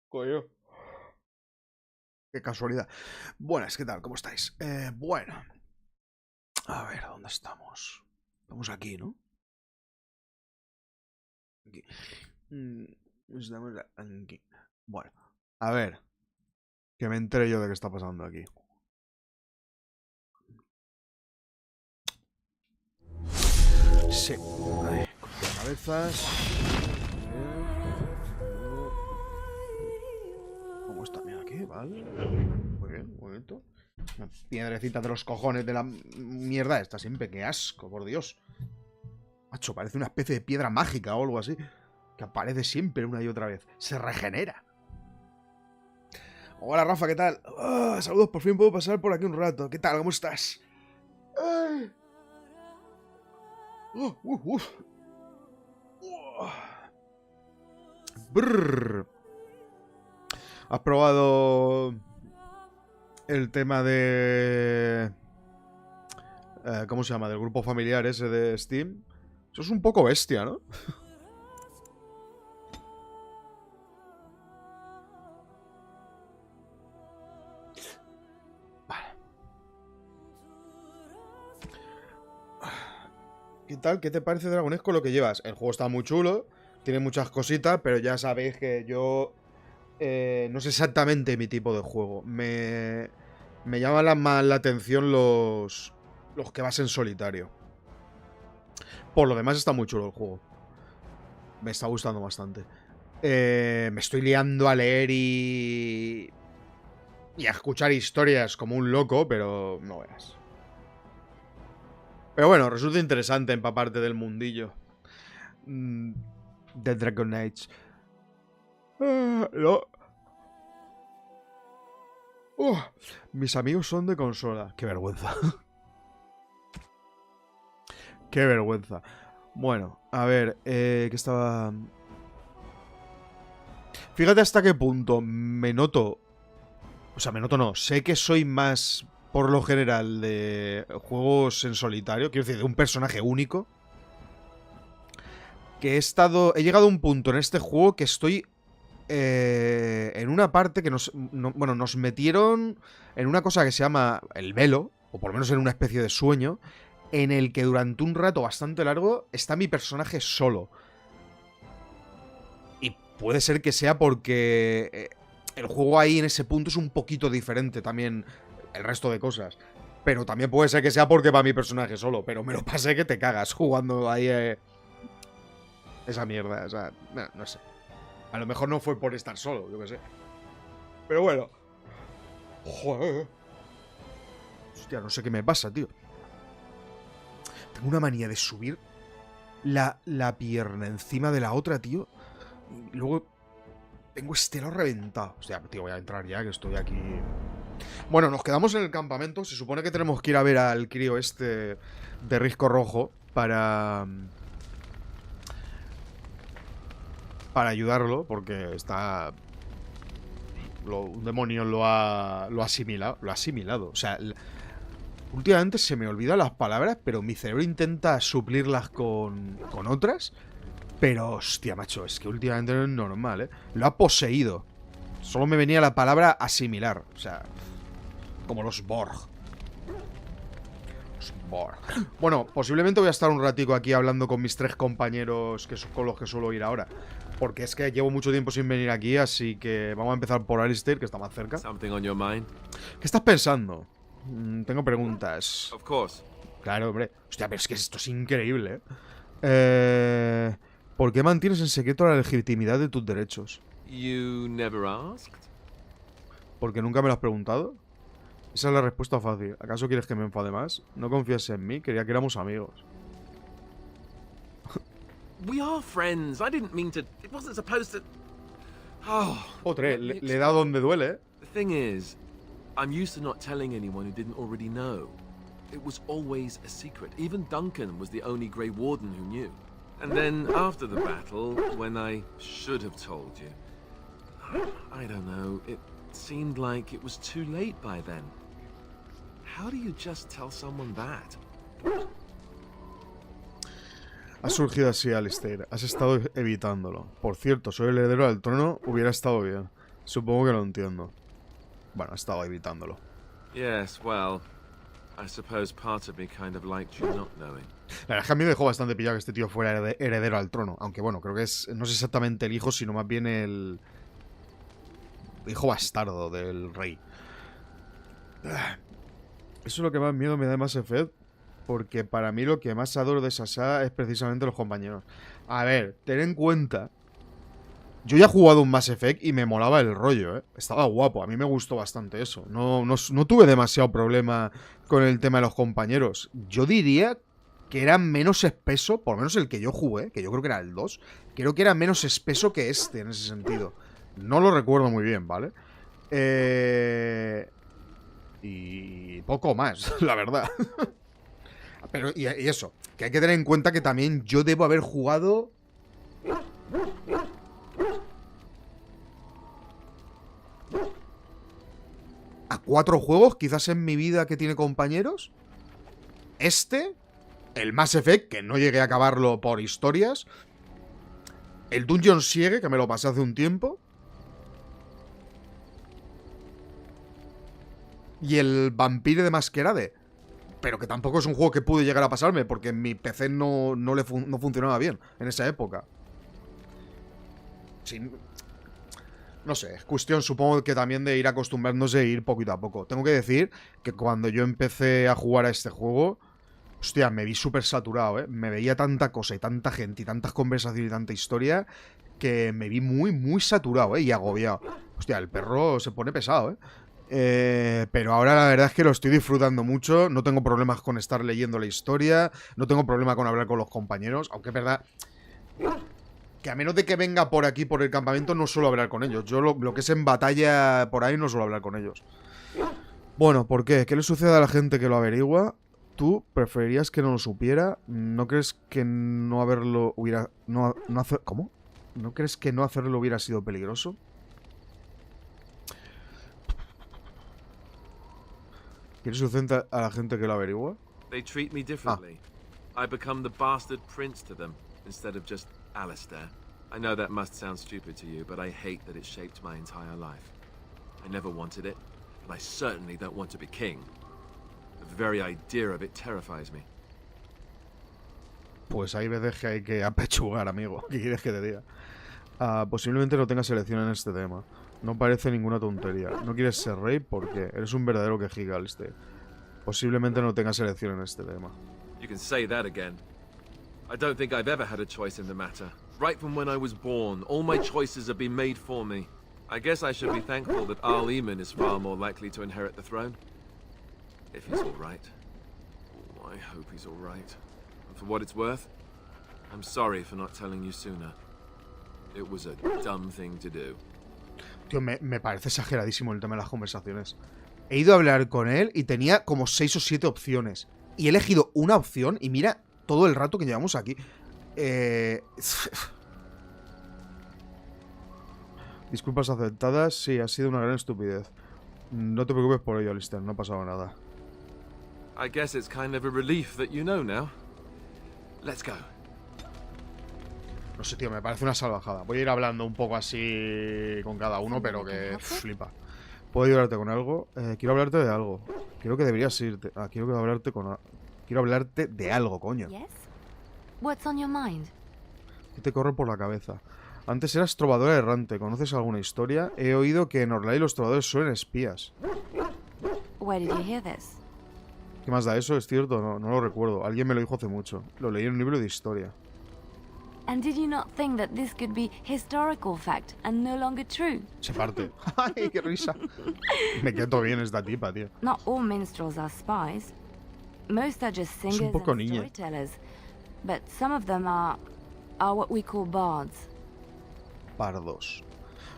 Coño. Qué casualidad. Buenas, ¿qué tal? ¿Cómo estáis? Bueno. A ver, ¿dónde estamos? Estamos aquí, ¿no? Aquí. Estamos aquí. Bueno. A ver. Que me entere yo de qué está pasando aquí. Sí. Ay, cabezas. ¿Cómo está? Mira aquí, vale. Muy bien, un momento. Una piedrecita de los cojones de la mierda esta siempre. Qué asco, por Dios. Macho, parece una especie de piedra mágica o algo así. Que aparece siempre una y otra vez. Se regenera. Hola, Rafa, ¿qué tal? Saludos, por fin puedo pasar por aquí un rato. ¿Qué tal? ¿Cómo estás? Ay. Uf. Brrr. ¿Has probado el tema de... ¿cómo se llama? Del grupo familiar ese de Steam? Eso es un poco bestia, ¿no? Vale. ¿Qué tal? ¿Qué te parece Dragonesco lo que llevas? El juego está muy chulo, tiene muchas cositas, pero ya sabéis que yo... no sé exactamente mi tipo de juego. Me llaman más la atención los que vas en solitario. Por lo demás está muy chulo el juego. Me está gustando bastante. Me estoy liando a leer y a escuchar historias como un loco, pero no veas. Pero bueno, resulta interesante empaparte del mundillo de Dragon Age. No. Mis amigos son de consola. Qué vergüenza. Qué vergüenza. Bueno, a ver, ¿qué estaba...? Fíjate hasta qué punto me noto... O sea, me noto no. Sé que soy más, por lo general, de juegos en solitario. Quiero decir, de un personaje único. Que he llegado a un punto en este juego que estoy... en una parte que nos metieron en una cosa que se llama el velo. O por lo menos en una especie de sueño. En el que durante un rato bastante largo está mi personaje solo. Y puede ser que sea porque el juego ahí en ese punto es un poquito diferente también el resto de cosas. Pero también puede ser que sea porque va mi personaje solo. Pero me lo pasé que te cagas jugando ahí esa mierda. O sea, no sé. A lo mejor no fue por estar solo, yo qué sé. Pero bueno. Joder. Hostia, no sé qué me pasa, tío. Tengo una manía de subir la pierna encima de la otra, tío. Y luego tengo este lado reventado. Hostia, tío, voy a entrar ya, que estoy aquí. Bueno, nos quedamos en el campamento. Se supone que tenemos que ir a ver al crío este de risco rojo para ayudarlo, porque está... un demonio lo ha asimilado. Lo ha asimilado. O sea, últimamente se me olvidan las palabras, pero mi cerebro intenta suplirlas con otras. Pero, hostia, macho, es que últimamente no es normal, ¿eh? Lo ha poseído. Solo me venía la palabra asimilar. O sea, como los Borg. Los Borg. Bueno, posiblemente voy a estar un ratico aquí hablando con mis 3 compañeros con los que suelo ir ahora. Porque es que llevo mucho tiempo sin venir aquí, así que vamos a empezar por Alistair, que está más cerca. ¿Qué estás pensando? Tengo preguntas. Of course. Claro, hombre. Hostia, pero es que esto es increíble, ¿eh? ¿Por qué mantienes en secreto la legitimidad de tus derechos? You never asked? ¿Porque nunca me lo has preguntado? Esa es la respuesta fácil. ¿Acaso quieres que me enfade más? No confías en mí, quería que éramos amigos. We are friends. I didn't mean to. It wasn't supposed to. Oh. Otre, le he dado donde duele, ¿eh? The thing is, I'm used to not telling anyone who didn't already know. It was always a secret. Even Duncan was the only Grey Warden who knew. And then after the battle, when I should have told you, I don't know, it seemed like it was too late by then. How do you just tell someone that? Ha surgido así, Alistair. Has estado evitándolo. Por cierto, soy el heredero al trono. Hubiera estado bien. Supongo que lo entiendo. Bueno, estaba evitándolo. Yes, well, I suppose part of me kind of liked you not knowing. La verdad es que a mí me dejó bastante pillado que este tío fuera heredero al trono. Aunque bueno, creo que no es exactamente el hijo, sino más bien el hijo bastardo del rey. Eso es lo que más miedo me da de Mass Effect. Porque para mí lo que más adoro de esa saga es precisamente los compañeros. A ver, ten en cuenta. Yo ya he jugado un Mass Effect y me molaba el rollo, ¿eh? Estaba guapo, a mí me gustó bastante eso. No tuve demasiado problema con el tema de los compañeros. Yo diría que era menos espeso, por lo menos el que yo jugué, que yo creo que era el 2. Creo que era menos espeso que este en ese sentido. No lo recuerdo muy bien, ¿vale? Y poco más, la verdad. Pero, y eso, que hay que tener en cuenta que también yo debo haber jugado... a 4 juegos, quizás en mi vida que tiene compañeros. El Mass Effect, que no llegué a acabarlo por historias. El Dungeon Siege, que me lo pasé hace un tiempo. Y el Vampire de Masquerade. Pero que tampoco es un juego que pude llegar a pasarme, porque mi PC no funcionaba bien en esa época. No sé, es cuestión supongo que también de ir acostumbrándose e ir poquito a poco. Tengo que decir que cuando yo empecé a jugar a este juego, hostia, me vi súper saturado, ¿eh? Me veía tanta cosa y tanta gente y tantas conversaciones y tanta historia que me vi muy, muy saturado, ¿eh? Y agobiado. Hostia, el perro se pone pesado, ¿eh? Pero ahora la verdad es que lo estoy disfrutando mucho. No tengo problemas con estar leyendo la historia. No tengo problema con hablar con los compañeros. Aunque es verdad que a menos de que venga por aquí, por el campamento, no suelo hablar con ellos. Yo lo que es en batalla por ahí no suelo hablar con ellos. Bueno, ¿por qué? ¿Qué le sucede a la gente que lo averigua? ¿Tú preferirías que no lo supiera? ¿No crees que no haberlo hubiera... ¿Cómo? ¿No crees que no hacerlo hubiera sido peligroso? ¿Qué le sucede a la gente que lo averigua? They treat me differently. I become the bastard prince to them instead of just Alistair. I know that must sound stupid to you, but I hate that it shaped my entire life. I never wanted it, and I certainly don't want to be king. The very idea of it terrifies me. Pues hay veces que hay que apechugar, amigo. ¿Qué quieres que te diga? Posiblemente no tengas elección en este tema. No parece ninguna tontería. No quieres ser rey porque eres un verdadero quejigal, Posiblemente no tengas elección en este tema. You can say that again. I don't think I've ever had a choice in the matter. Right from when I was born, all my choices have been made for me. I guess I should be thankful that Al Eamon is far more likely to inherit the throne. If he's all right. Oh, I hope he's all right. And for what it's worth, I'm sorry for not telling you sooner. It was a dumb thing to do. Tío, me parece exageradísimo el tema de las conversaciones. He ido a hablar con él y tenía como 6 o 7 opciones. Y he elegido una opción y mira todo el rato que llevamos aquí. Disculpas aceptadas. Sí, ha sido una gran estupidez. No te preocupes por ello, Alistair. No ha pasado nada. I guess it's kind of a relief that you know now. Let's go. No sé, tío, me parece una salvajada. Voy a ir hablando un poco así con cada uno, pero que flipa. ¿Puedo ayudarte con algo? Quiero hablarte de algo. Creo que deberías irte. Quiero hablarte de algo, coño. What's on your mind? ¿Qué te corre por la cabeza? Antes eras trovadora errante. ¿Conoces alguna historia? He oído que en Orlais los trovadores son espías. Where did you hear this? ¿Qué más da eso? ¿Es cierto? No lo recuerdo. Alguien me lo dijo hace mucho. Lo leí en un libro de historia. And did you not think that this could be historical fact and no longer true? Se parte. ¡Ay, qué risa! Me quedo bien esta tipa, tío. Not all minstrels are spies. Most are just singers and poco niña. storytellers. But some of them are what we call bards. Bardos.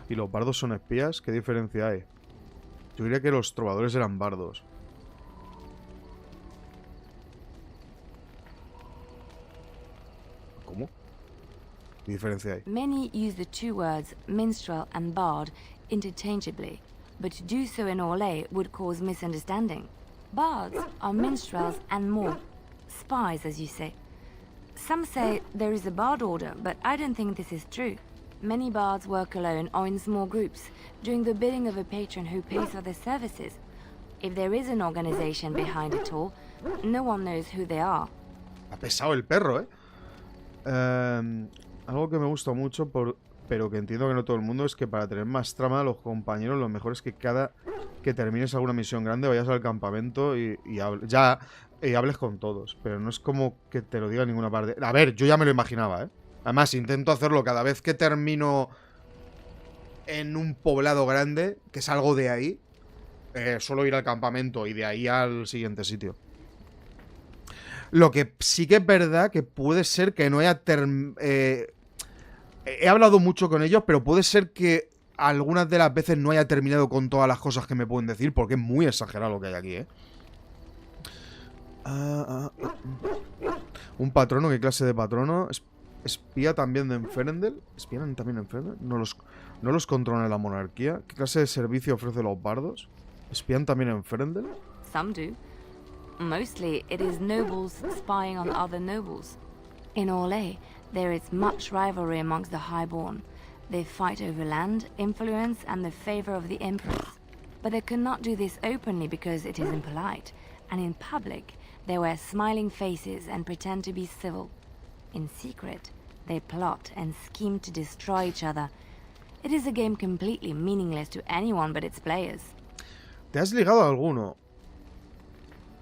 ¿Y los bardos son espías? ¿Qué diferencia hay? Yo diría que los trovadores eran bardos. ¿Cómo? ¿Qué diferencia hay? Many use the two words minstrel and bard interchangeably, but to do so in Orlais would cause misunderstanding. Bards are minstrels and more. Spies, as you say. Some say there is a bard order, but I don't think this is true. Many bards work alone or in small groups, doing the bidding of a patron who pays for their services. If there is an organization behind it all, no one knows who they are. Ha pesado el perro, ¿eh? Algo que me gusta mucho, pero que entiendo que no todo el mundo, es que para tener más trama, los compañeros, lo mejor es que cada que termines alguna misión grande vayas al campamento y hables con todos. Pero no es como que te lo diga en ninguna parte. A ver, yo ya me lo imaginaba, ¿eh? Además, intento hacerlo cada vez que termino en un poblado grande, que salgo de ahí, suelo ir al campamento y de ahí al siguiente sitio. Lo que sí que es verdad que puede ser que no haya he hablado mucho con ellos, pero puede ser que algunas de las veces no haya terminado con todas las cosas que me pueden decir, porque es muy exagerado lo que hay aquí, ¿eh? Un patrono, ¿qué clase de patrono? Espía también de Ferendel. ¿Espían también en Ferendel? No los controla la monarquía. ¿Qué clase de servicio ofrece los bardos? ¿Espían también en Ferendel? Some do. Mostly it is nobles spying on other nobles. In Orlais, there is much rivalry amongst the highborn. They fight over land, influence, and the favor of the empress. But they cannot do this openly because it is impolite, and in public, they wear smiling faces and pretend to be civil. In secret, they plot and scheme to destroy each other. It is a game completely meaningless to anyone but its players. ¿Te has ligado a alguno?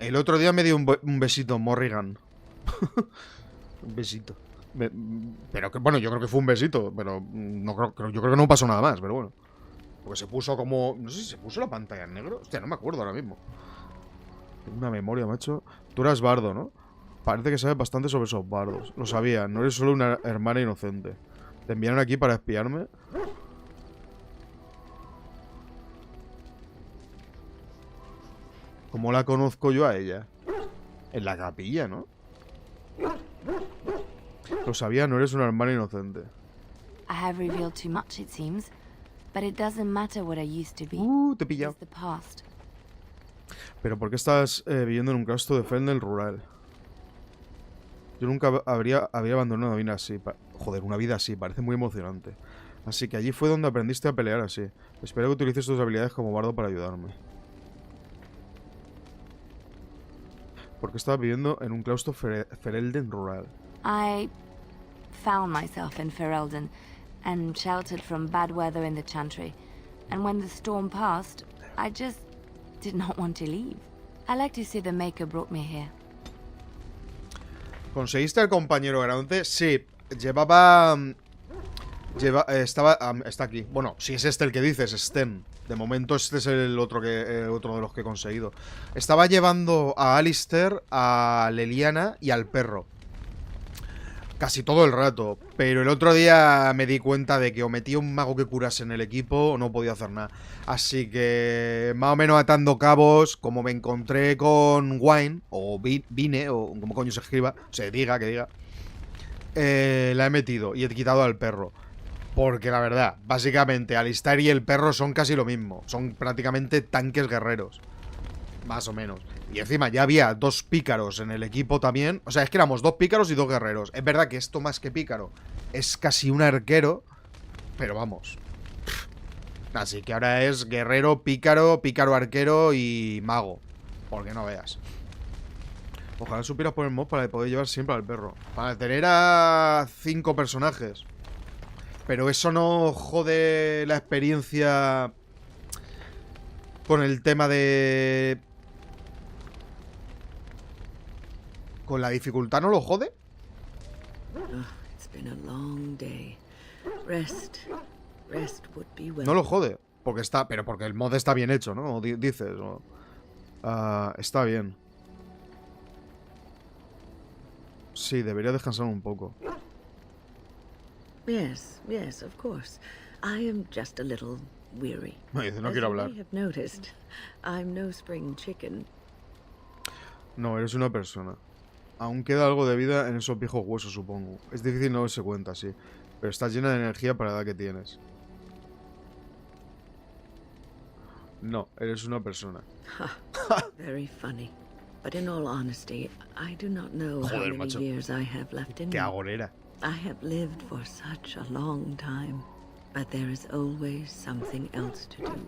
El otro día me dio un besito Morrigan. Un besito. Pero que, bueno, yo creo que fue un besito, pero no yo creo que no pasó nada más, pero bueno. Porque se puso como... No sé si se puso la pantalla en negro. Hostia, no me acuerdo ahora mismo. Tengo una memoria, macho. Tú eras bardo, ¿no? Parece que sabes bastante sobre esos bardos. Lo sabía, no eres solo una hermana inocente. ¿Te enviaron aquí para espiarme? ¿Cómo la conozco yo a ella? En la capilla, ¿no? Lo sabía, no eres una hermana inocente. I have revealed too much, it seems. But it doesn't matter what I used to be. Te he pillado. It's the past. Pero ¿por qué estás viviendo en un claustro de Ferndale rural? Yo nunca habría abandonado una vida así. Joder, una vida así, parece muy emocionante. Así que allí fue donde aprendiste a pelear así. Espero que utilices tus habilidades como bardo para ayudarme. ¿Por qué estabas viviendo en un claustro Ferelden rural? I found myself in Ferelden and sheltered from bad weather in the Chantry. And when the storm passed, I just did not want to leave. I like to see the Maker brought me here. ¿Conseguiste el compañero grande? Sí, está aquí. Bueno, si es este el que dices, Sten. De momento este es el otro otro de los que he conseguido. Estaba llevando a Alistair, a Leliana y al perro. Casi todo el rato. Pero el otro día me di cuenta de que o metía un mago que curase en el equipo o no podía hacer nada. Así que, más o menos atando cabos, como me encontré con Wine, o Vine, o como coño se escriba, o se diga, que diga, la he metido y he quitado al perro. Porque la verdad, básicamente, Alistair y el perro son casi lo mismo. Son prácticamente tanques guerreros. Más o menos. Y encima ya había 2 pícaros en el equipo también. O sea, es que éramos 2 pícaros y 2 guerreros. Es verdad que esto más que pícaro es casi un arquero. Pero vamos. Así que ahora es guerrero, pícaro, arquero y mago. Porque no veas. Ojalá supieras poner mod para poder llevar siempre al perro. Para tener a 5 personajes. Pero eso no jode la experiencia con el tema de... ¿Con la dificultad no lo jode? No lo jode. Porque está... Pero porque el mod está bien hecho, ¿no? Dices. ¿No? Está bien. Sí, debería descansar un poco. Yes, yes, of course. I am just a little weary. No quiero hablar. As you may have noticed, I'm no spring chicken. No, eres una persona. Aún queda algo de vida en esos viejos huesos, supongo. Es difícil no darse cuenta, sí. Pero estás llena de energía para la edad que tienes. No, eres una persona. Very funny. But in all honesty, I do not know how Joder, many macho. years I have left in Qué me. agorera. I have lived for such a long time, but there is always something else to do.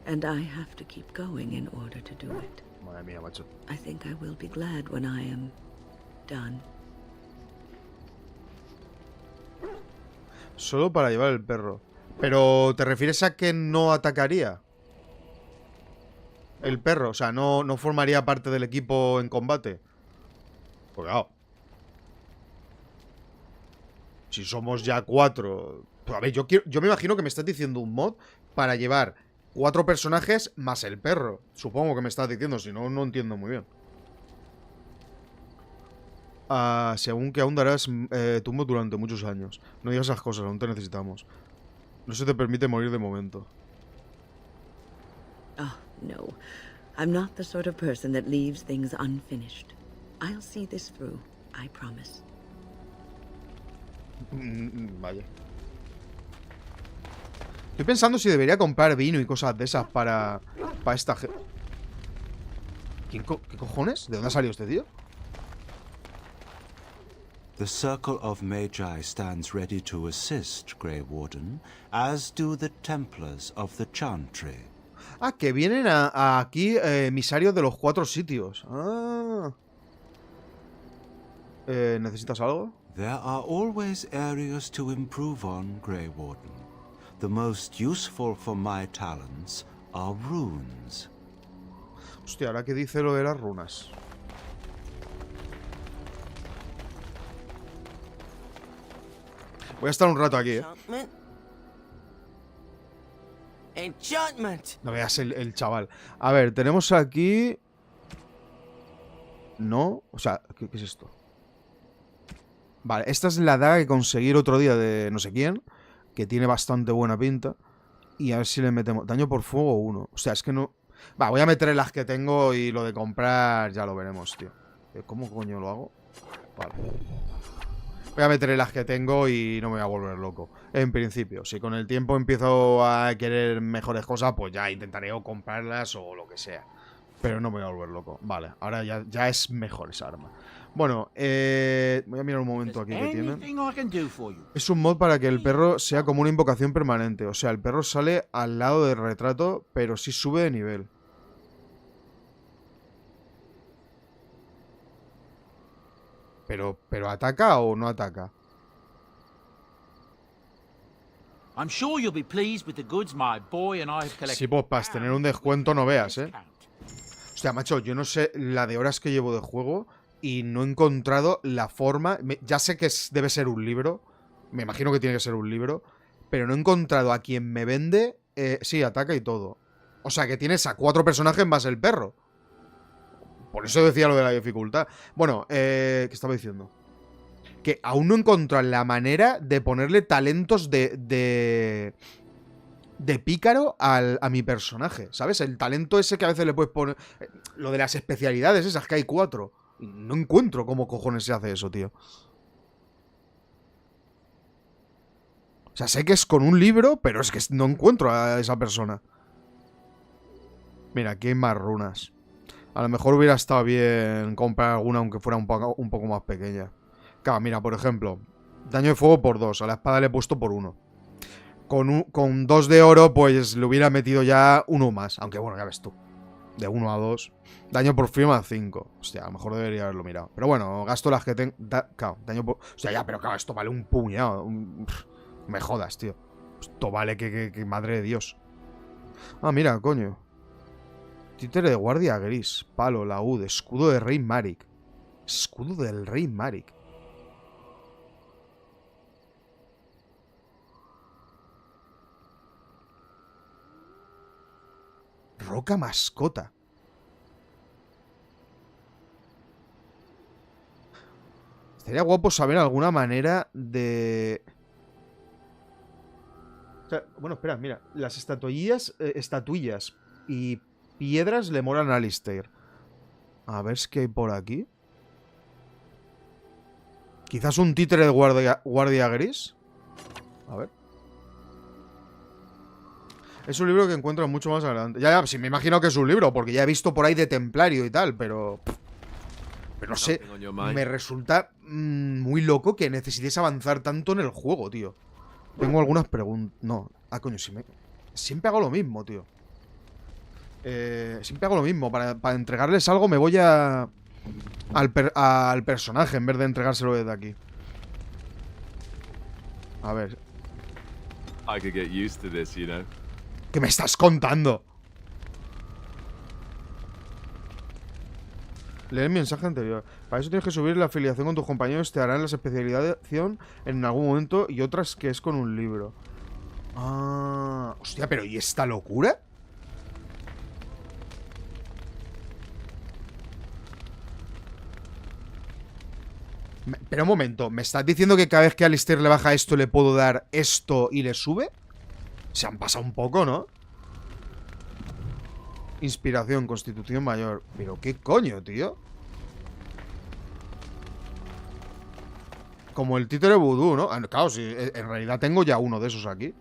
And I have to keep going in order to do it. Madre mía, macho. I think I will be glad when I am done. Solo para llevar el perro. Pero, ¿te refieres a que no atacaría? El perro, o sea, no formaría parte del equipo en combate. Pues claro. Si somos ya 4. Pues a ver, yo me imagino que me estás diciendo un mod para llevar 4 personajes más el perro. Supongo que me estás diciendo, si no, no entiendo muy bien. Según que aún darás tu mod durante muchos años. No digas esas cosas, aún te necesitamos. No se te permite morir de momento. Oh, no. I'm not the sort of person that leaves things unfinished. I'll see this through, I promise. Vaya. Estoy pensando si debería comprar vino y cosas de esas para esta gente. ¿Qué cojones? ¿De dónde ha salido este tío? The Circle of Magi stands ready to assist, Grey Warden, as do the Templars of the Chantry. Ah, que vienen aquí emisarios de los 4 sitios. Ah. ¿Necesitas algo? There are always areas to improve on, Grey Warden. The most useful for my talents are runes. Hostia, ahora que dice lo de las runas. Voy a estar un rato aquí, Enchantment. No veas el chaval. A ver, tenemos aquí... No, o sea, ¿qué es esto? Vale, esta es la daga que conseguí el otro día de no sé quién, que tiene bastante buena pinta. Y a ver si le metemos... Daño por fuego 1. O sea, es que no... Va, voy a meter las que tengo y lo de comprar ya lo veremos, tío. ¿Cómo coño lo hago? Vale. Voy a meter las que tengo y no me voy a volver loco. En principio, si con el tiempo empiezo a querer mejores cosas, pues ya intentaré o comprarlas o lo que sea. Pero no me voy a volver loco. Vale, ahora ya es mejor esa arma. Bueno, voy a mirar un momento aquí que tienen. Es un mod para que el perro sea como una invocación permanente. O sea, el perro sale al lado del retrato, pero sí sube de nivel. ¿Pero ataca o no ataca? Sí, pues para tener un descuento no veas, Hostia, macho, yo no sé la de horas que llevo de juego y no he encontrado la forma... Ya sé que debe ser un libro. Me imagino que tiene que ser un libro. Pero no he encontrado a quien me vende... sí, ataca y todo. O sea, que tienes a 4 personajes más el perro. Por eso decía lo de la dificultad. Bueno, ¿qué estaba diciendo? Que aún no he encontrado la manera de ponerle talentos de pícaro a mi personaje, ¿sabes? El talento ese que a veces le puedes poner... Lo de las especialidades esas, que hay 4. No encuentro cómo cojones se hace eso, tío. O sea, sé que es con un libro, pero es que no encuentro a esa persona. Mira, aquí hay más runas. A lo mejor hubiera estado bien comprar alguna aunque fuera un poco más pequeña. Claro, mira, por ejemplo, daño de fuego por 2. A la espada le he puesto por 1. Con 2 de oro, pues le hubiera metido ya 1 más. Aunque bueno, ya ves tú. De 1 a 2. Daño por firma 5. Hostia, a lo mejor debería haberlo mirado. Pero bueno, gasto las que tengo. Claro, daño por... Hostia, ya, pero claro, esto vale un puñado. Me jodas, tío. Esto vale que madre de Dios. Ah, mira, coño. Títere de guardia gris. Palo, laúd. Escudo de rey Marik. Escudo del rey Marik. Roca mascota. Estaría guapo saber alguna manera de... O sea, bueno, espera, mira. Las estatuillas y piedras le molan a Alistair. A ver qué hay por aquí. Quizás un títere de guardia gris. A ver. Es un libro que encuentro mucho más adelante. Ya, sí, me imagino que es un libro, porque ya he visto por ahí de templario y tal, pero... Pero no sé, Something on your mind? me resulta muy loco que necesites avanzar tanto en el juego, tío. Tengo algunas preguntas. No, coño, siempre hago lo mismo, tío. Siempre hago lo mismo. Para entregarles algo me voy al personaje en vez de entregárselo desde aquí. A ver. I could get used to this, you know. ¿Qué me estás contando? Lee el mensaje anterior. Para eso tienes que subir la afiliación con tus compañeros. Te harán la especialización en algún momento y otras que es con un libro. Ah, hostia, pero ¿y esta locura? Pero un momento, ¿me estás diciendo que cada vez que a Alistair le baja esto le puedo dar esto y le sube? Se han pasado un poco, ¿no? Inspiración, constitución mayor. ¿Pero qué coño, tío? Como el títere vudú, ¿no? Claro, sí, en realidad tengo ya uno de esos aquí.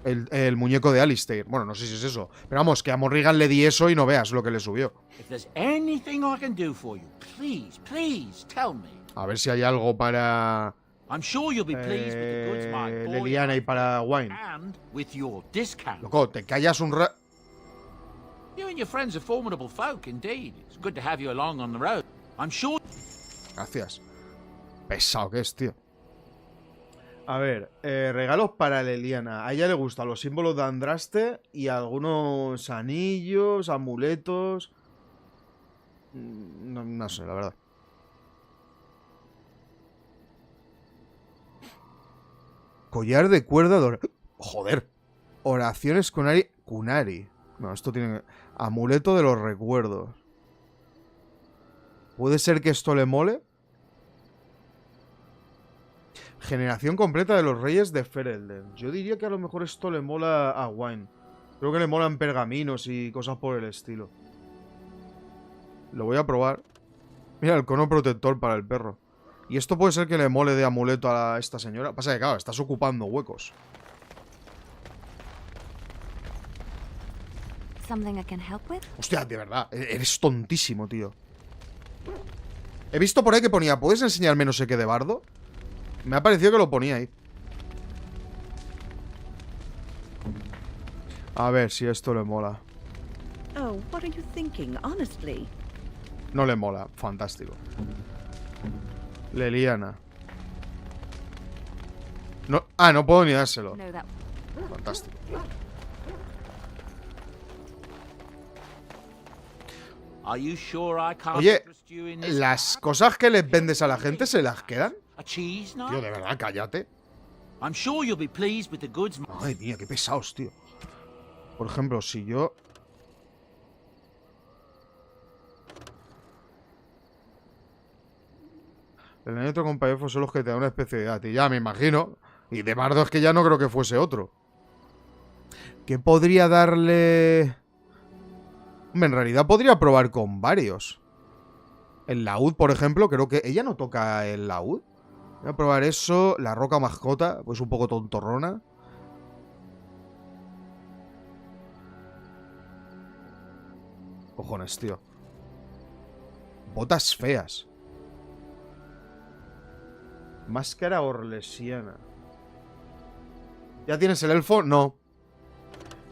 El muñeco de Alistair. Bueno, no sé si es eso. Pero vamos, que a Morrigan le di eso y no veas lo que le subió. If there's anything I can do for you, please tell me. A ver si hay algo para I'm sure you'll be pleased with the goods my boy Leliana y para Wine. and with your discount. Loco, te callas un rato. You and your friends are formidable folk indeed. It's good to have you along on the road. I'm sure. Gracias. Pesado que es, tío. A ver, regalos para Leliana. A ella le gustan los símbolos de Andraste y algunos anillos, amuletos. No sé, la verdad. Collar de cuerda dorada. Joder. Oraciones Kunari. No, esto tiene... Amuleto de los recuerdos. ¿Puede ser que esto le mole? Generación completa de los reyes de Ferelden. Yo diría que a lo mejor esto le mola a Wine. Creo que le molan pergaminos y cosas por el estilo. Lo voy a probar. Mira, el cono protector para el perro. Y esto puede ser que le mole de amuleto a esta señora. Pasa que, claro, estás ocupando huecos. Something I can help with? Hostia, de verdad, eres tontísimo, tío. He visto por ahí que ponía, ¿puedes enseñarme no sé qué de bardo? Me ha parecido que lo ponía ahí. A ver si esto le mola. Oh, what are you thinking, honestly? No le mola, fantástico. Leliana. No, no puedo ni dárselo. No, that Fantástico. Are you sure I can't Oye, interest you in this ¿las hat? cosas que les vendes a la gente se las quedan? A cheese Tío, knife? de verdad, cállate. I'm sure you'll be pleased with the goods. Ay, mía, qué pesados, tío. Por ejemplo, si yo... El otro compañero son los que te dan una especialidad. Y ya me imagino. Y de bardo es que ya no creo que fuese otro. ¿Qué podría darle...? Hombre, en realidad podría probar con varios. El laúd, por ejemplo, creo que... ¿Ella no toca el laúd? Voy a probar eso. La roca mascota, pues un poco tontorrona. Cojones, tío. Botas feas. Máscara orlesiana. ¿Ya tienes el elfo? No.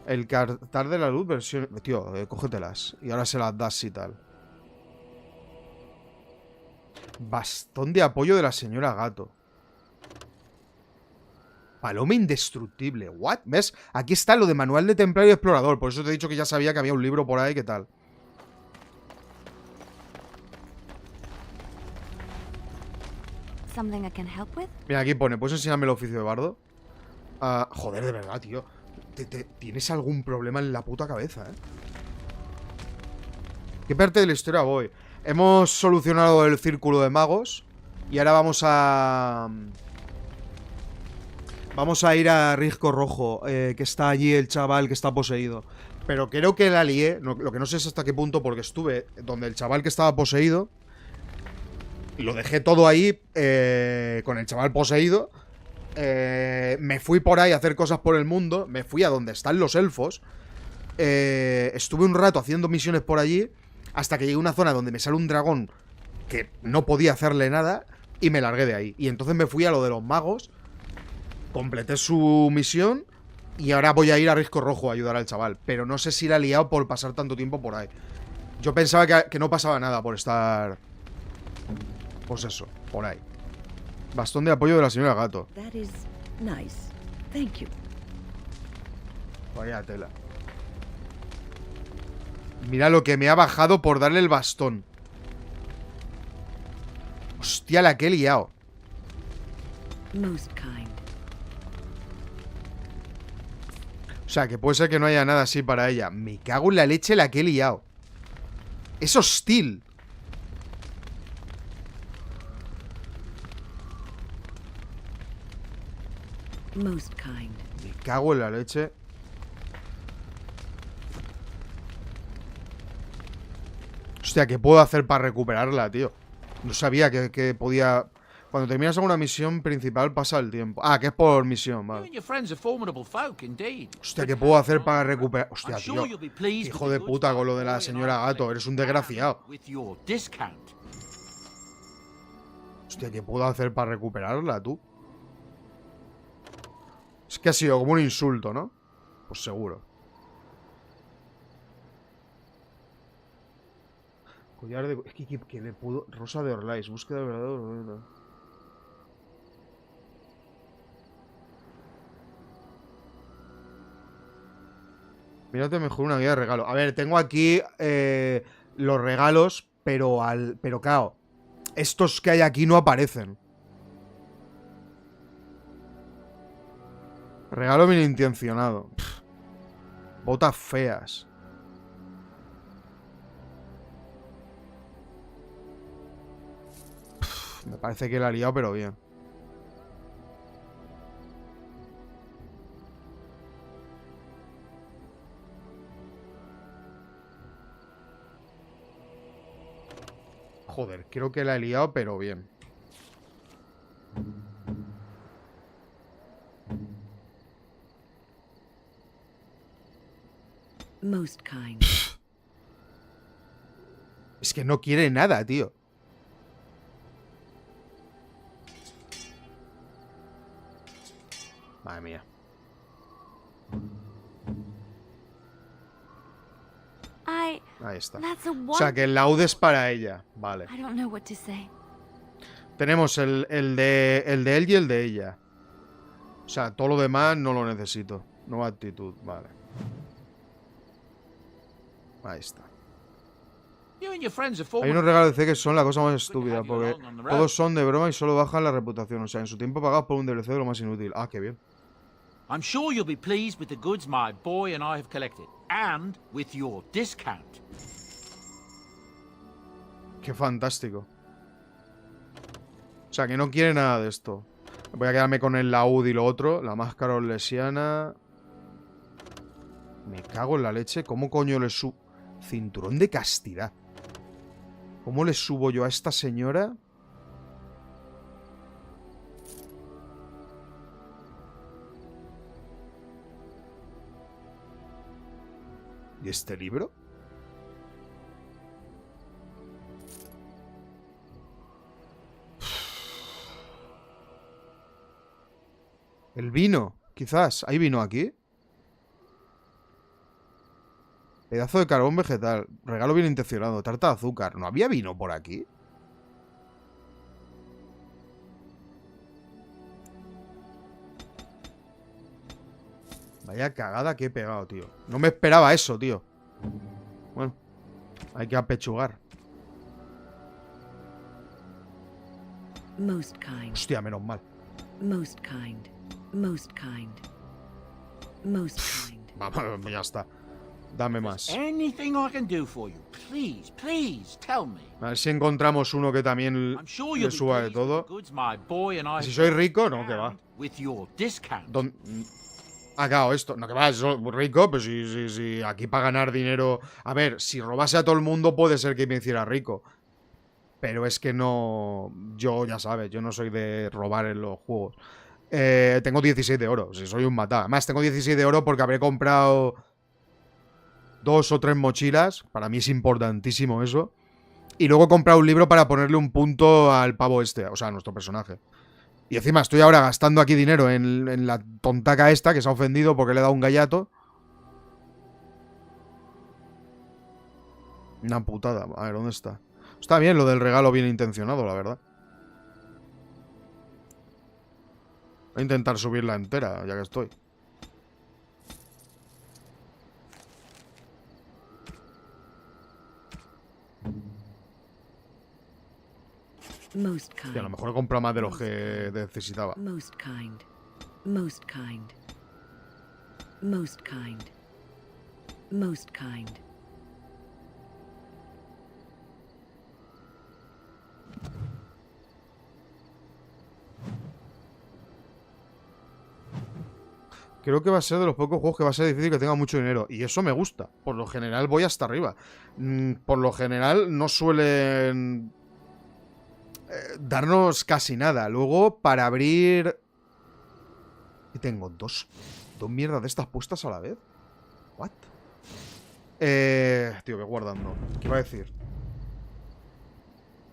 El cartar de la luz, versión... Tío, cógetelas. Y ahora se las das y tal. Bastón de apoyo de la señora gato. Paloma indestructible. ¿What? ¿Ves? Aquí está lo de manual de templario explorador. Por eso te he dicho que ya sabía que había un libro por ahí. ¿Qué tal? something I can help with? Mira, aquí pone, ¿puedes enseñarme el oficio de bardo? Joder, de verdad, tío. Tienes algún problema en la puta cabeza, ¿eh? ¿Qué parte de la historia voy? Hemos solucionado el círculo de magos. Y ahora vamos a... Vamos a ir a Risco Rojo, que está allí el chaval que está poseído. Pero creo que la lié, lo que no sé es hasta qué punto, porque estuve donde el chaval que estaba poseído. Y lo dejé todo ahí con el chaval poseído. Me fui por ahí a hacer cosas por el mundo. Me fui a donde están los elfos. Estuve un rato haciendo misiones por allí. Hasta que llegué a una zona donde me sale un dragón que no podía hacerle nada y me largué de ahí. Y entonces me fui a lo de los magos, completé su misión y ahora voy a ir a Risco Rojo a ayudar al chaval. Pero no sé si la he liado por pasar tanto tiempo por ahí. Yo pensaba que no pasaba nada por estar... Pues eso, por ahí. Bastón de apoyo de la señora Gato. That is nice. Thank you. Vaya tela. Mira lo que me ha bajado por darle el bastón. Hostia, la que he liado. Most kind. O sea, que puede ser que no haya nada así para ella. Me cago en la leche la que he liado. Es hostil. Most kind. Me cago en la leche. Hostia, ¿qué puedo hacer para recuperarla, tío? No sabía que podía... Cuando terminas alguna misión principal pasa el tiempo. Ah, que es por misión, You vale. and your friends are formidable folk indeed. Hostia, ¿qué puedo hacer para recuperar? Hostia, tío. Hijo de puta con lo de la señora Gato. Eres un desgraciado. With your discount. Hostia, ¿qué puedo hacer para recuperarla, tú? Es que ha sido como un insulto, ¿no? Pues seguro. Collar de... Es que le puedo... Rosa de Orlais. Búsqueda de verdadero... Mírate mejor una guía de regalo. A ver, tengo aquí los regalos, pero claro, estos que hay aquí no aparecen. Regalo bien intencionado. Pff. Botas feas. Pff, me parece que la ha liado, pero bien. Joder, creo que la he liado, pero bien. Most kind. Es que no quiere nada, tío. Madre mía. Ahí está. That's a O sea, que el laude es para ella. Vale. I don't know what to say. Tenemos el de él y el de ella. O sea, todo lo demás no lo necesito. Nueva actitud, vale. Ahí está. You and your friends are Hay formidable. unos regalos de C que son la cosa más estúpida, porque todos son de broma y solo bajan la reputación. O sea, en su tiempo pagados por un DLC de lo más inútil. Ah, qué bien. I'm sure you'll be pleased with the goods my boy and I have collected. And with your discount. Qué fantástico. O sea, que no quiere nada de esto. Voy a quedarme con el laúd y lo otro. La máscara orlesiana. Me cago en la leche. ¿Cómo coño le subo? Cinturón de castidad. ¿Cómo le subo yo a esta señora? ¿Y este libro? El vino, quizás. ¿Hay vino aquí? Pedazo de carbón vegetal. Regalo bien intencionado. Tarta de azúcar. ¿No había vino por aquí? Vaya cagada que he pegado, tío. No me esperaba eso, tío. Bueno, hay que apechugar. Most kind. Hostia, menos mal. Most kind. Most kind. Most kind. Vamos, ya está. Dame más. Anything I can do for you, please, please tell me. A ver si encontramos uno que también I'm sure le you'll be suba de pleased with todo. the goods my boy and I Si have soy collected. rico, no, que va. And with your discount. Ah, claro, esto. No, que va, soy rico, pues si aquí para ganar dinero. A ver, si robase a todo el mundo, puede ser que me hiciera rico. Pero es que no. Yo, ya sabes, yo no soy de robar en los juegos. Tengo 16 de oro, si soy un matá. Además, tengo 16 de oro porque habré comprado 2 o 3 mochilas. Para mí es importantísimo eso. Y luego he comprado un libro para ponerle un punto al pavo este, o sea, a nuestro personaje. Y encima estoy ahora gastando aquí dinero en la tontaca esta que se ha ofendido porque le he dado un gallato. Una putada. A ver, ¿dónde está? Está bien lo del regalo bien intencionado, la verdad. Voy a intentar subirla entera, ya que estoy. Most kind. Y a lo mejor he comprado más de lo que necesitaba. Most kind. Most kind. Most kind. Most kind. Creo que va a ser de los pocos juegos que va a ser difícil que tenga mucho dinero. Y eso me gusta. Por lo general voy hasta arriba. Por lo general no suelen darnos casi nada. Luego, para abrir... Y tengo dos mierdas de estas puestas a la vez. ¿What? Tío, que guardando. ¿Qué iba a decir?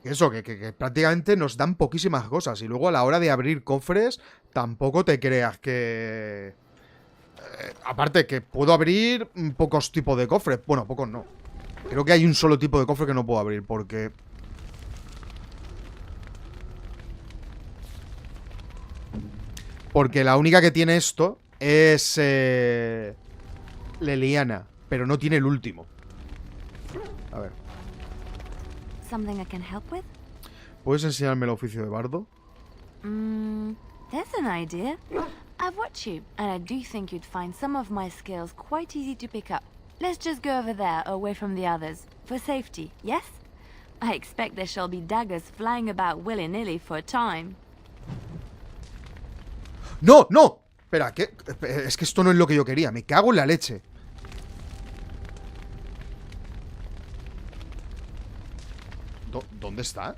Eso, que prácticamente nos dan poquísimas cosas. Y luego a la hora de abrir cofres, tampoco te creas que... aparte que puedo abrir pocos tipos de cofres. Bueno, pocos no. Creo que hay un solo tipo de cofre que no puedo abrir, porque... Porque la única que tiene esto es... Leliana, pero no tiene el último. A ver. Something I can help with? ¿Puedes enseñarme el oficio de bardo? There's an idea. I've watched you, and I do think you'd find some of my skills quite easy to pick up. Let's just go over there, away from the others, for safety, yes? I expect there shall be daggers flying about willy-nilly for a time. ¡No! ¡No! Espera, ¿qué? Es que esto no es lo que yo quería. Me cago en la leche. ¿Dónde está?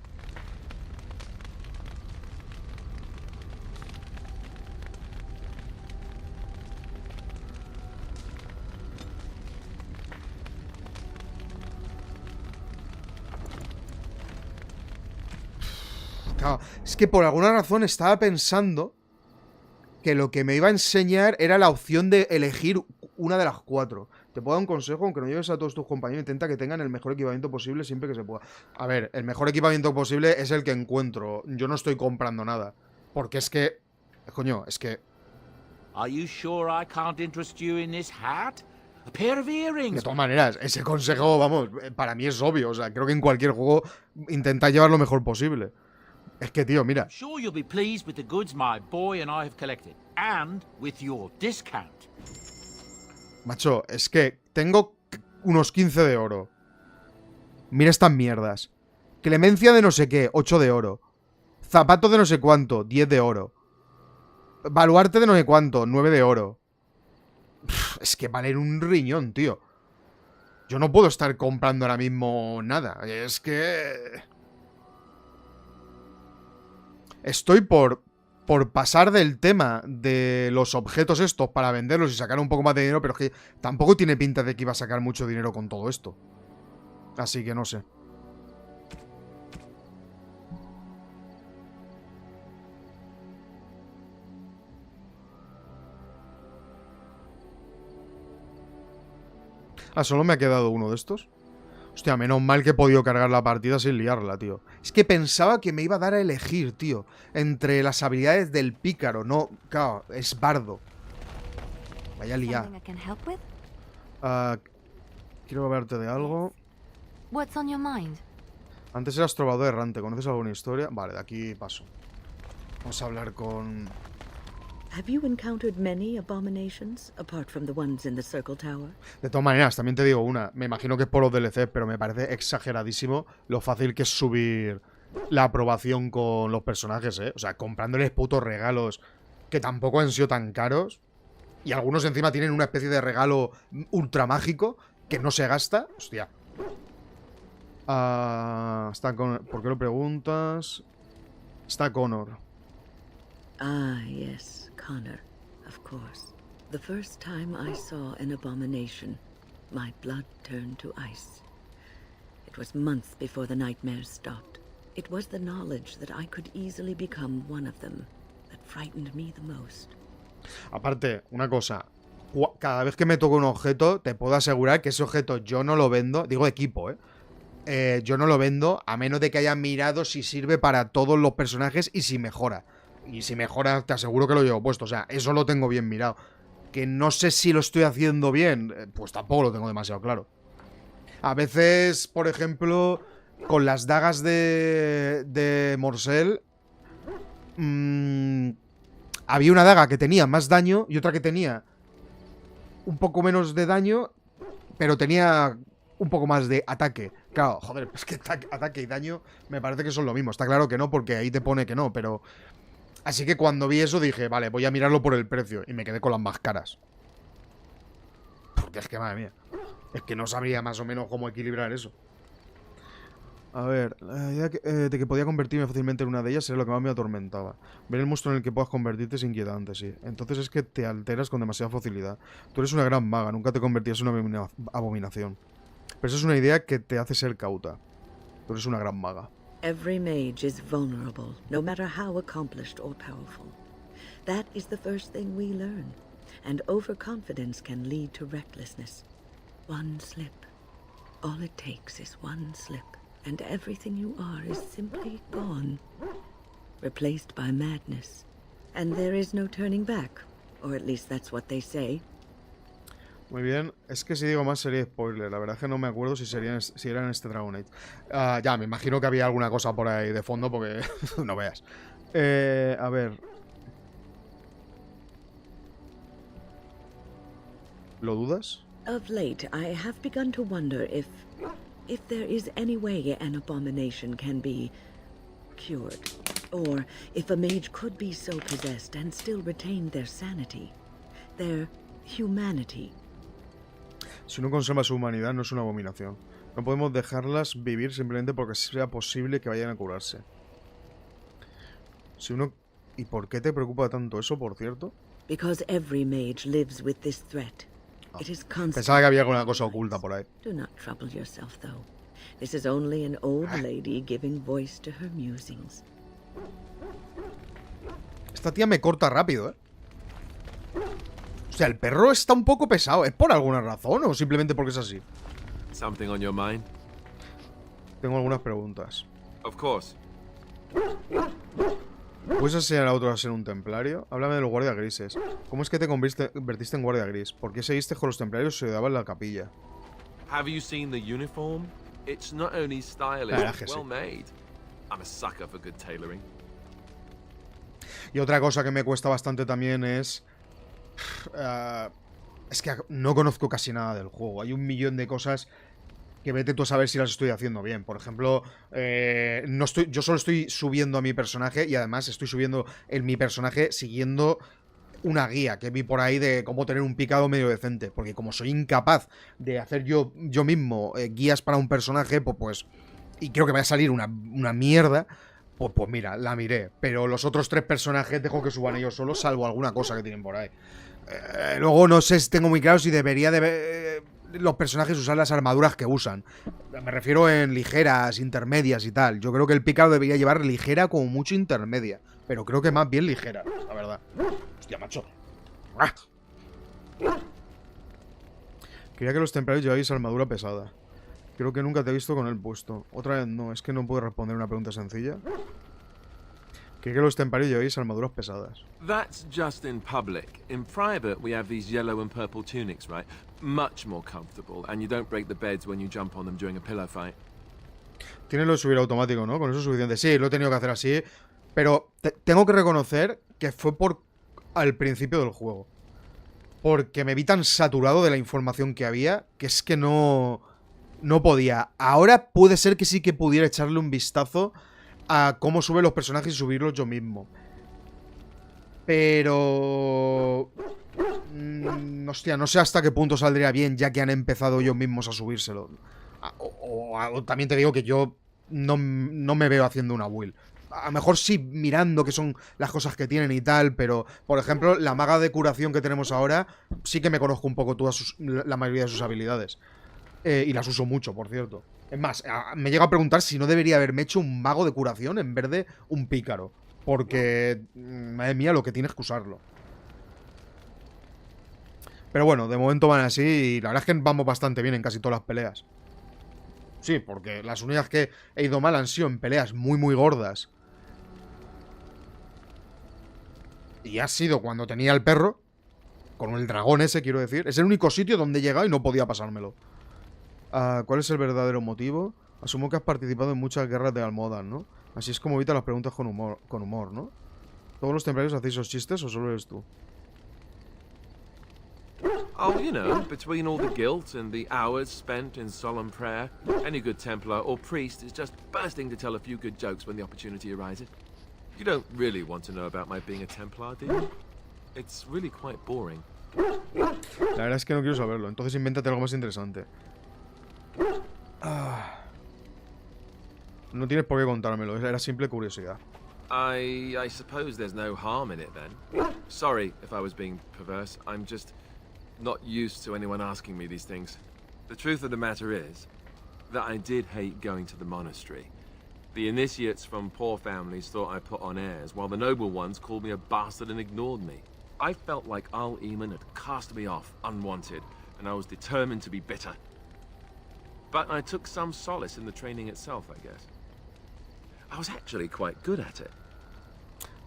Claro, es que por alguna razón estaba pensando que lo que me iba a enseñar era la opción de elegir una de las 4. Te puedo dar un consejo, aunque no lleves a todos tus compañeros, intenta que tengan el mejor equipamiento posible siempre que se pueda. A ver, el mejor equipamiento posible es el que encuentro. Yo no estoy comprando nada. Porque es que... Coño, es que... Are you sure I can't interest you in this hat? A pair of De earrings. todas maneras, ese consejo, vamos, para mí es obvio. O sea, creo que en cualquier juego intenta llevar lo mejor posible. Es que, tío, mira. Sure you'll be pleased with the goods my boy and I have collected. And with your discount. Macho, es que tengo unos 15 de oro. Mira estas mierdas. Clemencia de no sé qué, 8 de oro. Zapato de no sé cuánto, 10 de oro. Baluarte de no sé cuánto, 9 de oro. Es que valen un riñón, tío. Yo no puedo estar comprando ahora mismo nada. Es que... Estoy por pasar del tema de los objetos estos para venderlos y sacar un poco más de dinero, pero es que tampoco tiene pinta de que iba a sacar mucho dinero con todo esto. Así que no sé. Ah, solo me ha quedado uno de estos. Hostia, menos mal que he podido cargar la partida sin liarla, tío. Es que pensaba que me iba a dar a elegir, tío, entre las habilidades del pícaro. No, claro, es bardo. Vaya liar. Quiero hablarte de algo. What's on your mind? Antes eras trovador errante. ¿Conoces alguna historia? Vale, de aquí paso. Vamos a hablar con... Have you encountered many abominations, apart from the ones in the Circle Tower? De todas maneras, también te digo una. Me imagino que es por los DLCs, pero me parece exageradísimo lo fácil que es subir la aprobación con los personajes, ¿eh? O sea, comprándoles putos regalos que tampoco han sido tan caros. Y algunos encima tienen una especie de regalo ultra mágico que no se gasta. Hostia. Está con... ¿Por qué lo preguntas? Está Connor. Ah, yes, Connor, of course. The first time I saw an abomination, my blood turned to ice. It was months before the nightmares stopped. It was the knowledge that I could easily become one of them that frightened me the most. Aparte, una cosa. Cada vez que me toco un objeto, te puedo asegurar que ese objeto yo no lo vendo. Digo equipo, yo no lo vendo a menos de que haya mirado si sirve para todos los personajes y si mejora. Y si mejora, te aseguro que lo llevo puesto. O sea, eso lo tengo bien mirado. Que no sé si lo estoy haciendo bien, pues tampoco lo tengo demasiado claro. A veces, por ejemplo, con las dagas de Morcel, había una daga que tenía más daño y otra que tenía un poco menos de daño, pero tenía un poco más de ataque. Claro, joder, es que ataque y daño me parece que son lo mismo. Está claro que no, porque ahí te pone que no, pero... Así que cuando vi eso dije, vale, voy a mirarlo por el precio. Y me quedé con las más caras. Porque es que, madre mía, es que no sabría más o menos cómo equilibrar eso. A ver, la idea de que podía convertirme fácilmente en una de ellas era lo que más me atormentaba. Ver el monstruo en el que puedas convertirte es inquietante, sí. Entonces es que te alteras con demasiada facilidad. Tú eres una gran maga, nunca te convertías en una abominación. Pero eso es una idea que te hace ser cauta. Tú eres una gran maga. Every mage is vulnerable, no matter how accomplished or powerful. That is the first thing we learn. And overconfidence can lead to recklessness. One slip. All it takes is one slip. And everything you are is simply gone. Replaced by madness. And there is no turning back. Or at least that's what they say. Muy bien, es que si digo más sería spoiler. La verdad es que no me acuerdo si era en este Dragon Age. Ya, me imagino que había alguna cosa por ahí de fondo porque no veas. A ver. ¿Lo dudas? Of late, I have begun to wonder if there is any way an abomination can be cured. Or if a mage could be so possessed and still retain their sanity. Their humanity. Si uno conserva su humanidad, no es una abominación. No podemos dejarlas vivir simplemente porque sea posible que vayan a curarse. Si uno... ¿Y por qué te preocupa tanto eso, por cierto? Because every mage lives with this threat. It is constant. Pensaba que había alguna cosa oculta por ahí. Do not trouble yourself, though. This is only an old lady giving voice to her musings. Esta tía me corta rápido, O sea, el perro está un poco pesado. ¿Es por alguna razón o simplemente porque es así? Something on your mind? Tengo algunas preguntas. Of course. ¿Puedes enseñar a otro a ser un templario? Háblame de los guardias grises. ¿Cómo es que te convertiste en guardia gris? ¿Por qué seguiste con los templarios y se daban en la capilla? Have you seen the uniform? It's not only stylish, but well made. I'm a sucker for good tailoring. Y otra cosa que me cuesta bastante también es... es que no conozco casi nada del juego. Hay un millón de cosas que vete tú a saber si las estoy haciendo bien. Por ejemplo, yo solo estoy subiendo a mi personaje y además estoy subiendo en mi personaje siguiendo una guía que vi por ahí de cómo tener un picado medio decente. Porque como soy incapaz de hacer yo mismo guías para un personaje, pues y creo que va a salir una mierda, pues mira, la miré. Pero los otros 3 personajes dejo que suban ellos solos, salvo alguna cosa que tienen por ahí. Luego no sé si tengo muy claro si debería los personajes usar las armaduras que usan. Me refiero en ligeras, intermedias y tal. Yo creo que el pícaro debería llevar ligera como mucho intermedia. Pero creo que más bien ligera, la verdad. Hostia, macho. Quería que los templarios lleváis armadura pesada. Creo que nunca te he visto con él puesto. Otra vez no, es que no puedo responder una pregunta sencilla. Quería que los templarios lleváis armaduras pesadas. That's just in public. In private, we have these yellow and purple tunics, right? Much more comfortable, and you don't break the beds when you jump on them during a pillow fight. Tiene lo de subir automático, ¿no? Con eso es suficiente. Sí, lo he tenido que hacer así. Pero tengo que reconocer que fue al principio del juego. Porque me vi tan saturado de la información que había que es que no podía. Ahora puede ser que sí que pudiera echarle un vistazo a cómo suben los personajes y subirlos yo mismo. Pero... hostia, no sé hasta qué punto saldría bien ya que han empezado ellos mismos a subírselo. O también te digo que yo no me veo haciendo una build. A lo mejor sí mirando qué son las cosas que tienen y tal, pero, por ejemplo, la maga de curación que tenemos ahora, sí que me conozco un poco la mayoría de sus habilidades. Y las uso mucho, por cierto. Es más, me llega a preguntar si no debería haberme hecho un mago de curación en vez de un pícaro. Porque, madre mía, lo que tienes que usarlo. Pero bueno, de momento van así y la verdad es que vamos bastante bien en casi todas las peleas. Sí, porque las únicas que he ido mal han sido en peleas muy gordas. Y ha sido cuando tenía el perro, con el dragón ese, quiero decir. Es el único sitio donde he llegado y no podía pasármelo. ¿Cuál es el verdadero motivo? Asumo que has participado en muchas guerras de Almodan, ¿no? Así es como evitas las preguntas con humor, ¿no? ¿Todos los templarios hacéis esos chistes o solo eres tú? Oh, you know, between all the guilt and the hours spent in solemn prayer, any good Templar or priest is just bursting to tell a few good jokes when the opportunity arises. You don't really want to know about my being a Templar, do you? It's really quite boring. La verdad es que no quiero saberlo, entonces invéntate algo más interesante. No tienes por qué contármelo, era simple curiosidad. I suppose there's no harm in it then. Sorry if I was being perverse. I'm just not used to anyone asking me these things. The truth of the matter is that I did hate going to the monastery. The initiates from poor families thought I put on airs, while the noble ones called me a bastard and ignored me. I felt like Al-Eamon had cast me off, unwanted, and I was determined to be bitter. But I took some solace in the training itself, I guess. I was actually quite good at it.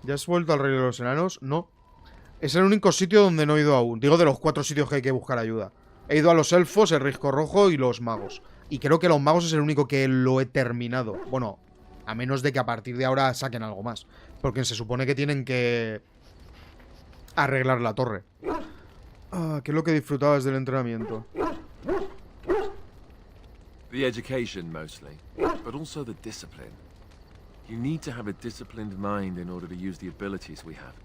¿Ya has vuelto al Rey de los Enanos? No. Es el único sitio donde no he ido aún. Digo, de los 4 sitios que hay que buscar ayuda. He ido a los elfos, el risco rojo y los magos. Y creo que los magos es el único que lo he terminado. Bueno, a menos de que a partir de ahora saquen algo más. Porque se supone que tienen que arreglar la torre. ¿Qué es lo que disfrutabas del entrenamiento? The education, mostly. But also the discipline. You need to have a disciplined mind in order to use the abilities we have.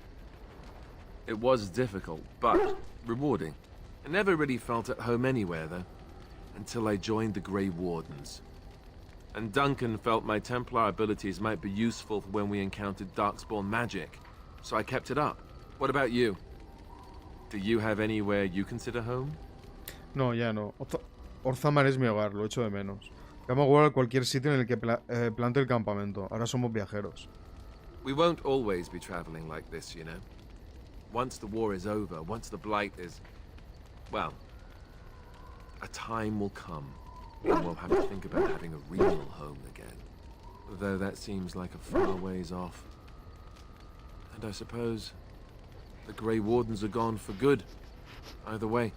It was difficult, but rewarding. I never really felt at home anywhere, though, until I joined the Grey Wardens. And Duncan felt my Templar abilities might be useful for when we encountered Darkspawn magic, so I kept it up. What about you? Do you have anywhere you consider home? No, ya no. Orzammar es mi hogar, lo echo de menos. Vamos a jugar a cualquier sitio en el que plante el campamento. Ahora somos viajeros. We won't always be traveling like this, you know. Once the war is over, once the blight is... well, a time will come when we'll have to think about having a real home again. Though that seems like a far ways off. And I suppose the Grey Wardens are gone for good. Either way.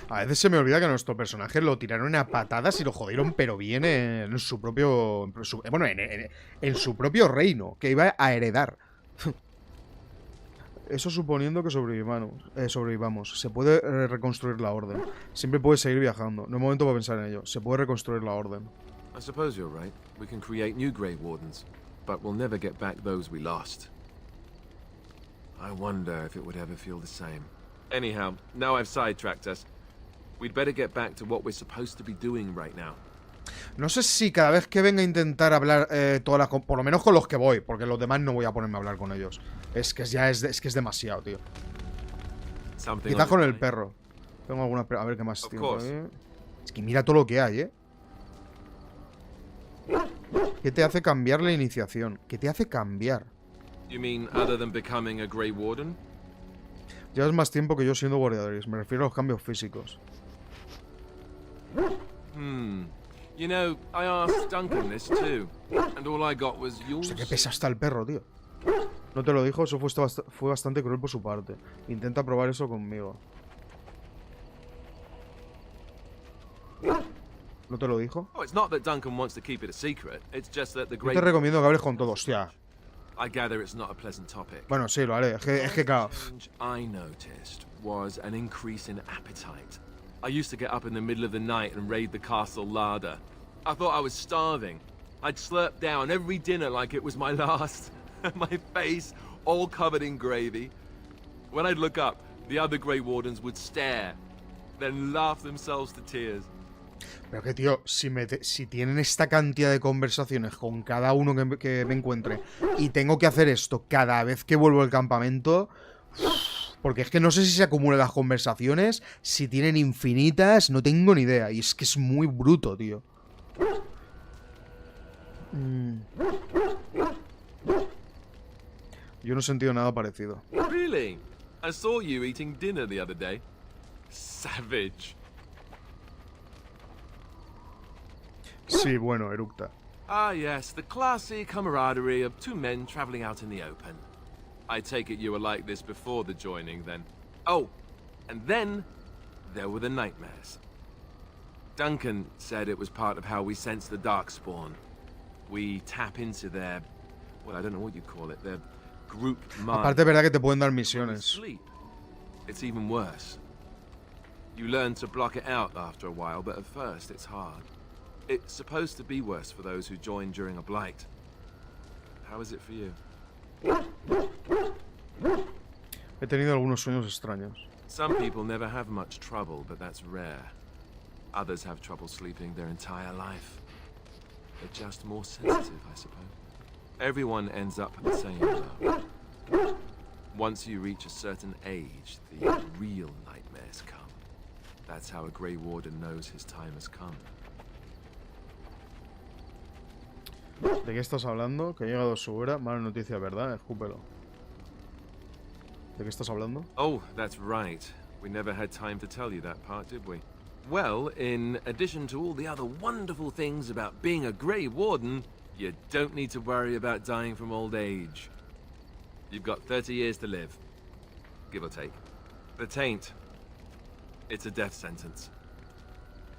A veces se me olvida que a nuestro personaje lo tiraron a patadas y lo jodieron, pero bien en su propio... bueno, en su propio reino, que iba a heredar. Eso suponiendo que sobrevivamos. Se puede reconstruir la orden. Siempre puedes seguir viajando. No hay momento para pensar en ello. Se puede reconstruir la orden. I suppose you're right. We can create new Grey Wardens, but we'll never get back those we lost. I wonder if it would ever feel the same. Anyhow, now I've sidetracked us. We'd better get back to what we're supposed to be doing right now. No sé si cada vez que venga a intentar hablar por lo menos con los que voy, porque los demás no voy a ponerme a hablar con ellos. Es que es demasiado, tío. Quizás con el perro. Tengo alguna... A ver qué más tiempo. Es que mira todo lo que hay, ¿Qué te hace cambiar la iniciación? ¿Qué te hace cambiar? You mean other than becoming a Grey Warden? Llevas más tiempo que yo siendo guardiadores. Me refiero a los cambios físicos. You know, I asked Duncan this too, and all I got was yours. Hostia, qué pesa está el perro, tío. ¿No te lo dijo? Eso fue bastante cruel por su parte. Intenta probar eso conmigo. ¿No te lo dijo? Oh, it's not that Duncan wants to keep it a secret. It's just that the Yo Grey... te recomiendo que hables con todos, hostia. I gather it's not a pleasant topic. Bueno, sí, lo haré. Es que claro. I noticed was an increase in appetite. I used to get up in the middle of the night and raid the castle larder. I thought I was starving. I'd slurp down every dinner like it was my last. My face all covered in gravy. When I'd look up, the other Grey Wardens would stare, then laugh themselves to tears. Pero que, tío, si tienen esta cantidad de conversaciones con cada uno que me encuentre y tengo que hacer esto cada vez que vuelvo al campamento... Porque es que no sé si se acumulan las conversaciones, si tienen infinitas, no tengo ni idea. Y es que es muy bruto, tío. Yo no he sentido nada parecido. Really? I saw you eating dinner the other day. Savage. Sí, bueno, eructa. Ah, yes, the classy camaraderie of two men traveling out in the open. I take it you were like this before the joining, then. Oh, and then there were the nightmares. Duncan said it was part of how we sense the Darkspawn. We tap into their, well, I don't know what you call it, their group mind. Aparte, es verdad que te pueden dar When we misiones. sleep, it's even worse. You learn to block it out after a while, but at first it's hard. It's supposed to be worse for those who join during a blight. How is it for you? He tenido algunos sueños extraños. Some people never have much trouble, but that's rare. Others have trouble sleeping their entire life. They're just more sensitive, I suppose. Everyone ends up the same, though. Once you reach a certain age, the real nightmares come. That's how a Grey Warden knows his time has come. ¿De qué estás hablando? Que ha llegado su hora. Mala noticia, ¿verdad? Escúpelo. ¿De qué estás hablando? Oh, that's right. We never had time to tell you that part, did we? Well, in addition to all the other wonderful things about being a Grey Warden, you don't need to worry about dying from old age. You've got 30 years to live, give or take. The taint, it's a death sentence.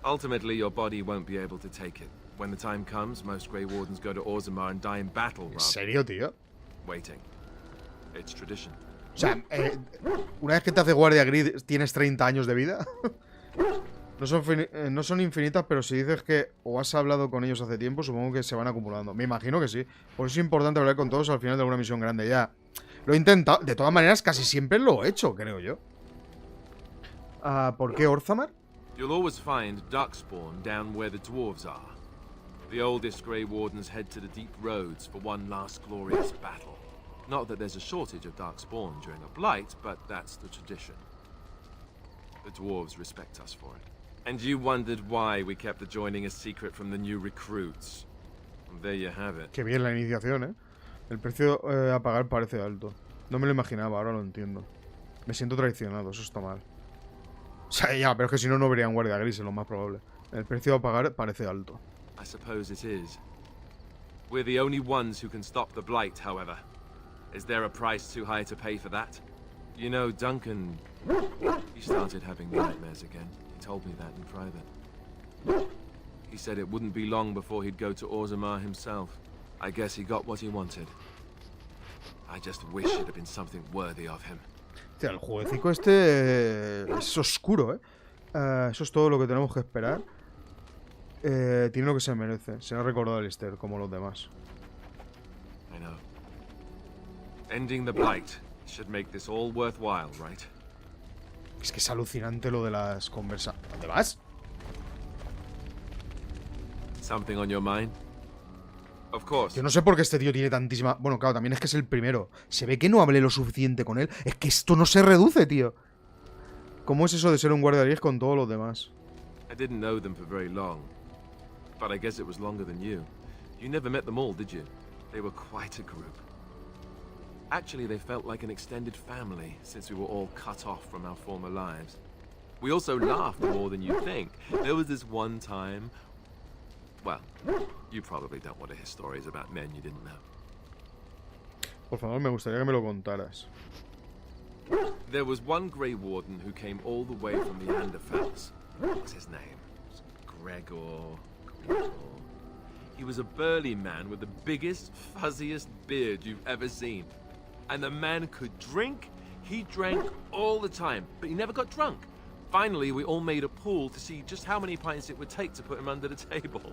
Ultimately, your body won't be able to take it. When the time comes, most Grey Wardens go to Orzammar and die in battle ¿En rather serio, tío? than waiting. It's tradition. O sea, una vez que te hace guardia gris, ¿tienes 30 años de vida? No son infinitas, pero si dices que o has hablado con ellos hace tiempo, supongo que se van acumulando. Me imagino que sí. Por eso es importante hablar con todos al final de alguna misión grande. Ya lo he intentado. De todas maneras, casi siempre lo he hecho, creo yo. ¿Por qué Orzammar? You'll always find Darkspawn down where the dwarves are. The oldest Grey Wardens head to the deep roads for one last glorious battle. Not that there's a shortage of Darkspawn during a blight, but that's the tradition. The dwarves respect us for it. And you wondered why we kept the joining a secret from the new recruits. And there you have it. Qué bien la iniciación, ¿eh? El precio a pagar parece alto. No me lo imaginaba, ahora lo entiendo. Me siento traicionado, eso está mal. O sea, ya, pero es que si no, no verían guardia gris, es lo más probable. El precio a pagar parece alto. I suppose it is. We're the only ones who can stop the blight, however. Is there a price too high to pay for that? You know, Duncan, he started having nightmares again. He told me that in private. He said it wouldn't be long before he'd go to Orzammar himself. I guess he got what he wanted. I just wish it had been something worthy of him. Hostia, el jueguecito este es oscuro, ¿eh? Eso es todo lo que tenemos que esperar. Tiene lo que se merece. Se ha recordado a Alistair como los demás. I know. Ending the blight should make this all worthwhile, right? Es que es alucinante lo de las conversaciones. ¿Dónde vas? Something on your mind? Of course. Yo no sé por qué este tío tiene tantísima... Bueno, claro, también es que es el primero. Se ve que no hablé lo suficiente con él. Es que esto no se reduce, tío. ¿Cómo es eso de ser un guardia gris con todos los demás? I didn't know them for very long. But I guess it was longer than you. You never met them all, did you? They were quite a group. Actually, they felt like an extended family, since we were all cut off from our former lives. We also laughed more than you think. There was this one time... Well, you probably don't want to hear stories about men you didn't know. Por favor, me gustaría que me lo contaras. There was one Grey Warden who came all the way from the Anderfells. What's his name? Gregor. He was a burly man with the biggest, fuzziest beard you've ever seen. And the man could drink. He drank all the time, but he never got drunk. Finally, we all made a pool to see just how many pints it would take to put him under the table.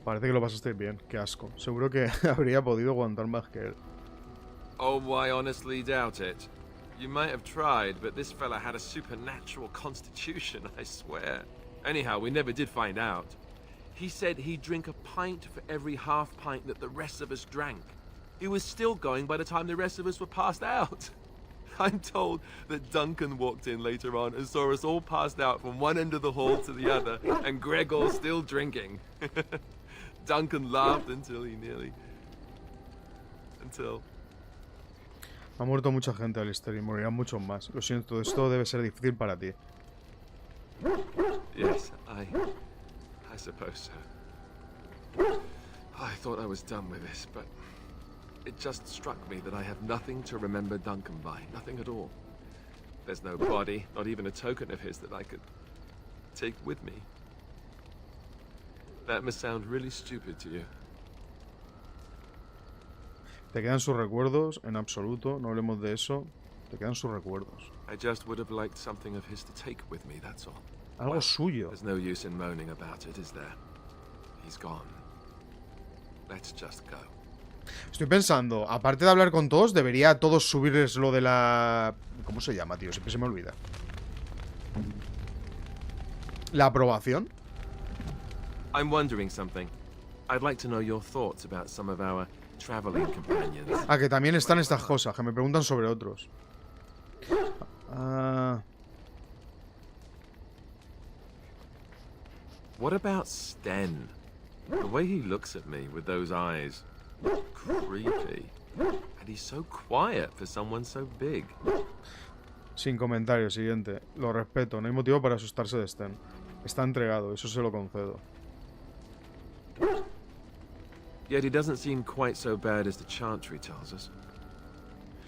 Parece que lo pasaste bien. Qué asco. Seguro que habría podido aguantar más que él. Oh, I honestly doubt it. You might have tried, but this fella had a supernatural constitution, I swear. Anyhow, we never did find out. He said he'd drink a pint for every half pint that the rest of us drank. He was still going by the time the rest of us were passed out. I'm told that Duncan walked in later on and saw us all passed out from one end of the hall to the other, and Gregor still drinking. Duncan laughed until he nearly... Until... Ha muerto mucha gente, Alistair, y morirán muchos más. Lo siento, esto debe ser difícil para ti. Yes, I suppose so. I thought I was done with this, but it just struck me that I have nothing to remember Duncan by. Nothing at all. There's no body, not even a token of his that I could take with me. That must sound really stupid to you. Te quedan sus recuerdos, en absoluto, no hablemos de eso. Te quedan sus recuerdos. I just would have liked something of his to take with me, that's all. Algo suyo. There's no use in moaning about it, is there? He's gone. Let's just go. Estoy pensando, aparte de hablar con todos, debería a todos subirles lo de la... ¿Cómo se llama, tío? Siempre se me olvida. ¿La aprobación? I'm wondering something. I'd like to know your thoughts about some of our traveling companions. Ah, que también están estas cosas, que me preguntan sobre otros. What about Sten? The way he looks at me with those eyes. Creepy. And he's so quiet for someone so big. Sin comentario, siguiente. Lo respeto, no hay motivo para asustarse de Sten. Está entregado, eso se lo concedo. Yet he doesn't seem quite so bad as the Chantry tells us.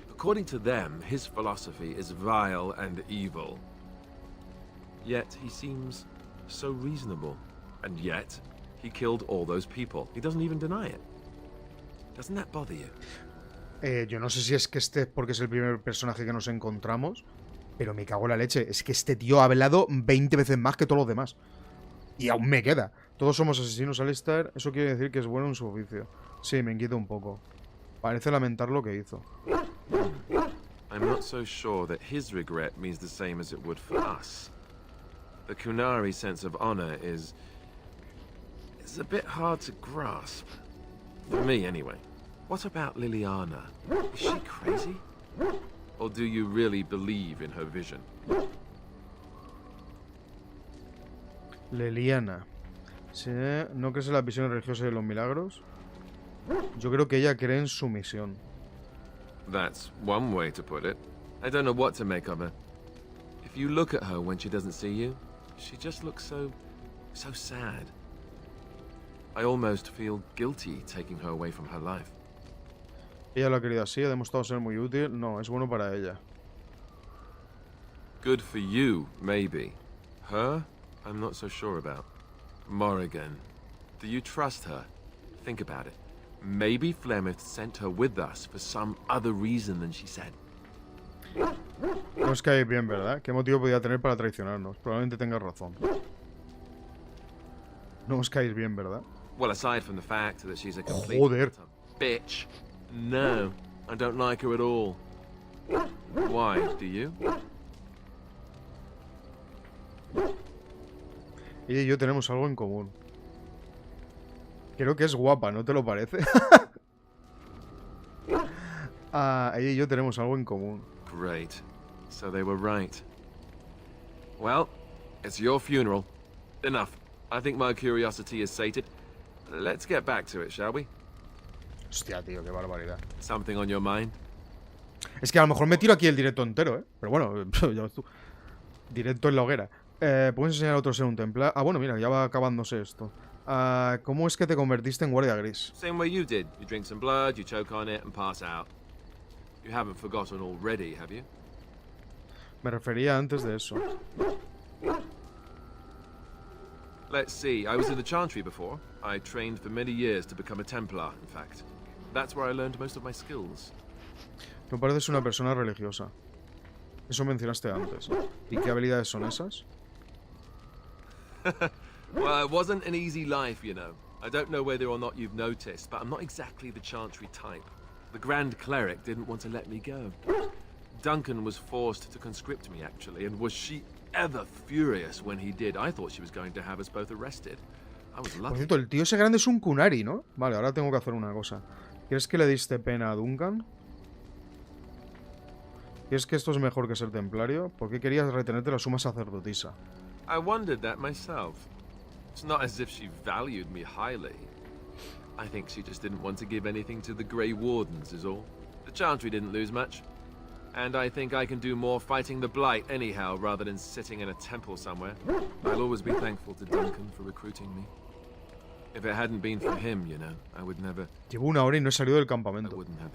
According to them, his philosophy is vile and evil. Yet he seems so reasonable. And yet, he killed all those people. He doesn't even deny it. Doesn't that bother you? Yo no sé si es que este porque es el primer personaje que nos encontramos, pero me cago en la leche. Es que este tío ha hablado 20 veces más que todos los demás. Y aún me queda. Todos somos asesinos, Alistair. Eso quiere decir que es bueno en su oficio. Sí, me inquieta un poco. Parece lamentar lo que hizo. I'm not so sure that his regret means the same as it would for us. The Kunari sense of honor is a bit hard to grasp. For me, anyway. What about Liliana? Is she crazy? Or do you really believe in her vision? Liliana. Sí, ¿no crees en las visiones religiosas y en los milagros? Yo creo que ella cree en su misión. That's one way to put it. I don't know what to make of her. If you look at her when she doesn't see you, she just looks so sad. I almost feel guilty taking her away from her life. Ella lo ha querido así, ha demostrado ser muy útil. No, es bueno para ella. Good for you, maybe. Her, I'm not so sure about. Morrigan, do you trust her? Think about it. Maybe Flemeth sent her with us for some other reason than she said. No os caéis bien, ¿verdad? ¿Qué motivo podía tener para traicionarnos? Probablemente tengas razón. No os caéis bien, ¿verdad? Well, aside from the fact that she's a complete Joder. bitch, no, I don't like her at all. Why, do you? Ella y yo tenemos algo en común. Creo que es guapa, ¿no te lo parece? Ella y yo tenemos algo en común. Great. So they were right. Well, it's your funeral. Enough. I think my curiosity is sated. Let's get back to it, shall we? Hostia, tío, qué barbaridad. Something on your mind? Es que a lo mejor me tiro aquí el directo entero, ¿eh? Pero bueno, ya ves tú. Directo en la hoguera. ¿Puedes enseñar a otros en un templo? Ah, bueno, mira, ya va acabándose esto. ¿Cómo es que te convertiste en guardia gris? Same way you did. You drink some blood, you choke on it, and pass out. You haven't forgotten already, have you? Me refería antes de eso. Let's see, I was in the Chantry before. I trained for many years to become a Templar, in fact. That's where I learned most of my skills. No pareces una persona religiosa. Eso mencionaste antes. ¿Y qué habilidades son esas? Well, it wasn't an easy life, you know. I don't know whether or not you've noticed, but I'm not exactly the Chantry type. The Grand Cleric didn't want to let me go. Duncan was forced to conscript me, actually, and was she ever furious when he did. I thought she was going to have us both arrested. I was Por lucky. cierto, el tío ese grande es un Kunari, ¿no? Vale, ahora tengo que hacer una cosa. ¿Quieres que le diste pena a Duncan? ¿Crees que esto es mejor que ser templario? ¿Por qué querías retenerte la suma sacerdotisa? I wondered that myself. It's not as if she valued me highly. I think she just didn't want to give anything to the Grey Wardens is all. The Chantry didn't lose much. And I think I can do more fighting the Blight anyhow, rather than sitting in a temple somewhere. I'll always be thankful to Duncan for recruiting me. If it hadn't been for him, you know, I would never... Llevo 1 hora y no he salido del I campamento. wouldn't have.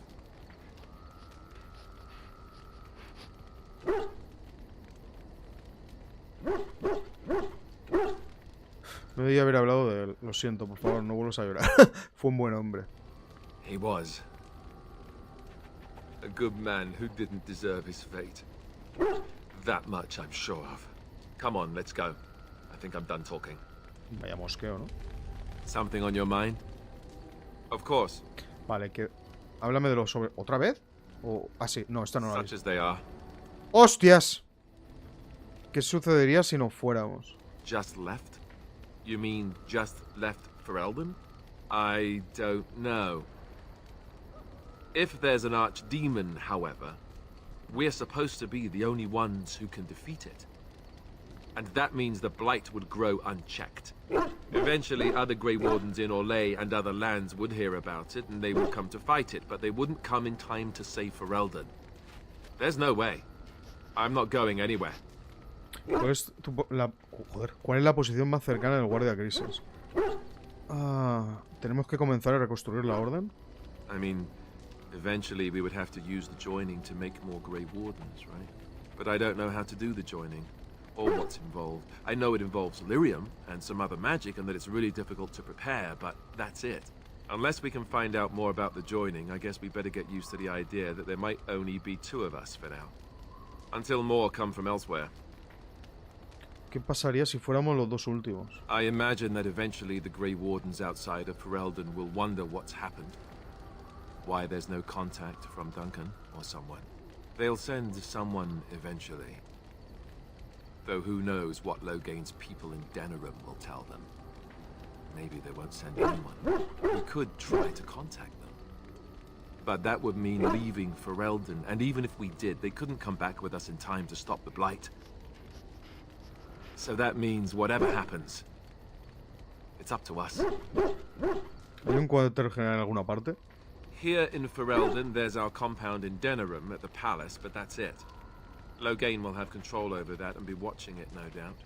No debía haber hablado de él. Lo siento, por favor, no vuelvas a llorar. Fue un buen hombre. He was. A good man who didn't deserve his fate. That much I'm sure of. Come on, let's go. I think I'm done talking. Vaya mosqueo, ¿no? Something on your mind? Of course. Vale, que... Háblame de lo sobre... ¿Otra vez? O... Ah, sí. No, esta no la Such vi. as they are. ¡Hostias! ¿Qué sucedería si no fuéramos? Just left? You mean just left for Eldon? I don't know. If there's an archdemon, however, we're supposed to be the only ones who can defeat it. And that means the Blight would grow unchecked. Eventually, other Grey Wardens in Orlais and other lands would hear about it, and they would come to fight it, but they wouldn't come in time to save Ferelden. There's no way. I'm not going anywhere. ¿Cuál es ¿cuál es la posición más cercana del guardia crisis? ¿Tenemos que comenzar a reconstruir la orden? I mean, eventually we would have to use the joining to make more Grey Wardens, right? But I don't know how to do the joining, or what's involved. I know it involves lyrium and some other magic, and that it's really difficult to prepare, but that's it. Unless we can find out more about the joining, I guess we better get used to the idea that there might only be 2 of us for now. Until more come from elsewhere. ¿Qué pasaría si fuéramos los 2 últimos? I imagine that eventually the Grey Wardens outside of Ferelden will wonder what's happened. Why there's no contact from Duncan or someone. They'll send someone eventually. Though who knows what Logain's people in Denerim will tell them. Maybe they won't send anyone. We could try to contact them. But that would mean leaving Ferelden, and even if we did, they couldn't come back with us in time to stop the Blight. So that means whatever happens, it's up to us. ¿Hay un cuartel general en alguna parte? Here in Ferelden, there's our compound in Denerim at the palace, but that's it. Logain will have control over that and be watching it, no doubt.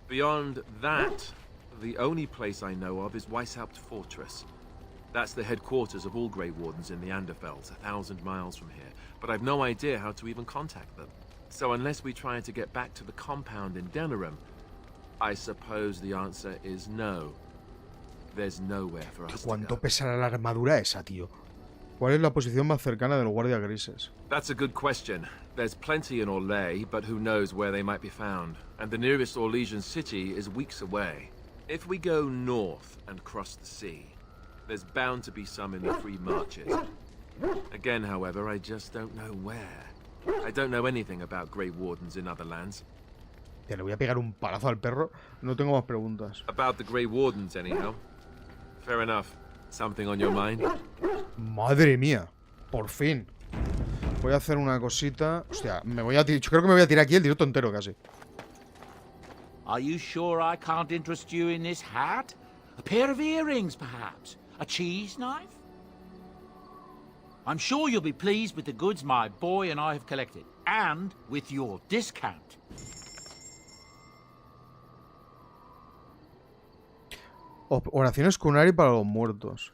Beyond that, the only place I know of is Weishaupt Fortress. That's the headquarters of all Grey Wardens in the Anderfelds, 1,000 miles from here. But I've no idea how to even contact them. So unless we try to get back to the compound in Denerim, I suppose the answer is no. There's nowhere for us to ¿Cuánto go. pesará la armadura esa, tío? ¿Cuál es la posición más cercana del guardia grises? That's a good question. There's plenty in Orlais, but who knows where they might be found. And the nearest Orlesian city is weeks away. If we go north and cross the sea, there's bound to be some in the Free Marches. Again, however, I just don't know where. I don't know anything about Grey Wardens in other lands. Te le voy a pegar un palazo al perro. No tengo más preguntas. About the Grey Wardens, anyhow. Fair enough. Something on your mind? Madre mía. Por fin. Voy a hacer una cosita. Hostia, yo creo que me voy a tirar aquí el directo entero casi. Are you sure I can't interest you in this hat? A pair of earrings, perhaps? A cheese knife? I'm sure you'll be pleased with the goods my boy and I have collected. And with your discount. Oraciones Kunari para los muertos.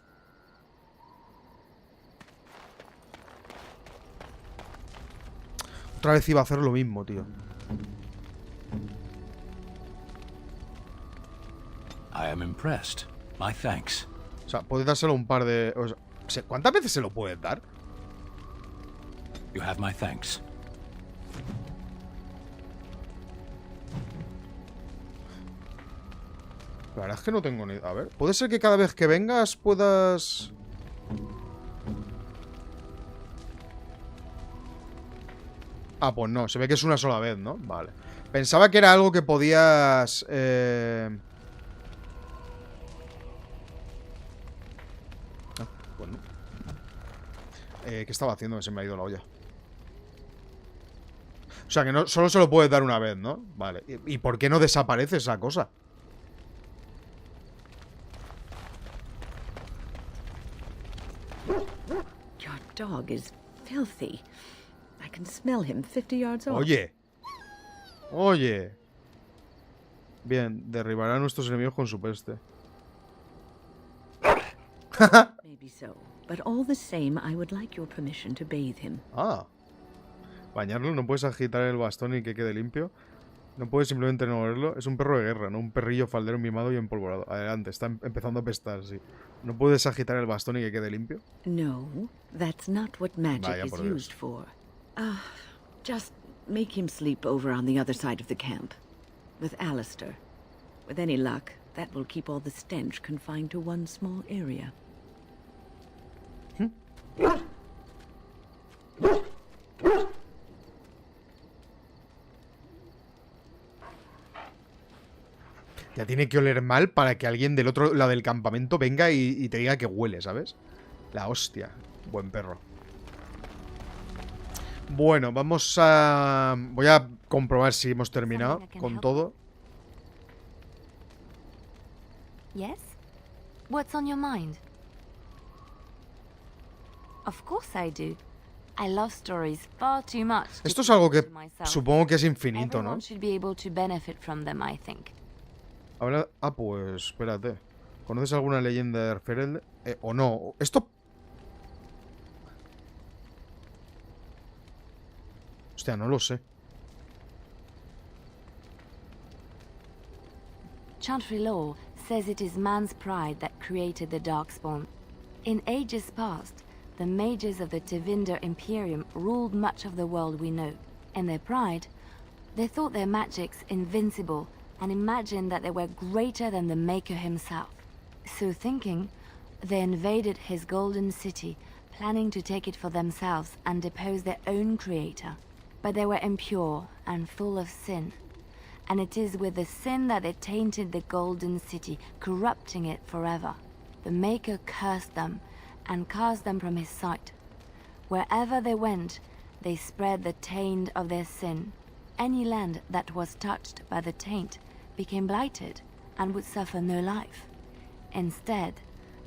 Otra vez iba a hacer lo mismo, tío. I am impressed. My thanks. O sea, puedes dárselo un par de... O sea, ¿cuántas veces se lo puedes dar? You have my thanks. La verdad es que no tengo ni... A ver, puede ser que cada vez que vengas puedas... Ah, pues no, se ve que es una sola vez, ¿no? Vale. Pensaba que era algo que podías... Ah, pues no. ¿Qué estaba haciendo? Que se me ha ido la olla. O sea, que no, solo se lo puedes dar una vez, ¿no? Vale. ¿Y por qué no desaparece esa cosa? Your dog is filthy. I can smell him 50 yards off. Oye. Oye. Bien, derribará a nuestros enemigos con su peste. Maybe so, but all the same, I would like your permission to bathe him. Ah. Bañarlo, no puedes agitar el bastón y que quede limpio. No puedes simplemente no verlo. Es un perro de guerra, no un perrillo faldero mimado y empolvorado. Adelante, está empezando a apestar, sí. No puedes agitar el bastón y que quede limpio. No, that's not what magic Vaya is por Dios. used for. Just make him sleep over on the other side of the camp. With Alistair. With any luck, that will keep all the stench confined to one small area. Ya tiene que oler mal para que alguien del otro lado del campamento venga y te diga que huele, ¿sabes? La hostia. Buen perro. Bueno, vamos a... Voy a comprobar si hemos terminado con todo. Yes? What's on your mind? Of course I do. I love stories far too much. Esto es algo que supongo que es infinito, ¿no? Everyone should be able to benefit from them, I think. Ahora... Ah, pues espérate. ¿Conoces alguna leyenda de Ferel? ¿O no? Esto... Hostia, no lo sé. Chantry law says it is man's pride that created the Darkspawn. In ages past, the mages of the Tevinder Imperium ruled much of the world we know. In their pride, they thought their magics invincible and imagined that they were greater than the Maker himself. So thinking, they invaded his golden city, planning to take it for themselves and depose their own creator. But they were impure and full of sin. And it is with the sin that they tainted the golden city, corrupting it forever. The Maker cursed them and cast them from his sight. Wherever they went, they spread the taint of their sin. Any land that was touched by the taint became blighted and would suffer no life. Instead,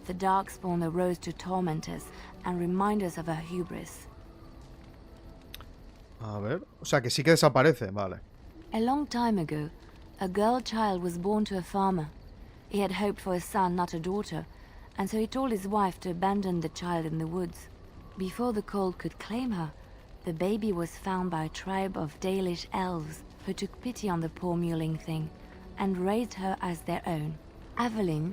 the Darkspawn arose to torment us and remind us of our hubris. A ver... O sea, que sí que desaparece, vale. A long time ago, a girl child was born to a farmer. He had hoped for a son, not a daughter, and so he told his wife to abandon the child in the woods. Before the cold could claim her, the baby was found by a tribe of Dalish elves who took pity on the poor mewling thing and raised her as their own. Aveline,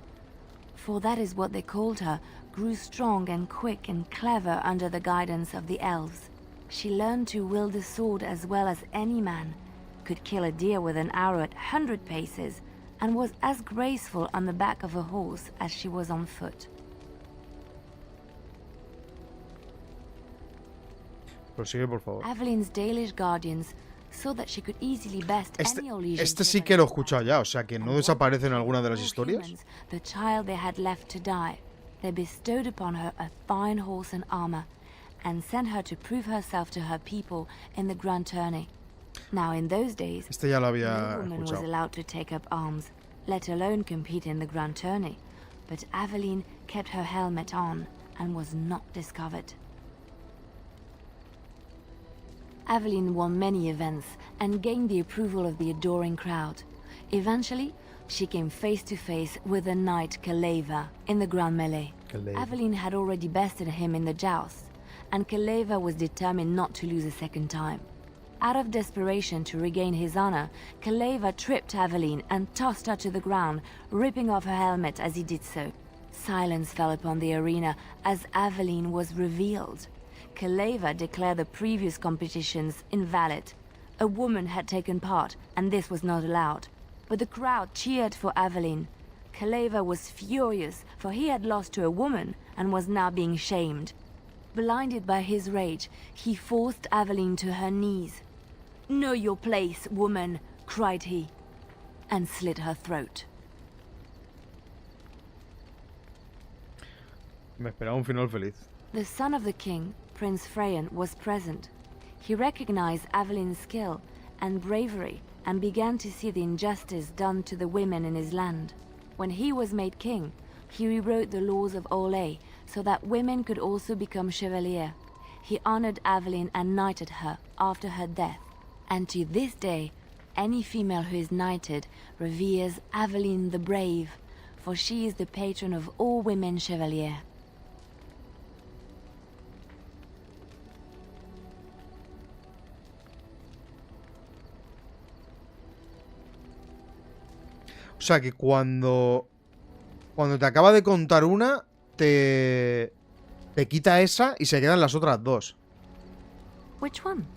for that is what they called her, grew strong and quick and clever under the guidance of the elves. She learned to wield the sword as well as any man, could kill a deer with an arrow at 100 paces, and was as graceful on the back of a horse as she was on foot. Prosigue, por favor. Aveline's Dalish guardians saw that she could easily best any Orlesian Este sí que lo he escuchado ya, o sea que no desaparece en alguna de las historias. The child they had left to die, they bestowed upon her a fine horse and armor, and sent her to prove herself to her people in the grand tourney. Now in those days, Este ya lo no había woman was escuchado. allowed to take up arms, let alone compete in the grand tourney. But Aveline kept her helmet on and was not discovered. Aveline won many events and gained the approval of the adoring crowd. Eventually, she came face to face with the knight Kaleva in the grand melee. Kaleva. Aveline had already bested him in the joust, and Kaleva was determined not to lose a second time. Out of desperation to regain his honor, Kaleva tripped Aveline and tossed her to the ground, ripping off her helmet as he did so. Silence fell upon the arena as Aveline was revealed. Kaleva declared the previous competitions invalid. A woman had taken part, and this was not allowed. But the crowd cheered for Aveline. Kaleva was furious, for he had lost to a woman and was now being shamed. Blinded by his rage, he forced Aveline to her knees. "Know your place, woman," cried he, and slit her throat. Me esperaba un final feliz. The son of the king, Prince Freyan, was present. He recognized Avelin's skill and bravery and began to see the injustice done to the women in his land. When he was made king, he rewrote the laws of Olay so that women could also become chevalier. He honored Aveline and knighted her after her death. And to this day, any female who is knighted reveres Aveline the Brave, for she is the patron of all women chevalier. O sea que cuando te acaba de contar una, te quita esa y se quedan las otras dos. Which one?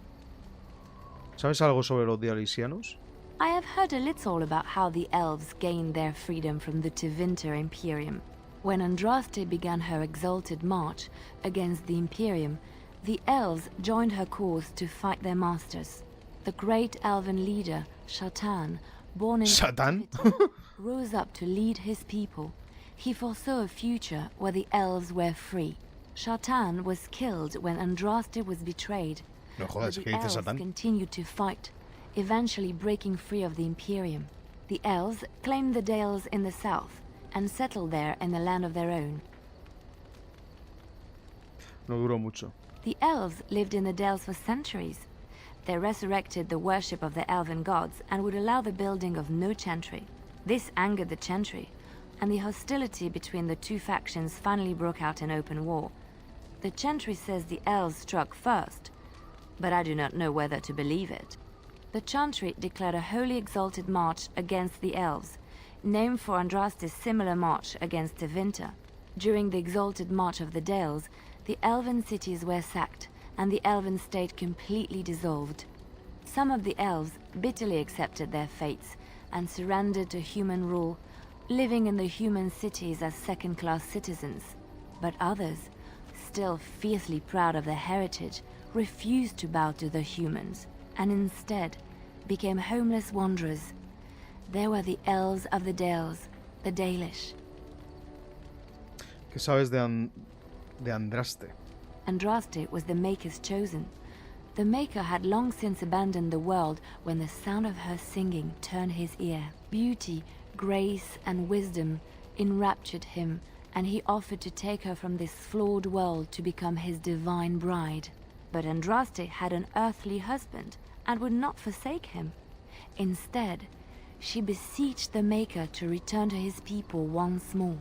¿Sabes algo sobre los dialisianos? I have heard a little about how the elves gained their freedom from the Tevinter Imperium. When Andraste began her exalted march against the Imperium, the elves joined her cause to fight their masters. The great elven leader, Shatan, born in ¿Satán? captivity, rose up to lead his people. He foresaw a future where the elves were free. Shatan was killed when Andraste was betrayed. No But jodas, the ¿qué dice elves Satán? continued to fight, eventually breaking free of the Imperium. The elves claimed the Dales in the south and settled there in the land of their own. No duró mucho. The elves lived in the Dales for centuries. They resurrected the worship of the elven gods and would allow the building of no chantry. This angered the chantry, and the hostility between the two factions finally broke out in open war. The chantry says the elves struck first, but I do not know whether to believe it. The chantry declared a wholly exalted march against the elves, named for Andraste's similar march against Tevinter. During the exalted march of the Dales, the elven cities were sacked, and the elven state completely dissolved. Some of the elves bitterly accepted their fates and surrendered to human rule, living in the human cities as second-class citizens. But others, still fiercely proud of their heritage, refused to bow to the humans, and instead became homeless wanderers. They were the elves of the Dales, the Dalish. ¿Qué sabes de Andraste? Andraste was the Maker's chosen. The Maker had long since abandoned the world when the sound of her singing turned his ear. Beauty, grace, and wisdom enraptured him, and he offered to take her from this flawed world to become his divine bride. But Andraste had an earthly husband and would not forsake him. Instead, she beseeched the Maker to return to his people once more.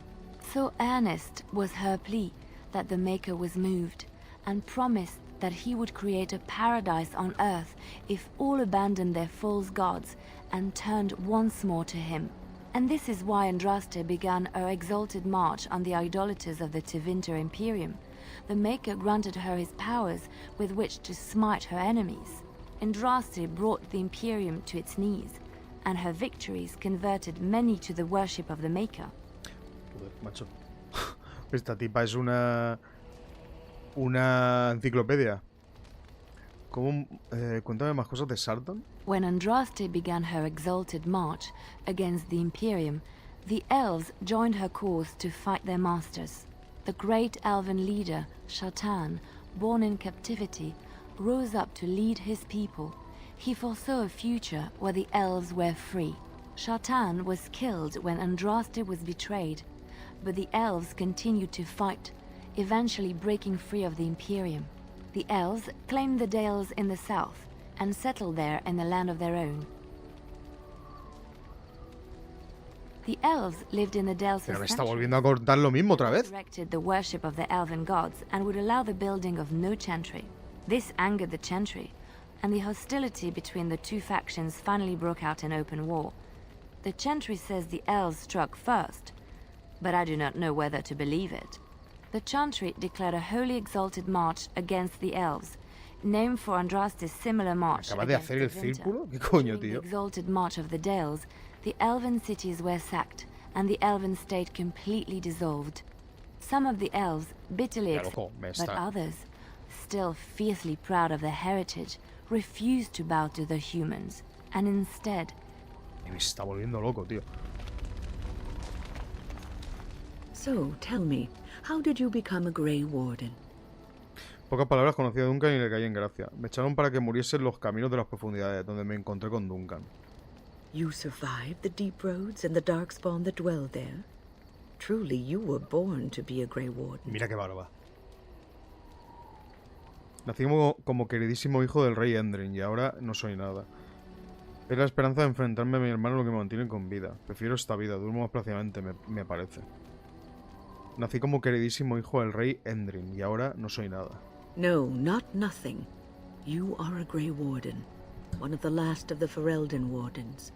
So earnest was her plea that the Maker was moved, and promised that he would create a paradise on earth if all abandoned their false gods and turned once more to him. And this is why Andraste began her exalted march on the idolaters of the Tevinter Imperium. The Maker granted her his powers with which to smite her enemies. Andraste brought the Imperium to its knees, and her victories converted many to the worship of the Maker. Joder, macho. Esta tipa es una enciclopedia. ¿Cómo? Cuéntame más cosas de Sartan. When Andraste began her exalted march against the Imperium, the elves joined her cause to fight their masters. The great elven leader, Shatan, born in captivity, rose up to lead his people. He foresaw a future where the elves were free. Shatan was killed when Andraste was betrayed, but the elves continued to fight, eventually breaking free of the Imperium. The elves claimed the Dales in the south and settled there in the land of their own. The elves lived in the Dales Pero for me está centuries. volviendo a contar lo mismo otra vez. Directed the worship of the elven gods and would allow the building of no chantry. This angered the chantry, and the hostility between the two factions finally broke out in open war. The chantry says the elves struck first, but I do not know whether to believe it. The chantry declared a wholly exalted march against the elves, named for Andraste's similar march ¿Acaba de against hacer el Tevinter. círculo? ¿Qué coño, During the tío? exalted march of the Dales, the elven cities were sacked, and the elven state completely dissolved. Some of the elves bitterly Pero, ojo, me but está... others, still fiercely proud of their heritage, refused to bow to the humans, and instead... Me está volviendo loco, tío. So, tell me, how did you become a Grey Warden? pocas palabras conocí a Duncan y le caí en gracia. Me echaron para que muriese en los caminos de las profundidades, donde me encontré con Duncan. You survived the deep roads and the darkspawn that dwell there? Truly, you were born to be a Grey Warden. Mira qué barba. Nací como queridísimo hijo del rey Endrin y ahora no soy nada. Es la esperanza de enfrentarme a mi hermano lo que me mantiene con vida. Prefiero esta vida, duermo más plácidamente, me parece. Nací como queridísimo hijo del rey Endrin y ahora no soy nada. No, not nothing. You are a Grey Warden, one of the last of the Ferelden Wardens.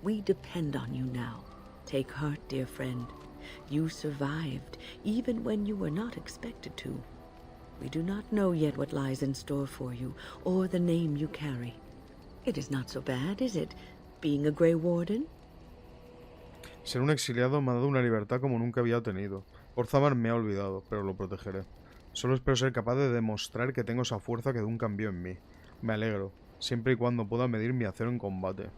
We depend on you now. Take heart, dear friend. You survived, even when you were not expected to. We do not know yet what lies in store for you, or the name you carry. It is not so bad, is it, being a Grey Warden? Ser un exiliado me ha dado una libertad como nunca había tenido. Orzammar me ha olvidado, pero lo protegeré. Solo espero ser capaz de demostrar que tengo esa fuerza que Duncan vio en mí. Me alegro, siempre y cuando pueda medir mi acero en combate.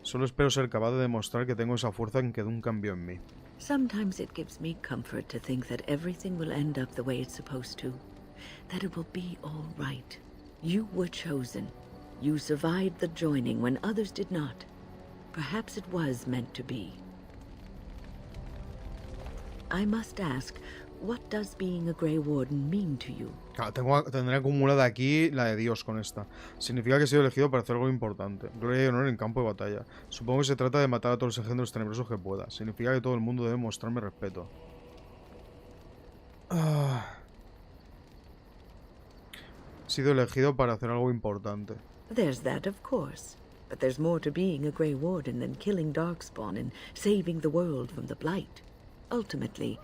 Solo espero ser capaz de demostrar que tengo esa fuerza que Duncan vio en mí. Sometimes it gives me comfort to think that everything will end up the way it's supposed to. That it will be all right. You were chosen. You survived the joining when others did not. Perhaps it was meant to be. I must ask, what does being a Grey Warden mean to you? Claro, tendré acumulada aquí la de Dios con esta. Significa que he sido elegido para hacer algo importante. Gloria y honor en campo de batalla. Supongo que se trata de matar a todos los engendros tenebrosos que pueda. Significa que todo el mundo debe mostrarme respeto. He sido elegido para hacer algo importante. There's that, of course. But there's more to being a Grey Warden than killing Darkspawn and saving the world from the Blight. Ultimately,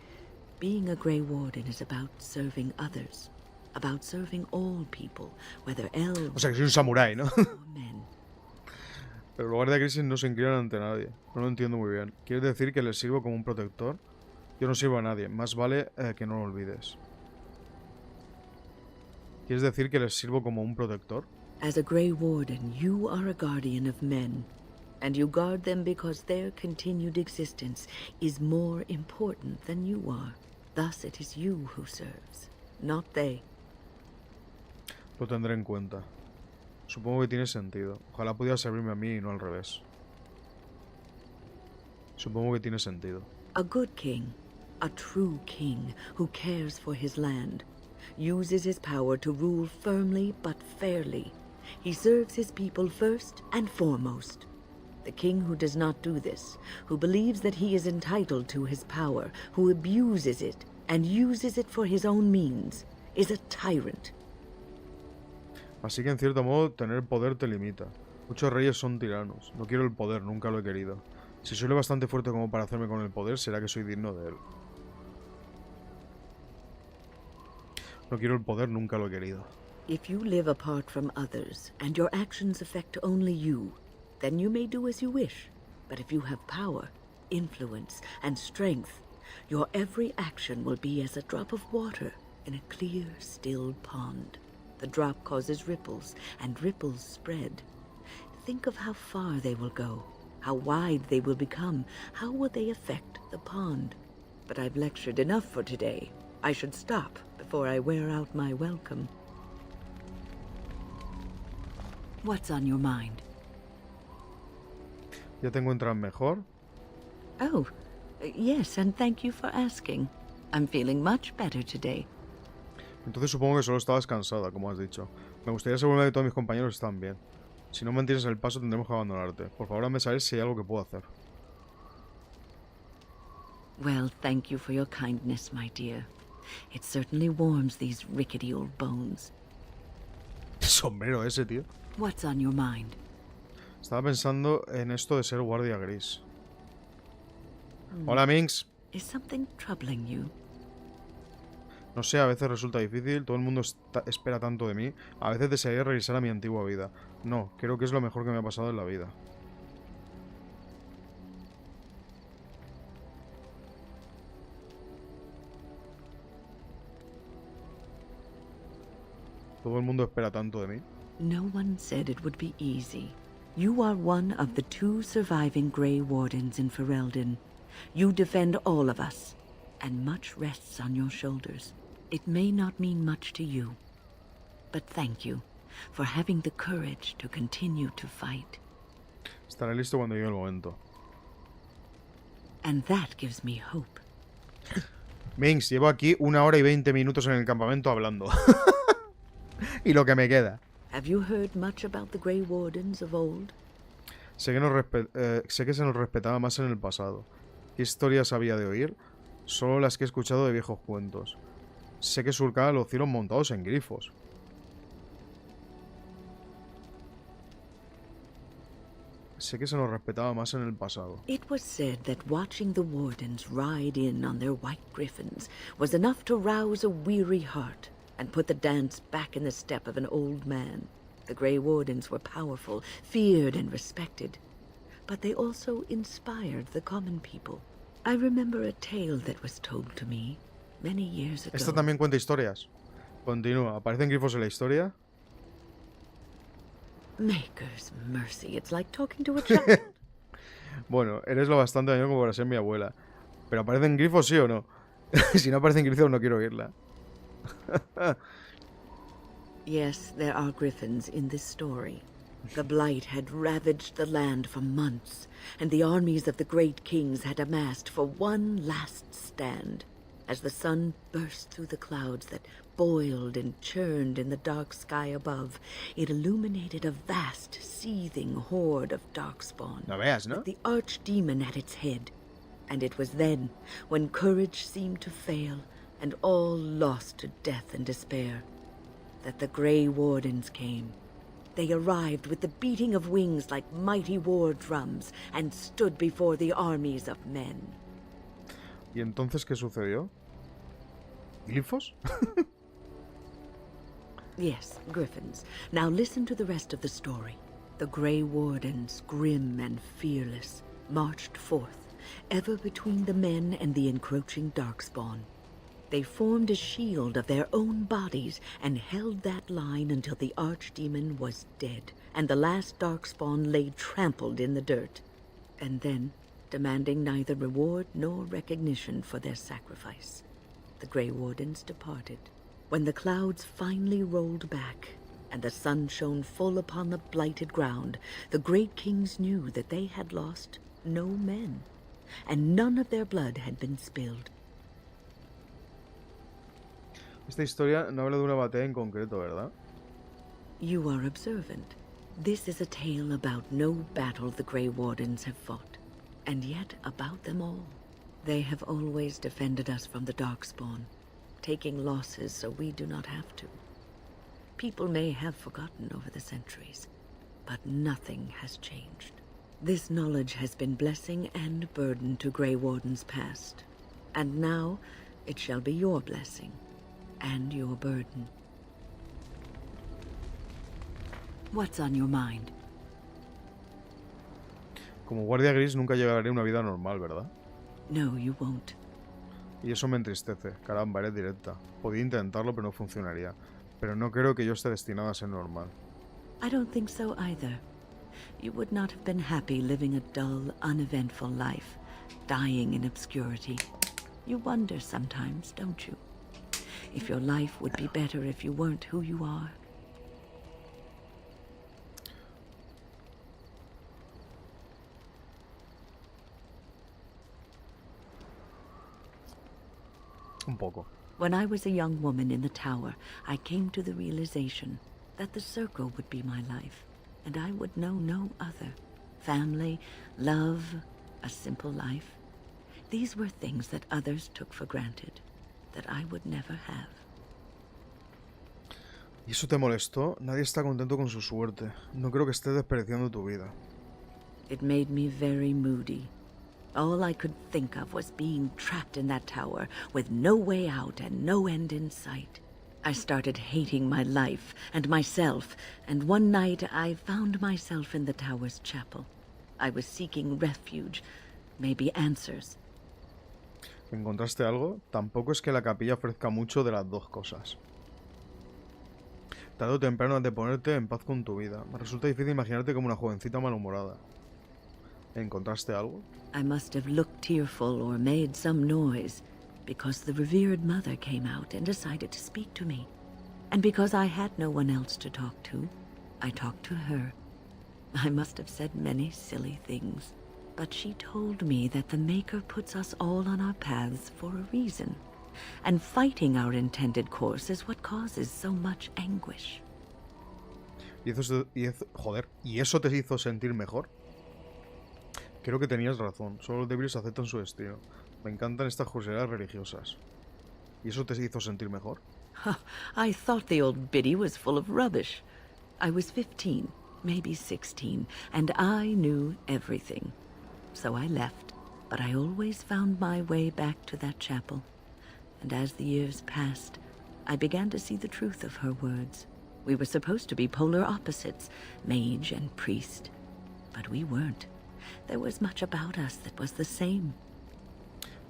being a Grey Warden is about serving others. About serving all people, whether elves O sea que soy un samurái, ¿no? or men. Pero los guardias crisis no se inclinan ante nadie. No lo entiendo muy bien. ¿Quieres decir que les sirvo como un protector? Yo no sirvo a nadie. Más vale que no lo olvides. ¿Quieres decir que les sirvo como un protector? As a Grey Warden, you are a guardian of men, and you guard them because their continued existence is more important than you are. Thus it is you who serves, not they. Lo tendré en cuenta. Supongo que tiene sentido. Ojalá pudiera servirme a mí y no al revés. Supongo que tiene sentido. A good king, a true king who cares for his land, uses his power to rule firmly but fairly. He serves his people first and foremost. The king who does not do this, who believes that he is entitled to his power, who abuses it and uses it for his own means, is a tyrant. Así que en cierto modo tener poder te limita. Muchos reyes son tiranos. No quiero el poder, nunca lo he querido. Si soy lo bastante fuerte como para hacerme con el poder, será que soy digno de él. No quiero el poder, nunca lo he querido. If you live apart from others, and your actions affect only you, then you may do as you wish. But if you have power, influence, and strength, your every action will be as a drop of water in a clear, still pond. The drop causes ripples, and ripples spread. Think of how far they will go, how wide they will become, how will they affect the pond. But I've lectured enough for today. I should stop before I wear out my welcome. What's on your mind? ¿Ya te encuentras mejor? Oh, yes, and thank you for asking. I'm feeling much better today. Entonces supongo que solo estabas cansada, como has dicho. Me gustaría asegurarme de que todos mis compañeros están bien. Si no mantienes el paso tendremos que abandonarte. Por favor, hazme saber si hay algo que puedo hacer. Well, thank you for your kindness, my dear. It certainly warms these rickety old bones. Sombrero ese, tío. What's on your mind? Estaba pensando en esto de ser guardia gris. Hola, Minx. Is something troubling you? No sé, a veces resulta difícil, todo el mundo espera tanto de mí. A veces desearía regresar a mi antigua vida. No, creo que es lo mejor que me ha pasado en la vida. ¿Todo el mundo espera tanto de mí? No one said it would be easy. You are one of the 2 surviving Grey Wardens in Ferelden. You defend all of us. and much rests on your shoulders. It may not mean much to you, but thank you for having the courage to continue to fight. Estaré listo cuando llegue el momento. And that gives me hope. Minx, llevo aquí 1 hora y 20 minutos en el campamento hablando. Y lo que me queda. Have you heard much about the Grey Wardens of old? Sé que se nos respetaba más en el pasado. ¿Qué historias había de oír? Solo las que he escuchado de viejos cuentos. Sé que surcaban los cielos montados en grifos. Sé que se nos respetaba más en el pasado. It was said that watching the Wardens ride in on their white griffins was enough to rouse a weary heart and put the dance back in the step of an old man. The Grey Wardens were powerful, feared and respected, but they also inspired the common people. I remember a tale that was told to me many years ago. Esta también cuenta historias. Continúa. ¿Aparecen grifos en la historia? Maker's mercy, it's like talking to a child. Bueno, eres lo bastante daño como para ser mi abuela. ¿Pero aparecen grifos sí o no? Si no aparecen grifos no quiero oírla. Yes, there are griffins in this story. The blight had ravaged the land for months, and the armies of the great kings had amassed for one last stand. As the sun burst through the clouds that boiled and churned in the dark sky above, it illuminated a vast, seething horde of darkspawn, No veas, ¿no? with the archdemon at its head. And it was then, when courage seemed to fail, and all lost to death and despair, that the Grey Wardens came. They arrived with the beating of wings like mighty war drums, and stood before the armies of men. ¿Y entonces qué sucedió? ¿Glifos? Yes, griffins. Now listen to the rest of the story. The Grey Wardens, grim and fearless, marched forth, ever between the men and the encroaching darkspawn. They formed a shield of their own bodies and held that line until the archdemon was dead, and the last darkspawn lay trampled in the dirt. And then, demanding neither reward nor recognition for their sacrifice, the Grey Wardens departed. When the clouds finally rolled back, and the sun shone full upon the blighted ground, the great kings knew that they had lost no men, and none of their blood had been spilled. Esta historia no habla de una batalla en concreto, ¿verdad? You are observant. This is a tale about no battle the Grey Wardens have fought, and yet about them all. They have always defended us from the Darkspawn, taking losses so we do not have to. People may have forgotten over the centuries, but nothing has changed. This knowledge has been blessing and burden to Grey Wardens past, and now it shall be your blessing and your burden. What's on your mind? Como guardia gris nunca llevaré una vida normal, ¿verdad? No, you won't. Y eso me entristece. Caramba, eres directa. Podía intentarlo, pero no funcionaría. Pero no creo que yo esté destinado a ser normal. I don't think so either. You would not have been happy living a dull, uneventful life, dying in obscurity. You wonder sometimes, don't you? If your life would be better if you weren't who you are. Un poco. When I was a young woman in the tower, I came to the realization that the circle would be my life, and I would know no other. Family, love, a simple life. These were things that others took for granted, that I would never have. ¿Y eso te molestó? Nadie está contento con su suerte. No creo que estés desperdiciando tu vida. It made me very moody. All I could think of was being trapped in that tower with no way out and no end in sight. I started hating my life and myself, and one night I found myself in the tower's chapel. I was seeking refuge, maybe answers. ¿Encontraste algo? Tampoco es que la capilla ofrezca mucho de las dos cosas. Tarde o temprano has de ponerte en paz con tu vida. Me resulta difícil imaginarte como una jovencita malhumorada. ¿Encontraste algo? I must have looked tearful or made some noise. because the revered mother came out and decided to speak to me. And because I had no one else to talk to, I talked to her. I must have said many silly things, but she told me that the Maker puts us all on our paths for a reason, and fighting our intended course is what causes so much anguish. Joder, ¿y eso te hizo sentir mejor? Creo que tenías razón. Solo los débiles aceptan su destino. Me encantan estas curiosidades religiosas. ¿Y eso te hizo sentir mejor? I thought the old biddy was full of rubbish. I was 15, maybe 16, and I knew everything. So I left, but I always found my way back to that chapel. And as the years passed, I began to see the truth of her words. We were supposed to be polar opposites, mage and priest. But we weren't. There was much about us that was the same.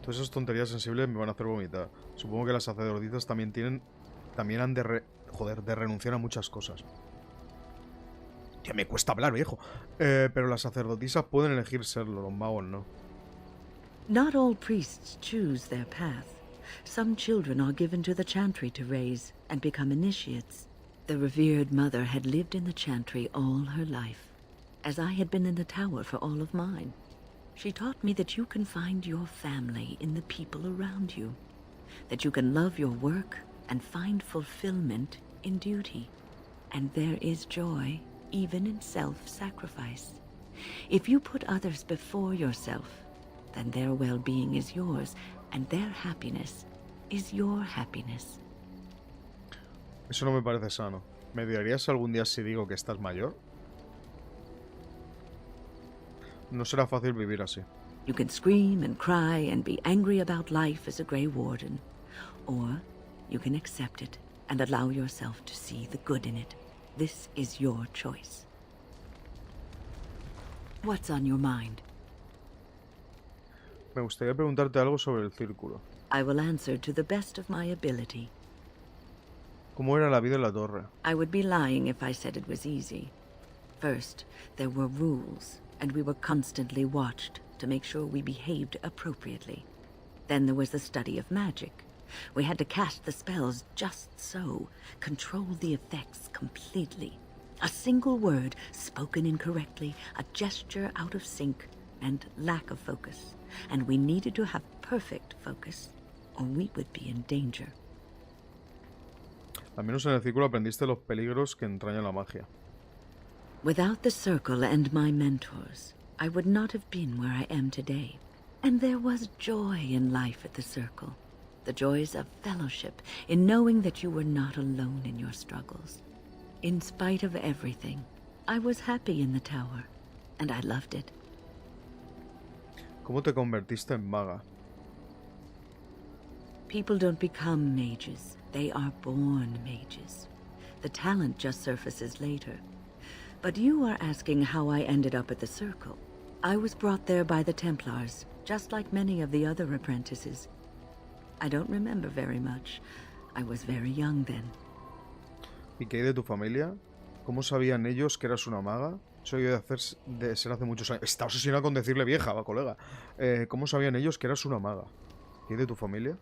Todas esas tonterías sensibles me van a hacer vomitar. Supongo que las sacerdotisas también han de renunciar a muchas cosas. Que me cuesta hablar, viejo. Pero las sacerdotisas pueden elegir serlo, los magos no. Not all priests choose their path. Some children are given to the chantry to raise and become initiates. The revered mother had lived in the chantry all her life, as I had been in the tower for all of mine. She taught me that you can find your family in the people around you, that you can love your work and find fulfillment in duty, and there is joy even in self-sacrifice. If you put others before yourself, then their well-being is yours, and their happiness is your happiness. Eso no me parece sano. ¿Me odiarías algún día si digo que estás mayor? No será fácil vivir así. You can scream and cry and be angry about life as a Grey Warden, or you can accept it and allow yourself to see the good in it. This is your choice. What's on your mind? Me gustaría preguntarte algo sobre el círculo. I will answer to the best of my ability. ¿Cómo era la vida en la torre? I would be lying if I said it was easy. First, there were rules, and we were constantly watched to make sure we behaved appropriately. Then there was the study of magic. We had to cast the spells just so, control the effects completely. A single word spoken incorrectly, a gesture out of sync, and lack of focus. And we needed to have perfect focus, or we would be in danger. Al menos en el círculo aprendiste los peligros que entraña la magia. Without the circle and my mentors, I would not have been where I am today. And there was joy in life at the circle. The joys of fellowship, in knowing that you were not alone in your struggles. In spite of everything, I was happy in the tower, and I loved it. ¿Cómo te convertiste en maga? People don't become mages. They are born mages. The talent just surfaces later. But you are asking how I ended up at the circle. I was brought there by the Templars, just like many of the other apprentices. I don't remember very much. I was very young then. ¿Y qué hay de tu familia? ¿Cómo sabían ellos que eras una maga? Eso debió de ser hace muchos años. Está obsesionado con decirle vieja, va, colega. ¿Cómo sabían ellos que eras una maga? ¿Qué hay de tu familia?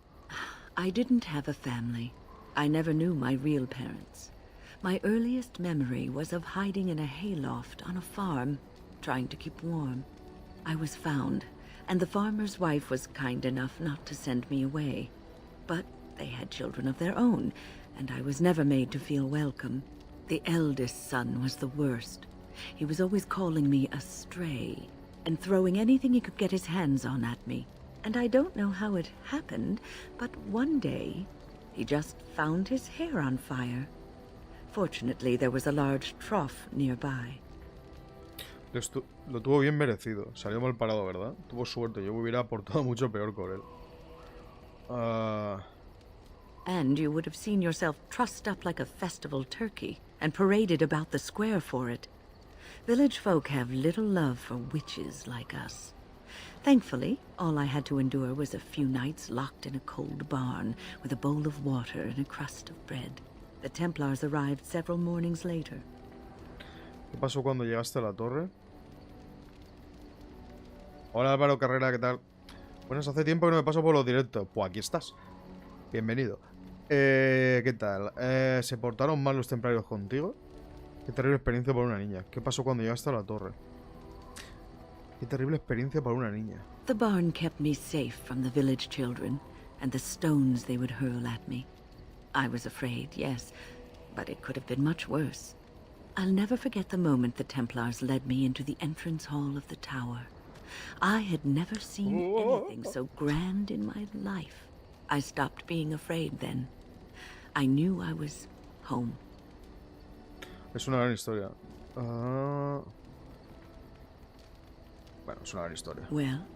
I didn't have a family. I never knew my real parents. My earliest memory was of hiding in a hayloft on a farm, trying to keep warm. I was found, and the farmer's wife was kind enough not to send me away. But they had children of their own, and I was never made to feel welcome. The eldest son was the worst. He was always calling me a stray, and throwing anything he could get his hands on at me. And I don't know how it happened, but one day, he just found his hair on fire. Fortunately, there was a large trough nearby. Lo tuvo bien merecido. Salió mal parado, ¿verdad? Tuvo suerte. Yo me hubiera portado mucho peor con él. And you would have seen yourself trussed up like a festival turkey and paraded about the square for it. Village folk have little love for witches like us. Thankfully, all I had to endure was a few nights locked in a cold barn with a bowl of water and a crust of bread. The Templars arrived several mornings later. ¿Qué pasó cuando llegaste a la torre? Hola Álvaro Carrera, ¿qué tal? Buenas, hace tiempo que no me paso por los directos. Pues aquí estás. Bienvenido. ¿Qué tal? ¿Se portaron mal los templarios contigo? Qué terrible experiencia por una niña. ¿Qué pasó cuando llegaste a la torre? Qué terrible experiencia por una niña. The barn kept me safe from the village children and the stones they would hurl at me. I was afraid, yes, but it could have been much worse. I'll never forget the moment the Templars led me into the entrance hall of the tower. I had never seen anything so grand in my life. I stopped being afraid then. I knew I was home. Es una gran historia. Bueno, es una gran historia. Well,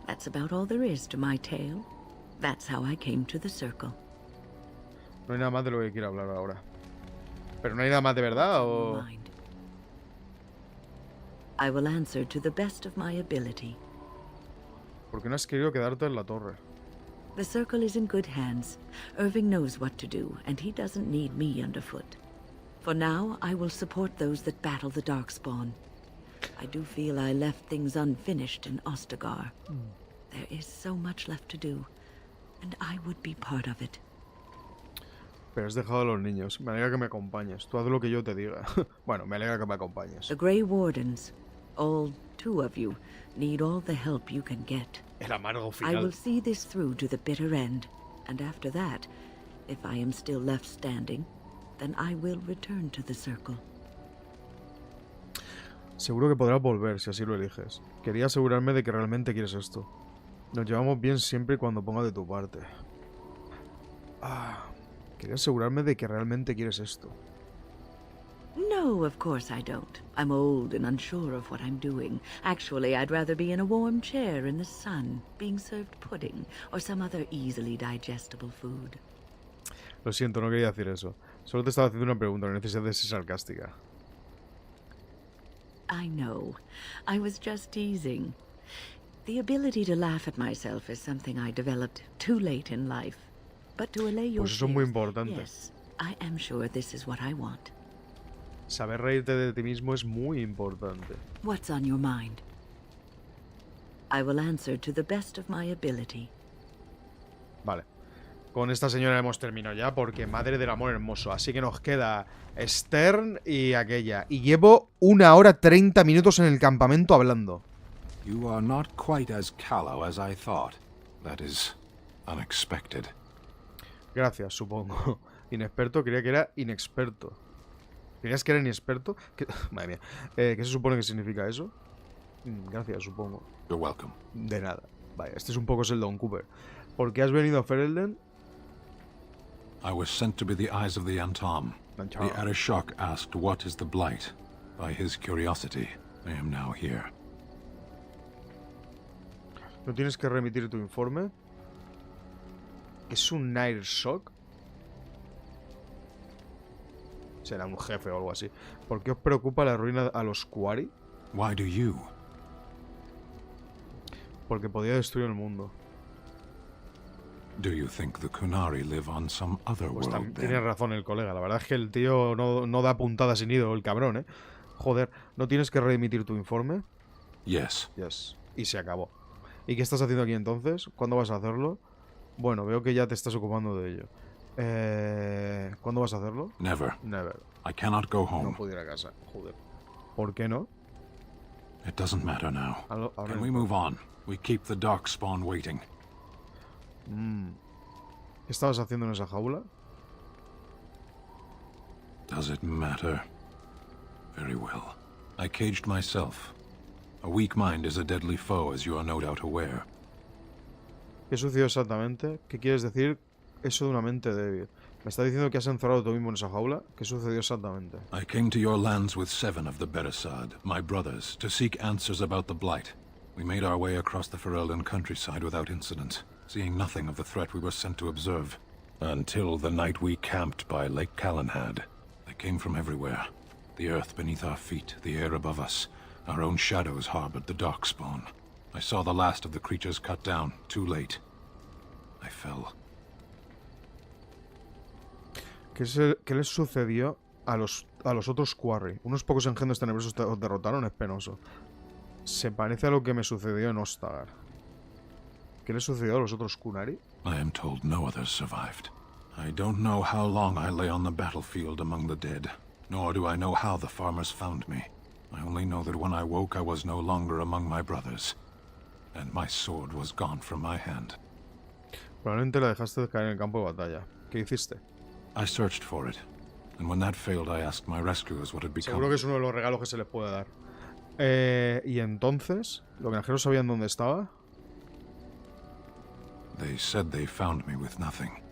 that's about all there is to my tale. That's how I came to the circle. No hay nada más de lo que quiero hablar ahora. ¿Pero no hay nada más de verdad o...? I will answer to the best of my ability. ¿Por qué no has querido quedarte en la torre? The circle is in good hands. Irving knows what to do, and he doesn't need me underfoot. For now, I will support those that battle the Darkspawn. I do feel I left things unfinished in Ostagar. There is so much left to do, and I would be part of it. Pero has dejado a los niños. Me alegra que me acompañes. Tú haz lo que yo te diga. Bueno, me alegra que me acompañes. The Grey Wardens, all 2 of you, need all the help you can get. El amargo I final. will see this through to the bitter end, and after that, if I am still left standing, then I will return to the circle. Seguro que podrás volver si así lo eliges. Quería asegurarme de que realmente quieres esto. Nos llevamos bien siempre y cuando pongas de tu parte. Quería asegurarme de que realmente quieres esto. No, of course I don't. I'm old and unsure of what I'm doing. Actually, I'd rather be in a warm chair in the sun, being served pudding or some other easily digestible food. Lo siento, no quería decir eso. Solo te estaba haciendo una pregunta, no necesitas de ser sarcástica. I know. I was just teasing. The ability to laugh at myself is something I developed too late in life. But to allay your Pues eso es muy fears, importante. yes, I am sure this is what I want. Saber reírte de ti mismo es muy importante. What's on your mind? I will answer to the best of my ability. Vale. Con esta señora hemos terminado ya porque madre del amor hermoso. Así que nos queda Stern y aquella. Y llevo 1 hora 30 minutos en el campamento hablando. You are not quite as callow as I thought. That is unexpected. Gracias, supongo. Inexperto, creía que era inexperto. ¿Creías que era inexperto? Madre mía. ¿Qué se supone que significa eso? Gracias, supongo. You're welcome. De nada. Vaya, este es un poco Sheldon Cooper. ¿Por qué has venido a Ferelden? I was sent to be the eyes of the Antom. The Arishok asked what is the Blight. By his curiosity, I am now here. ¿No tienes que remitir tu informe? ¿Es un Airshock? Será un jefe o algo así. ¿Por qué os preocupa la ruina a los Quarry? Why do you? Porque podía destruir el mundo. Do you think the Kunari live on some other Pues world tiene then? razón el colega. La verdad es que el tío no da puntadas sin hilo, el cabrón, ¿eh? Joder, ¿no tienes que remitir tu informe? Yes. Yes. Y se acabó. ¿Y qué estás haciendo aquí entonces? ¿Cuándo vas a hacerlo? Bueno, veo que ya te estás ocupando de ello. ¿Cuándo vas a hacerlo? Never. Never. I cannot go No home. puedo ir a casa. Joder. ¿Por qué no? It doesn't matter now. Ahora Can we move on? We keep the Darkspawn waiting. ¿Qué estabas haciendo en esa jaula? Does it matter? Very well. I caged myself. A weak mind is a deadly foe, as you are no doubt aware. ¿Qué sucedió exactamente? ¿Qué quieres decir eso de una mente débil? ¿Me está diciendo que has encerrado tú mismo en esa jaula? ¿Qué sucedió exactamente? I came to your lands with 7 of the Beresad, my brothers, to seek answers about the Blight. We made our way across the Ferelden countryside without incident, seeing nothing of the threat we were sent to observe. Until the night we camped by Lake Calenhad. They came from everywhere. The earth beneath our feet, the air above us. Our own shadows harbored the Darkspawn. I saw the last of the creatures cut down, too late. I fell. ¿Qué les sucedió a los otros Quarry? Unos pocos engendros tenebrosos os derrotaron, es penoso. Se parece a lo que me sucedió en Ostagar. ¿Qué le sucedió a los otros Kunari? I am told no others survived. I don't know how long I lay on the battlefield among the dead, nor do I know how the farmers found me. I only know that when I woke I was no longer among my brothers, and my sword was gone from my hand. Probablemente la dejaste de caer en el campo de batalla. ¿Qué hiciste? I searched for it, and when that failed I asked my rescuers what had become. Seguro que es uno de los regalos que se les puede dar. Y entonces, ¿los granjeros sabían dónde estaba? They said they found me with nothing.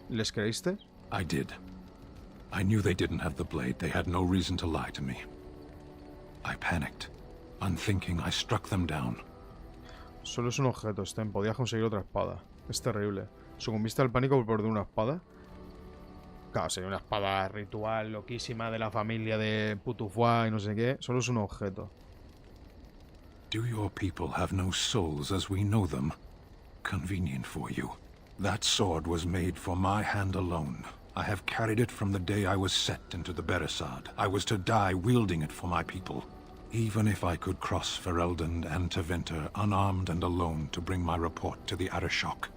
¿Les creíste? I did. I knew they didn't have the blade. They had no reason to lie to me. I panicked. Unthinking, I struck them down. Solo es un objeto, Sten. Podías conseguir otra espada. Es terrible. ¿Sucumbiste al pánico por perder una espada? Claro, sería una espada ritual loquísima de la familia de Putufua y no sé qué. Solo es un objeto. Do your people have no souls as we know them? Convenient for you. That sword was made for my hand alone. I have carried it from the day I was set into the Beresad. I was to die wielding it for my people. Even if I could cross Ferelden and Tevinter unarmed and alone to bring my report to the Arishok,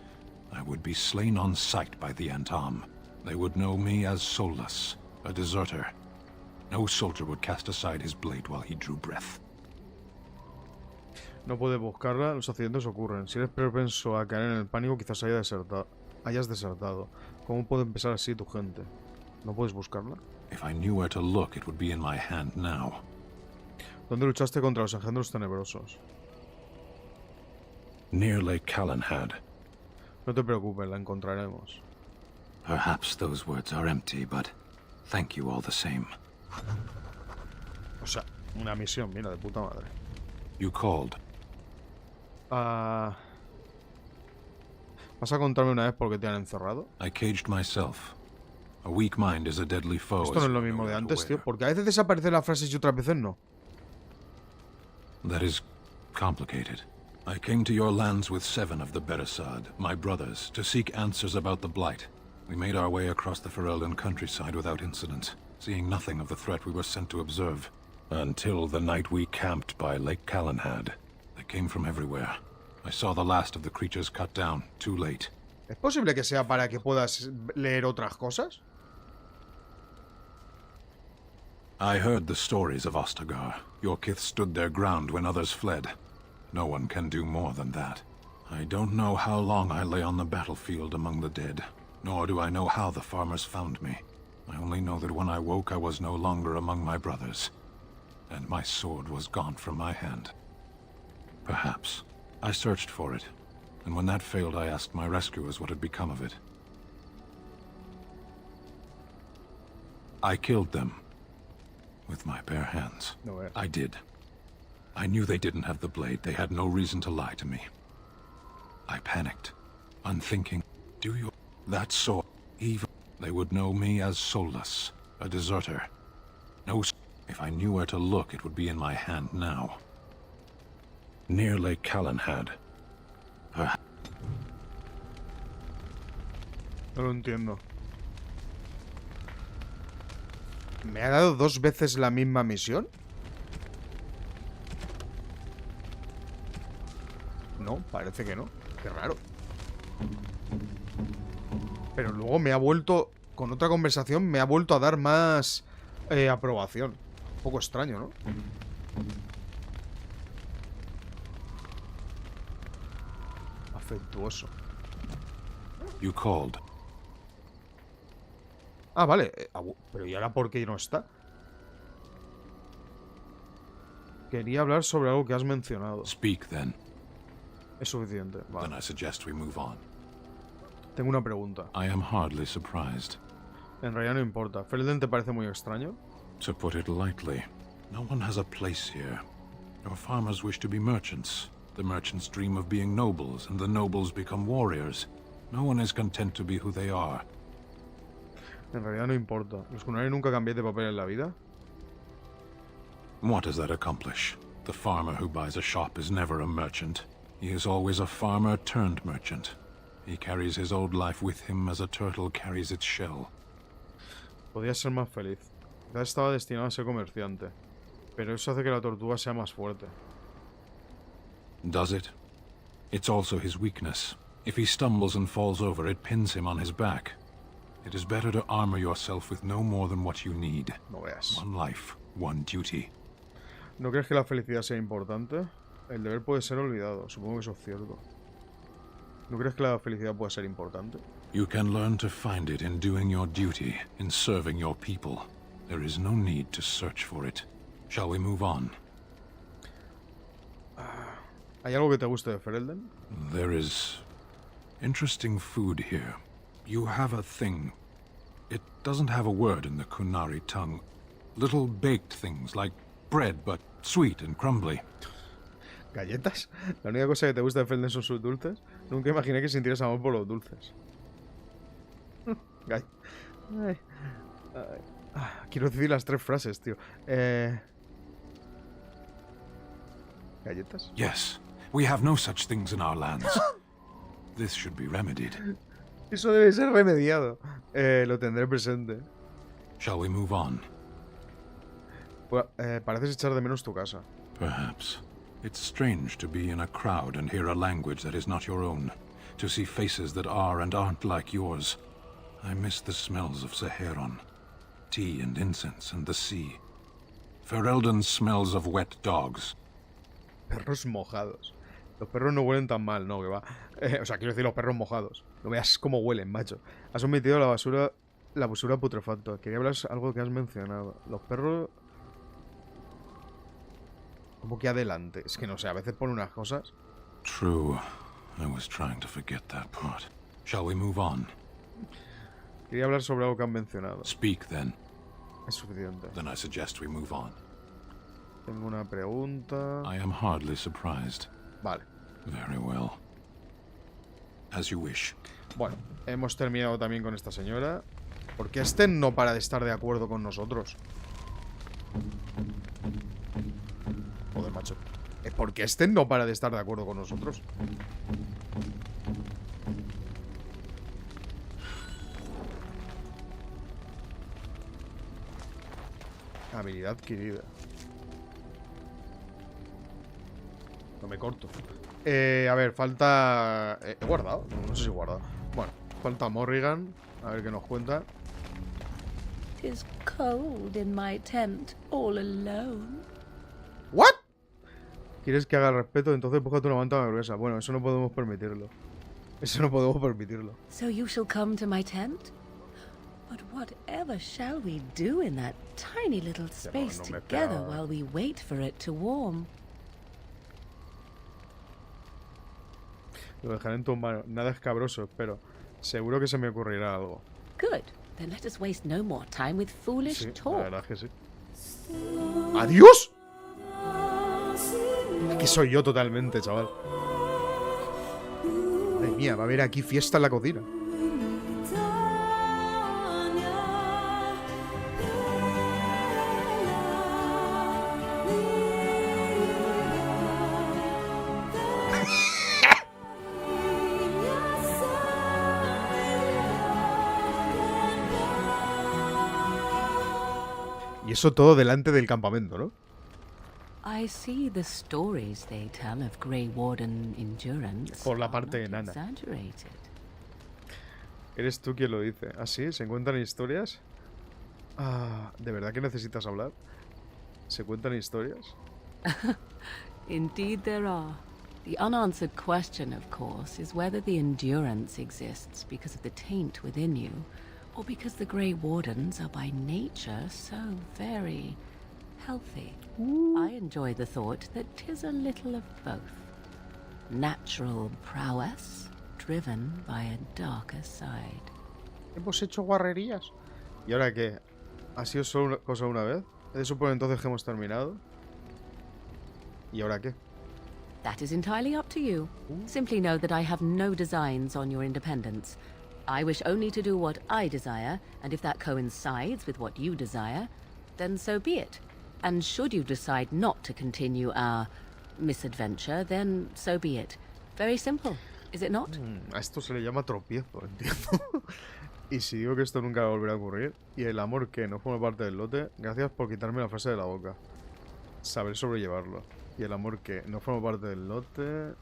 I would be slain on sight by the Antam. They would know me as soulless, a deserter. No soldier would cast aside his blade while he drew breath. No puedes buscarla, los accidentes ocurren. Si eres propenso a caer en el pánico, quizás hayas desertado. ¿Cómo puede empezar así tu gente? ¿No puedes buscarla? If I knew where to look, it would be in my hand now. ¿Dónde luchaste contra los engendros tenebrosos? Near Lake Callanhad. No te preocupes, la encontraremos. Perhaps those words are empty, but thank you all the same. O sea, una misión, mira, de puta madre. You called. ¿Vas a contarme una vez por qué te han encerrado? I caged myself. A weak mind is a deadly foe. Esto no es lo mismo de antes, tío. Porque a veces desaparecen las frases y otras veces no. That is complicated. I came to your lands with 7 of the Beresad, my brothers, to seek answers about the Blight. We made our way across the Ferelden countryside without incident, seeing nothing of the threat we were sent to observe. Until the night we camped by Lake Callanhad. They came from everywhere. I saw the last of the creatures cut down, too late. ¿Es posible que sea para que puedas leer otras cosas? I heard the stories of Ostagar. Your kith stood their ground when others fled. No one can do more than that. I don't know how long I lay on the battlefield among the dead, nor do I know how the farmers found me. I only know that when I woke I was no longer among my brothers, and my sword was gone from my hand. Perhaps. I searched for it, and when that failed I asked my rescuers what had become of it. I killed them. With my bare hands. No way. I did. I knew they didn't have the blade. They had no reason to lie to me. I panicked, unthinking. Do you... That sword, even... They would know me as soulless, a deserter. No... If I knew where to look, it would be in my hand now. Near Lake Callanhad. No lo entiendo. ¿Me ha dado 2 veces la misma misión? No, parece que no. Qué raro. Pero luego me ha vuelto... Con otra conversación me ha vuelto a dar más aprobación. Un poco extraño, ¿no? Afectuoso. You called. Ah, vale. Pero ¿y ahora por qué no está? Quería hablar sobre algo que has mencionado. Speak, then. Es suficiente. Vale. Then I suggest we move on. Tengo una pregunta. I am hardly surprised. En realidad no importa. ¿Ferelden te parece muy extraño? To put it lightly, no one has a place here. Your farmers wish to be merchants. The merchants dream of being nobles, and the nobles become warriors. No one is content to be who they are. En realidad no importa. ¿Los Kunari nunca cambiáis de papel en la vida? What does that accomplish? The farmer who buys a shop is never a merchant. He is always a farmer turned merchant. He carries his old life with him as a turtle carries its shell. Podía ser más feliz. Quizás estaba destinado a ser It's also his weakness. If he stumbles and falls over, it pins him on his back. It is better to armor yourself with no more than what you need. No veas. One life, one duty. ¿No crees que la felicidad sea importante? El deber puede ser olvidado. Supongo que eso es cierto. ¿No crees que la felicidad puede ser importante? You can learn to find it in doing your duty, in serving your people. There is no need to search for it. Shall we move on? ¿Hay algo que te guste de Ferelden? There is interesting food here. You have a thing. It doesn't have a word in the Kunari tongue. Little baked things like bread, but sweet and crumbly. ¿Galletas? La única cosa que te gusta de Ferelden son sus dulces. Nunca imaginé que sintieras amor por los dulces. Quiero decir las 3 frases, tío. ¿Galletas? Yes, we have no such things in our lands. This should be remedied. Eso debe ser remediado. Lo tendré presente. Shall we move on? Pareces echar de menos tu casa. Perhaps. It's strange to be in a crowd and hear a language that is not your own. To see faces that are and aren't like yours. I miss the smells of Saharon. Tea and incense and the sea. Ferelden smells of wet dogs. Perros mojados. Los perros no huelen tan mal, no, que va. O sea, quiero decir los perros mojados. No veas cómo huelen, macho. Has omitido la basura putrefacta. Quería hablar algo que has mencionado. Los perros... ¿Cómo que adelante? Es que no sé, a veces pone unas cosas. True. I was trying to forget that part. Shall we move on? Quería hablar sobre algo que han mencionado. Speak then. Es suficiente. Then I suggest we move on. Tengo una pregunta. I am hardly surprised. Vale. Very well. As you wish. Bueno, hemos terminado también con esta señora. Porque este no para de estar de acuerdo con nosotros. Joder, macho. Porque este no para de estar de acuerdo con nosotros. Habilidad adquirida. No me corto. A ver, falta... ¿He guardado? No sé si he guardado. Bueno, falta Morrigan. A ver qué nos cuenta. "'Tis cold in my tent, all alone." ¿What? ¿Quieres que haga respeto? Entonces búscate una manta gruesa. Bueno, eso no podemos permitirlo. Eso no podemos permitirlo. "So you shall come to my tent? But whatever shall we do in that tiny little space no me together esperaba. while we wait for it to warm?" Lo dejaré en tus manos. Nada escabroso, espero. Seguro que se me ocurrirá algo. "Good. Then let us waste no more time with foolish Sí, la talk." verdad es que sí. ¡Adiós! Es que soy yo totalmente, chaval. Madre mía, va a haber aquí fiesta en la cocina. Y eso todo delante del campamento, ¿no? I see the stories they tell of Grey Warden endurance Por la are parte not enana. exaggerated. Eres tú quien lo dice. ¿Ah, sí? ¿Se cuentan historias? Ah, ¿de verdad que necesitas hablar? ¿Se cuentan historias? Indeed there are. The unanswered question, of course, is whether the endurance exists because of the taint within you, or because the Grey Wardens are by nature so very healthy. I enjoy the thought that 'tis a little of both. Natural prowess, driven by a darker side. Hemos hecho guarrerías. ¿Y ahora qué? ¿Ha sido solo una cosa una vez? ¿He de suponer entonces que hemos terminado? ¿Y ahora qué? That is entirely up to you. Simply know that I have no designs on your independence. I wish only to do what I desire, and if that coincides with what you desire, then so be it. And should you decide not to continue our misadventure, then so be it. Very simple, is it not? A esto se le llama tropiezo, entiendo. Y si digo que esto nunca volverá a ocurrir, y el amor que no forma parte del lote, gracias por quitarme la frase de la boca. Saber sobrellevarlo. Y el amor que no forma parte del lote...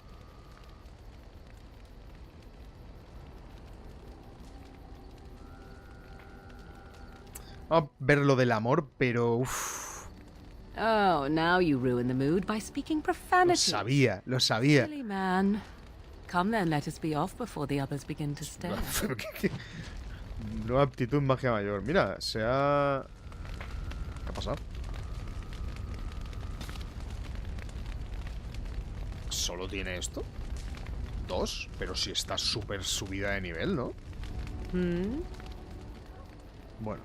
Vamos a ver lo del amor, pero... Uff, Oh, now you ruin the mood by speaking profanity. lo sabía. Silly man. Come then, let us be off before the others begin to stare. Nueva aptitud magia mayor. Mira, se ha... ¿Qué ha pasado? ¿Solo tiene esto? 2, pero si está súper subida de nivel, ¿no? Bueno,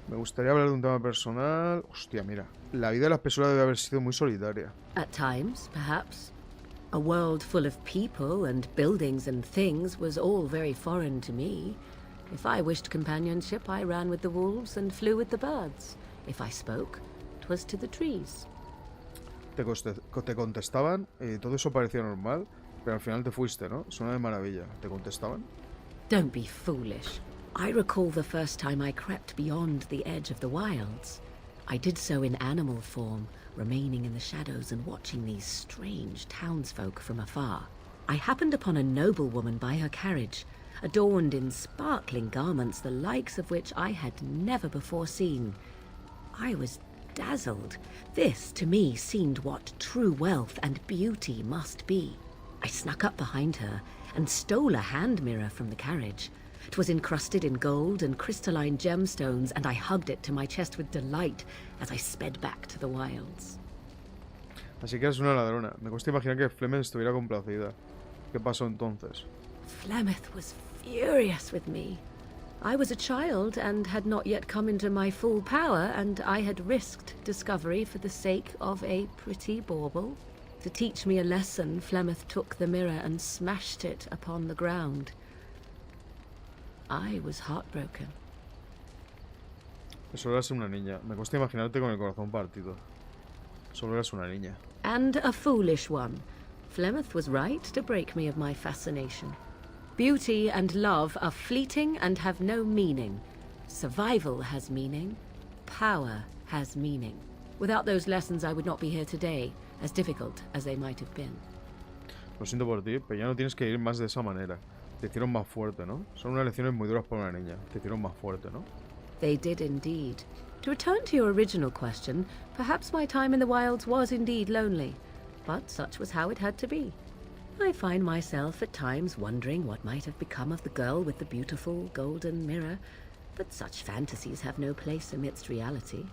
me gustaría hablar de un tema personal. Hostia, mira. La vida de la espesura debe haber sido muy solitaria. At times, perhaps. A world full of people and buildings and things was all very foreign to me. If I wished companionship, I ran with the wolves and flew with the birds. If I spoke, 'twas to the trees. Te contestaban y todo eso parecía normal, pero al final te fuiste, ¿no? Suena de maravilla. ¿Te contestaban? Don't be foolish. I recall the first time I crept beyond the edge of the wilds. I did so in animal form, remaining in the shadows and watching these strange townsfolk from afar. I happened upon a noblewoman by her carriage, adorned in sparkling garments the likes of which I had never before seen. I was dazzled. This, to me, seemed what true wealth and beauty must be. I snuck up behind her and stole a hand mirror from the carriage. 'Twas encrusted in gold and crystalline gemstones, and I hugged it to my chest with delight as I sped back to the wilds. Así que eres una ladrona. Me cuesta imaginar que Flemeth estuviera complacida. ¿Qué pasó entonces? Flemeth was furious with me. I was a child and had not yet come into my full power, and I had risked discovery for the sake of a pretty bauble. To teach me a lesson, Flemeth took the mirror and smashed it upon the ground. I was heartbroken. Solo eras una niña. Me cuesta imaginarte con el corazón partido. Solo eras una niña. And a foolish one. Flemeth was right to break me of my fascination. Beauty and love are fleeting and have no meaning. Survival has meaning. Power has meaning. Without those lessons, I would not be here today, as difficult as they might have been. Lo siento por ti, pero ya no tienes que ir más de esa manera. Te hicieron más fuerte, ¿no? Son unas lecciones muy duras para una niña. Te hicieron más fuerte, ¿no? They did indeed. To return to your original question, perhaps my time in the wilds was indeed lonely, but such was how it had to be. I find myself at times wondering what might have become of the girl with the beautiful golden mirror, but such fantasies have no place amidst reality.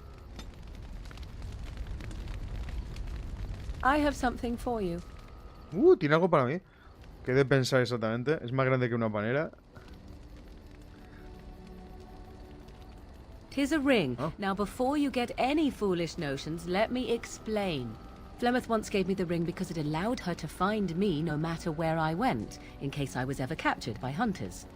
I have something for you. Tiene algo para mí. ¿Qué he de pensar exactamente? Es más grande que una panera. 'Tis a ring. Oh. Now, before you get any foolish notions, let me explain. Flemeth once gave me the ring because it allowed her to find me no matter where I went, in case I was ever captured by hunters.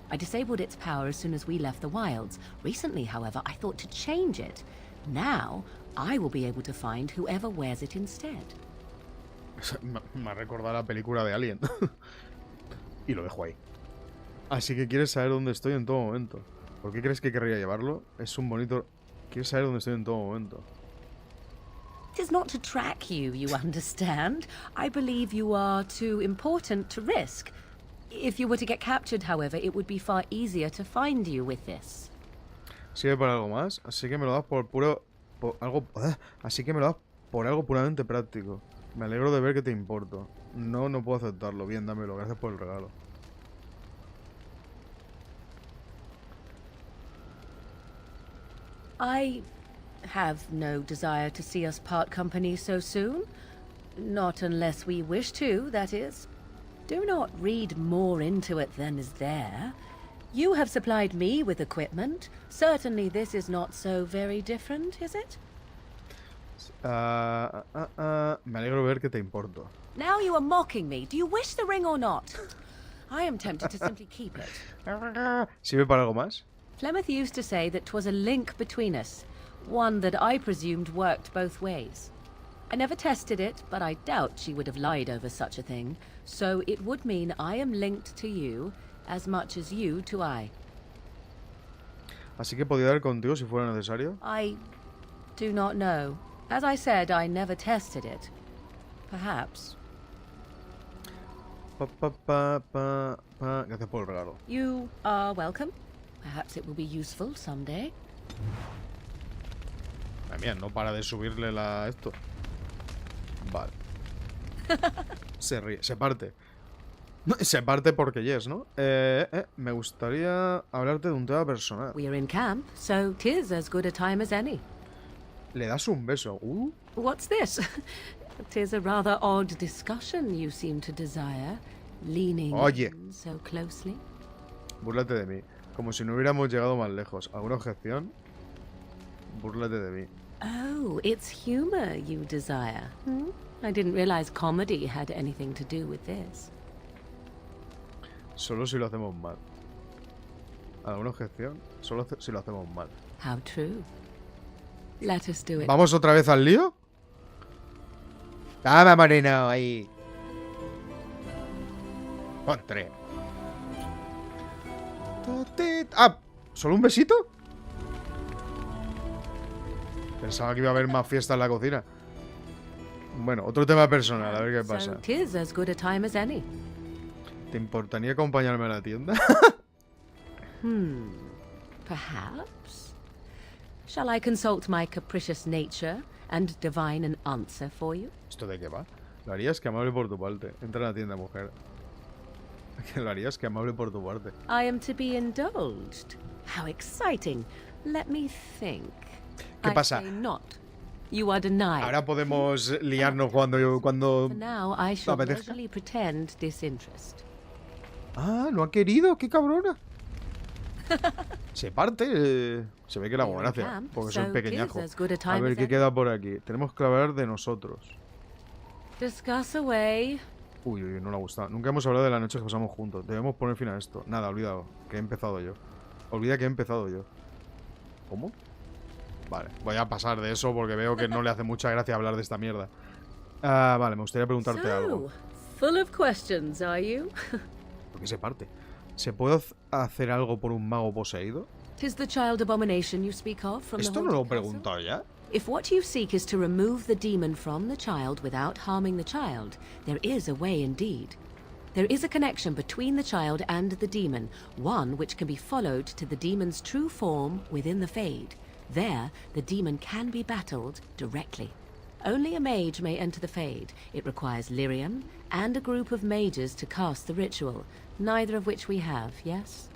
I disabled its power as soon as we left the wilds. Recently, however, I thought to change it. Now, I will be able to find whoever wears it instead. Me ha recordado la película de Alien. Y lo dejo ahí. Así que quieres saber dónde estoy en todo momento. ¿Por qué crees que querría llevarlo? Es un bonito... Quieres saber dónde estoy en todo momento. It is not to track you, you understand. I believe you are too important to risk. If you were to get captured, however, it would be far easier to find you with this. Sirve para algo más, así que me lo das por puro... Así que me lo das por algo puramente práctico. Me alegro de ver que te importo. No, no puedo aceptarlo. Bien, dámelo. Gracias por el regalo. I have no desire to see us part company so soon. Not unless we wish to, that is. Do not read more into it than is there. You have supplied me with equipment. Certainly this is not so very different, is it? Me alegro de ver que te importo. Now you are mocking me. Do you wish the ring or not? I am tempted to simply keep it. ¿Sirve para algo más? Flemeth used to say that 'twas a link between us, one that I presumed worked both ways. I never tested it, but I doubt she would have lied over such a thing, so it would mean I am linked to you as much as you to I. Así que podía dar contigo si fuera necesario. I do not know. As I said, I never tested it. Perhaps. Gracias por el regalo. You are welcome. Perhaps it will be useful someday. Madre mía, no para de subirle esto. Vale. Se ríe, se parte. Se parte porque yes, ¿no? Me gustaría hablarte de un tema personal. We are in camp, so 'tis as good a time as any. Le das un beso. What's this? 'Tis a rather odd discussion you seem to desire, leaning Oye. in so closely. Búrlate de mí. Como si no hubiéramos llegado más lejos. ¿Alguna objeción? Búrlate de mí. Oh, it's humor you desire. I didn't realize comedy had anything to do with this. Solo si lo hacemos mal. ¿Alguna objeción? Solo si lo hacemos mal. How true. Let us do it. ¿Vamos otra vez al lío? ¡Dame, Marino! Ahí. Contra. ¡Ah! ¿Solo un besito? Pensaba que iba a haber más fiesta en la cocina. Bueno, otro tema personal, a ver qué pasa. So 'tis as good a time as any. ¿Te importaría acompañarme a la tienda? Perhaps. Shall I consult my capricious nature and divine an answer for you? ¿Esto de qué va? Lo harías, que amable por tu parte. Entra en la tienda, mujer. Que lo harías, que amable por tu parte. I am to be indulged. How exciting. Let me think. ¿Qué pasa? I say not. You are denied. Ahora podemos liarnos cuando For now, I shall apetezca. leisurely pretend disinterest. Ah, no ha querido, qué cabrona. Se parte. Se ve que le hago gracia, porque soy pequeñajo. A ver, ¿qué queda por aquí? Tenemos que hablar de nosotros. Discuss away. Uy, no le ha gustado. Nunca hemos hablado de la noche que pasamos juntos. Debemos poner fin a esto. Nada, olvídalo. Que he empezado yo. Olvida que he empezado yo. ¿Cómo? Vale, voy a pasar de eso porque veo que no le hace mucha gracia hablar de esta mierda. Vale, me gustaría preguntarte algo. Full of questions, are you? ¿Por qué se parte? ¿Se puede hacer algo por un mago poseído? 'Tis the child abomination you speak of from the ¿Esto no lo he haunted castle? preguntado ya? If what you seek is to remove the demon from the child without harming the child, there is a way indeed. There is a connection between the child and the demon, one which can be followed to the demon's true form within the Fade. There, the demon can be battled directly. Only a mage may enter the Fade. It requires lyrium and a group of mages to cast the ritual, neither of which we have, yes?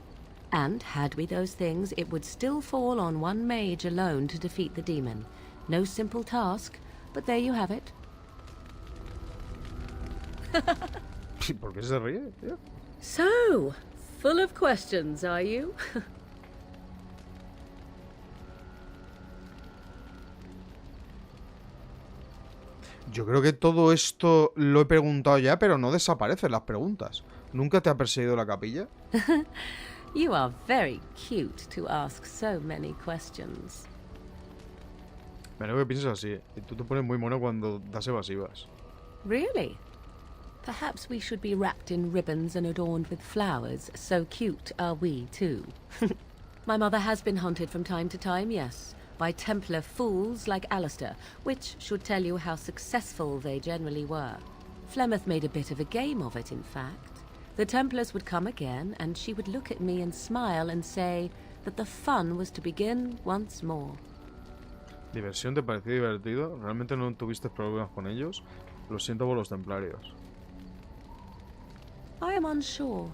And had we those things, it would still fall on one mage alone to defeat the demon. No simple task, but there you have it. ¿Por qué se ríe, tío? So, full of questions, are you? Yo creo que todo esto lo he preguntado ya, pero no desaparecen las preguntas. ¿Nunca te ha perseguido la capilla? You are very cute to ask so many questions. Me alegro que pienses así. Y tú te pones muy mono cuando das evasivas. Really? Perhaps we should be wrapped in ribbons and adorned with flowers. So cute are we, too. My mother has been hunted from time to time, yes, by Templar fools like Alistair, which should tell you how successful they generally were. Flemeth made a bit of a game of it, in fact. The Templars would come again, and she would look at me and smile and say that the fun was to begin once more. ¿Diversión te pareció divertido? ¿Realmente no tuviste problemas con ellos? Lo siento por los templarios. I am unsure.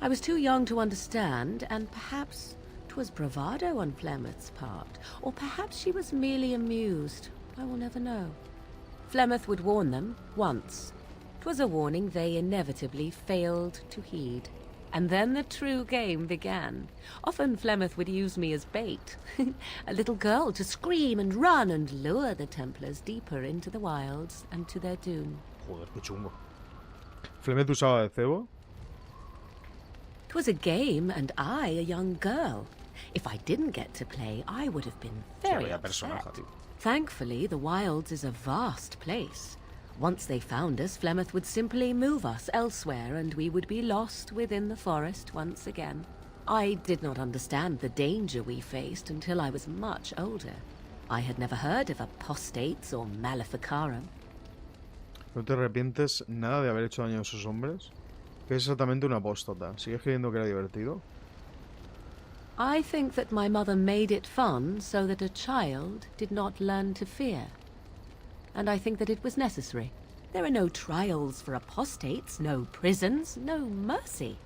I was too young to understand, and perhaps 'twas bravado on Flemeth's part, or perhaps she was merely amused. I will never know. Flemeth would warn them once. 'Twas a warning they inevitably failed to heed. And then the true game began. Often Flemeth would use me as bait. A little girl to scream and run and lure the Templars deeper into the wilds and to their doom. Joder, qué chungo. ¿Flemeth usaba de cebo? 'Twas a game, and I a young girl. If I didn't get to play, I would have been very vaya personaje, upset. tío. Thankfully, the wilds is a vast place. Once they found us, Flemeth would simply move us elsewhere, and we would be lost within the forest once again. I did not understand the danger we faced until I was much older. I had never heard of apostates or maleficarum. ¿No te arrepientes nada de haber hecho daño a esos hombres? ¿Qué es exactamente un apóstata? ¿Sigues creyendo que era divertido? I think that my mother made it fun so that a child did not learn to fear. And I think that it was necessary. There are no trials for apostates, no prisons, no mercy.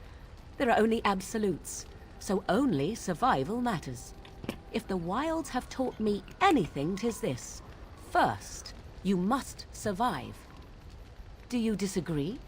There are only absolutes, so only survival matters. If the wilds have taught me anything, 'tis this. First, you must survive. Do you disagree?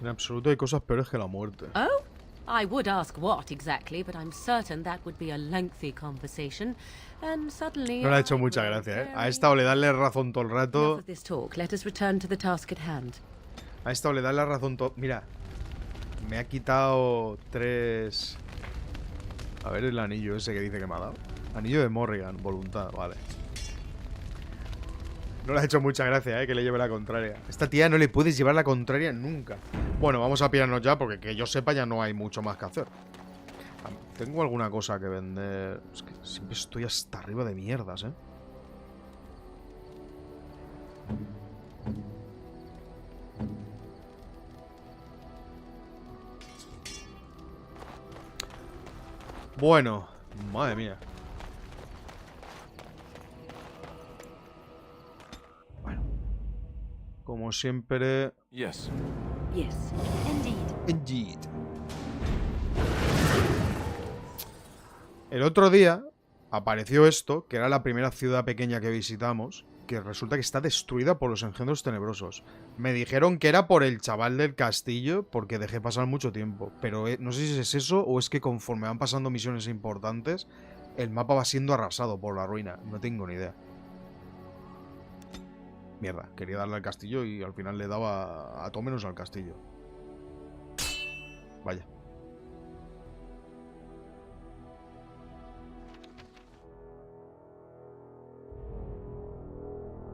En absoluto hay cosas peores que la muerte. Oh? I would ask what exactly, but I'm certain that would be a lengthy conversation. And suddenly No le ha hecho mucha gracia, ¿eh? A esta o le darle razón todo el rato. Enough of this talk. Let us return to the task at hand. A esta o le darle razón todo. Mira, me ha quitado 3. A ver el anillo ese que dice que me ha dado. Anillo de Morrigan, voluntad, vale. No le ha hecho mucha gracia, que le lleve la contraria. A esta tía no le puedes llevar la contraria nunca. Bueno, vamos a pillarnos ya porque que yo sepa ya no hay mucho más que hacer. Tengo alguna cosa que vender. Es que siempre estoy hasta arriba de mierdas, Bueno, madre mía. Bueno, como siempre. Yes. Yes, indeed. El otro día apareció esto, que era la primera ciudad pequeña que visitamos, que resulta que está destruida por los engendros tenebrosos. Me dijeron que era por el chaval del castillo, porque dejé pasar mucho tiempo. Pero no sé si es eso o es que conforme van pasando misiones importantes, el mapa va siendo arrasado por la ruina. No tengo ni idea. Mierda, quería darle al castillo y al final le daba a todo menos al castillo. Vaya.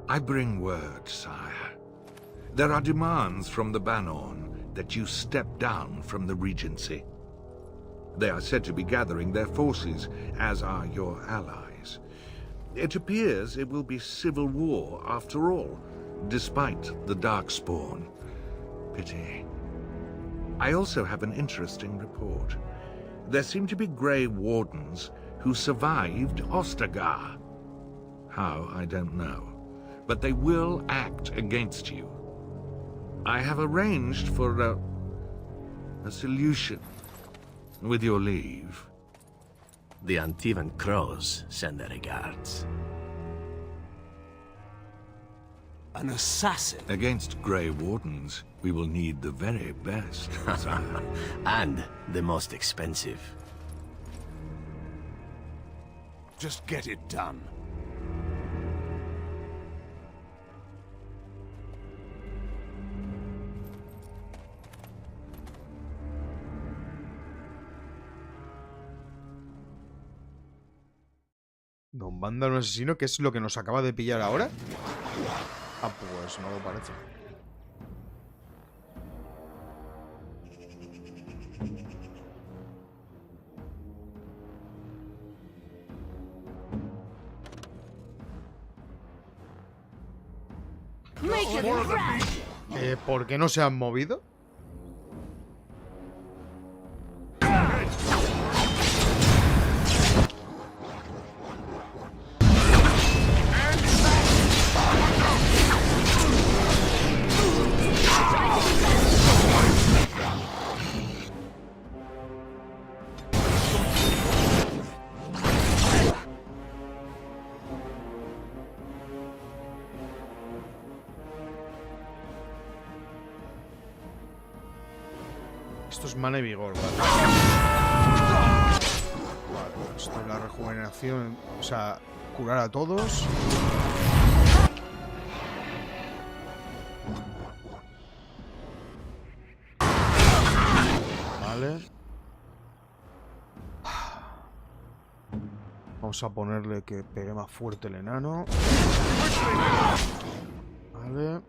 I bring word, sire. There are demands from the Banorn that you step down from the Regency. They are said to be gathering their forces, as are your allies. It appears it will be civil war after all, despite the Darkspawn. Pity. I also have an interesting report. There seem to be Grey Wardens who survived Ostagar. How, I don't know. But they will act against you. I have arranged for a solution, with your leave. The Antivan Crows send their regards. An assassin? Against Grey Wardens, we will need the very best, sire. And the most expensive. Just get it done. Don Vándalo asesino, ¿qué es lo que nos acaba de pillar ahora? Ah, pues no lo parece. ¿Por qué no se han movido? Esto es mana y vigor, ¿vale? Vale, esto es la rejuvenación. O sea, curar a todos. Vale. Vamos a ponerle que pegue más fuerte el enano. Vale.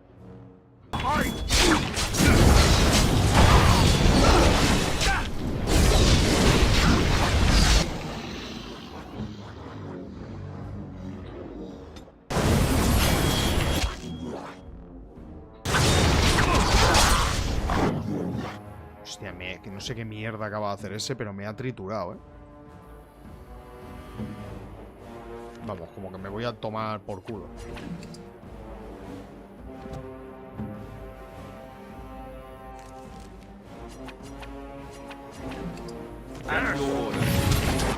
Hostia, que no sé qué mierda acaba de hacer ese, pero me ha triturado, ¿eh? Vamos, como que me voy a tomar por culo.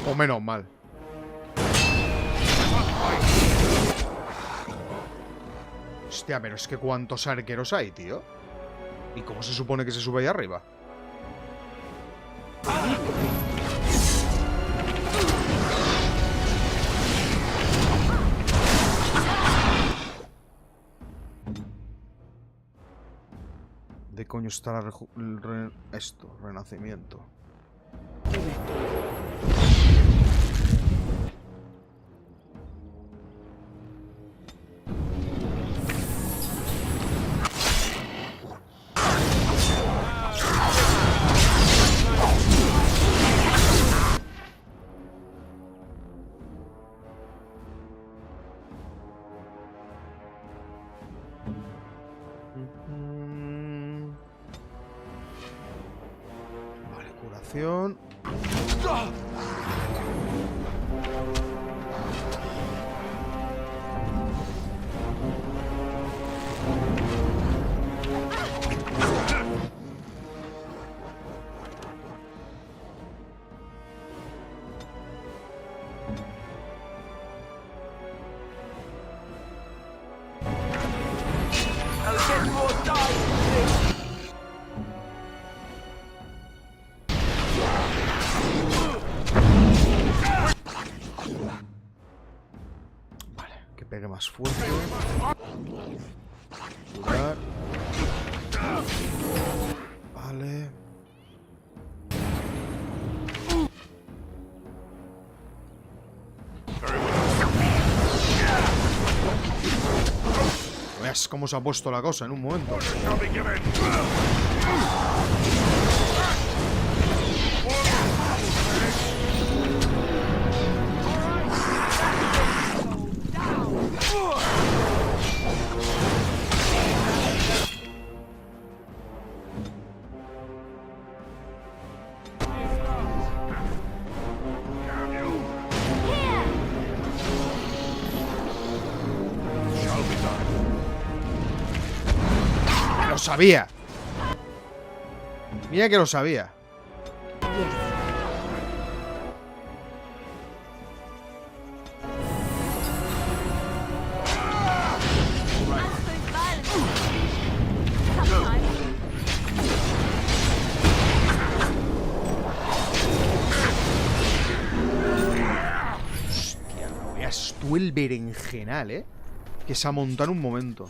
O menos mal. Hostia, pero es que ¿cuántos arqueros hay, tío? ¿Y cómo se supone que se sube ahí arriba? ¿De coño está esto? Renacimiento. Vale, curación. Pegue más fuerte. Curar. Vale. ¿Ves cómo se ha puesto la cosa en un momento? ¡Lo sabía! Mira que lo sabía. Hostia, no veas tú el berenjenal, ¿eh? Que se ha montado en un momento.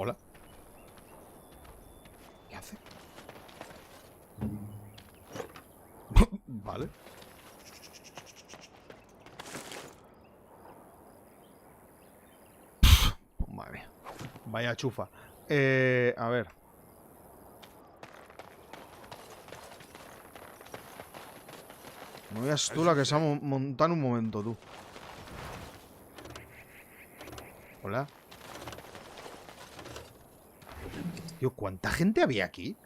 Hola. ¿Qué hace? Vale. Madre mía. Vaya chufa. A ver. No veas tú la que se ha montado en un momento, tú. Hola. Tío, ¿cuánta gente había aquí?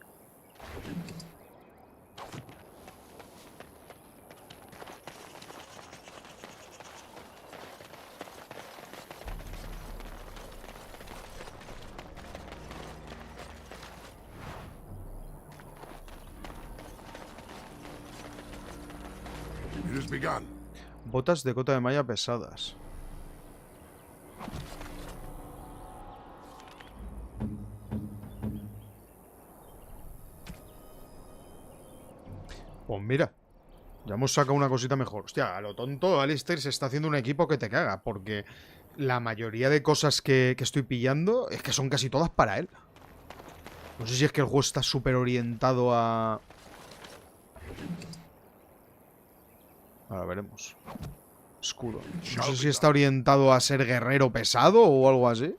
Botas de cota de malla pesadas. Pues mira, ya hemos sacado una cosita mejor. Hostia, a lo tonto, Alistair se está haciendo un equipo que te caga, porque la mayoría de cosas que estoy pillando es que son casi todas para él. No sé si es que el juego está súper orientado a... Ahora veremos. Escudo. No sé si está orientado a ser guerrero pesado o algo así.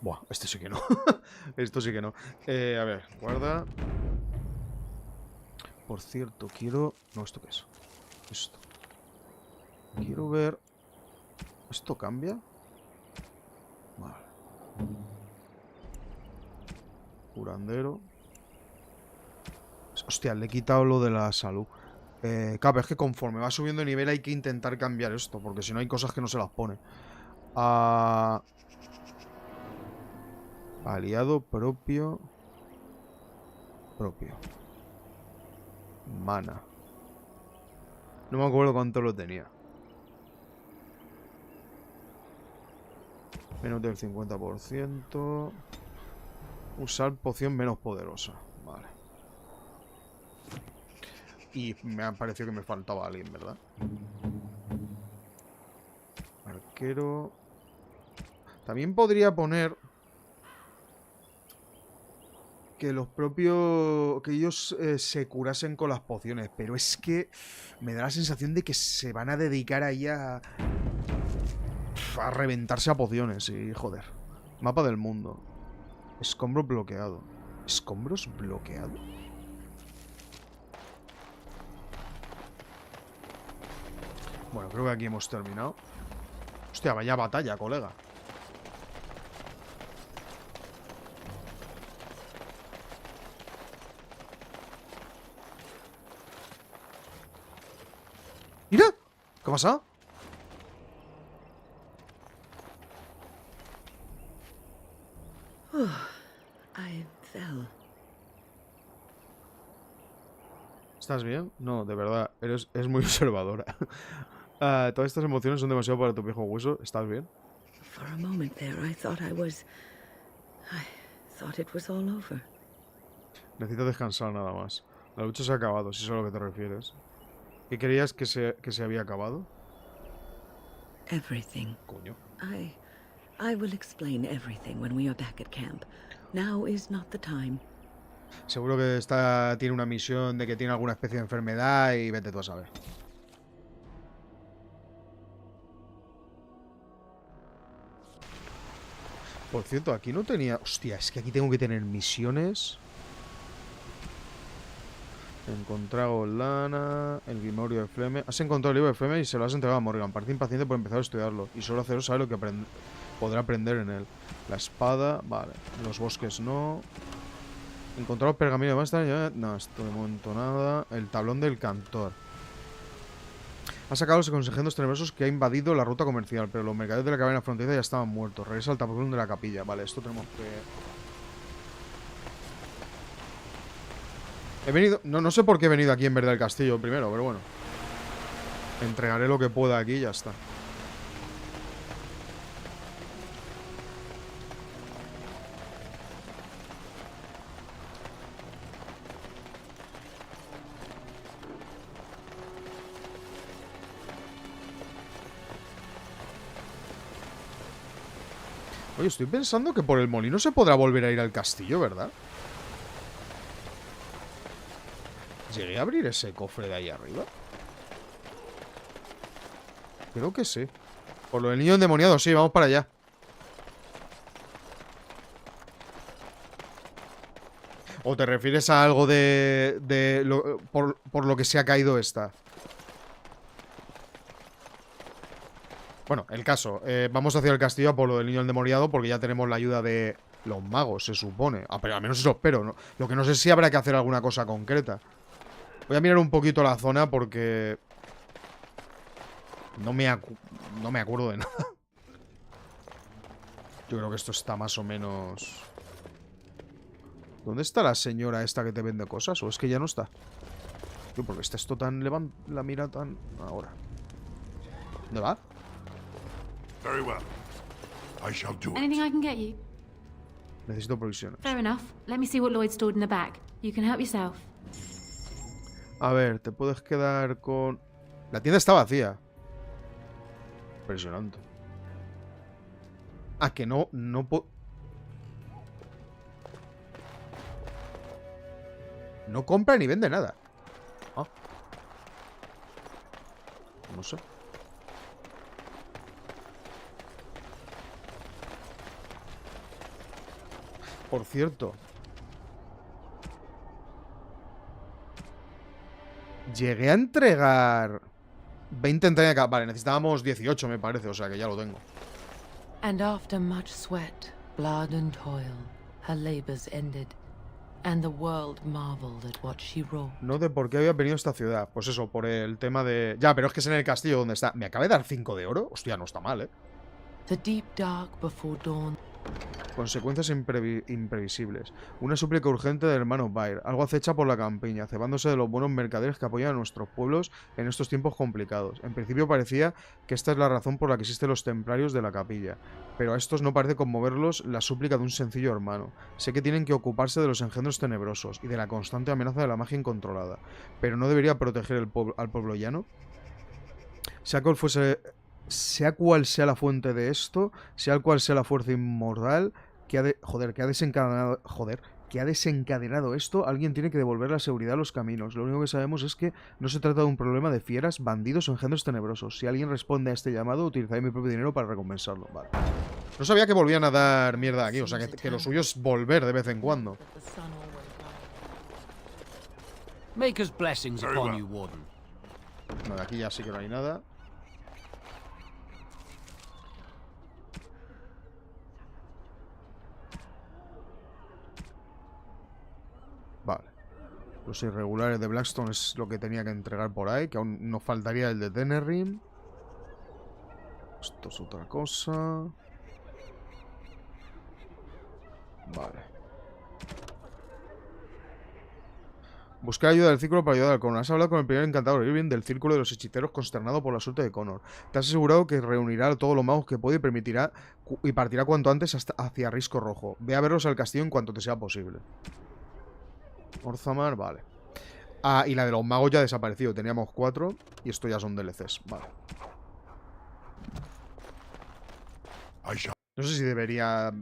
Buah, este sí que no. Esto sí que no. A ver, guarda. Por cierto, quiero... No, ¿esto qué es? Esto. Quiero ver... ¿Esto cambia? Vale. Curandero. Hostia, le he quitado lo de la salud. Claro, es que conforme va subiendo de nivel hay que intentar cambiar esto, porque si no hay cosas que no se las pone. Aliado propio. Mana. No me acuerdo cuánto lo tenía. Menos del 50%. Usar poción menos poderosa. Vale. Y me ha parecido que me faltaba alguien, ¿verdad? Arquero. También podría poner que los propios... que ellos se curasen con las pociones. Pero es que me da la sensación de que se van a dedicar ahí a reventarse a pociones. Y joder. Mapa del mundo. Escombro bloqueado. ¿Escombros bloqueado? Bueno, creo que aquí hemos terminado. Hostia, vaya batalla, colega. ¡Mira! ¿Qué pasa? I fell. ¿Estás bien? No, de verdad, es muy observadora. Todas estas emociones son demasiado para tu viejo hueso. ¿Estás bien? For a moment there, I thought it was all over. Necesito descansar nada más. La lucha se ha acabado, si es a lo que te refieres. ¿Qué creías que se había acabado? Everything. Coño. I will explain everything when we are back at camp. Now is not the time. Seguro que tiene una misión de que tiene alguna especie de enfermedad y vete tú a saber. Por cierto, aquí no tenía... Hostia, es que aquí tengo que tener misiones. Encontrado lana, el grimorio de Fleme. Has encontrado el libro de Fleme y se lo has entregado a Morgan. Parece impaciente por empezar a estudiarlo. Y solo Acero sabe lo que podrá aprender en él. La espada, vale. Los bosques no. Encontrado pergamino de Master. No, esto de momento nada. El tablón del cantor. Ha sacado a los consejeros tenebrosos que ha invadido la ruta comercial, pero los mercaderes de la caverna fronteriza ya estaban muertos. Regresa al tablón de la capilla. Vale, esto tenemos que... He venido... No sé por qué he venido aquí en vez del castillo primero, pero bueno. Entregaré lo que pueda aquí y ya está. Oye, estoy pensando que por el molino se podrá volver a ir al castillo, ¿verdad? ¿Llegué a abrir ese cofre de ahí arriba? Creo que sí. Por lo del niño endemoniado, sí, vamos para allá. ¿O te refieres a algo por lo que se ha caído esta? Bueno, el caso. Vamos hacia el castillo por lo del niño endemoniado porque ya tenemos la ayuda de los magos, se supone. Pero al menos eso espero, ¿no? Lo que no sé es si habrá que hacer alguna cosa concreta. Voy a mirar un poquito la zona porque... No me acuerdo de nada. Yo creo que esto está más o menos... ¿Dónde está la señora esta que te vende cosas? ¿O es que ya no está? Tío, porque está esto tan... la mira tan... Ahora. ¿Dónde va? Very well. I shall do it. Anything I can get you? Necesito provisiones. Fair enough. Let me see what Lloyd stored in the back. You can help yourself. A ver, te puedes quedar con... La tienda está vacía. Impresionante. Ah, que no puedo... No compra ni vende nada. Ah. No sé. Por cierto. Llegué a entregar 20 entregas acá. Vale, necesitábamos 18, me parece, o sea que ya lo tengo. And after much sweat, blood and toil, her labors ended, and the world marveled at what she wrought. No de por qué había venido a esta ciudad. Pues eso, por el tema de... Ya, pero es que es en el castillo donde está. ¿Me acaba de dar 5 de oro? Hostia, no está mal, ¿eh? The deep dark before dawn. Consecuencias imprevisibles. Una súplica urgente del hermano Bair. Algo acecha por la campiña, cebándose de los buenos mercaderes que apoyan a nuestros pueblos en estos tiempos complicados. En principio parecía que esta es la razón por la que existen los templarios de la capilla. Pero a estos no parece conmoverlos la súplica de un sencillo hermano. Sé que tienen que ocuparse de los engendros tenebrosos y de la constante amenaza de la magia incontrolada. Pero ¿no debería proteger al pueblo llano? Sea cual sea la fuente de esto, sea cual sea la fuerza inmortal que ha desencadenado esto, alguien tiene que devolver la seguridad a los caminos. Lo único que sabemos es que no se trata de un problema de fieras, bandidos o engendros tenebrosos. Si alguien responde a este llamado, utilizaré mi propio dinero para recompensarlo. Vale. No sabía que volvían a dar mierda aquí, o sea que lo suyo es volver de vez en cuando. Maker's blessings upon you, Warden. No, de aquí ya sí que no hay nada. Vale. Los irregulares de Blackstone es lo que tenía que entregar por ahí. Que aún nos faltaría el de Tenerim. Esto es otra cosa. Vale. Buscar ayuda del círculo para ayudar al Connor. Has hablado con el primer encantador Irving del círculo de los hechiceros consternado por la suerte de Connor. Te has asegurado que reunirá a todos los magos que puede y partirá cuanto antes hacia Risco Rojo. Ve a verlos al castillo en cuanto te sea posible. Orzammar, vale. Ah, y la de los magos ya ha desaparecido. Teníamos 4 y esto ya son DLCs. Vale. No sé si debería...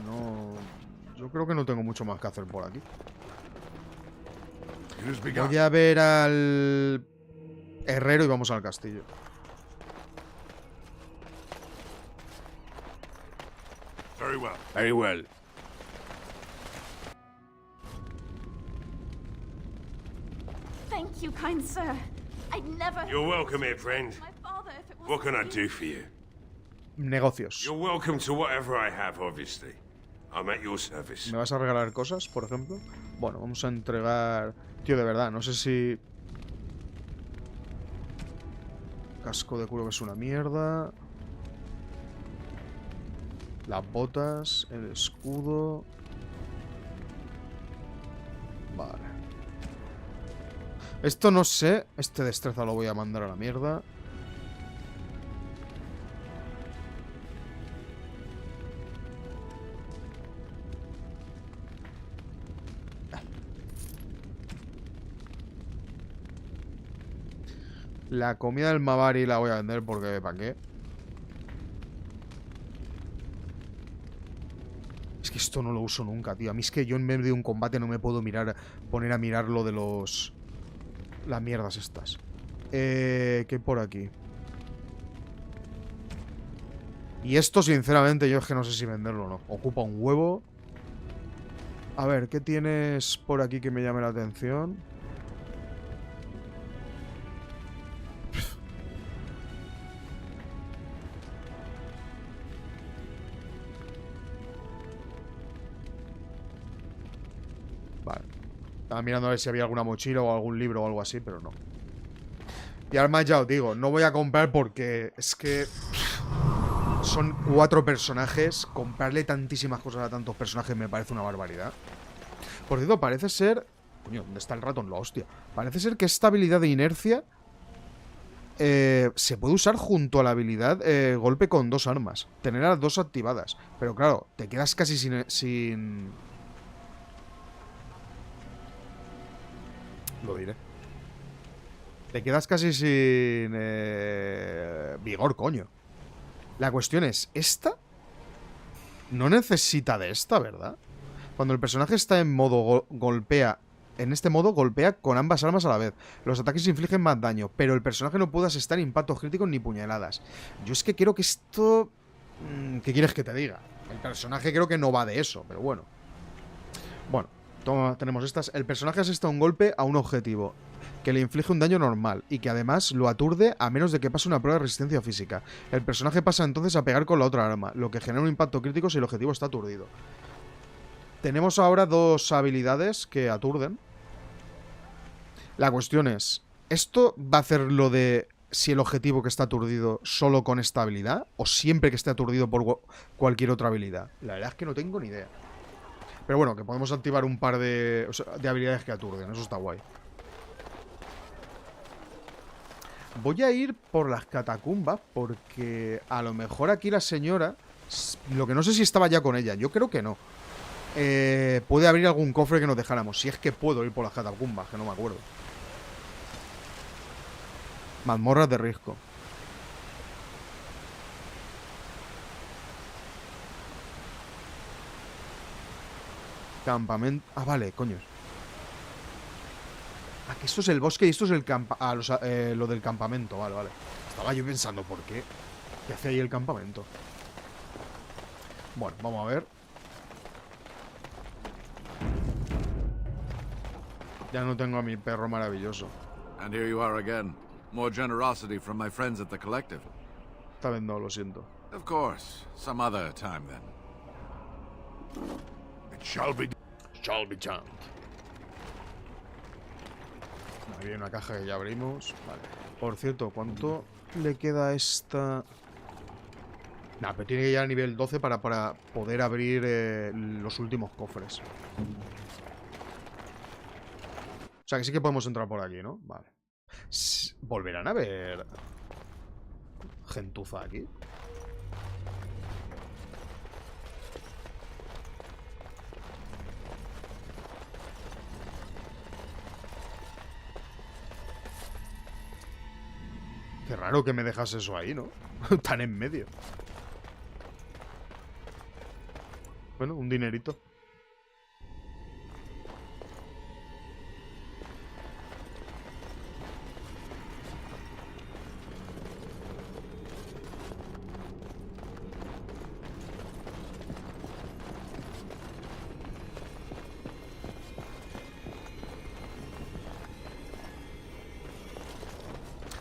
No... Yo creo que no tengo mucho más que hacer por aquí. Voy a ver al... herrero y vamos al castillo. Very well. Very well. Thank you, kind sir. I'd never... You're welcome here, friend. My father, if it What can I do for you? Negocios. You're welcome to whatever I have, obviously. I'm at your service. ¿Me vas a regalar cosas, por ejemplo? Bueno, vamos a entregar... Tío, de verdad, no sé si... Casco de cuero que es una mierda. Las botas, el escudo... Vale. Esto no sé. Este destreza lo voy a mandar a la mierda. La comida del Mavari la voy a vender porque ¿para qué? Es que esto no lo uso nunca, tío. A mí es que yo en medio de un combate no me puedo poner a mirar lo de los... Las mierdas estas. ¿Qué hay por aquí? Y esto, sinceramente, yo es que no sé si venderlo o no. Ocupa un huevo. A ver, ¿qué tienes por aquí que me llame la atención? Vale. Estaba mirando a ver si había alguna mochila o algún libro o algo así, pero no. Y además ya os digo, no voy a comprar porque es que... Son 4 personajes. Comprarle tantísimas cosas a tantos personajes me parece una barbaridad. Por cierto, parece ser... Coño, ¿dónde está el ratón? La hostia. Parece ser que esta habilidad de inercia se puede usar junto a la habilidad golpe con 2 armas. Tener las 2 activadas. Pero claro, te quedas casi sin... Lo diré. Te quedas casi sin vigor, coño. La cuestión es, ¿esta? No necesita de esta, ¿verdad? Cuando el personaje está en modo golpea en este modo golpea con ambas armas a la vez. Los ataques infligen más daño, pero el personaje no puede asestar impactos críticos ni puñaladas. Yo es que creo que esto... ¿Qué quieres que te diga? El personaje creo que no va de eso, pero bueno. Bueno, tenemos estas. El personaje asesta un golpe a un objetivo que le inflige un daño normal y que además lo aturde a menos de que pase una prueba de resistencia física. El personaje pasa entonces a pegar con la otra arma, lo que genera un impacto crítico si el objetivo está aturdido. Tenemos ahora dos habilidades que aturden. La cuestión es, ¿esto va a hacer lo de si el objetivo que está aturdido solo con esta habilidad o siempre que esté aturdido por cualquier otra habilidad? La verdad es que no tengo ni idea. Pero bueno, que podemos activar un par de habilidades que aturden, eso está guay. Voy a ir por las catacumbas porque a lo mejor aquí la señora... Lo que no sé si estaba ya con ella, yo creo que no. Puede abrir algún cofre que nos dejáramos. Si es que puedo ir por las catacumbas, que no me acuerdo. Mazmorras de Risco. Campamento... Ah, vale, coño. Ah, que esto es el bosque y esto es el lo del campamento. Vale, vale. Estaba yo pensando, ¿por qué? ¿Qué hace ahí el campamento? Bueno, vamos a ver. Ya no tengo a mi perro maravilloso. And here you are again. More generosity from my friends at the collective. Esta vez no, lo siento. Of course. Some other time then. It shall be done. Aquí hay una caja que ya abrimos. Vale. Por cierto, ¿cuánto le queda a esta? Nah, pero tiene que llegar a nivel 12 para poder abrir los últimos cofres. O sea que sí que podemos entrar por aquí, ¿no? Vale. ¿Volverán a ver gentuza aquí? Qué raro que me dejas eso ahí, ¿no? Tan en medio. Bueno, un dinerito.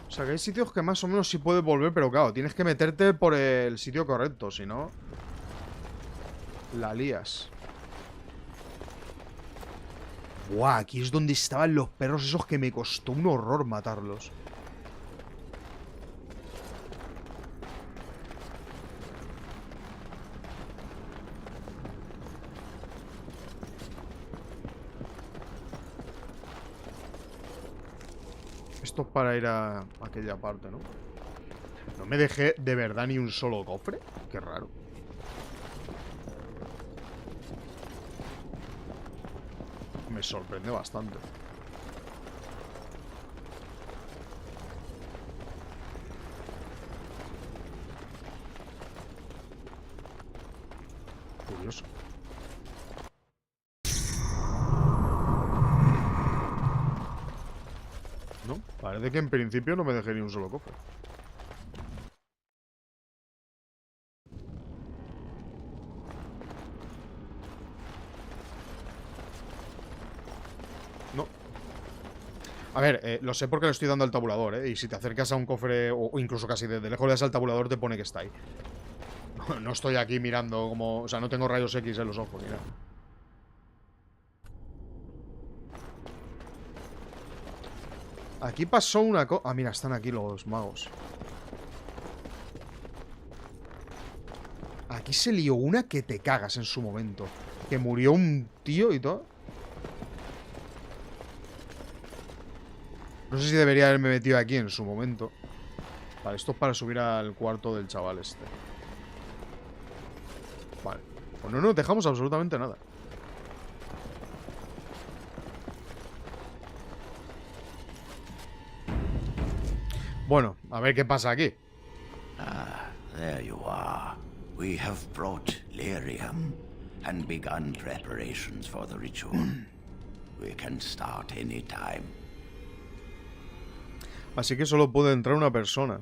O sea, que hay sitios que más o menos sí puedes volver, pero claro, tienes que meterte por el sitio correcto, si no... La lías. Buah, aquí es donde estaban los perros esos que me costó un horror matarlos. Esto es para ir a aquella parte, ¿no? No me dejé de verdad ni un solo cofre. Qué raro. Me sorprende bastante. Curioso. No, parece que en principio no me dejé ni un solo cofre. No. A ver, lo sé porque le estoy dando al tabulador, ¿eh? Y si te acercas a un cofre, o incluso casi de lejos le das al tabulador, te pone que está ahí. No estoy aquí mirando como... O sea, no tengo rayos X en los ojos, mira. Aquí pasó una cosa... Ah, mira, están aquí los magos. Aquí se lió una que te cagas en su momento. Que murió un tío y todo. No sé si debería haberme metido aquí en su momento. Vale, esto es para subir al cuarto del chaval este. Vale. Pues no dejamos absolutamente nada. Bueno, a ver qué pasa aquí. Ah, there you are. We have brought lyrium and begun preparations for the ritual. We can start anytime. Así que solo puede entrar una persona.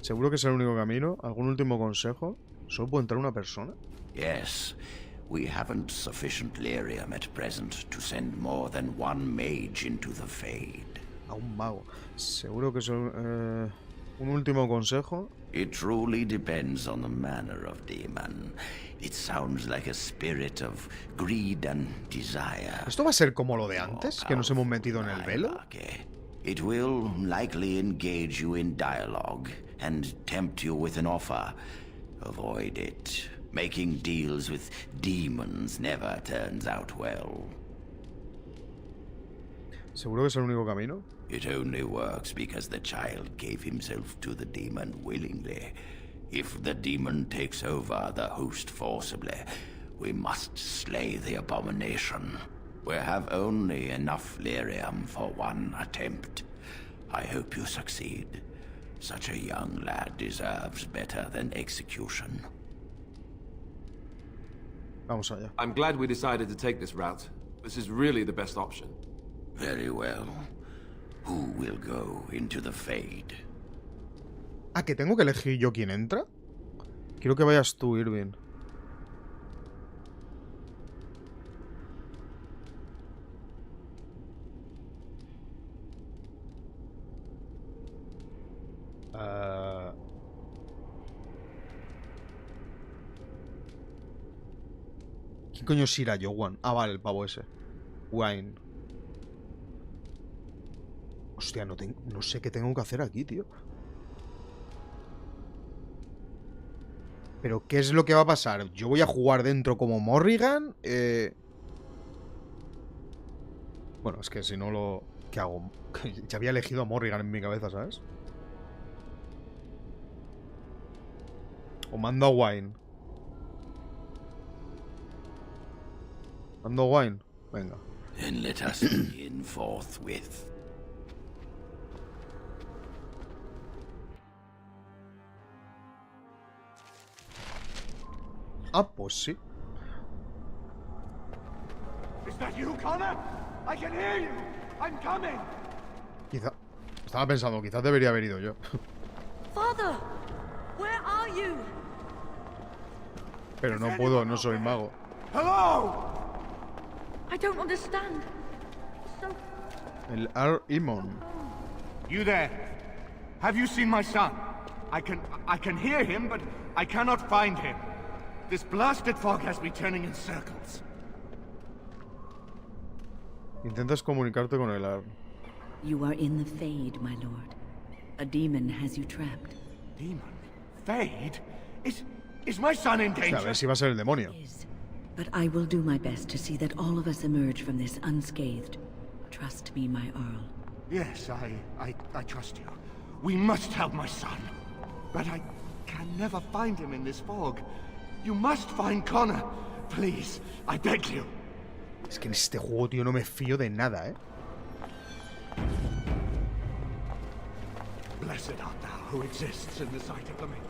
¿Seguro que es el único camino? ¿Algún último consejo? ¿Solo puede entrar una persona? Yes. We haven't sufficient lyrium at present to send more than one mage into the Fade. A un mago. ¿Seguro que es un último consejo? It truly depends on the manner of demon. It sounds like a spirit of greed and desire. ¿Esto va a ser como lo de antes? ¿Que nos hemos metido en el velo? It will likely engage you in dialogue and tempt you with an offer. Avoid it. Making deals with demons never turns out well. ¿Seguro que es el único camino? It only works because the child gave himself to the demon willingly. If the demon takes over the host forcibly, we must slay the abomination. We have only enough lyrium for one attempt. I hope you succeed. Such a young lad deserves better than execution. Vamos allá. I'm glad we decided to take this route. This is really the best option. Very well. Who will go into the Fade? Ah, ¿que tengo que elegir yo quién entra? Quiero que vayas tú, Irving. ¿Quién coño es Ira Yowan? Ah, vale, el pavo ese. Wine. Hostia, no sé qué tengo que hacer aquí, tío. Pero, ¿qué es lo que va a pasar? ¿Yo voy a jugar dentro como Morrigan? Bueno, es que si no lo... ¿Qué hago? Ya había elegido a Morrigan en mi cabeza, ¿sabes? O mando a Wine. ¿Mando a Wine? Venga. Then let us begin forthwith. Ah, pues sí. Is that you, Connor? I can hear you. I'm coming. Quizá... Estaba pensando, quizás debería haber ido yo. Father, where are you? Pero no puedo, no soy mago. Hello. I don't understand. So... El Ar-Imon. You there? Have you seen my son? I can hear him, but I cannot find him. This blasted fog has me turning in circles. Intentas comunicarte con el Ar. You are in the Fade, my lord. A demon has you trapped. Demon? Fade? Is my son in danger? A ver si va a ser el demonio. But I will do my best to see that all of us emerge from this unscathed. Trust me, my Earl. Yes, I trust you. We must help my son. But I can never find him in this fog. You must find Connor. Please, I beg you. Es que en este juego, tío, no me fío de nada, ¿eh? Blessed art thou who exists in the sight of the meek.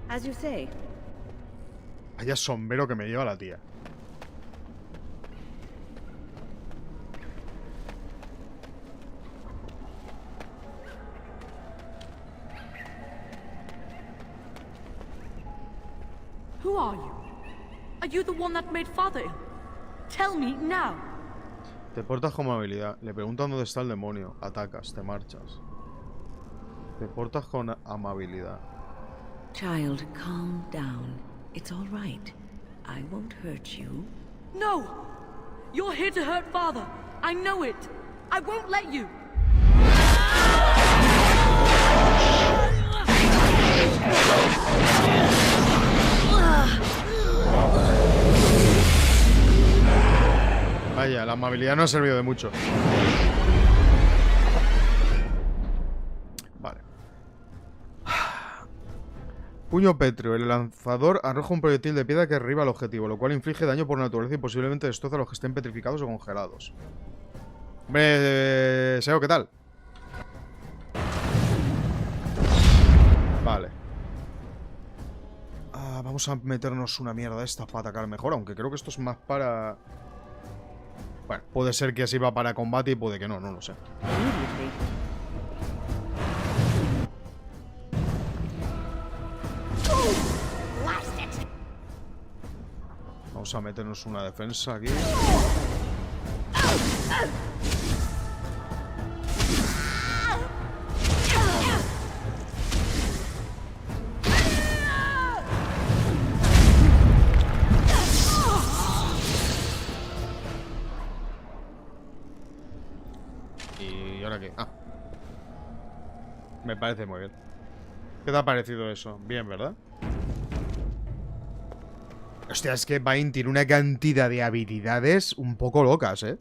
As you say. Vaya sombrero que me lleva la tía. Who are you? Are you the one that made Father ill? Tell me now. Te portas con amabilidad. Le preguntan dónde está el demonio. Atacas, te marchas. Te portas con amabilidad. Child, calm down. It's all right. I won't hurt you. No! You're here to hurt Father. I know it. I won't let you. Vaya, la amabilidad no ha servido de mucho. Vale. Puño pétreo. El lanzador arroja un proyectil de piedra que derriba al objetivo, lo cual inflige daño por naturaleza y posiblemente destroza a los que estén petrificados o congelados. Hombre, Seo, ¿qué tal? Vale. Vamos a meternos una mierda esta para atacar mejor, aunque creo que esto es más para... Bueno, puede ser que sirva para combate y puede que no, no lo sé. Vamos a meternos una defensa aquí. ¿Y ahora qué? Ah. Me parece muy bien. ¿Qué te ha parecido eso? Bien, ¿verdad? Hostia, es que Vayne tiene una cantidad de habilidades un poco locas, ¿eh?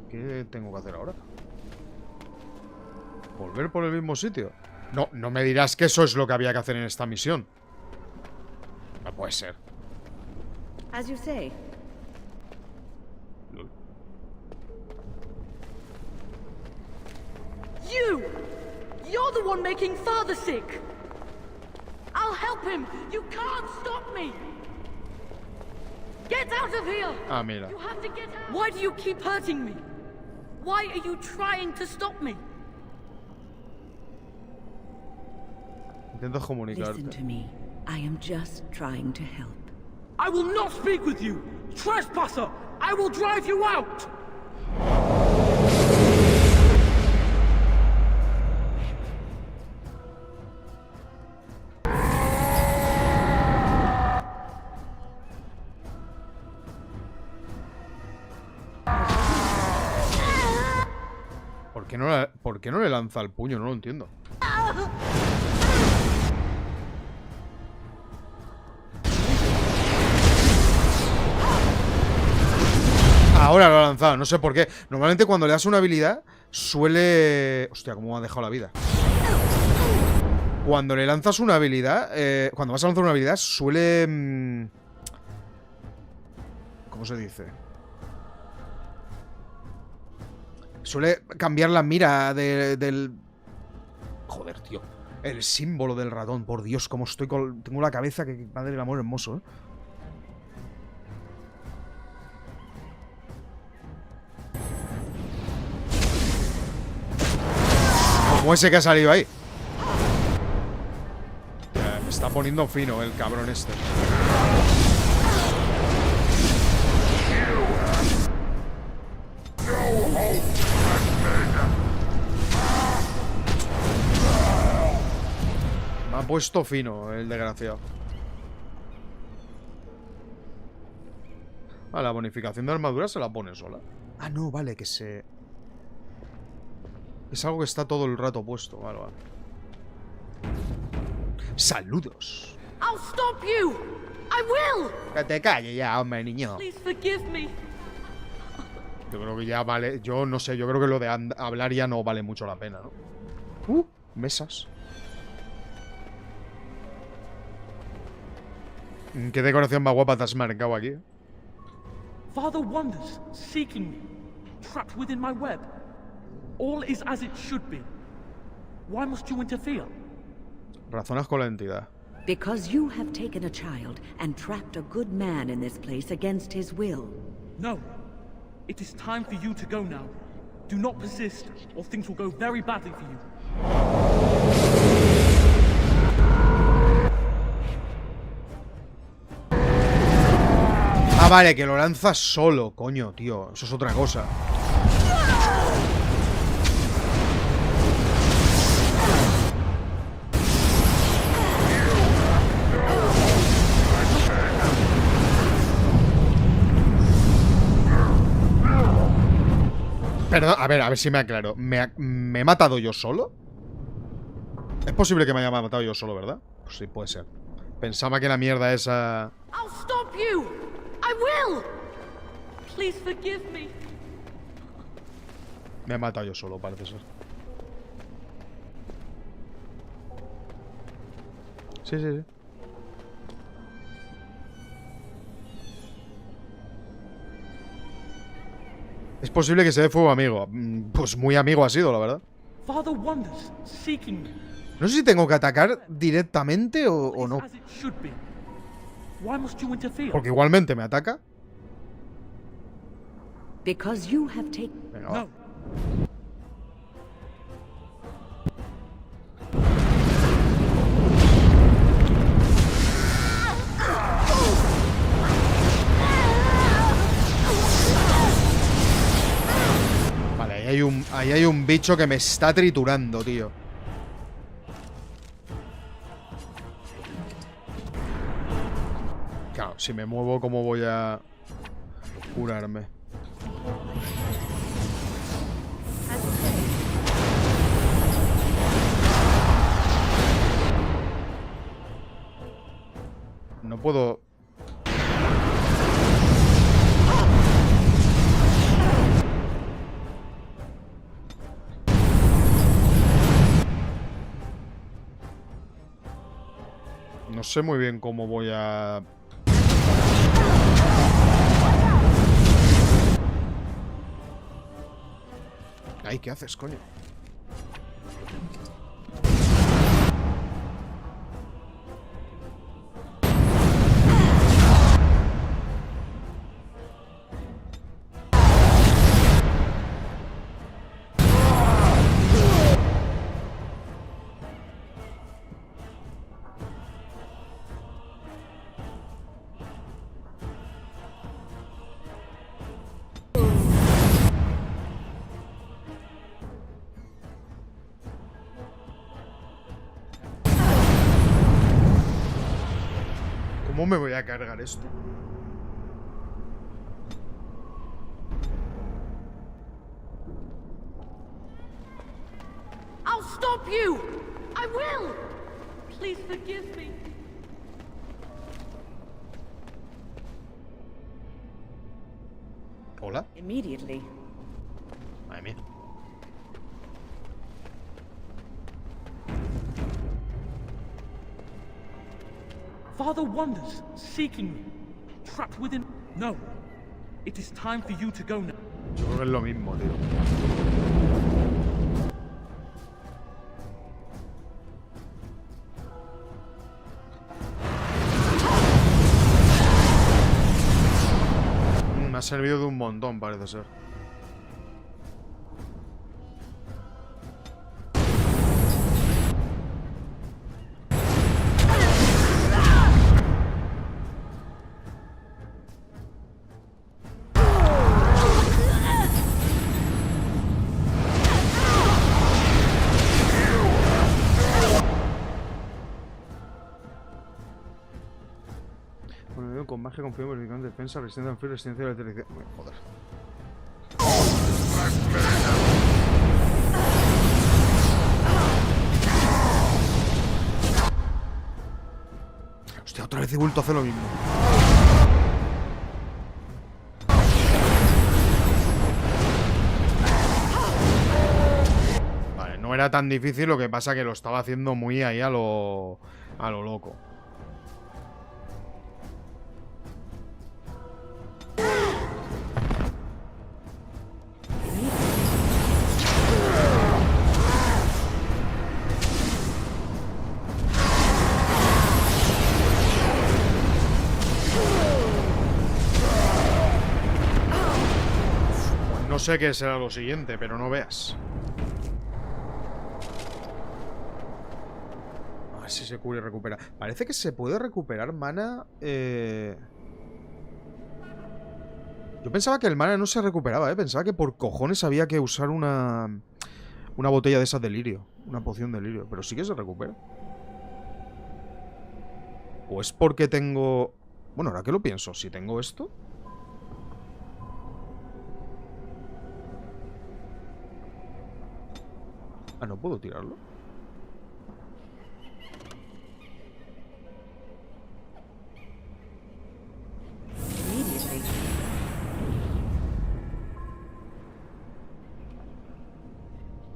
¿Qué tengo que hacer ahora? ¿Volver por el mismo sitio? No, no me dirás que eso es lo que había que hacer en esta misión. No puede ser. As you say. You're the one making Father sick. I'll help him. You can't stop me. Get out of here. Ah, mira. You have to get out. Why do you keep hurting me? Why are you trying to stop me? Intento comunicarte. Listen to me. I am just trying to help. I will not speak with you. Trespasser. I will drive you out. ¿Por qué no le lanza el puño? No lo entiendo. Ahora lo ha lanzado, no sé por qué. Normalmente cuando le das una habilidad suele... Hostia, cómo me ha dejado la vida. Cuando le lanzas una habilidad, cuando vas a lanzar una habilidad suele... ¿Cómo se dice? Suele cambiar la mira del... Joder, tío. El símbolo del ratón. Por Dios, cómo estoy con... Tengo la cabeza que... Madre del amor hermoso, ¿eh? Como ese que ha salido ahí. Me está poniendo fino el cabrón este. Me ha puesto fino el desgraciado. Ah, la bonificación de armadura se la pone sola. Ah, no, vale, que se... Es algo que está todo el rato puesto. Vale, vale. Saludos. I'll stop you. I will. Que te calles ya, hombre, niño. Please forgive me. Yo creo que ya vale... Yo no sé, yo creo que lo de hablar ya no vale mucho la pena, ¿no? Mesas. ¿Qué decoración más guapa te has marcado aquí? Father wanders, seeking me, trapped within my web. All is as it should be. Why must you interfere? Razonas con la entidad. Because you have taken a child and trapped a good man in this place against his will. No. It is time for you to go now. Do not persist, or things will go very badly for you. Ah, vale, que lo lanzas solo, coño, tío. Eso es otra cosa. Perdón, a ver si me aclaro. ¿Me he matado yo solo? Es posible que me haya matado yo solo, ¿verdad? Pues sí, puede ser. Pensaba que la mierda esa... I'll stop you. I will. Please forgive me. Me he matado yo solo, parece ser. Sí, sí, sí. Es posible que se dé fuego amigo. Pues muy amigo ha sido, la verdad. Father wanders, seeking me, No sé si tengo que atacar directamente o no. Porque igualmente me ataca. Because you have taken... Venga, va. Vale, ahí hay un bicho que me está triturando, tío. Claro, si me muevo, ¿cómo voy a curarme? No puedo... No sé muy bien cómo voy a... Ay, ¿qué haces, coño? ¿Cómo me voy a cargar esto? I'll stop you! I will! Please forgive me. ¿Hola? Immediately. Madre mía. Father wanders, seeking me. Trapped within... No. It is time for you to go now. Yo creo que es lo mismo, tío. Me ha servido de un montón, parece ser. Con magia, confío en defensa, resistencia al frío, resistencia a la electricidad. Joder. Hostia, otra vez he vuelto a hacer lo mismo. Vale, no era tan difícil, lo que pasa que lo estaba haciendo muy ahí a lo loco. No sé qué será lo siguiente, pero no veas. A ver si se cura y recupera. Parece que se puede recuperar mana. Yo pensaba que el mana no se recuperaba, Pensaba que por cojones había que usar una botella de esas de lirio. Una poción de lirio. Pero sí que se recupera. ¿O es porque tengo...? Bueno, ahora que lo pienso, si tengo esto... Ah, ¿no puedo tirarlo?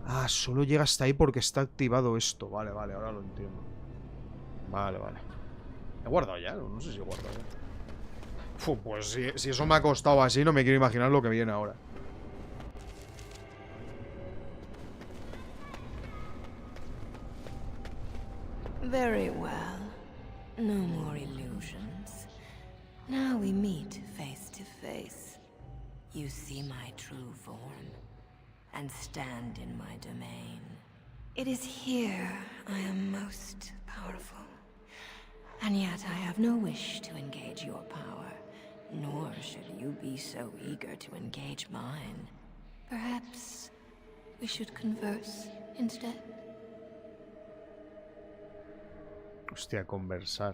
Ah, solo llega hasta ahí porque está activado esto. Vale, vale, ahora lo entiendo. Vale, vale. ¿He guardado ya? No sé si he guardado ya. Pues si eso me ha costado así, no me quiero imaginar lo que viene ahora. Very well. No more illusions. Now we meet face to face. You see my true form, and stand in my domain. It is here I am most powerful. And yet I have no wish to engage your power, nor should you be so eager to engage mine. Perhaps we should converse instead. Hostia, conversar.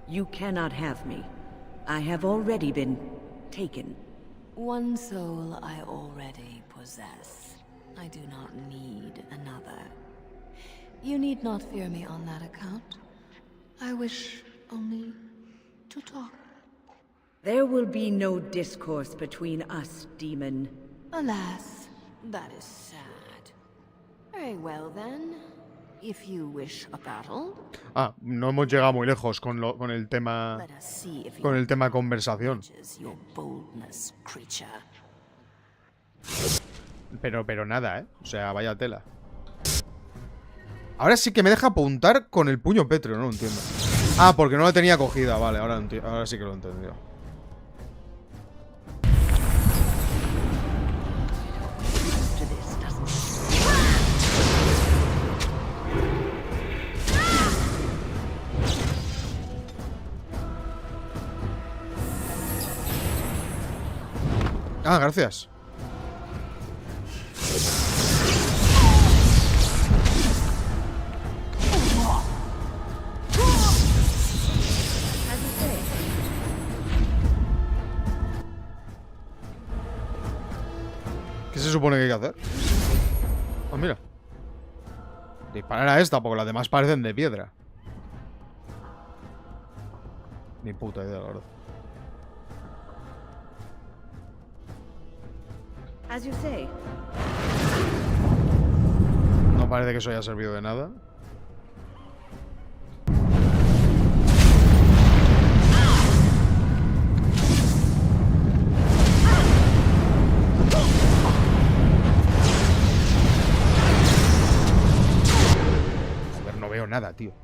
You cannot have me. I have already been taken. One soul I already possess. I do not need another. You need not fear me on that account. I wish only to talk. There will be no discourse between us, demon. Alas, that is sad. Very well then. If you wish a battle. Ah, no hemos llegado muy lejos con el tema. Con el tema conversación. Pero nada, ¿eh? O sea, vaya tela. Ahora sí que me deja apuntar con el puño pétreo, no lo entiendo. Ah, porque no la tenía cogida, vale, ahora sí que lo he entendido. Ah, gracias. ¿Qué se supone que hay que hacer? Ah, mira. Disparar a esta, porque las demás parecen de piedra. Ni puta idea, la verdad. As you say. No parece que eso haya servido de nada. Joder, no veo nada, tío.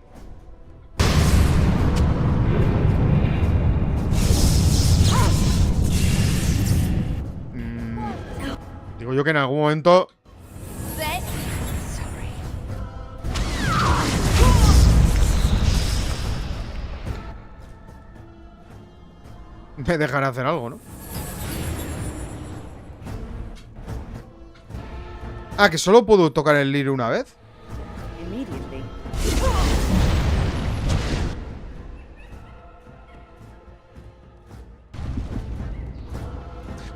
Digo yo que en algún momento... me dejará hacer algo, ¿no? Ah, que solo puedo tocar el lire una vez.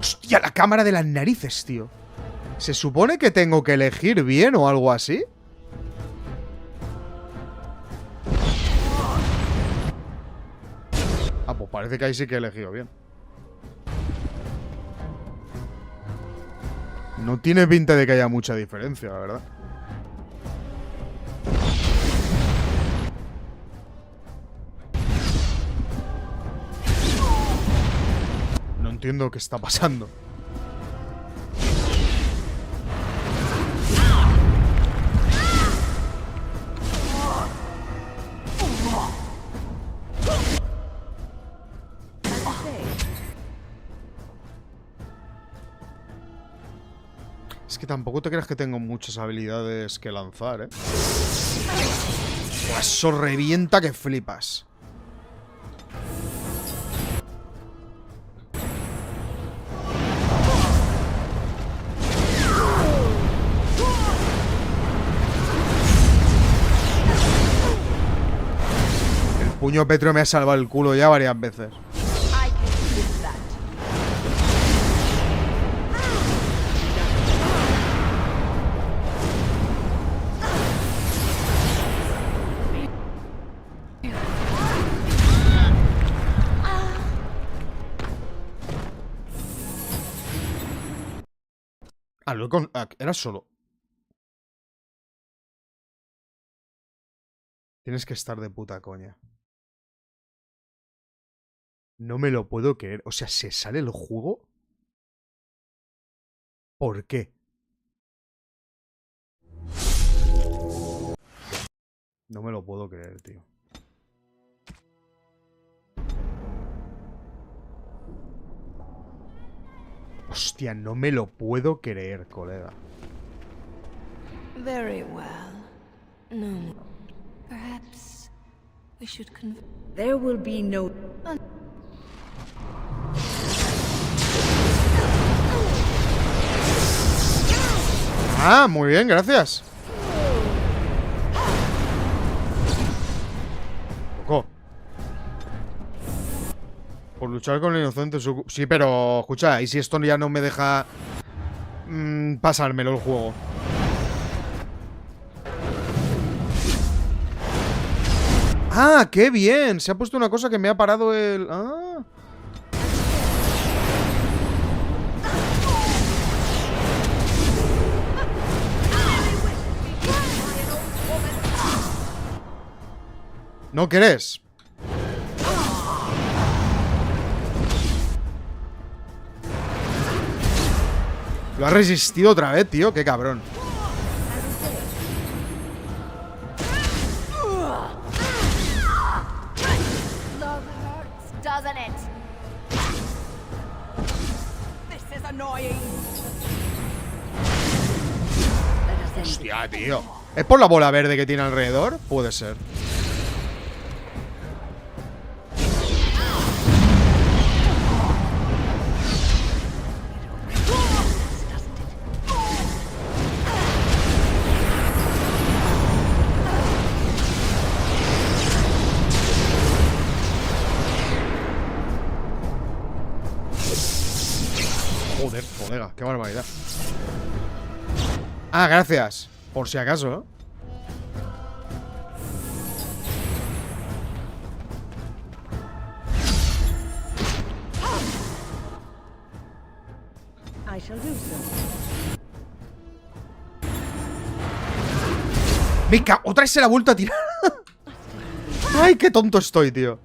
Hostia, la cámara de las narices, tío. ¿Se supone que tengo que elegir bien o algo así? Ah, pues parece que ahí sí que he elegido bien. No tiene pinta de que haya mucha diferencia, la verdad. No entiendo qué está pasando. Es que tampoco te creas que tengo muchas habilidades que lanzar, ¿eh? Eso revienta que flipas. El puño pétreo me ha salvado el culo ya varias veces. Ah, era solo. Tienes que estar de puta coña. No me lo puedo creer. O sea, ¿se sale el juego? ¿Por qué? No me lo puedo creer, tío. Hostia, no me lo puedo creer, colega. Very well. No. Perhaps we should There will be no... Ah, muy bien, gracias. Loco. Por luchar con el inocente. Sí, pero escucha, ¿y si esto ya no me deja pasármelo el juego? ¡Ah, qué bien! Se ha puesto una cosa que me ha parado el... ¡Ah! ¿No querés? Lo ha resistido otra vez, tío. Qué cabrón. Love hurts, doesn't it? This is annoying. Hostia, tío. ¿Es por la bola verde que tiene alrededor? Puede ser. Joder, colega, qué barbaridad. Ah, gracias. Por si acaso, ¿no? I shall do so. Venga, otra vez se la ha vuelto a tirar. Ay, qué tonto estoy, tío.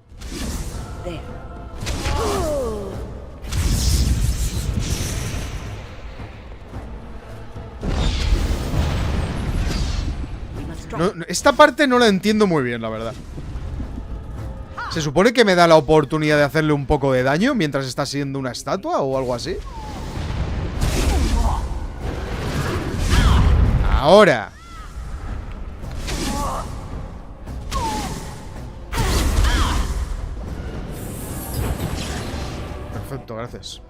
No, esta parte no la entiendo muy bien, la verdad. ¿Se supone que me da la oportunidad de hacerle un poco de daño mientras está siendo una estatua o algo así? Ahora. Perfecto, gracias.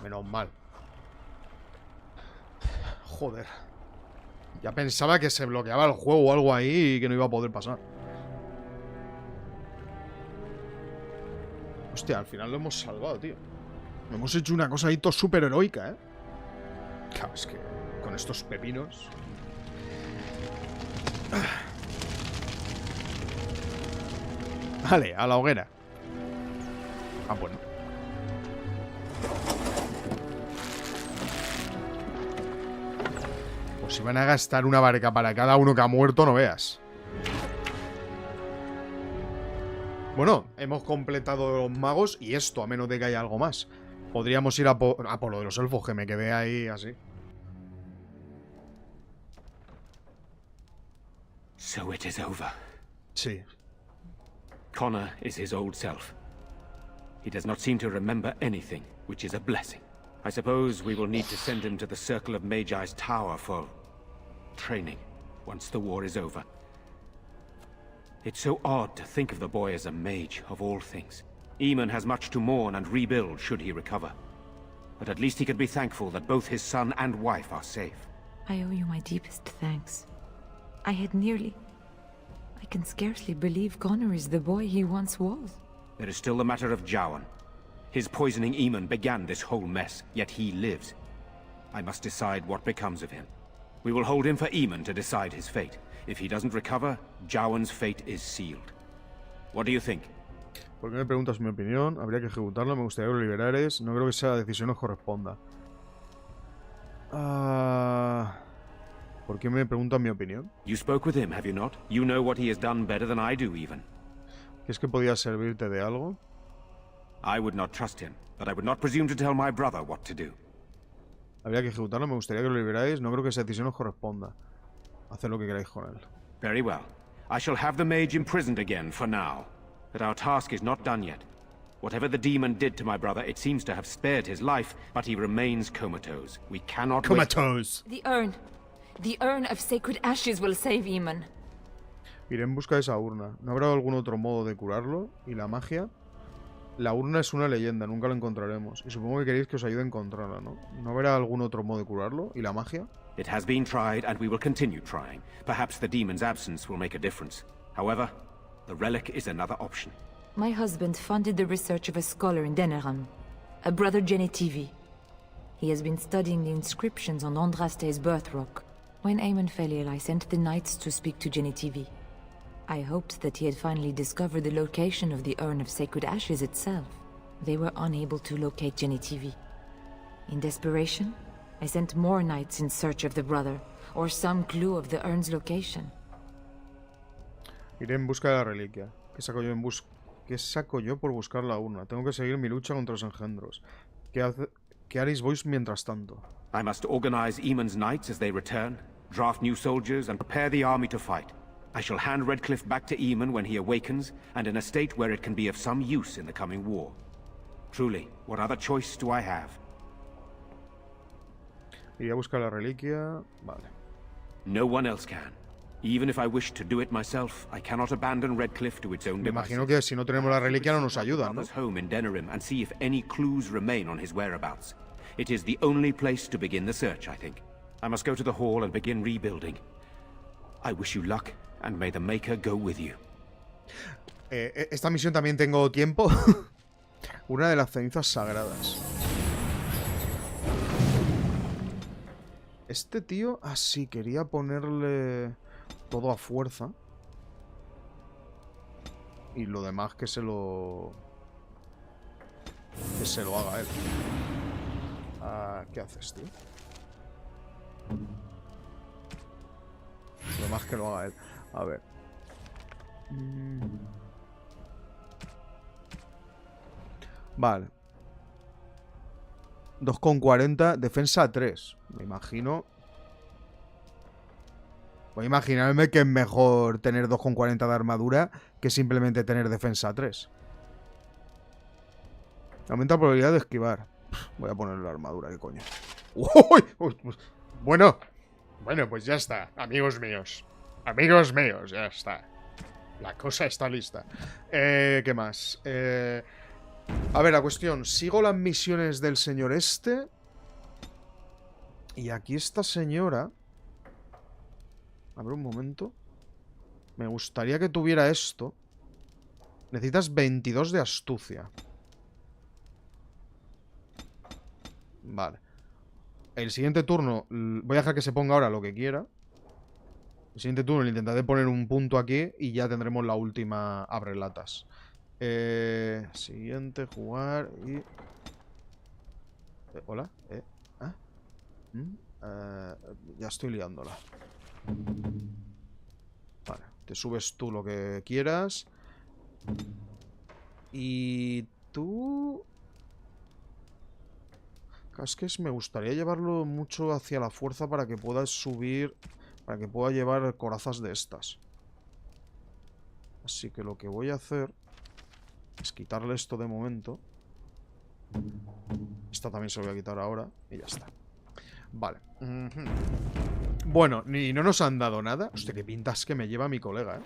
Menos mal. Joder. Ya pensaba que se bloqueaba el juego o algo ahí y que no iba a poder pasar. Hostia, al final lo hemos salvado, tío. Hemos hecho una cosa ahí todo súper heroica, ¿eh? Claro, es que con estos pepinos... Vale, a la hoguera. Ah, bueno. Pues si van a gastar una barca para cada uno que ha muerto, no veas. Bueno, hemos completado los magos y esto, a menos de que haya algo más. Podríamos ir a por lo de los elfos, que me quedé ahí así. So it is over. Sí. Connor is his old self. He does not seem to remember anything, which is a blessing. I suppose we will need to send him to the Circle of Magi's tower for training, once the war is over. It's so odd to think of the boy as a mage, of all things. Eamon has much to mourn and rebuild should he recover. But at least he can be thankful that both his son and wife are safe. I owe you my deepest thanks. I had nearly... I can scarcely believe Connor is the boy he once was. There is still the matter of Jowan. His poisoning Eamon began this whole mess, yet he lives. I must decide what becomes of him. We will hold him for Eamon to decide his fate. If he doesn't recover, Jowan's fate is sealed. What do you think? ¿Por qué me preguntas mi opinión? Habría que ejecutarlo, me gustaría que lo liberares. No creo que esa decisión os corresponda. ¿Por qué me preguntas mi opinión? You spoke with him, have you not? You know what he has done better than I do, even. ¿Crees que podía servirte de algo? I would not trust him, but I would not presume to tell my brother what to do. Habría que ejecutarlo, me gustaría que lo liberáis. No creo que esa decisión os corresponda. Haced lo que queráis con él. Very well. I shall have the mage imprisoned again for now. But our task is not done yet. Whatever the demon did to my brother, it seems to have spared his life, but he remains comatose. We cannot Comatose. The urn. The urn of sacred ashes will save Eamon. Iré en busca de esa urna. ¿No habrá algún otro modo de curarlo? ¿Y la magia? La urna es una leyenda, nunca la encontraremos. Y supongo que queréis que os ayude a encontrarla, ¿no? ¿No habrá algún otro modo de curarlo? ¿Y la magia? It has been tried, and we will continue trying. Perhaps the demon's absence will make a difference. However, the relic is another option. My husband funded the research of a scholar in Denerim, a brother Genetivi. He has been studying the inscriptions on Andraste's birth rock. When Eamon fell ill, I sent the knights to speak to Genetivi. I hoped that he had finally discovered the location of the urn of sacred ashes itself. They were unable to locate Genetivi. In desperation, I sent more knights in search of the brother, or some clue of the urn's location. Iré en busca de la reliquia. ¿Qué saco yo por buscar la urna? Tengo que seguir mi lucha contra los engendros. ¿Qué haréis vos mientras tanto? I must organize Eamon's knights as they return, draft new soldiers, and prepare the army to fight. I shall hand Redcliffe back to Eamon when he awakens, and in a state where it can be of some use in the coming war. Truly, what other choice do I have? Iré a buscar la reliquia. Vale. No one else can. Even if I wish to do it myself, I cannot abandon Redcliffe to its own devices. Me imagino que si no tenemos la reliquia no nos ayudan, ¿no? Home in Denerim and see if any clues remain on his whereabouts. It is the only place to begin the search, I think. I must go to the hall and begin rebuilding. I wish you luck, and may the Maker go with you. Esta misión también tengo tiempo. Una de las cenizas sagradas. Este tío, así quería ponerle todo a fuerza. Y lo demás que se lo haga él. ¿Qué haces, tío? Lo demás que lo haga él. A ver. Vale. 2,40. Defensa 3. Me imagino. Voy a imaginarme que es mejor tener 2,40 de armadura que simplemente tener defensa 3. Aumenta la probabilidad de esquivar. Voy a poner la armadura, ¿qué coño? ¡Uy! Bueno, pues ya está, amigos míos. Amigos míos, ya está. La cosa está lista. ¿Qué más? A ver, la cuestión. Sigo las misiones del señor este. Y aquí esta señora... A ver, un momento. Me gustaría que tuviera esto. Necesitas 22 de astucia. Vale. El siguiente turno... Voy a dejar que se ponga ahora lo que quiera. El siguiente turno le intentaré poner un punto aquí y ya tendremos la última abrelatas. Siguiente, jugar y... ¿Hola? Ya estoy liándola. Vale, te subes tú lo que quieras. Y tú... Es que me gustaría llevarlo mucho hacia la fuerza para que puedas subir... Para que pueda llevar corazas de estas. Así que lo que voy a hacer es quitarle esto de momento. Esta también se lo voy a quitar ahora y ya está. Vale. Bueno, ni no nos han dado nada. Hostia, qué pintas que me lleva mi colega, ¿eh?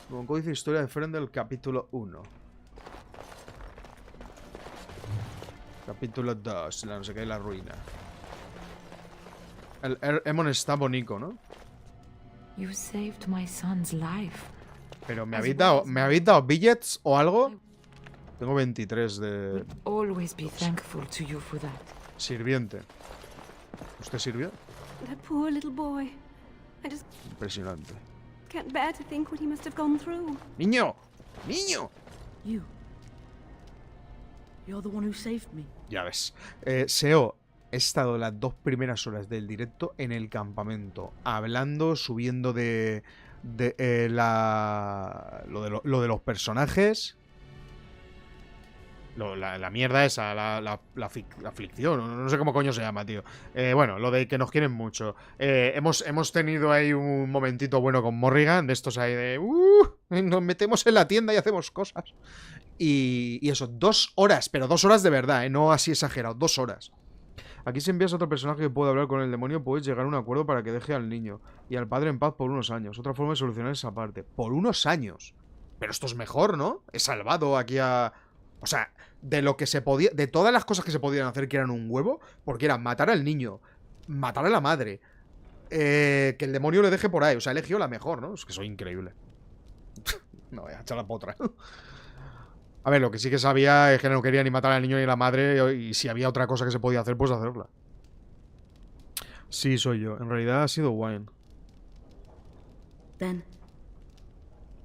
Con códice de historia de Frendel, capítulo 1. Capítulo 2, la no sé qué, la ruina. El Emon está bonito, ¿no? You saved my son's life. Pero ¿me habéis dado billets o algo? Tengo 23 de... Always be thankful to you for that. Sirviente. ¿Usted sirvió? That poor little boy. I just Impresionante. can't bear to think what he must have gone through. ¡Niño! ¡Niño! You're the one who saved me. Ya ves. Seo, he estado las 2 primeras horas del directo en el campamento, hablando, subiendo de lo de los personajes. La mierda esa, la aflicción, no sé cómo coño se llama, tío. Bueno, lo de que nos quieren mucho. Hemos tenido ahí un momentito bueno con Morrigan, de estos ahí de... nos metemos en la tienda y hacemos cosas. Y eso, 2 horas, pero 2 horas de verdad, no así exagerado, 2 horas. Aquí si envías a otro personaje que puede hablar con el demonio, puedes llegar a un acuerdo para que deje al niño y al padre en paz por unos años. Otra forma de solucionar esa parte. Por unos años. Pero esto es mejor, ¿no? He salvado aquí a... O sea, de lo que se podía... De todas las cosas que se podían hacer que eran un huevo, porque era matar al niño, matar a la madre, que el demonio le deje por ahí. O sea, he elegido la mejor, ¿no? Es que soy increíble. No, voy a echar la potra. A ver, lo que sí que sabía es que no quería ni matar al niño ni a la madre, y si había otra cosa que se podía hacer, pues hacerla. Sí, soy yo. En realidad ha sido Wine. Then,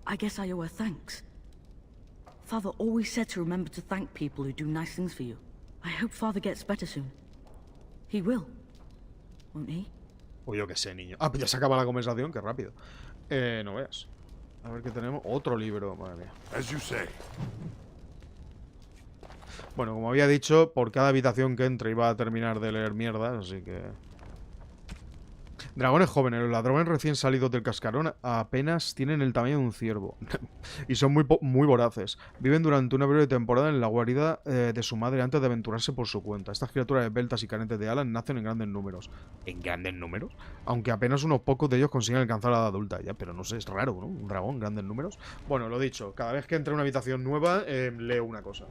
I guess I owe her thanks. Father always said to remember to thank people who do nice things for you. I hope Father gets better soon. He will, won't he? O yo qué sé, niño. Ah, pues ya se acaba la conversación, qué rápido. No veas. A ver qué tenemos. Otro libro, madre mía. As you say. Bueno, como había dicho, por cada habitación que entre iba a terminar de leer mierda, así que... Dragones jóvenes, los ladrones recién salidos del cascarón apenas tienen el tamaño de un ciervo. Y son muy voraces. Viven durante una breve temporada en la guarida de su madre antes de aventurarse por su cuenta. Estas criaturas esbeltas y carentes de alas nacen en grandes números. ¿En grandes números? Aunque apenas unos pocos de ellos consiguen alcanzar la edad adulta. Ya, pero no sé, es raro, ¿no? Un dragón en grandes números. Bueno, lo dicho, cada vez que entre a una habitación nueva, leo una cosa.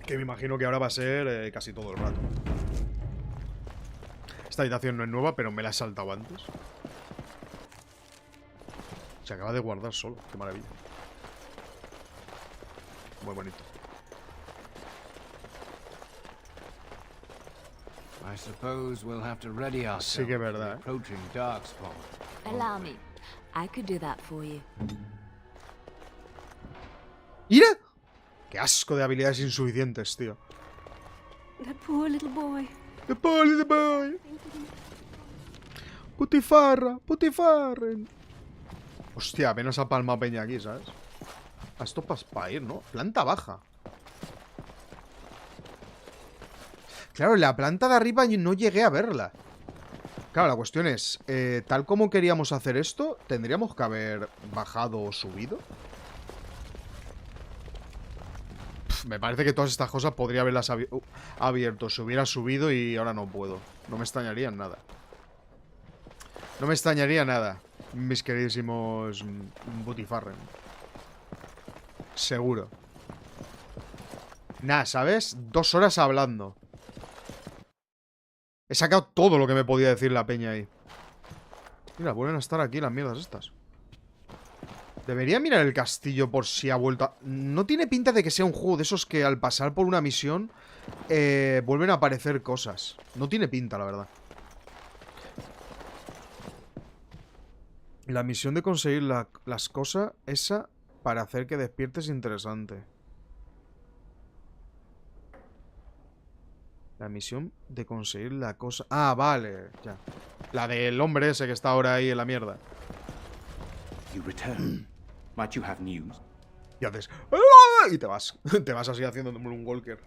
Que me imagino que ahora va a ser casi todo el rato. Esta habitación no es nueva, pero me la he saltado antes. Se acaba de guardar solo. Qué maravilla. Muy bonito. Sí que es verdad, Allow me. I could do that for you. ¡Ira! ¡Qué asco de habilidades insuficientes, tío! That poor little boy. The poor little boy. Putifarra, putifarren. Hostia, apenas ha palmado peña aquí, ¿sabes? Esto para ir, ¿no? Planta baja. Claro, la planta de arriba no llegué a verla. Claro, la cuestión es, tal como queríamos hacer esto, ¿tendríamos que haber bajado o subido? Me parece que todas estas cosas podría haberlas abierto. Si hubiera subido y ahora no puedo. No me extrañaría nada. No me extrañaría nada, mis queridísimos Butifarren. Seguro. Nah, ¿sabes? 2 horas hablando. He sacado todo lo que me podía decir la peña ahí. Mira, vuelven a estar aquí las mierdas estas. Debería mirar el castillo por si ha vuelto a... No tiene pinta de que sea un juego de esos que al pasar por una misión vuelven a aparecer cosas. No tiene pinta, la verdad. La misión de conseguir las cosas, esa para hacer que despiertes interesante. La misión de conseguir la cosa... Ah, vale, ya. La del hombre ese que está ahora ahí en la mierda. You return. Might you have news? Y haces... Y te vas. Te vas así haciendo un walker.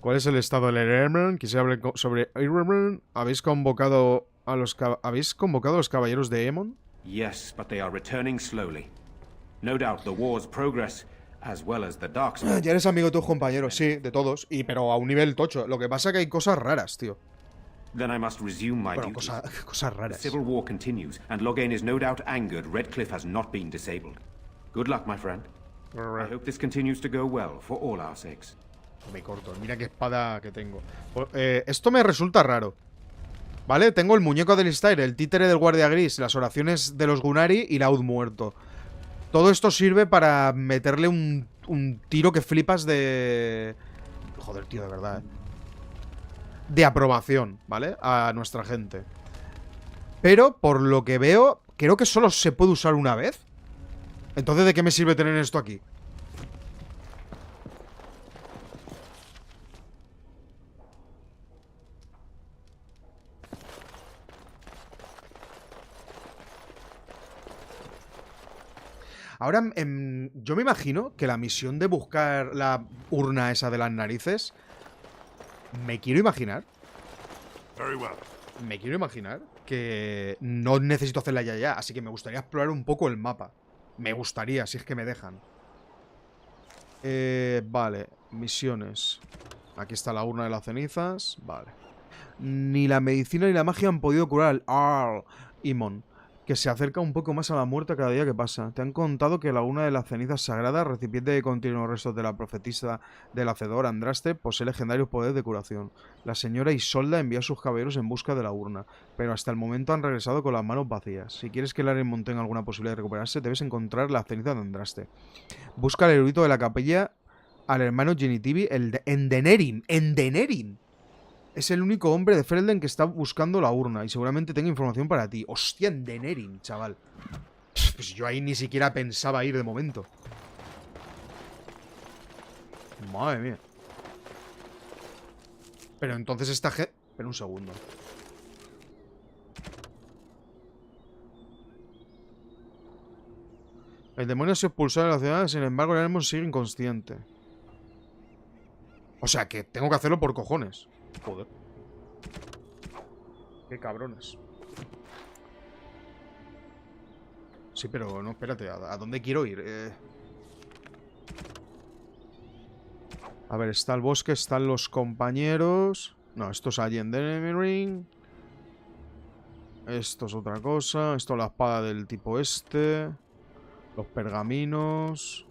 ¿Cuál es el estado del Eremern? Quisiera hablar sobre Eremern. ¿Habéis convocado a los caballeros de Aemon? Yes, but they are returning slowly. No doubt the war's progress, as well as the Darkspawn. Ya eres amigo de tus compañeros, sí, de todos. Pero a un nivel tocho. Lo que pasa es que hay cosas raras, tío. Then I must resume my duties. Cosas raras. The civil war continues, and Loghain is no doubt angered Redcliffe has not been disabled. Good luck, my friend. I hope this continues to go well for all our sakes. Me corto, mira qué espada que tengo. Esto me resulta raro. ¿Vale? Tengo el muñeco del Listair, el títere del guardia gris, las oraciones de los Gunari y Laud muerto. Todo esto sirve para meterle un tiro que flipas de... Joder, tío, de verdad, de aprobación, ¿vale? A nuestra gente. Pero, por lo que veo, creo que solo se puede usar una vez. Entonces, ¿de qué me sirve tener esto aquí? Ahora, yo me imagino que la misión de buscar la urna esa de las narices... Me quiero imaginar que no necesito hacerla ya, así que me gustaría explorar un poco el mapa. Me gustaría, si es que me dejan. Vale, misiones. Aquí está la urna de las cenizas. Vale. Ni la medicina ni la magia han podido curar al Imon, que se acerca un poco más a la muerte cada día que pasa. Te han contado que la urna de las cenizas sagradas, recipiente que contiene los restos de la profetisa del hacedor Andraste, posee legendarios poderes de curación. La señora Isolda envía a sus caballeros en busca de la urna, pero hasta el momento han regresado con las manos vacías. Si quieres que el Arenmon tenga alguna posibilidad de recuperarse, debes encontrar las cenizas de Andraste. Busca al erudito de la capilla, al hermano Genitivi, el de Endenerim. ¡Endenerim! Es el único hombre de Ferelden que está buscando la urna y seguramente tenga información para ti. Hostia, en Denerim, chaval. Pues yo ahí ni siquiera pensaba ir de momento. Madre mía. Pero entonces esta gente... Espera un segundo. El demonio se expulsó de la ciudad, sin embargo el Arenmon sigue inconsciente. O sea que tengo que hacerlo por cojones. Joder. Qué cabrones. Sí, pero no, espérate. ¿A dónde quiero ir? A ver, está el bosque, están los compañeros. No, esto es allí en Denerim. Esto es otra cosa. Esto es la espada del tipo este. Los pergaminos.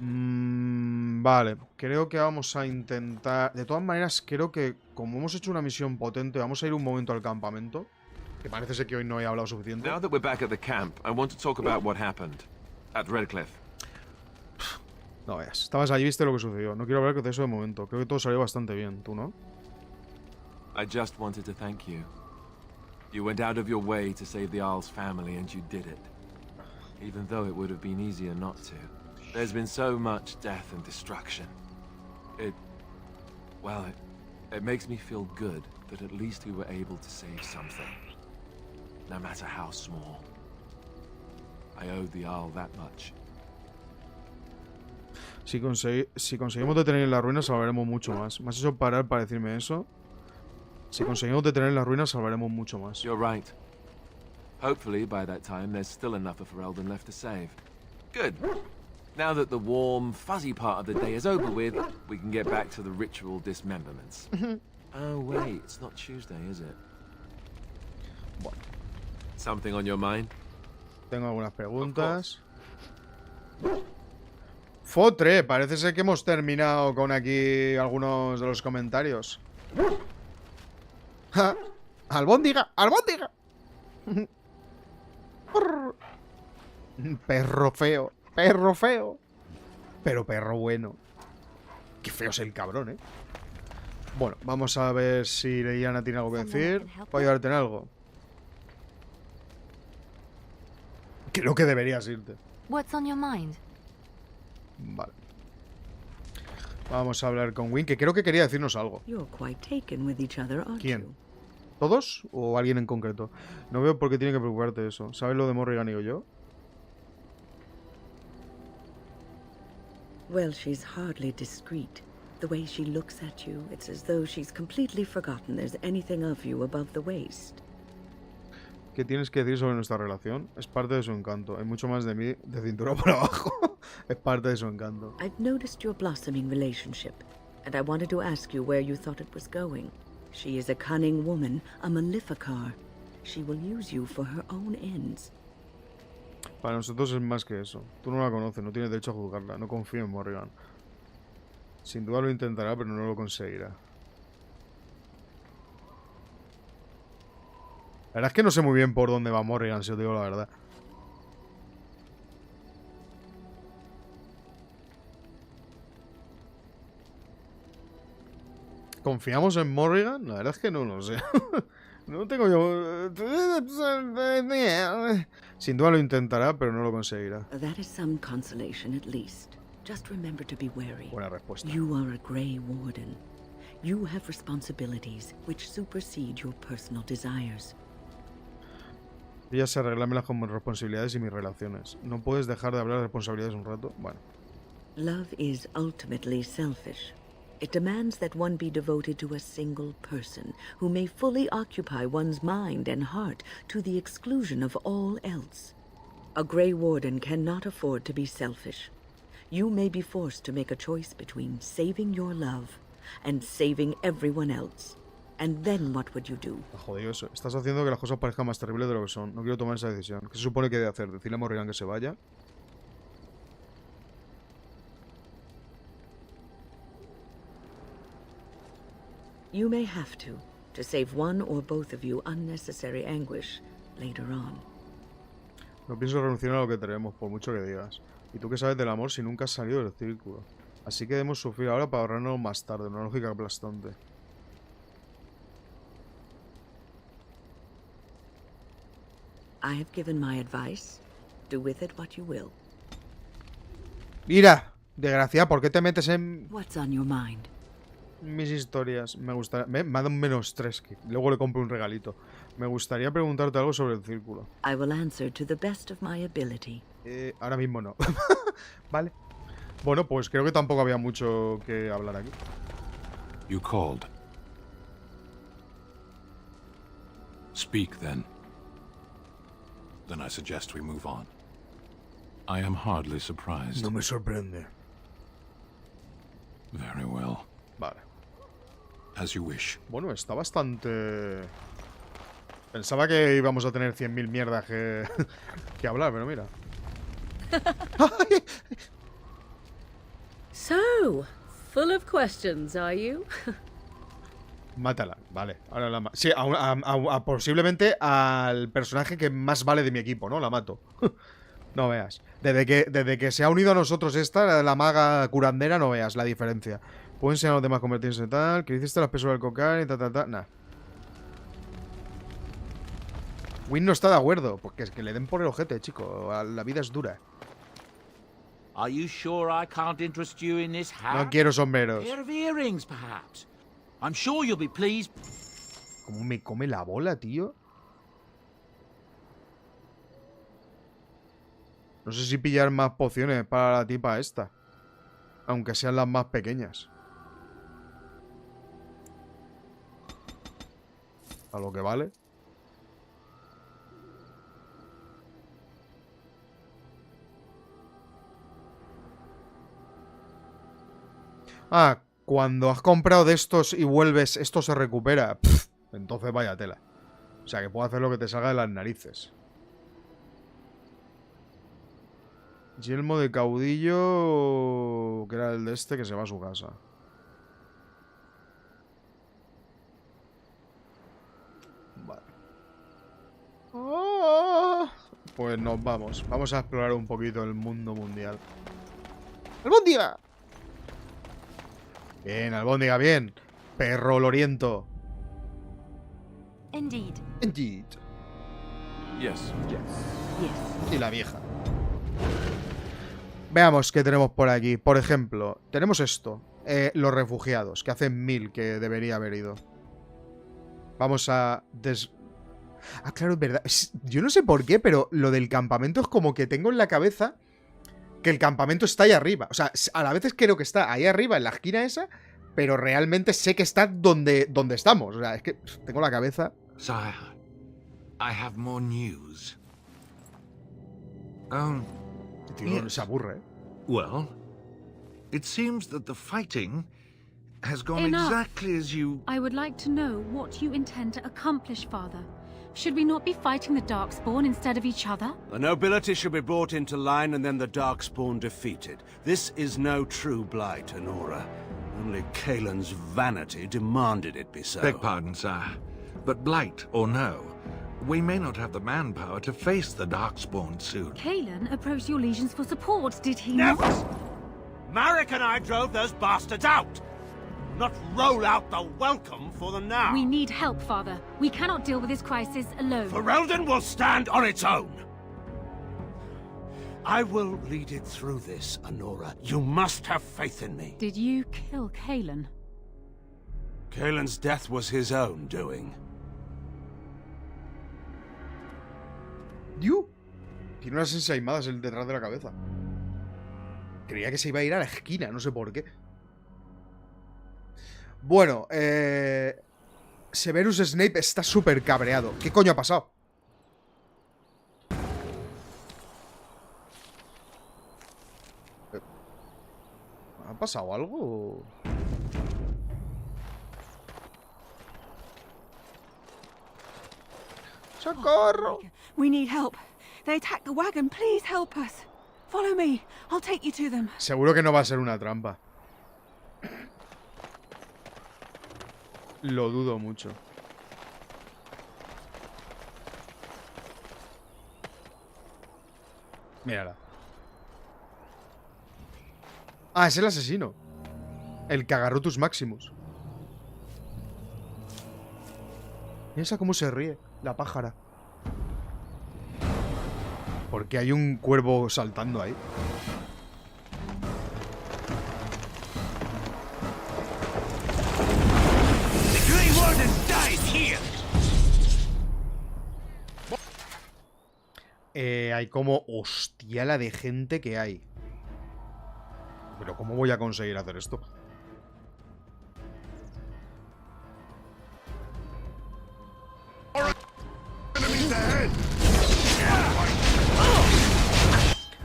Vale, creo que vamos a intentar... De todas maneras, creo que como hemos hecho una misión potente, vamos a ir un momento al campamento. Que parece ser que hoy no he hablado suficiente. Now that we're back at the camp, I want to talk about what happened at Redcliffe. No veas, estabas allí, viste lo que sucedió. No quiero hablar de eso de momento. Creo que todo salió bastante bien, ¿tú no? I just wanted to thank you. You went out of your way to save the Arl's family, and you did it. Even though it would have been easier not to. There's been so much death and destruction. It makes me feel good that at least we were able to save something. No matter how small. I owed the Arl that much. Si conseguimos detener las ruinas, salvaremos mucho más. ¿Me has hecho parar para decirme eso? Si conseguimos detener las ruinas, salvaremos mucho más. You're right. Hopefully, by that time, there's still enough of Ferelden left to save. Good. Now that the warm, fuzzy part of the day is over with, we can get back to the ritual dismemberments. Oh, wait, it's not Tuesday, is it? Bueno. Something on your mind? Tengo algunas preguntas. Fotre, parece ser que hemos terminado con aquí algunos de los comentarios. ¡Ja! ¡Albóndiga! ¡Albóndiga! Perro feo. Perro feo. Pero perro bueno. Qué feo es el cabrón, ¿eh? Bueno, vamos a ver si Liliana tiene algo que decir. ¿Puedo ayudarte en algo? Creo que deberías irte. What's on your mind? Vale. Vamos a hablar con Wynne, que creo que quería decirnos algo. ¿Quién? ¿Todos? ¿O alguien en concreto? No veo por qué tiene que preocuparte eso. ¿Sabes lo de Morrigan y yo? Well, she's hardly discreet. The way she looks at you, it's as though she's completely forgotten there's anything of you above the waist. ¿Qué tienes que decir sobre nuestra relación? Es parte de su encanto. Hay mucho más de mí de cintura por abajo. Es parte de su encanto. I've noticed your blossoming relationship, and I wanted to ask you where you thought it was going. She is a cunning woman, a maleficar. She will use you for her own ends. Para nosotros es más que eso. Tú no la conoces, no tienes derecho a juzgarla. No confío en Morrigan. Sin duda lo intentará, pero no lo conseguirá. La verdad es que no sé muy bien por dónde va Morrigan, si os digo la verdad. ¿Confiamos en Morrigan? La verdad es que no lo sé. No tengo yo... Sin duda lo intentará, pero no lo conseguirá. That is some consolation at least. Just remember to be wary. Buena respuesta. You are a Grey Warden. You have responsibilities which supersede your personal desires. Ella se arreglámelas con mis responsabilidades y mis relaciones. ¿No puedes dejar de hablar de responsabilidades un rato? Bueno. Love is ultimately selfish. It demands that one be devoted to a single person who may fully occupy one's mind and heart to the exclusion of all else. A Grey Warden cannot afford to be selfish. You may be forced to make a choice between saving your love and saving everyone else. And then what would you do? Joder, eso. Estás haciendo que las cosas parezcan más terribles de lo que son. No quiero tomar esa decisión. ¿Qué se supone que debe hacer? ¿Decirle a Morrigan que se vaya? You may have to save one or both of you unnecessary anguish later on. No pienso renunciar a lo que tenemos, por mucho que digas. Y tú que sabes del amor si nunca has salido del círculo. Así que debemos sufrir ahora para ahorrarnos más tarde. Una lógica aplastante. I have given my advice. Do with it what you will. Mira, desgraciada, ¿por qué te metes en What's on your mind? mis historias? Me gustaría... Me ha dado un -3, que luego le compro un regalito. Me gustaría preguntarte algo sobre el círculo. I will answer to the best of my ability. Ahora mismo no. Vale. Bueno, pues creo que tampoco había mucho que hablar aquí. You called. Speak, then. Then I suggest we move on. I am hardly surprised. No me sorprende. Very well. Vale. As you wish. Bueno, está bastante... Pensaba que íbamos a tener 100.000 mierdas que hablar, pero mira. So, full of questions, are you? Mátala, vale. Ahora la mato. Sí, posiblemente al personaje que más vale de mi equipo, ¿no? La mato. No veas. Desde que se ha unido a nosotros esta, la maga curandera, no veas la diferencia. Puedo enseñar a los demás a convertirse en tal. Que hiciste la espesura del cocar y ta. Nah. Win no está de acuerdo. Porque es que le den por el ojete, chico. La vida es dura. Are you sure I can't interest you in this hat? No quiero sombreros. A pair of earrings, perhaps. I'm sure you'll be pleased. ¿Cómo me come la bola, tío? No sé si pillar más pociones para la tipa esta. Aunque sean las más pequeñas. A lo que vale. Ah, cuando has comprado de estos y vuelves, esto se recupera. Pff, entonces vaya tela. O sea que puedo hacer lo que te salga de las narices. Yelmo de caudillo, que era el de este, que se va a su casa. Vale. Oh, pues nos vamos. Vamos a explorar un poquito el mundo mundial. ¡Albóndiga! Bien, albóndiga, bien. Perro loriento. Indeed. Indeed. Yes. Y la vieja. Veamos qué tenemos por aquí. Por ejemplo, tenemos esto. Los refugiados, que hace 1000 que debería haber ido. Vamos a... Ah, claro, es verdad. Yo no sé por qué, pero lo del campamento es como que tengo en la cabeza que el campamento está ahí arriba. O sea, a la vez creo que está ahí arriba, en la esquina esa, pero realmente sé que está donde estamos. O sea, es que tengo la cabeza... Sire, I have more news. Tío, se aburre, ¿eh? Well, it seems that the fighting has gone Enough. exactly as you... I would like to know what you intend to accomplish, Father. Should we not be fighting the Darkspawn instead of each other? The nobility should be brought into line and then the Darkspawn defeated. This is no true blight, Honora. Only Kaelin's vanity demanded it be so. Beg pardon, sire. But blight or no, we may not have the manpower to face the Darkspawn soon. Kaelin approached your legions for support, did he Never! not? Marek and I drove those bastards out! not roll out the welcome for the now. We need help, Father. We cannot deal with this crisis alone. Ferelden will stand on its own. I will lead it through this, Anora. You must have faith in me. Did you kill Kalen? Kalen's death was his own doing. ¿Diu? Tiene unas ensaimadas detrás de la cabeza. Creía que se iba a ir a la esquina, no sé por qué. Bueno, Severus Snape está súper cabreado. ¿Qué coño ha pasado? ¿Ha pasado algo? ¡Socorro! We need help. They attacked the wagon. Please help us. Follow me. I'll take you to them. Seguro que no va a ser una trampa. Lo dudo mucho. Mírala. Ah, es el asesino. El Cagarrutus Maximus. Mira cómo se ríe la pájara. Porque hay un cuervo saltando ahí. Hay como... Hostia, la de gente que hay. Pero ¿cómo voy a conseguir hacer esto?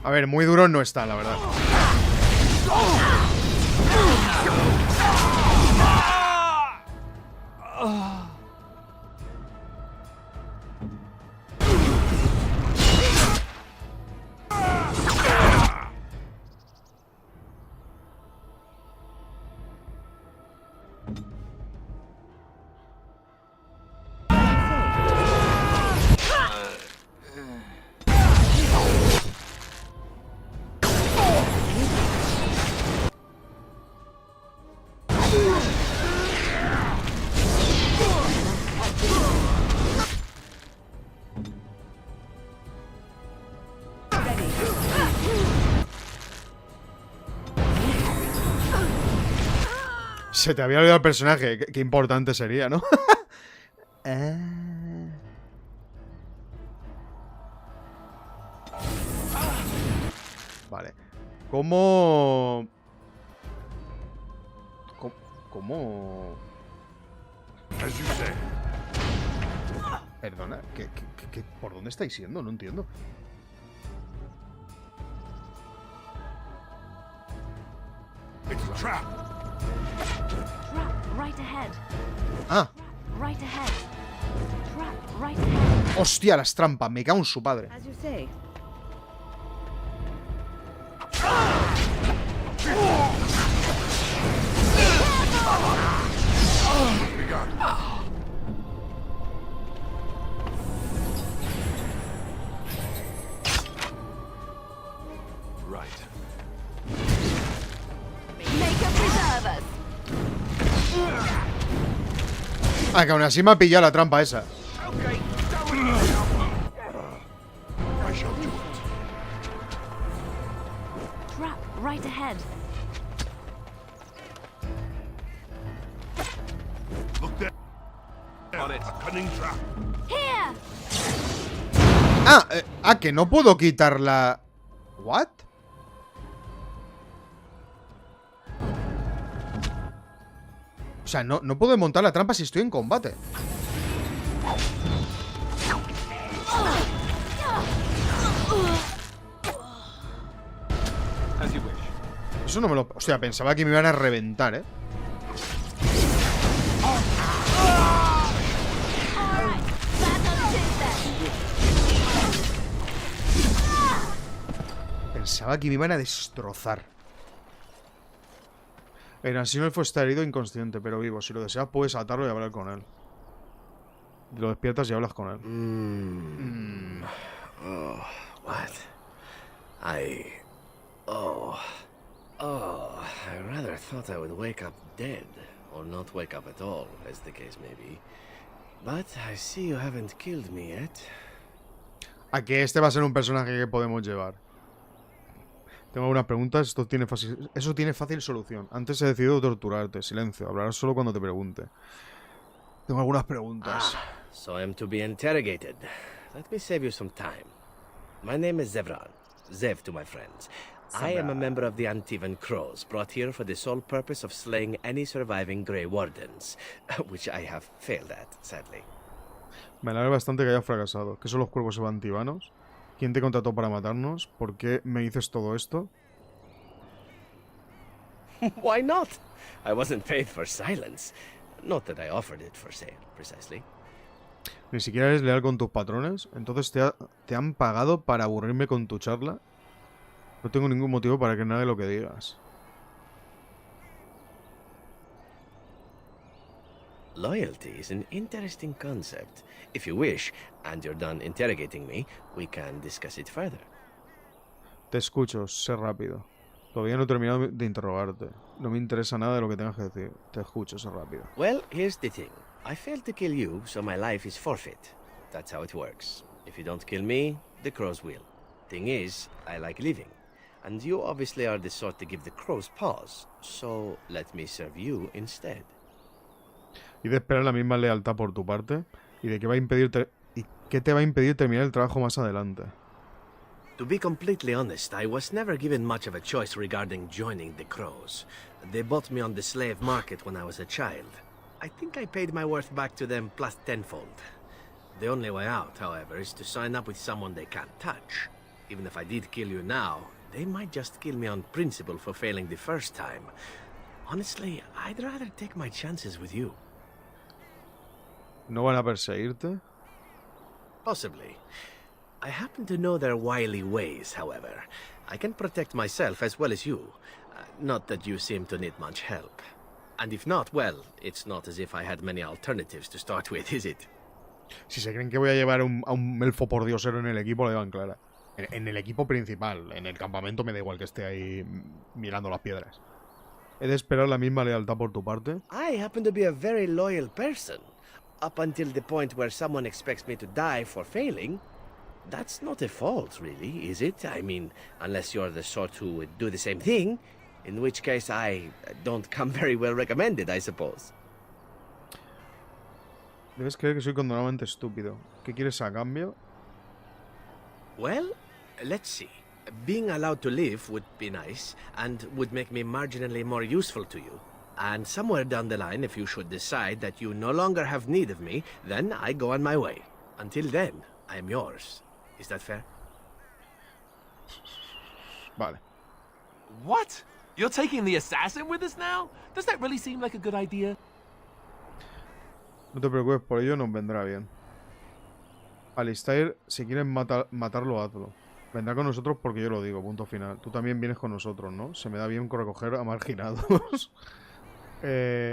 A ver, muy duro no está, la verdad. Se te había olvidado el personaje. Qué importante sería, ¿no? Vale. ¿Cómo...? Perdona, ¿por dónde estáis yendo? No entiendo. Trap right ahead. Ah. Right ahead. Trap right ahead. Hostia, las trampas. Me cago en su padre. As you say. Ah, que aún así me ha pillado la trampa esa. Trap right ahead. Look there. On it. A cunning trap. Here. Ah, que no puedo quitar la... ¿What? O sea, no puedo montar la trampa si estoy en combate. Eso no me lo... O sea, pensaba que me iban a reventar, ¿eh? Pensaba que me iban a destrozar. El asesino fue está herido inconsciente, pero vivo. Si lo deseas, puedes atarlo y hablar con él. Y lo despiertas y hablas con él. Oh, what? I rather thought I would wake up dead. or not wake up at all, as the case may be. But I see you haven't killed me yet. Aquí este va a ser un personaje que podemos llevar. Tengo algunas preguntas. Eso tiene fácil solución. Antes he decidido torturarte. Silencio. Hablarás solo cuando te pregunte. Tengo algunas preguntas. So I'm to be interrogated. Let me save you some time. My name is Zevran. Zev to my friends. I am a member of the Antivan Crows, brought here for the sole purpose of slaying any surviving Grey Wardens, which I have failed at, sadly. Me alegra bastante que hayas fracasado. ¿Qué son los cuervos evantivanos? ¿Quién te contrató para matarnos? ¿Por qué me dices todo esto? Why not? I wasn't paid for silence. Not that I offered it for sale, precisely. ¿Ni siquiera eres leal con tus patrones? ¿Entonces te han pagado para aburrirme con tu charla? No tengo ningún motivo para que nadie lo que digas. Loyalty is an interesting concept. If you wish, and you're done interrogating me, we can discuss it further. Te escucho, sé rápido. Todavía no he terminado de interrogarte. No me interesa nada de lo que tengas que decir. Te escucho, sé rápido. Well, here's the thing. I failed to kill you, so my life is forfeit. That's how it works. If you don't kill me, the crows will. Thing is, I like living. And you obviously are the sort to give the crows pause. So, let me serve you instead. Y de esperar la misma lealtad por tu parte. ¿Y de qué va a impedir y qué te va a impedir terminar el trabajo más adelante? To be completely honest, I was never given much of a choice regarding joining the crows. They bought me on the slave market when I was a child. I think I paid my worth back to them plus tenfold. The only way out, however, is to sign up with someone they can't touch. Even if I did kill you now, they might just kill me on principle for failing the first time. Honestly, I'd rather take my chances with you. ¿No van a perseguirte? Possibly. I happen to know their wily ways, however. I can protect myself as well as you. Not that you seem to need much help. And if not, well, it's not as if I had many alternatives to start with, is it? Si se creen que voy a llevar a un elfo pordiosero en el equipo, lo llevan clara. En el equipo principal, en el campamento me da igual que esté ahí mirando las piedras. ¿He de esperar la misma lealtad por tu parte? I happen to be a very loyal person. Up until the point where someone expects me to die for failing. That's not a fault, really, is it? I mean, unless you're the sort who would do the same thing. In which case, I don't come very well recommended, I suppose. Debes creer que soy condonadamente estúpido. ¿Qué quieres a cambio? Well, let's see. Being allowed to live would be nice, and would make me marginally more useful to you. And somewhere down the line, if you should decide that you no longer have need of me, then I go on my way. Until then, I am yours. Is that fair? Vale. What? You're taking the assassin with us now? Does that really seem like a good idea? No te preocupes por ello, nos vendrá bien. Alistair, si quieres matarlo, hazlo. Vendrá con nosotros porque yo lo digo, punto final. Tú también vienes con nosotros, ¿no? Se me da bien recoger a marginados.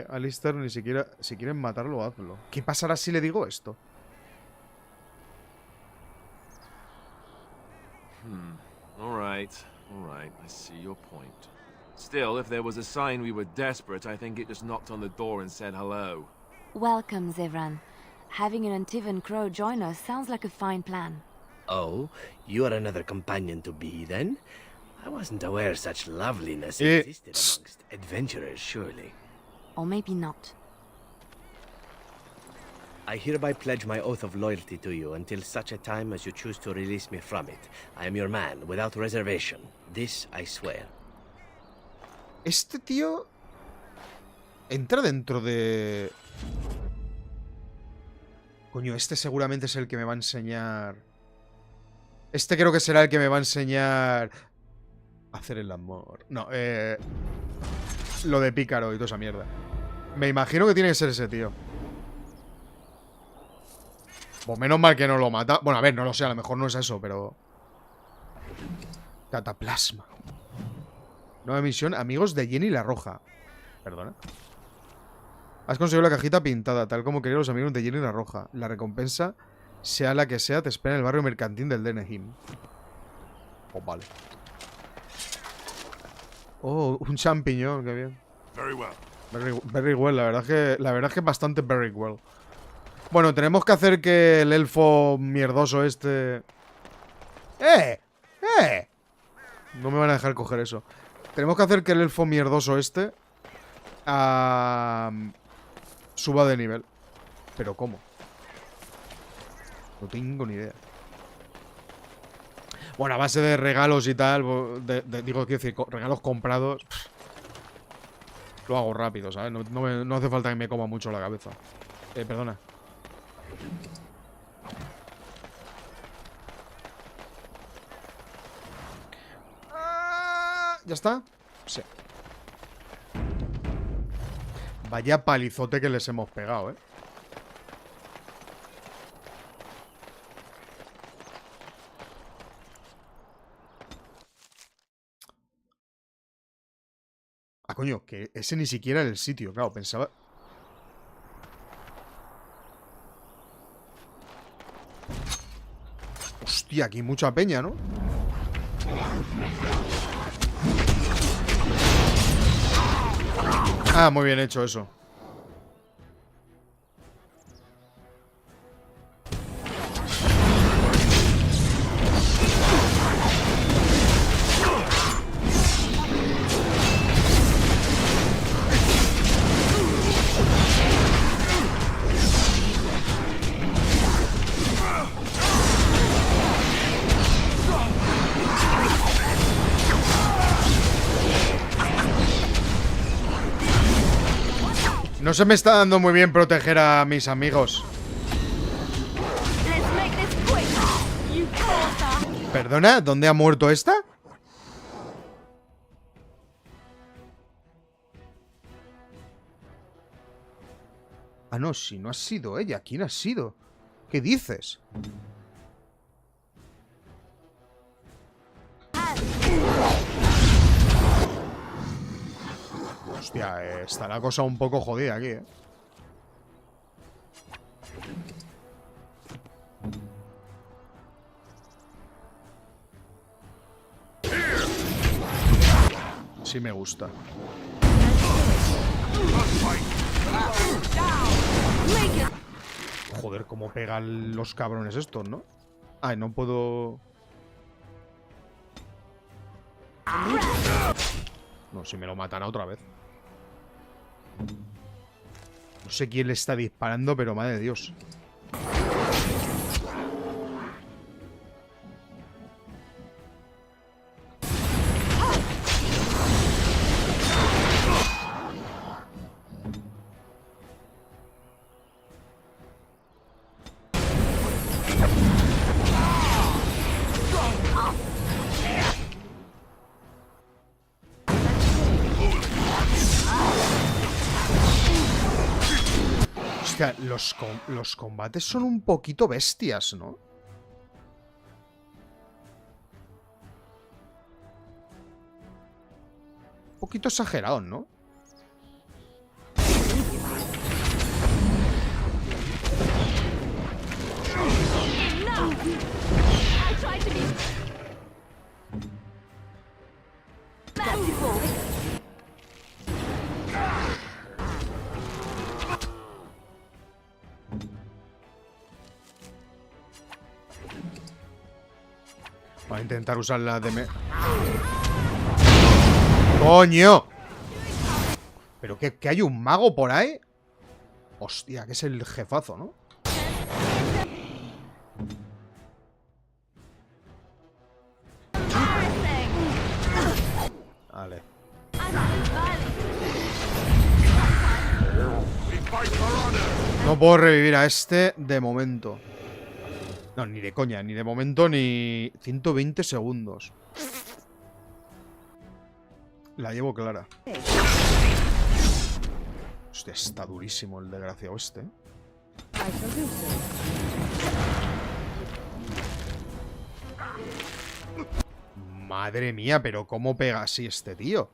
Alistair, ni siquiera... Si quieres matarlo, hazlo. ¿Qué pasará si le digo esto? All right. I see your point. Still, if there was a sign we were desperate, I think it just knocked on the door and said hello. Welcome, Zevran. Having an Antivan Crow join us sounds like a fine plan. Oh, you are another companion to be, then? I wasn't aware such loveliness existed amongst adventurers, surely. Or maybe not. I hereby pledge my oath of loyalty to you until such a time as you choose to release me from it. I am your man, without reservation. This I swear. Este tío... entra dentro de... Coño, este seguramente es el que me va a enseñar... Este creo que será el que me va a enseñar... a hacer el amor. No, lo de pícaro y toda esa mierda. Me imagino que tiene que ser ese tío. Pues menos mal que no lo mata. Bueno, a ver, no lo sé, a lo mejor no es eso, pero... Cataplasma. Nueva misión, amigos de Jenny la Roja. Perdona. Has conseguido la cajita pintada, tal como querían los amigos de Jenny la Roja. La recompensa, sea la que sea, te espera en el barrio mercantil del Denehim. Oh, vale. Oh, un champiñón, qué bien. Very well, la verdad es que bastante very well. Bueno, tenemos que hacer que el elfo mierdoso este... No me van a dejar coger eso. Tenemos que hacer que el elfo mierdoso este... suba de nivel. ¿Pero cómo? No tengo ni idea. Bueno, a base de regalos y tal... quiero decir, regalos comprados... Lo hago rápido, ¿sabes? No hace falta que me coma mucho la cabeza. Perdona. ¿Ya está? Sí. Vaya palizote que les hemos pegado, ¿eh? Ah, coño, que ese ni siquiera era el sitio. Claro, pensaba... Hostia, aquí hay mucha peña, ¿no? Ah, muy bien hecho eso. No se me está dando muy bien proteger a mis amigos. ¿Perdona? ¿Dónde ha muerto esta? Ah, no, si no ha sido ella. ¿Quién ha sido? ¿Qué dices? Hostia, está la cosa un poco jodida aquí, ¿eh? Sí me gusta. Joder, cómo pegan los cabrones estos, ¿no? Ay, no puedo... No, si me lo matará otra vez. No sé quién le está disparando, pero madre de Dios. Hostia, los combates son un poquito bestias, ¿no? Un poquito exagerados, ¿no? Voy a intentar usar la de... ¡Coño! ¿Pero qué hay un mago por ahí? Hostia, que es el jefazo, ¿no? Vale. No puedo revivir a este de momento. No, ni de coña, ni de momento, ni... 120 segundos. La llevo clara. Hostia, está durísimo el desgraciado este. Madre mía, pero ¿cómo pega así este tío?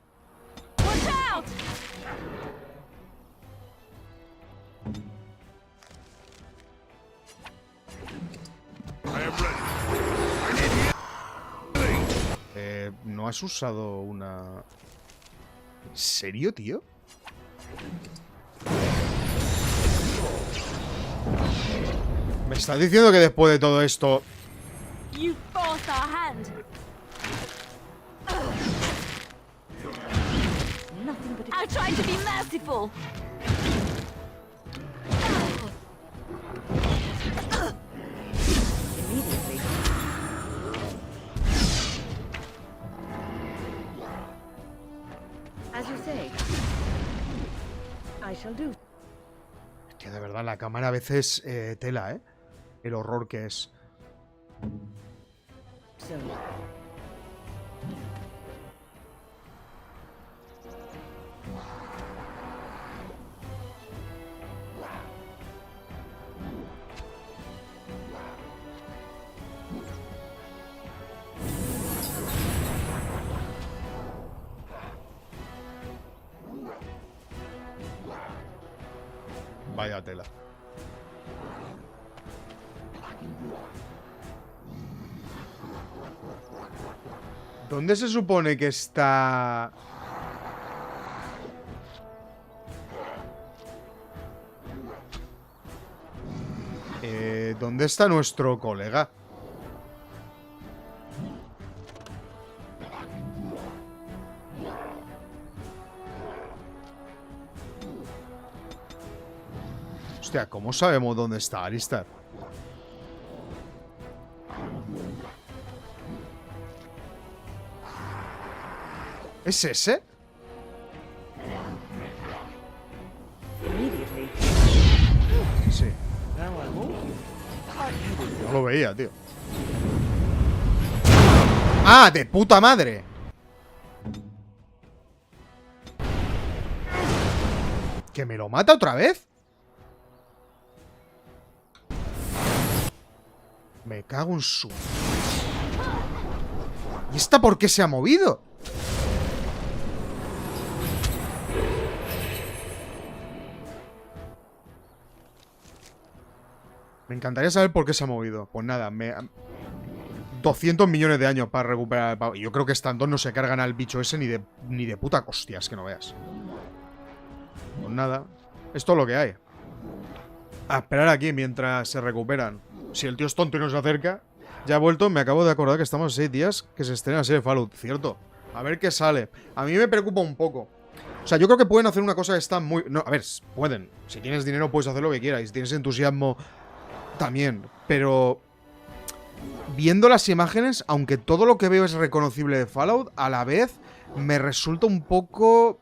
¿No has usado una...? ¿En serio, tío? Me estás diciendo que después de todo esto... You forced our hand. I tried to be merciful. Immediately. As you say, I shall do. Tío, de verdad, la cámara a veces tela, ¿eh? El horror que es. So. Vaya tela. ¿Dónde se supone que está? ¿Dónde está nuestro colega? Hostia, ¿cómo sabemos dónde está Alistar? ¿Es ese? Sí. No lo veía, tío. ¡Ah, de puta madre! ¿Que me lo mata otra vez? Me cago en su... ¿Y esta por qué se ha movido? Me encantaría saber por qué se ha movido. Pues nada, 200 millones de años para recuperar el pavo. Y yo creo que estas dos no se cargan al bicho ese ni de puta hostias, que no veas. Pues nada, esto es lo que hay. A esperar aquí mientras se recuperan. Si el tío es tonto y no se acerca. Ya he vuelto, me acabo de acordar que estamos a 6 días que se estrena la serie de Fallout, ¿cierto? A ver qué sale. A mí me preocupa un poco. O sea, yo creo que pueden hacer una cosa que está muy... No, a ver, pueden. Si tienes dinero puedes hacer lo que quieras. Y si tienes entusiasmo, también. Pero... viendo las imágenes, aunque todo lo que veo es reconocible de Fallout, a la vez me resulta un poco...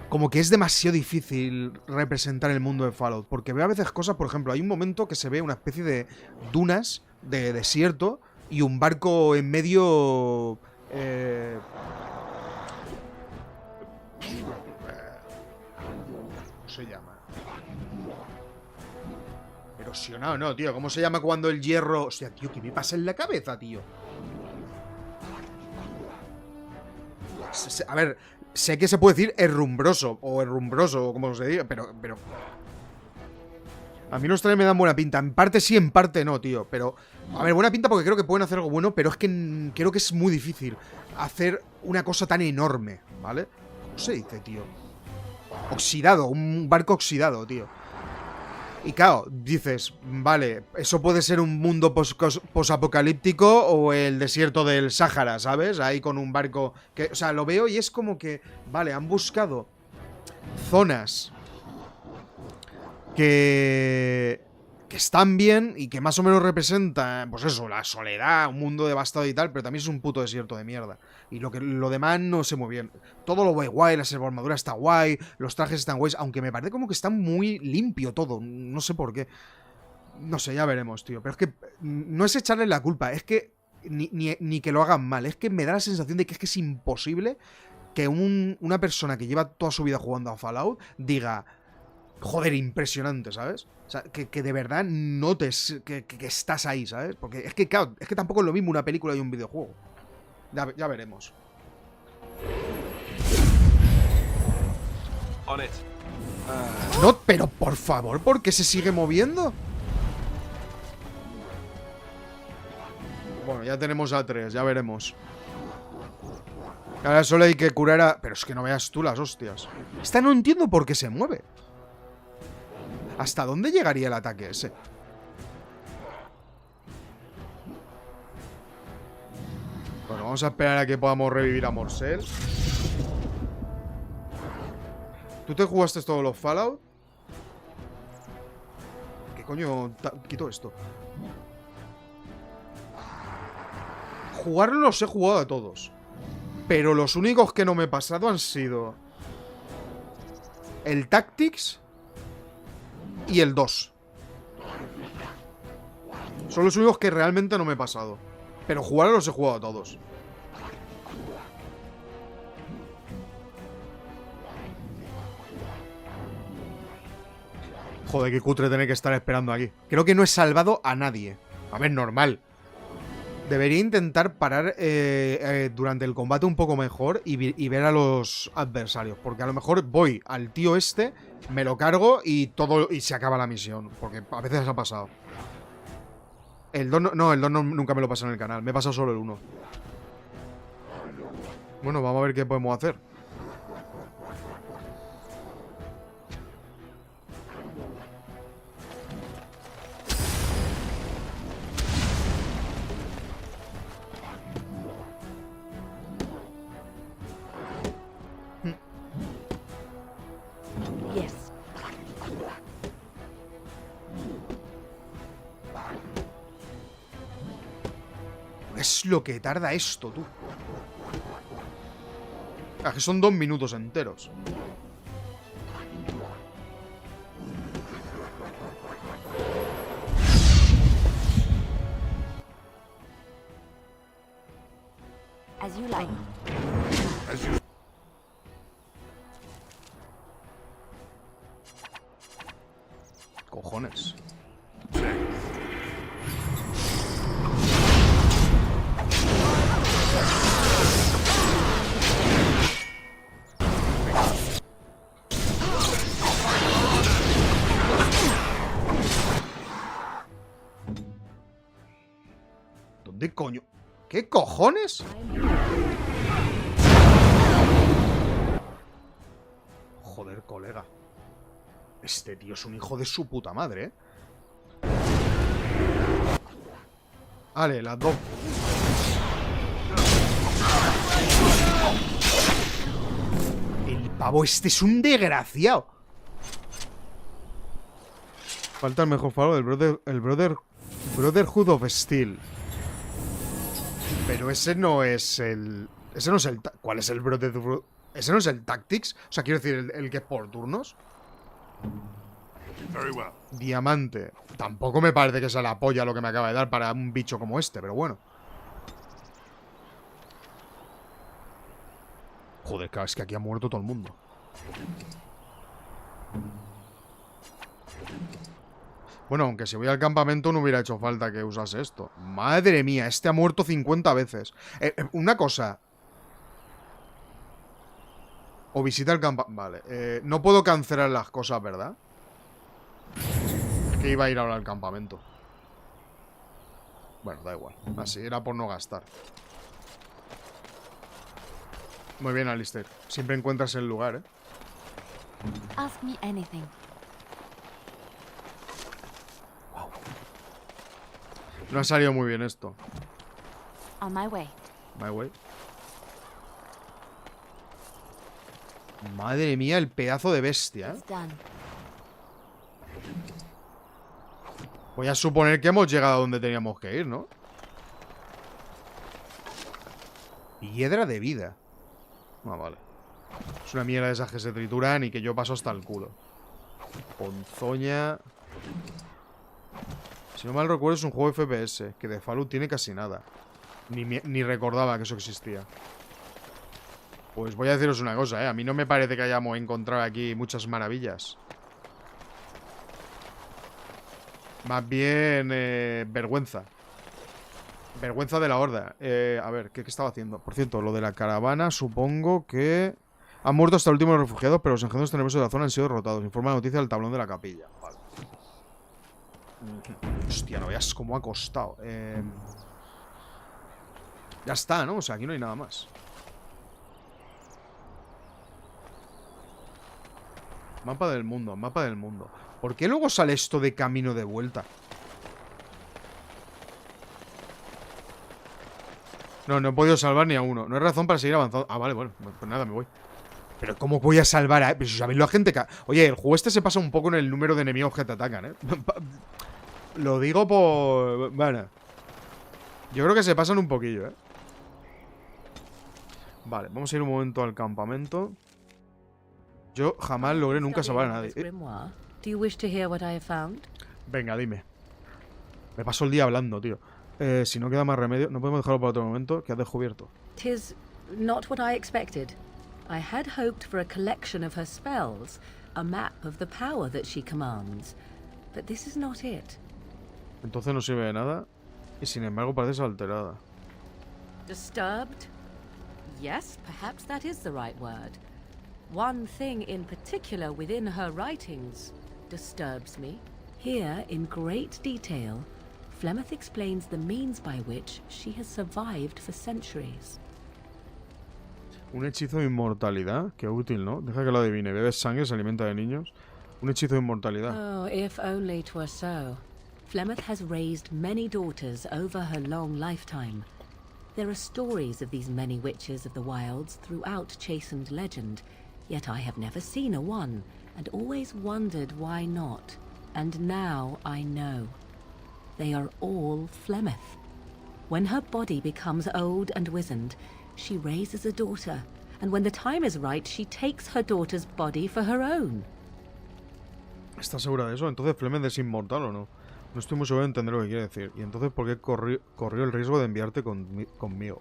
como que es demasiado difícil representar el mundo de Fallout. Porque veo a veces cosas, por ejemplo, hay un momento que se ve una especie de dunas de desierto y un barco en medio... ¿cómo se llama? Erosionado, no, tío. ¿Cómo se llama cuando el hierro... O sea, tío, ¿qué me pasa en la cabeza, tío? A ver... Sé que se puede decir herrumbroso o herrumbroso, o como se diga, pero... A mí los trailers me dan buena pinta. En parte sí, en parte no, tío. Pero, a ver, buena pinta porque creo que pueden hacer algo bueno, pero es que creo que es muy difícil hacer una cosa tan enorme, ¿vale? ¿Cómo se dice, tío? Oxidado, un barco oxidado, tío. Y claro, dices, vale, eso puede ser un mundo posapocalíptico o el desierto del Sáhara, ¿sabes? Ahí con un barco que... O sea, lo veo y es como que, vale, han buscado zonas que están bien y que más o menos representan, pues eso, la soledad, un mundo devastado y tal, pero también es un puto desierto de mierda. Y lo demás no sé muy bien. Todo lo ve guay, la armadura está guay, los trajes están guays, aunque me parece como que está muy limpio todo, no sé por qué. No sé, ya veremos, tío. Pero es que no es echarle la culpa, es que ni que lo hagan mal, es que me da la sensación de que es imposible que una persona que lleva toda su vida jugando a Fallout diga... Joder, impresionante, ¿sabes? O sea, que de verdad notes que estás ahí, ¿sabes? Porque es que, claro, es que tampoco es lo mismo una película y un videojuego. Ya veremos. No, pero por favor, ¿por qué se sigue moviendo? Bueno, ya tenemos a 3, ya veremos. Ahora solo hay que curar a... Pero es que no veas tú las hostias. Esta no entiendo por qué se mueve. ¿Hasta dónde llegaría el ataque ese? Bueno, vamos a esperar a que podamos revivir a Morcel. ¿Tú te jugaste todos los Fallout? ¿Qué coño quito esto? Jugarlos los he jugado a todos. Pero los únicos que no me he pasado han sido el Tactics y el 2. Son los únicos que realmente no me he pasado. Pero jugarlos los he jugado a todos. Joder, qué cutre tener que estar esperando aquí. Creo que no he salvado a nadie. A ver, normal. Debería intentar parar durante el combate un poco mejor y ver a los adversarios. Porque a lo mejor voy al tío este, me lo cargo y todo y se acaba la misión. Porque a veces ha pasado. El 2 no, el 2 nunca me lo pasé en el canal. Me he pasado solo el 1. Bueno, vamos a ver qué podemos hacer. Es lo que tarda esto, tú. Ah, que son 2 minutos enteros. As you like. Cojones. ¿Dónde coño? ¿Qué cojones? Joder, colega. Este tío es un hijo de su puta madre, ¿eh? Vale, las dos. El pavo este es un desgraciado. Falta el mejor faro del Brotherhood of Steel. Pero ese no es el... Ese no es el... ¿Cuál es el Brotherhood? ¿Ese no es el Tactics? O sea, quiero decir, el que es por turnos. Diamante. Tampoco me parece que sea la polla lo que me acaba de dar para un bicho como este, pero bueno. Joder, claro, es que aquí ha muerto todo el mundo. Bueno, aunque si voy al campamento no hubiera hecho falta que usase esto. Madre mía, este ha muerto 50 veces. Una cosa. O visita el campamento. Vale, no puedo cancelar las cosas, ¿verdad? Es que iba a ir ahora al campamento. Bueno, da igual. Así, era por no gastar. Muy bien, Alistair. Siempre encuentras el lugar, ¿eh? Ask me anything. No ha salido muy bien esto. On my way. My way. Madre mía, el pedazo de bestia, ¿eh? Voy a suponer que hemos llegado a donde teníamos que ir, ¿no? Piedra de vida. Ah, vale. Es una mierda de esas que se trituran y que yo paso hasta el culo. Ponzoña. Si no mal recuerdo es un juego FPS, que de Fallout tiene casi nada. Ni recordaba que eso existía. Pues voy a deciros una cosa, ¿eh? A mí no me parece que hayamos encontrado aquí muchas maravillas. Más bien, vergüenza. Vergüenza de la horda. A ver, ¿qué estaba haciendo? Por cierto, lo de la caravana, supongo que... Han muerto hasta el último de los refugiados, pero los engendros tenebrosos de la zona han sido derrotados. Informa la noticia del tablón de la capilla. Vale. Hostia, no veas cómo ha costado. Ya está, ¿no? O sea, aquí no hay nada más. Mapa del mundo, mapa del mundo. ¿Por qué luego sale esto de camino de vuelta? No, no he podido salvar ni a uno. No hay razón para seguir avanzando. Ah, vale, bueno, pues nada, me voy. Pero ¿cómo voy a salvar a...? Pero si sabéis la gente que... Oye, el juego este se pasa un poco en el número de enemigos que te atacan, ¿eh? Lo digo por... Bueno. Yo creo que se pasan un poquillo, ¿eh? Vale, vamos a ir un momento al campamento. Yo jamás logré nunca salvar a nadie. Venga, dime. Me paso el día hablando, tío. Si no queda más remedio, no podemos dejarlo para otro momento. ¿Qué has descubierto? 'Tis not what I expected. I had hoped for a collection of her spells, a map of the power that she commands. But this is not it. Entonces no sirve de nada. Y sin embargo parece alterada. Disturbed? Yes, perhaps that is the right word. One thing in particular within her writings disturbs me. Here, in great detail, Flemeth explains the means by which she has survived for centuries. Un hechizo de inmortalidad. Qué útil, ¿no? Deja que lo adivine. Bebe sangre, se alimenta de niños. Un hechizo de inmortalidad. Oh, if only 'twere so. Flemeth has raised many daughters over her long lifetime. There are stories of these many witches of the wilds throughout chastened legend, yet I have never seen a one, and always wondered why not. And now I know. They are all Flemeth. When her body becomes old and wizened, she raises a daughter, and when the time is right, she takes her daughter's body for her own. ¿Estás segura de eso? Entonces Flemeth es inmortal o no? No estoy muy seguro de entender lo que quiere decir. Y entonces, ¿por qué corrió el riesgo de enviarte conmigo?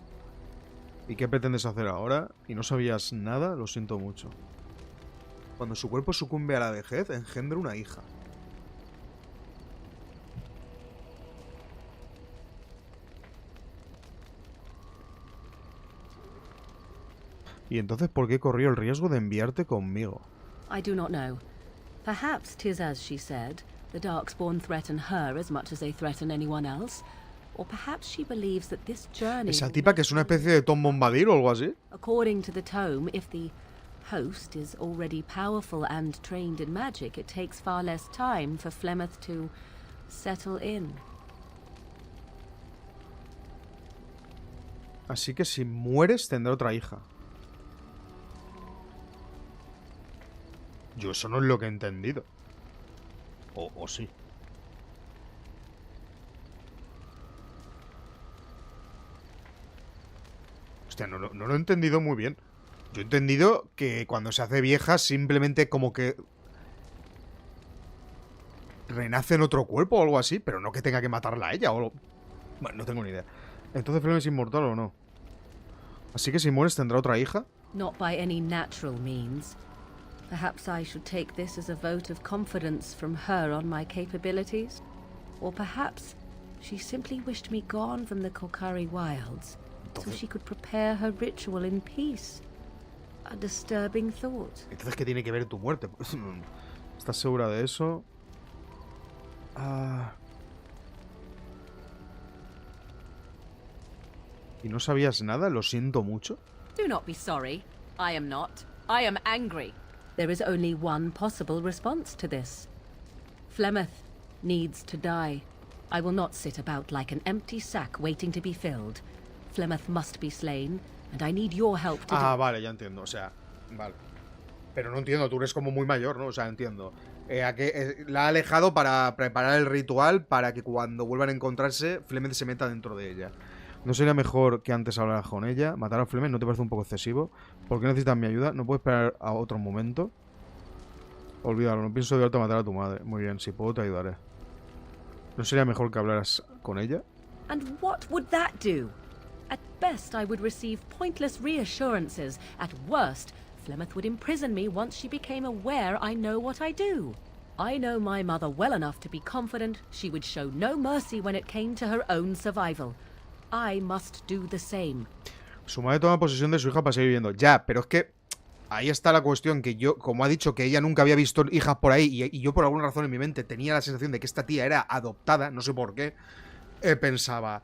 ¿Y qué pretendes hacer ahora? ¿Y no sabías nada? Lo siento mucho. Cuando su cuerpo sucumbe a la vejez, engendra una hija. ¿Y entonces por qué corrió el riesgo de enviarte conmigo? I do not know. Perhaps 'tis as she said. The Darkspawn threaten her as much as they threaten anyone else. Or perhaps she believes that this journey... ¿Esa tipa que es una especie de Tom Bombadil o algo así? According to the tome, if the host is already powerful and trained in magic, it takes far less time for Flemeth to settle in. Así que si mueres tendrá otra hija. Yo eso no es lo que he entendido. O sí. Hostia, no lo he entendido muy bien. Yo he entendido que cuando se hace vieja simplemente como que renace en otro cuerpo o algo así, pero no que tenga que matarla a ella o algo. Bueno, no tengo ni idea. Entonces Flem es inmortal o no. Así que si mueres tendrá otra hija. Not by any natural means. Perhaps I should take this as a vote of confidence from her on my capabilities. Or perhaps she simply wished me gone from the Kolkari wilds, so she could prepare her ritual in peace. A disturbing thought. Entonces, ¿qué tiene que ver tu muerte? ¿Estás segura de eso? ¿Y no sabías nada? Lo siento mucho. Do not be sorry. I am not. I am angry. There is only one possible response to this. Flemeth needs to die. I will not sit about like an empty sack waiting to be filled. Flemeth must be slain, and I need your help to vale, ya entiendo. O sea, vale. Pero no entiendo, tú eres como muy mayor, ¿no? O sea, entiendo. La ha alejado para preparar el ritual para que cuando vuelvan a encontrarse, Flemeth se meta dentro de ella. ¿No sería mejor que antes hablaras con ella? ¿Matar a Flemeth no te parece un poco excesivo? ¿Por qué necesitas mi ayuda? ¿No puedes esperar a otro momento? Olvídalo, no pienso ayudarte a matar a tu madre. Muy bien, si puedo te ayudaré. ¿No sería mejor que hablaras con ella? And what would that do? At best, I would receive pointless reassurances. At worst, Flemeth would imprison me once she became aware I know what I do. I know my mother well enough to be confident she would show no mercy when it came to her own survival. I must do the same. Su madre toma posesión de su hija para seguir viviendo. Ya, pero es que ahí está la cuestión, que yo, como ha dicho que ella nunca había visto hijas por ahí, y yo por alguna razón en mi mente tenía la sensación de que esta tía era adoptada, no sé por qué, pensaba,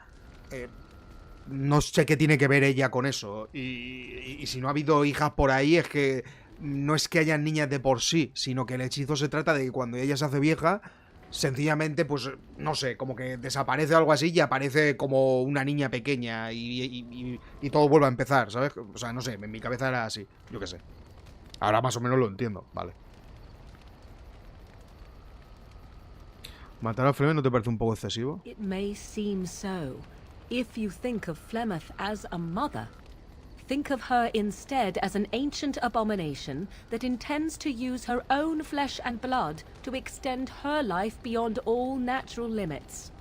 no sé qué tiene que ver ella con eso, y si no ha habido hijas por ahí es que no es que haya niñas de por sí, sino que el hechizo se trata de que cuando ella se hace vieja, sencillamente, pues, no sé, como que desaparece o algo así y aparece como una niña pequeña y todo vuelve a empezar, ¿sabes? O sea, no sé, en mi cabeza era así, yo qué sé. Ahora más o menos lo entiendo, vale. ¿Matar a Flemeth no te parece un poco excesivo? It may seem so, if you think of Flemeth as a mother. Think of her instead as an ancient abomination that intends to use her own flesh and blood to extend her life beyond all natural limits.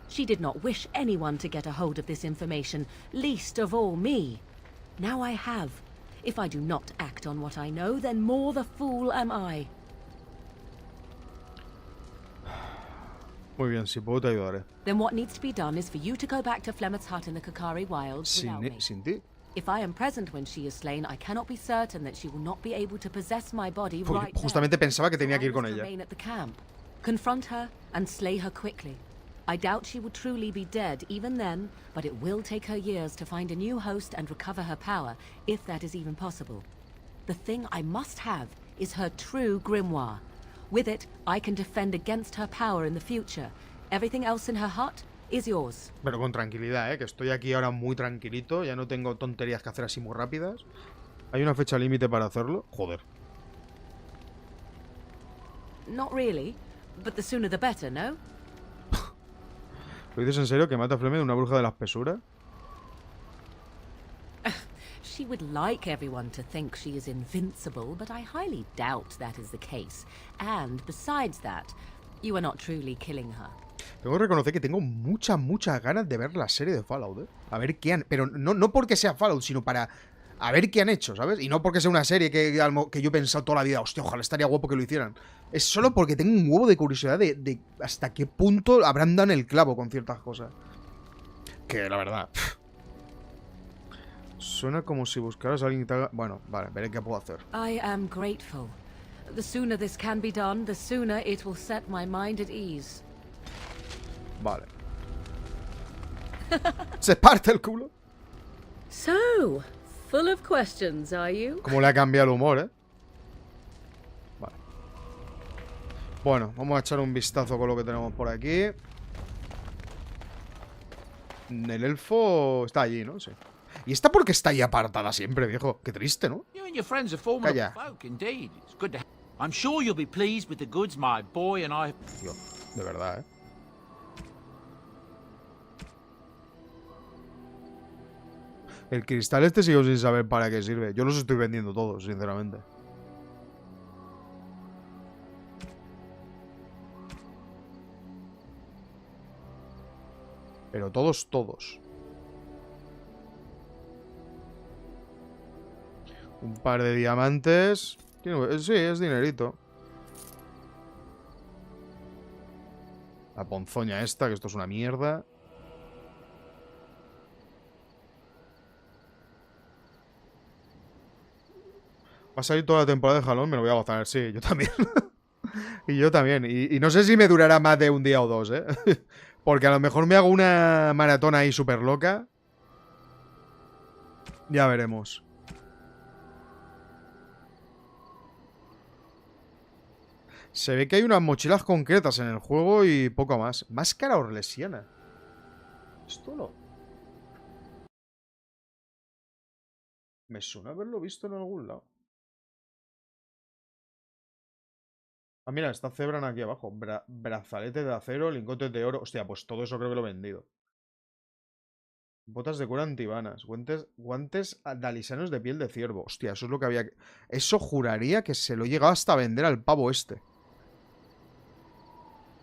She did not wish anyone to get a hold of this information, least of all me. Now I have. If I do not act on what I know, then more the fool am I. Muy bien, si puedo te ayudaré. Then what needs to be done is for you to go back to Flemeth's hut in the Kakari Wilds without me. Sin ti. If I am present when she is slain, I cannot be certain that she will not be able to possess my body right now. Justamente pensaba que tenía que ir con I must ella. remain at the camp. Confront her and slay her quickly. I doubt she will truly be dead even then, but it will take her years to find a new host and recover her power, if that is even possible. The thing I must have is her true grimoire. With it, I can defend against her power in the future. Everything else in her hut is yours. Pero con tranquilidad, que estoy aquí ahora muy tranquilito, ya no tengo tonterías que hacer así muy rápidas. ¿Hay una fecha límite para hacerlo? Joder. Not really, but the sooner the better, no? ¿Lo dices en serio que mata a Flemeth, una bruja de la espesura? She would like everyone to think she is invincible, but I highly doubt that is the case. And besides that, you are not truly killing her. Tengo que reconocer que tengo muchas ganas de ver la serie de Fallout, ¿eh? A ver qué han... Pero no porque sea Fallout, sino para... A ver qué han hecho, ¿sabes? Y no porque sea una serie que yo he pensado toda la vida, hostia, ojalá estaría guapo que lo hicieran. Es solo porque tengo un huevo de curiosidad de hasta qué punto habrán dado en el clavo con ciertas cosas. Que la verdad... Suena como si buscaras a alguien que te haga... Bueno, vale, veré qué puedo hacer. I am grateful. The sooner this can be done, the sooner it will set my mind at ease. Vale. Se parte el culo. So, full of questions, are you? Como le ha cambiado el humor, ¿eh? Vale. Bueno, vamos a echar un vistazo con lo que tenemos por aquí. El elfo está allí, ¿no? Sí. ¿Y esta por qué está ahí apartada siempre, viejo? Qué triste, ¿no? You and your friends are formidable folk, indeed. It's good to I'm sure you'll be pleased with the goods my boy and I... Tío, de verdad, ¿eh? El cristal este sigo sin saber para qué sirve. Yo los estoy vendiendo todos, sinceramente. Pero todos. Un par de diamantes. Sí, es dinerito. La ponzoña esta, que esto es una mierda. Va a salir toda la temporada de jalón, me lo voy a gozar. Sí, yo también. Y yo también. Y no sé si me durará más de un día o dos, ¿eh? Porque a lo mejor me hago una maratona ahí súper loca. Ya veremos. Se ve que hay unas mochilas concretas en el juego y poco más. Máscara orlesiana. Esto no. Me suena haberlo visto en algún lado. Ah, mira, está Zebran aquí abajo. Brazalete de acero, lingotes de oro. Hostia, pues todo eso creo que lo he vendido. Botas de cuero antibanas. Guantes dalisanos de piel de ciervo. Hostia, eso es lo que había... Eso juraría que se lo he llegado hasta a vender al pavo este.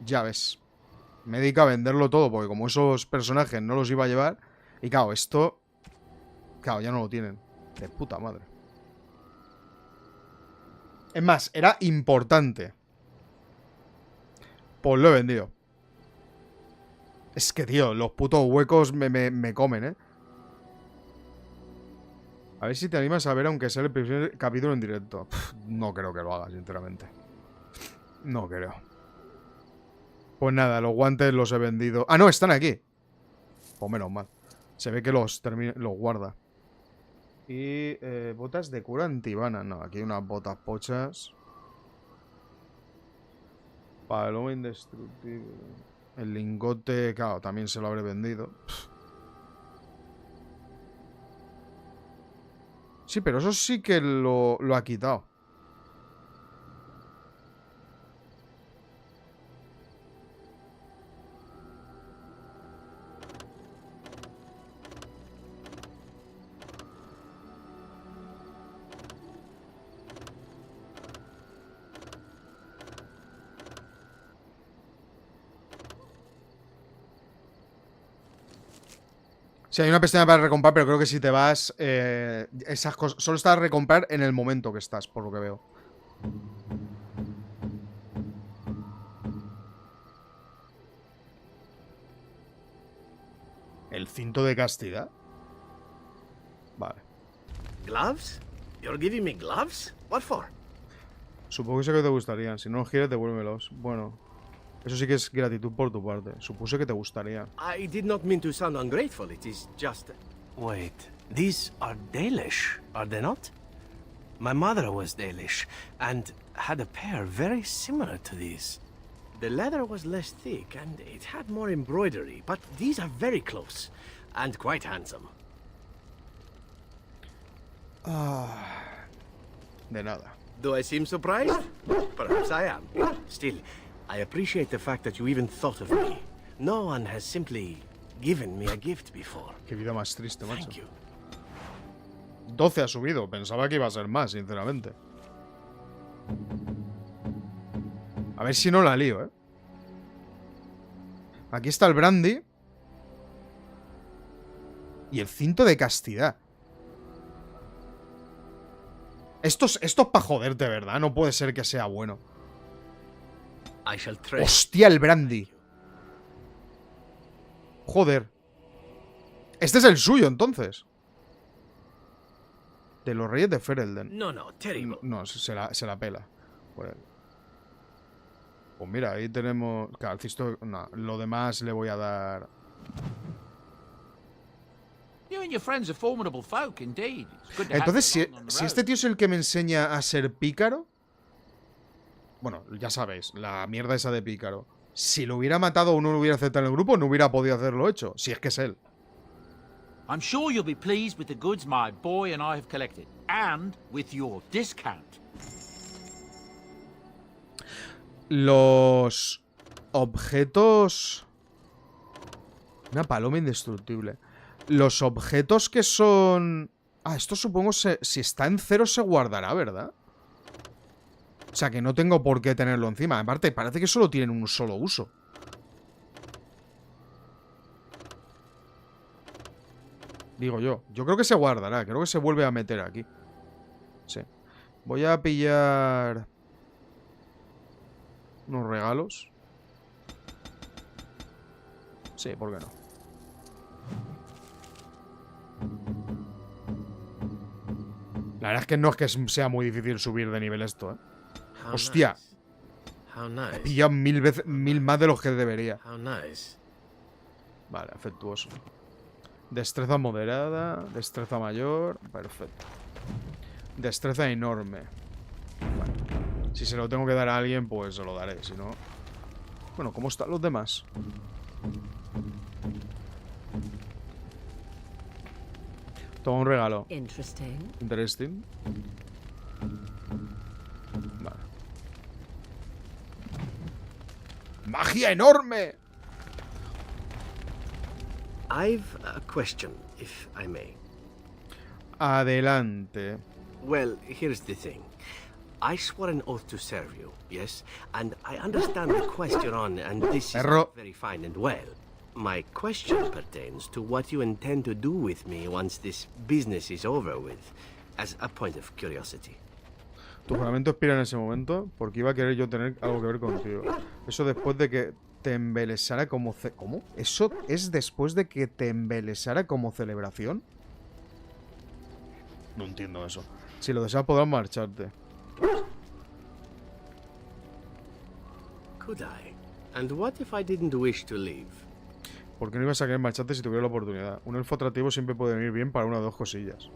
Ya ves. Me dedico a venderlo todo, porque como esos personajes no los iba a llevar... Y claro, esto... Claro, ya no lo tienen. De puta madre. Es más, era importante. Pues lo he vendido. Es que, tío, los putos huecos me comen, ¿eh? A ver si te animas a ver, aunque sea el primer capítulo en directo. No creo que lo haga, sinceramente. No creo. Pues nada, los guantes los he vendido. ¡Ah, no! Están aquí. Pues menos mal. Se ve que los guarda. Y botas de cura antibana. No, aquí hay unas botas pochas. Paloma indestructible. El lingote, claro, también se lo habré vendido. Sí, pero eso sí que lo ha quitado. Sí, hay una pestaña para recomprar, pero creo que si te vas, esas cosas solo está a recomprar en el momento que estás, por lo que veo. ¿El cinto de castidad? Vale. Gloves? You're giving me gloves? What for? Supongo que sé que te gustarían. Si no los quieres, devuélvelos. Bueno, eso sí que es gratitud por tu parte. Supuse que te gustarían. I did not mean to sound ungrateful. It is just... Wait, these are Dalish, are they not? My mother was Dalish, and had a pair very similar to these. The leather was less thick, and it had more embroidery, but these are very close, and quite handsome. De nada. Do I seem surprised? Perhaps I am. Still, I appreciate the fact that you even thought of me. No one has simply given me a gift before. Qué vida más triste, macho. Thank you. 12 ha subido. Pensaba que iba a ser más, sinceramente. A ver si no la lío, ¿eh? Aquí está el brandy. Y el cinto de castidad. Esto es para joderte, ¿verdad? No puede ser que sea bueno. ¡Hostia, el brandy! Joder. Este es el suyo, entonces. De los reyes de Ferelden. No, terrible. No, se la pela. Pues mira, ahí tenemos... Claro, no, lo demás le voy a dar... Entonces, si este tío es el que me enseña a ser pícaro... Bueno, ya sabéis, la mierda esa de pícaro. Si lo hubiera matado o no lo hubiera aceptado en el grupo, no hubiera podido hacerlo hecho. Si es que es él. I'm sure you'll be pleased with the goods my boy and I have collected, and with your discount. Los objetos... Una paloma indestructible. Los objetos que son... Ah, esto supongo si está en 0 se guardará, ¿verdad? O sea, que no tengo por qué tenerlo encima. Aparte, parece que solo tienen un solo uso. Digo yo. Yo creo que se guardará. Creo que se vuelve a meter aquí. Sí. Voy a pillar... unos regalos. Sí, ¿por qué no? La verdad es que no es que sea muy difícil subir de nivel esto, ¿eh? ¡Hostia! He pillado mil más de los que debería. Vale, afectuoso. Destreza moderada, destreza mayor. Perfecto. Destreza enorme. Bueno, si se lo tengo que dar a alguien, pues se lo daré. Si no... Bueno, ¿cómo están los demás? Toma un regalo. Interesting. Vale. ¡Magia enorme! I've a question, if I may. Adelante. Well, here's the thing. I swore an oath to serve you, yes? And I understand the quest you're on, and this is very fine and well. My question pertains to what you intend to do with me once this business is over with, as a point of curiosity. Tu juramento expira en ese momento, porque iba a querer yo tener algo que ver contigo. Eso después de que te embelesara como... ¿Cómo? ¿Eso es después de que te embelesara como celebración? No entiendo eso. Si lo deseas podrás marcharte. Could I? And what if I didn't wish to leave? ¿Por qué no ibas a querer marcharte si tuviera la oportunidad? Un elfo atractivo siempre puede venir bien para una o dos cosillas.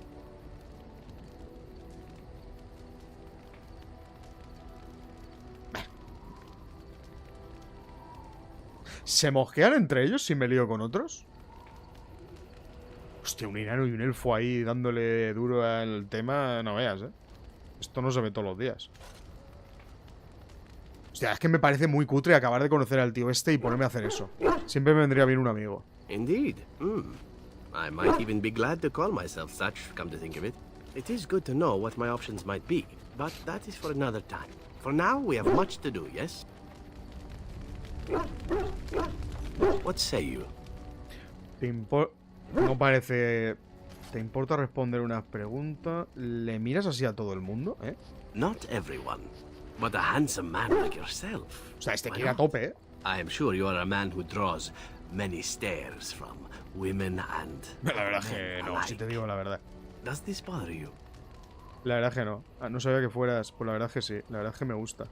¿Se mosquean entre ellos si me lío con otros? Hostia, un enano y un elfo ahí dándole duro al tema, no veas, ¿eh? Esto no se ve todos los días. Hostia, es que me parece muy cutre acabar de conocer al tío este y ponerme a hacer eso. Siempre me vendría bien un amigo. Indeed. I might even be glad to call myself such, come to think of it. It is good to know what my options might be, but that is for another time. For now, we have much to do, yes? What say you? No parece... ¿Te importa responder unas preguntas? ¿Le miras así a todo el mundo, eh? Not everyone, but a handsome man like yourself. O sea, este quiere a tope, eh. I am sure you are a man who draws many stares from women and... La verdad es que no, si te digo la verdad. Does this bother you? La verdad es que no. No sabía que fueras. Pues la verdad es que sí. La verdad es que me gusta.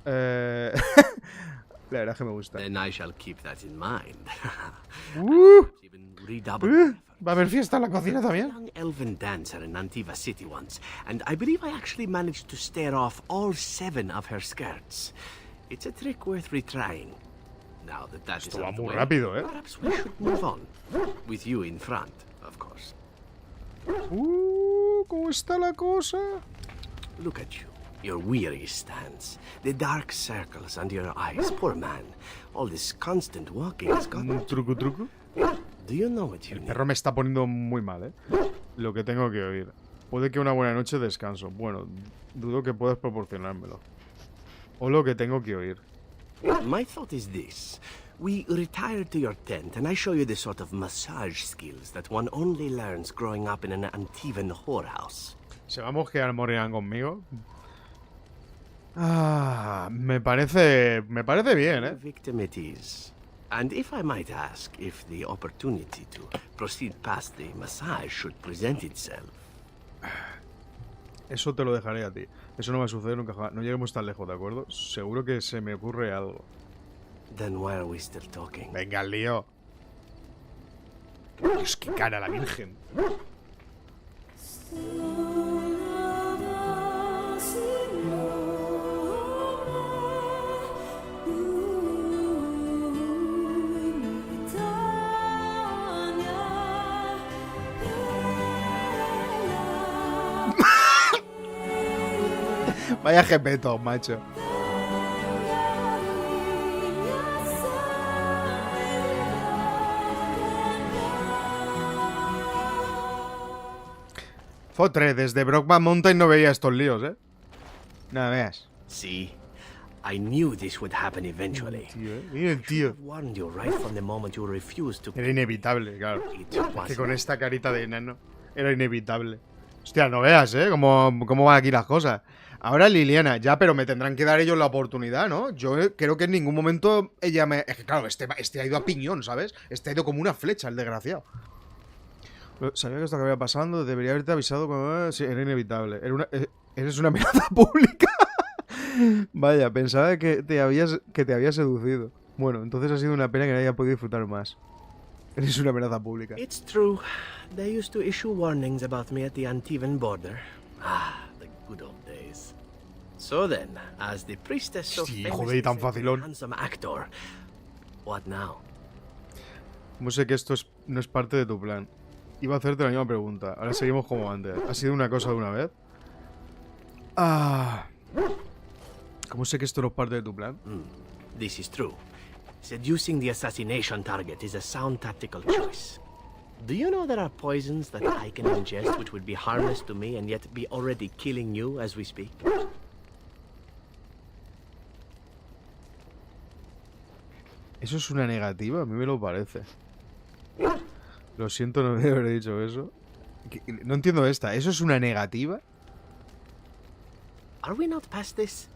La verdad es que me gusta. Then I shall keep that in mind. Va a haber fiesta en la cocina también. Young elven dancer in Antiva City once, and I believe I actually managed to stare off all 7 of her skirts. It's a trick worth retrying. Now that that is out of the way, rápido, eh. Perhaps we should move on. With you in front, of course. ¿Cómo está la cosa? Look at you. Your weary stance, the dark circles under your eyes. Poor man. All this constant walking has got... Truco, truco. Do you know what you El need? perro me está poniendo muy mal, ¿eh? Lo que tengo que oír. Puede que una buena noche de descanso. Bueno, dudo que puedas proporcionármelo. O lo que tengo que oír. My thought is this. We retire to your tent and I show you the sort of massage skills that one only learns growing up in an Antivan whorehouse. ¿Se va a mosquear Morrigan conmigo? Ah, me parece bien, ¿eh? Victim it is. And if I might ask if the opportunity to proceed past the massage should present itself. Eso te lo dejaré a ti. Eso no va a suceder nunca jamás. No lleguemos tan lejos, ¿de acuerdo? Seguro que se me ocurre algo. Then why are we still talking? Venga, el lío. Dios, qué cara la virgen. Vaya jepeto, macho. Fotre, desde Brockman Mountain no veía estos líos, ¿eh? Nada, veas. See, I knew this would happen eventually. Mira el tío. Warned you right from the moment you refused to. Era inevitable, claro. Es que con esta carita de enano era inevitable. Hostia, no veas, ¿eh? Cómo van aquí las cosas. Ahora Liliana, ya, pero me tendrán que dar ellos la oportunidad, ¿no? Yo creo que en ningún momento ella me... Es que claro, este ha ido a piñón, ¿sabes? Este ha ido como una flecha, el desgraciado. Sabía que esto acababa pasando, debería haberte avisado cuando... Sí, era inevitable. Eres una amenaza pública. Vaya, pensaba que te había seducido. Bueno, entonces ha sido una pena que no haya podido disfrutar más. Eres una amenaza pública. It's true. They used to issue warnings about me at the Antivan border. Ah, the good old days. So then, as the priestess so famously tan said, facilón. handsome actor, what now? ¿Cómo sé que esto no es parte de tu plan? Iba a hacerte la misma pregunta. Ahora seguimos como antes. ¿Ha sido una cosa de una vez? Ah. ¿Cómo sé que esto no es parte de tu plan? This is true. Seducing the assassination target is a sound tactical choice. Do you know there are poisons that I can ingest which would be harmless to me and yet be already killing you as we speak? ¿Eso es una negativa? A mí me lo parece. Lo siento, no debe haber dicho eso. No entiendo esta. ¿Eso es una negativa? Are we not past this?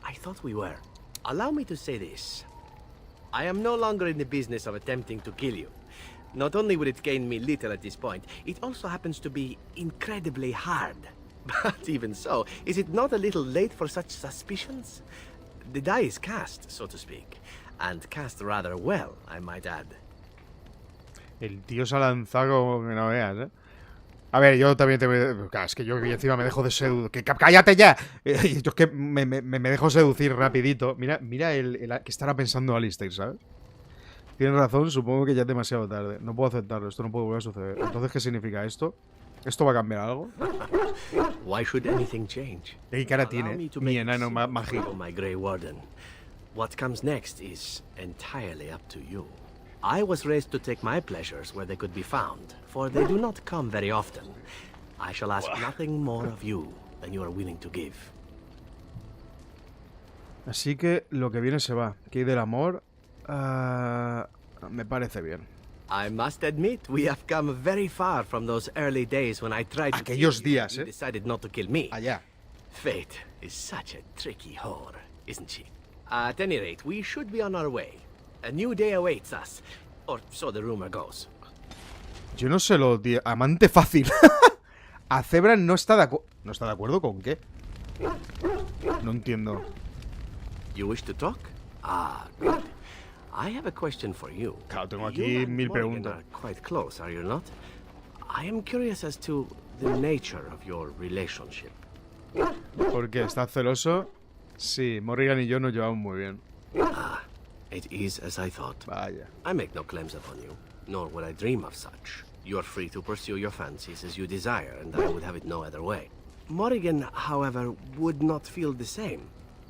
I thought we were. Allow me to say this. I am no longer in the business of attempting to kill you. Not only would it gain me little at this point, it also happens to be incredibly hard. But even so, is it not a little late for such suspicions? The die is cast, so to speak. And cast rather well, I might add. El tío se ha lanzado como que no veas, ¿eh? A ver, yo también te... Claro, es que yo encima me dejo de seducir... ¡Cállate ya! Yo es que me dejo seducir rapidito. Mira que estará pensando Alistair, ¿sabes? Tienes razón, supongo que ya es demasiado tarde. No puedo aceptarlo, esto no puede volver a suceder. Entonces, ¿qué significa esto? ¿Esto va a cambiar algo? Why should anything change? ¿Qué cara tiene mi enano mágico? My Grey Warden. What comes next is entirely up to you. I was raised to take my pleasures where they could be found, for they do not come very often. I shall ask nothing more of you than you are willing to give. Así que lo que viene se va. Que hay del amor... me parece bien. I must admit, we have come very far from those early days when I tried to Aquellos kill you, días, you decided not to kill me. Allá. Fate is such a tricky whore, isn't she? At any rate, we should be on our way. A new day awaits us, or so the rumor goes. Yo no sé lo tío. Amante fácil. A Zebra no está de acuerdo. ¿No está de acuerdo con qué? No entiendo. You wish to talk? Ah, good. I have a question for you. Claro, tengo aquí 1000 preguntas. Are quite close, are you not? I am curious as to the nature of your relationship. ¿Por qué? ¿Estás celoso? Sí, Morrigan y yo nos llevamos muy bien. Ah, it is as I thought. Vaya. I make no claims upon you, nor would I dream of such. You are free to pursue your fancies as you desire, and I would have it no other way. Morrigan, however, would not feel the same.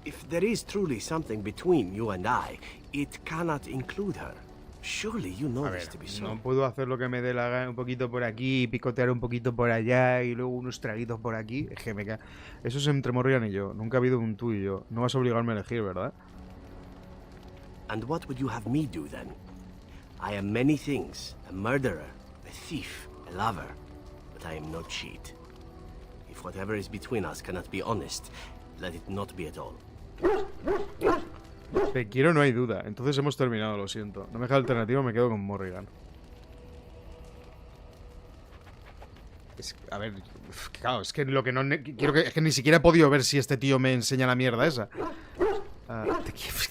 If there is truly something between you and I, it cannot include her. Surely you know this to be so. No puedo hacer lo que me dé la gana, un poquito por aquí, picotear un poquito por allá y luego unos traguitos por aquí. Es que me cae. Eso es entre Morrigan y yo. Nunca ha habido un tú y yo. No vas a obligarme a elegir, ¿verdad? And what would you have me do then? I am many things. A murderer, a thief, a lover. But I am no cheat. If whatever is between us cannot be honest, let it not be at all. Te quiero, no hay duda. Entonces hemos terminado, lo siento. No me deja alternativa, me quedo con Morrigan. A ver, claro, es que lo que no quiero es que ni siquiera he podido ver si este tío me enseña la mierda esa.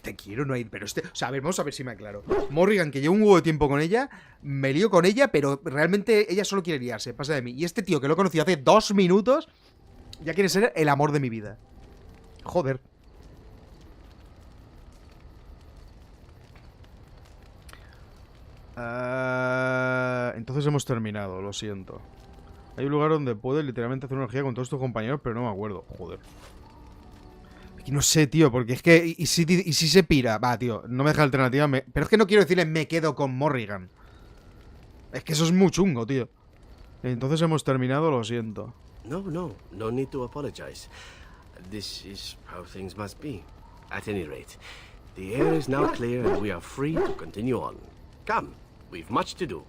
Te quiero, no hay. Pero o sea, a ver, vamos a ver si me aclaro. Morrigan, que llevo un huevo de tiempo con ella, me lío con ella, pero realmente ella solo quiere liarse, pasa de mí. Y este tío que lo he conocido hace 2 minutos, ya quiere ser el amor de mi vida. Joder. Entonces hemos terminado, lo siento. Hay un lugar donde puedes literalmente hacer una orgía con todos tus compañeros, pero no me acuerdo. Joder. Aquí no sé, tío, porque es que... ¿Y si se pira? Va, tío, no me deja alternativa. Pero es que no quiero decirle me quedo con Morrigan. Es que eso es muy chungo, tío. Entonces hemos terminado, lo siento. No need to apologize. This is how things must be. At any rate, the air is now clear and we are free to continue on. Come, we've much to do.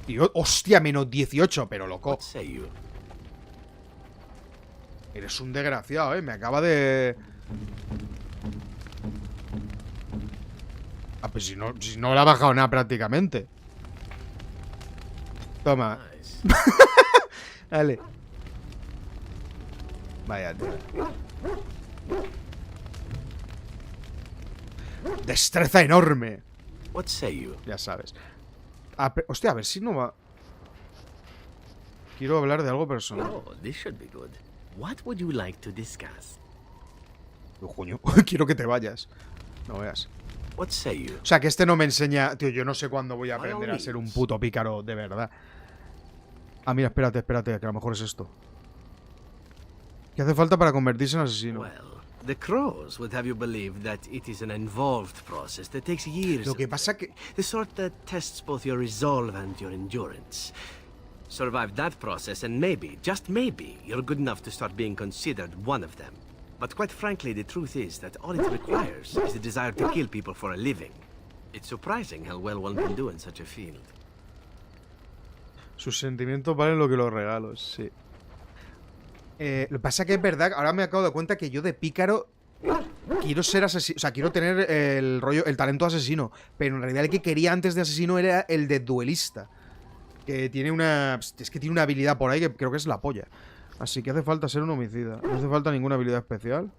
Tío, hostia, menos 18, pero loco. What say you? Eres un desgraciado, me acaba de... Ah, pues si no le ha bajado nada prácticamente. Toma. Nice. Dale. Vaya, tío. Destreza enorme. What say you? Ya sabes. Hostia, a ver si no va... Quiero hablar de algo personal. Oh, this should be good. What would you like to discuss? Coño, quiero que te vayas. No veas. What say you? O sea, que este no me enseña... Tío, yo no sé cuándo voy a aprender a ser un puto pícaro de verdad. Ah, mira, espérate, que a lo mejor es esto. ¿Qué hace falta para convertirse en asesino? Well, the crows would have you believe that it is an involved process that takes years. Lo que pasa que... The sort that tests both your resolve and your endurance. Survive that process and maybe, just maybe, you're good enough to start being considered one of them. But quite frankly, the truth is that all it requires is the desire to kill people for a living. It's surprising how well one can do in such a field. Sus sentimientos valen lo que los regalos, sí. Lo que pasa que es verdad, ahora me acabo de cuenta que yo de pícaro quiero ser asesino, o sea, quiero tener el rollo, el talento asesino, pero en realidad el que quería antes de asesino era el de duelista, que tiene una, es que tiene una habilidad por ahí que creo que es la polla. Así que hace falta ser un homicida, no hace falta ninguna habilidad especial.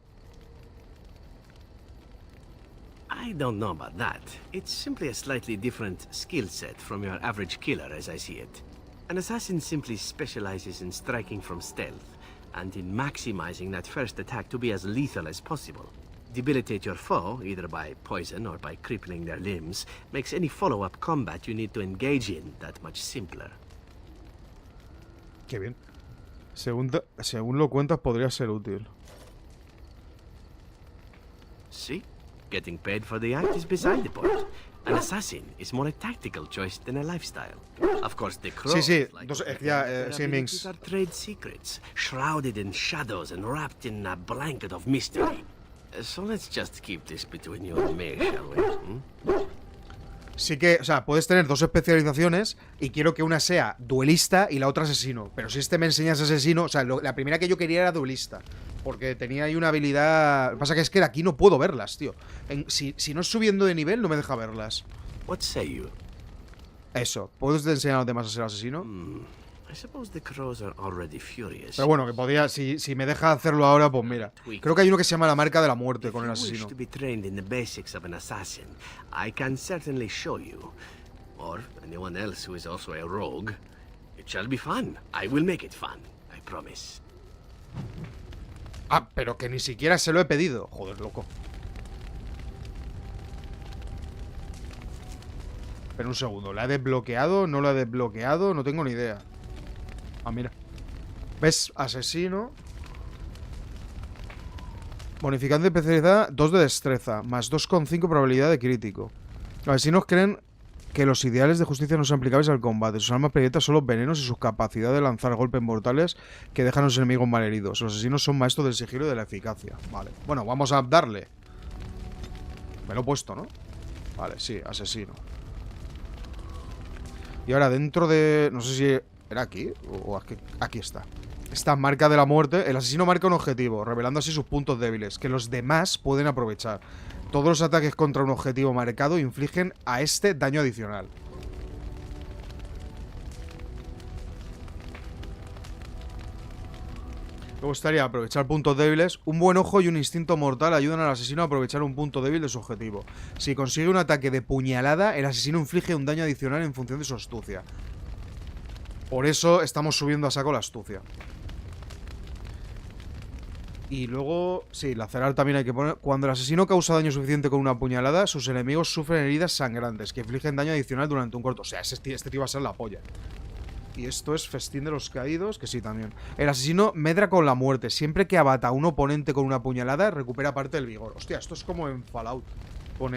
I don't know about that. It's simply a slightly different skill set from your average killer as I see it. An assassin simply specializes in striking from stealth, and in maximizing that first attack to be as lethal as possible. Debilitate your foe, either by poison or by crippling their limbs, makes any follow-up combat you need to engage in that much simpler. Qué bien. Según lo cuentas, podría ser útil. See? Getting paid for the act is beside the point. An assassin is more a tactical choice than a lifestyle. Of course, the crows, Sí, like sí, Minx. are trade secrets, shrouded in shadows and wrapped in a blanket of mystery. So let's just keep this between you and me, shall we? Sí que, o sea, puedes tener dos especializaciones y quiero que una sea duelista y la otra asesino. Pero si me enseñas asesino, o sea, la primera que yo quería era duelista. Porque tenía ahí una habilidad... Lo que pasa que es que de aquí no puedo verlas, tío. Si no es subiendo de nivel, no me deja verlas. What say you? Eso. ¿Puedes enseñar a los demás a ser asesino? I suppose the crows are already furious. Pero bueno, que podía... Si me deja hacerlo ahora, pues mira. Creo que hay uno que se llama la marca de la muerte con el asesino. To be trained in the basics of an assassin, I can certainly show you. Or anyone else who is also a rogue. It shall be fun. I will make it fun. I promise. Ah, pero que ni siquiera se lo he pedido. Joder, loco. Pero un segundo, ¿la he desbloqueado? ¿No la he desbloqueado? No tengo ni idea. Ah, mira. ¿Ves? Asesino. Bonificante de especialidad, 2 de destreza, más 2,5 probabilidad de crítico. Los asesinos creen que los ideales de justicia no son aplicables al combate. Sus armas predilectas son los venenos y su capacidad de lanzar golpes mortales que dejan a los enemigos malheridos. Los asesinos son maestros del sigilo y de la eficacia. Vale. Bueno, vamos a darle. Me lo he puesto, ¿no? Vale, sí, asesino. Y ahora dentro de... No sé si era aquí o aquí. Aquí está. Esta marca de la muerte. El asesino marca un objetivo, revelando así sus puntos débiles, que los demás pueden aprovechar. Todos los ataques contra un objetivo marcado infligen a este daño adicional. Luego estaría aprovechar puntos débiles. Un buen ojo y un instinto mortal ayudan al asesino a aprovechar un punto débil de su objetivo. Si consigue un ataque de puñalada, el asesino inflige un daño adicional en función de su astucia. Por eso estamos subiendo a saco la astucia. Y luego, sí, lacerar también hay que poner. Cuando el asesino causa daño suficiente con una puñalada, sus enemigos sufren heridas sangrantes que infligen daño adicional durante un corto. O sea, este tío va a ser la polla. Y esto es festín de los caídos, que sí, también. El asesino medra con la muerte. Siempre que abata a un oponente con una puñalada, recupera parte del vigor. Hostia, esto es como en Fallout. Con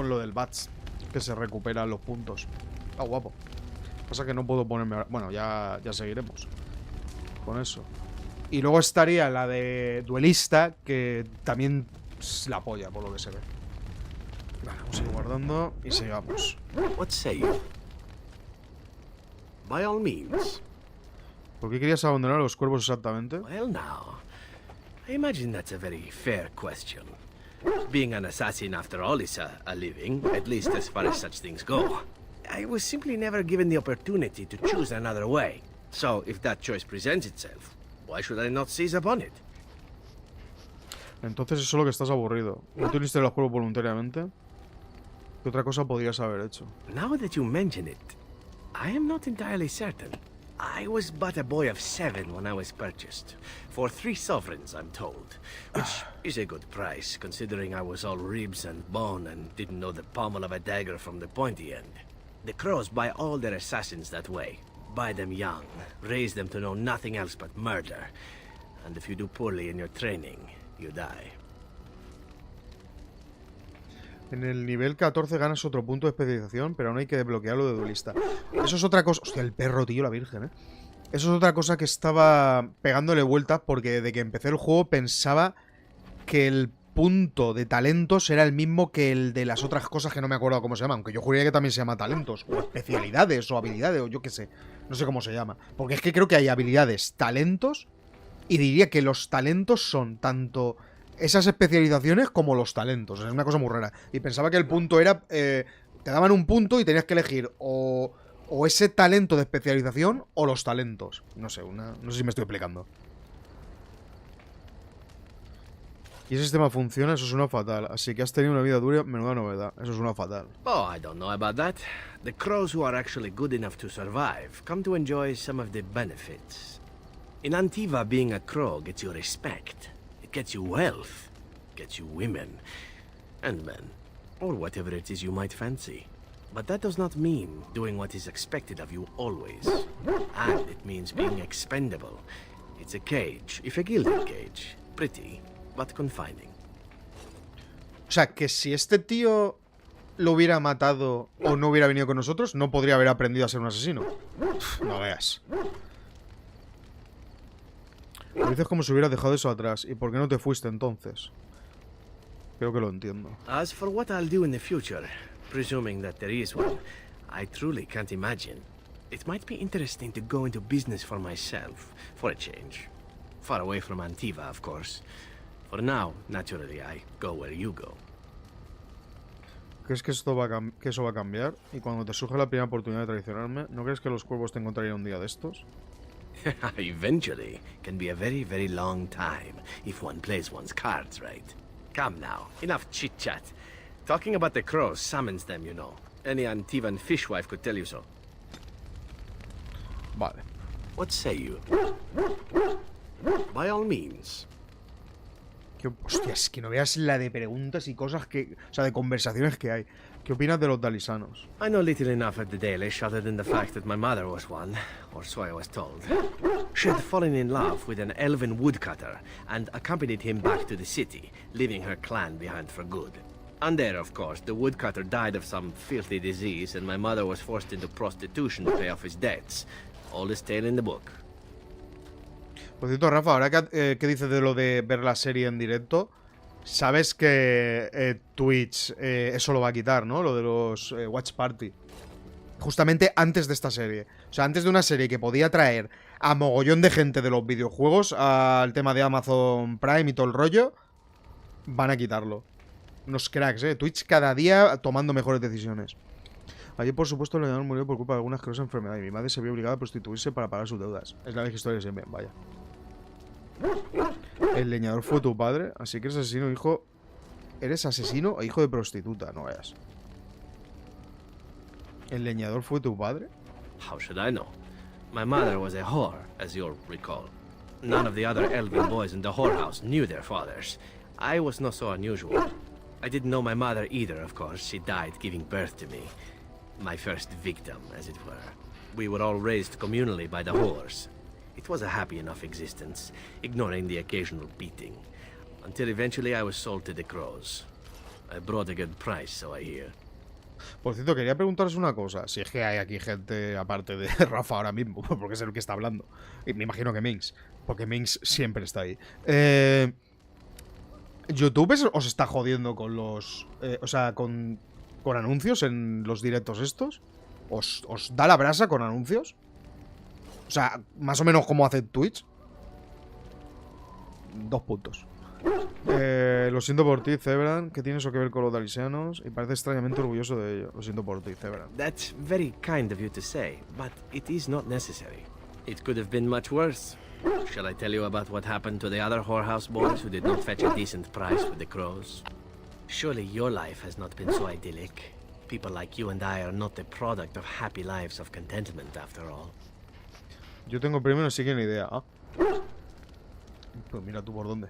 lo del Bats, que se recuperan los puntos. Está guapo. Pasa que no puedo ponerme ahora. Bueno, ya seguiremos con eso. Y luego estaría la de duelista, que también es la polla, por lo que se ve. Vale, vamos a ir guardando y sigamos. What say you? By all means. ¿Por qué querías abandonar a los cuervos exactamente? Well, now, I imagine that's a very fair question. Being an assassin, after all, is a living, at least as far as such things go. I was simply never given the opportunity to choose another way. So, if that choice presents itself, why should I not seize upon it? Entonces es solo que estás aburrido. ¿No te uniste a los cuervos voluntariamente? ¿Qué otra cosa podrías haber hecho? Now that you mention it, I am not entirely certain. I was but a boy of 7 when I was purchased. For 3 sovereigns, I'm told. Which is a good price, considering I was all ribs and bone and didn't know the pommel of a dagger from the pointy end. The crows buy all their assassins that way. Buy them young, raise them to know nothing else but murder. And if you do poorly in your training, you die. En el nivel 14 ganas otro punto de especialización, pero no hay que desbloquearlo de duelista. Eso es otra cosa... Hostia, el perro, tío, la virgen, ¿eh? Eso es otra cosa que estaba pegándole vueltas porque desde que empecé el juego pensaba que el punto de talentos era el mismo que el de las otras cosas que no me acuerdo cómo se llaman. Aunque yo juraría que también se llama talentos, o especialidades, o habilidades, o yo qué sé. No sé cómo se llama. Porque es que creo que hay habilidades, talentos, y diría que los talentos son tanto... esas especializaciones como los talentos. Es una cosa muy rara. Y pensaba que el punto era... te daban un punto y tenías que elegir o ese talento de especialización o los talentos. No sé, no sé si me estoy explicando. Y ese sistema funciona, eso suena fatal. Así que has tenido una vida dura, menuda novedad. Eso suena fatal. Oh, I don't know about that. The crows who are actually good enough to survive come to enjoy some of the benefits. In Antiva, being a crow gets you respect. It gets you wealth. Gets you women. And men. Or whatever it is you might fancy. But that does not mean doing what is expected of you always. And it means being expendable. It's a cage, if a gilded cage. Pretty, but confining. O sea, que si este tío lo hubiera matado o no hubiera venido con nosotros, no podría haber aprendido a ser un asesino. No veas. Lo dices como si hubieras dejado eso atrás. ¿Y por qué no te fuiste entonces? Creo que lo entiendo. As for what I'll do in the future, presuming that there is one, I truly can't imagine. It might be interesting to go into business for myself, for a change. Far away from Antiva, of course. For now, naturally, I go where you go. ¿Crees que eso va a cambiar? Y cuando te surja la primera oportunidad de traicionarme, ¿no crees que los cuervos te encontrarían un día de estos? Eventually can be a very, very long time if one plays one's cards right. Come now, enough chit-chat. Talking about the crows summons them, you know. Any Antivan fishwife could tell you so. Vale. What say you? By all means. Hostia, es que no veas la de preguntas y cosas que... O sea, de conversaciones que hay. ¿Qué opinas de los dalisanos? I know little enough of the Dalish other than the fact that my mother was one, or so I was told. She had fallen in love with an elven woodcutter and accompanied him back to the city, leaving her clan behind for good. And there, of course, the woodcutter died of some filthy disease and my mother was forced into prostitution to pay off his debts. Oldest tale in the book. Por cierto, Rafa, ahora que dices de lo de ver la serie en directo, sabes que Twitch eso lo va a quitar, ¿no? Lo de los Watch Party. Justamente antes de esta serie. O sea, antes de una serie que podía traer a mogollón de gente de los videojuegos al tema de Amazon Prime y todo el rollo, van a quitarlo. Unos cracks, Twitch cada día tomando mejores decisiones. Ayer, por supuesto, el leñador murió por culpa de alguna asquerosa enfermedad y mi madre se vio obligada a prostituirse para pagar sus deudas. Es la vieja historia siempre, vaya. El leñador fue tu padre, así que eres asesino, hijo. Eres asesino o hijo de prostituta, no veas. ¿El leñador fue tu padre? How should I know? My mother was a whore, as you'll recall. None of the other elven boys in the whorehouse knew their fathers. I was not so unusual. I didn't know my mother either, of course. She died giving birth to me. My first victim, as it were. We were all raised communally by the whores. It was a happy enough existence, ignoring the occasional beating. Until eventually I was sold to the crows. I brought a good price, so I hear. Por cierto, quería preguntaros una cosa. Si es que hay aquí gente aparte de Rafa ahora mismo, porque es el que está hablando. Y me imagino que Minx, porque Minx siempre está ahí. ¿YouTube os está jodiendo con los... o sea, con anuncios en los directos estos? ¿Os da la brasa con anuncios? O sea, más o menos como hace Twitch. 2 puntos. Lo siento por ti, Zebran. ¿Qué tiene eso que ver con los dalisianos? Y parece extrañamente orgulloso de ello. Lo siento por ti, Zebran. That's very kind of you to say, but it is not necessary. It could have been much worse. Shall I tell you about what happened to the other whorehouse boys who did not fetch a decent price with the crows? Surely your life has not been so idyllic. People like you and I are not the product of happy lives of contentment, after all. Yo tengo premio, no sé qué ni idea. Ah. Pues mira tú por dónde.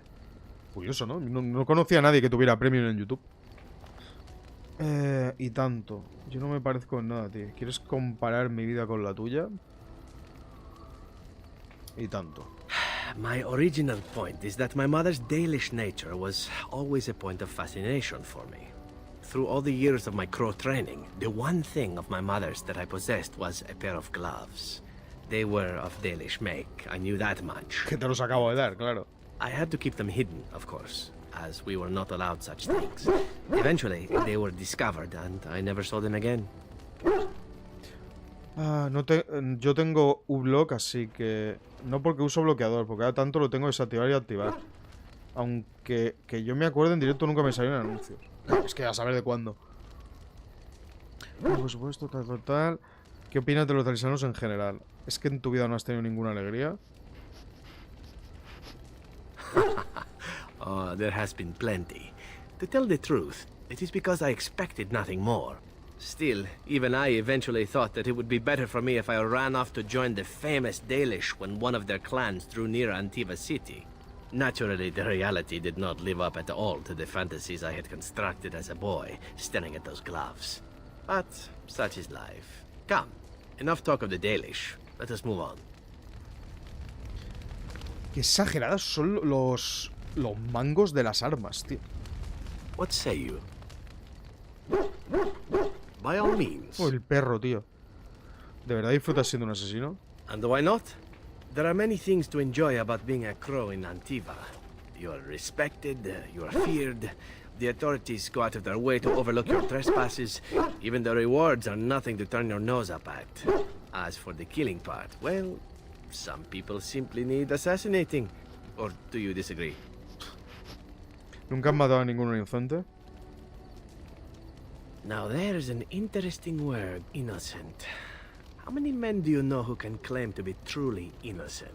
Curioso, ¿no? No conocía a nadie que tuviera premio en YouTube. Y tanto. Yo no me parezco en nada, tío. ¿Quieres comparar mi vida con la tuya? Y tanto. My original point is that my mother's Dalish nature was always a point of fascination for me. Through all the years of my crow training, the one thing of my mother's that I possessed was a pair of gloves. They were of Dalish make, I knew that much. Que te los acabo de dar, claro. I had to keep them hidden, of course, as we were not allowed such things. Eventually, they were discovered and I never saw them again. Yo tengo uBlock, así que... No porque uso bloqueador, porque ahora tanto lo tengo desactivar y activar. Aunque que yo me acuerdo, en directo nunca me salieron anuncios. Es que a saber de cuándo. Por supuesto, tal. ¿Qué opinas de los talisanos en general? ¿Es que en tu vida no has tenido ninguna alegría? Oh, there has been plenty. To tell the truth, it is because I expected nothing more. Still, even I eventually thought that it would be better for me if I ran off to join the famous Dalish when one of their clans drew near Antiva city. Naturally, the reality did not live up at all to the fantasies I had constructed as a boy, staring at those gloves. But such is life. Come, enough talk of the Dalish. Let us move on. Qué exagerados son los mangos de las armas, tío. What say you? By all means. Oh, el perro, tío. ¿De verdad disfrutas siendo un asesino? And why not? There are many things to enjoy about being a crow in Antiva. You are respected, you are feared, the authorities go out of their way to overlook your trespasses, even the rewards are nothing to turn your nose up at. As for the killing part, well, some people simply need assassinating. Or do you disagree? ¿Nunca has matado a ningún inocente? Now there's an interesting word, innocent. How many men do you know who can claim to be truly innocent?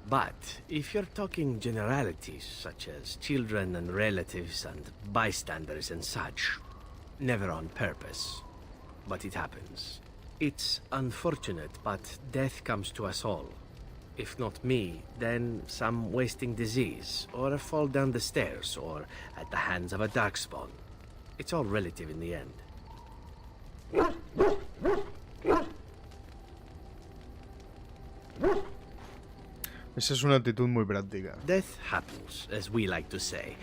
But if you're talking generalities, such as children and relatives and bystanders and such, never on purpose. But it happens. It's unfortunate, but death comes to us all. If not me, then some wasting disease, or a fall down the stairs, or at the hands of a darkspawn. It's all relative in the end. Esa es una actitud muy práctica. Death happens, as we like to say.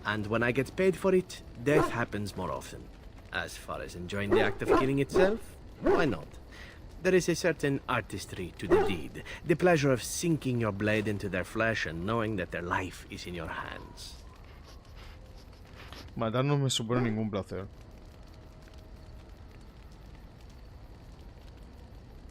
And when I get paid for it, death happens more often. As far as enjoying the act of killing itself, why not? There is a certain artistry to the deed. The pleasure of sinking your blade into their flesh and knowing that their life is in your hands. Matar no me supone ningún placer.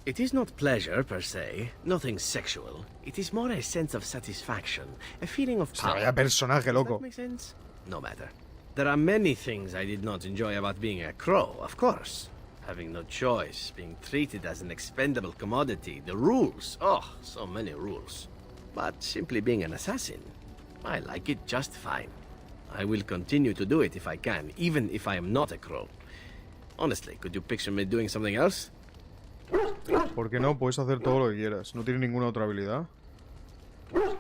It is not pleasure, per se. Nothing sexual. It is more a sense of satisfaction. A feeling of power. Vaya personaje, loco. Does that make sense? No matter. There are many things I did not enjoy about being a crow, of course. Having no choice, being treated as an expendable commodity, the rules. Oh, so many rules. But simply being an assassin, I like it just fine. I will continue to do it if I can, even if I am not a crow. Honestly, could you picture me doing something else? ¿Por qué no? Puedes hacer todo lo que quieras. ¿No tienes ninguna otra habilidad?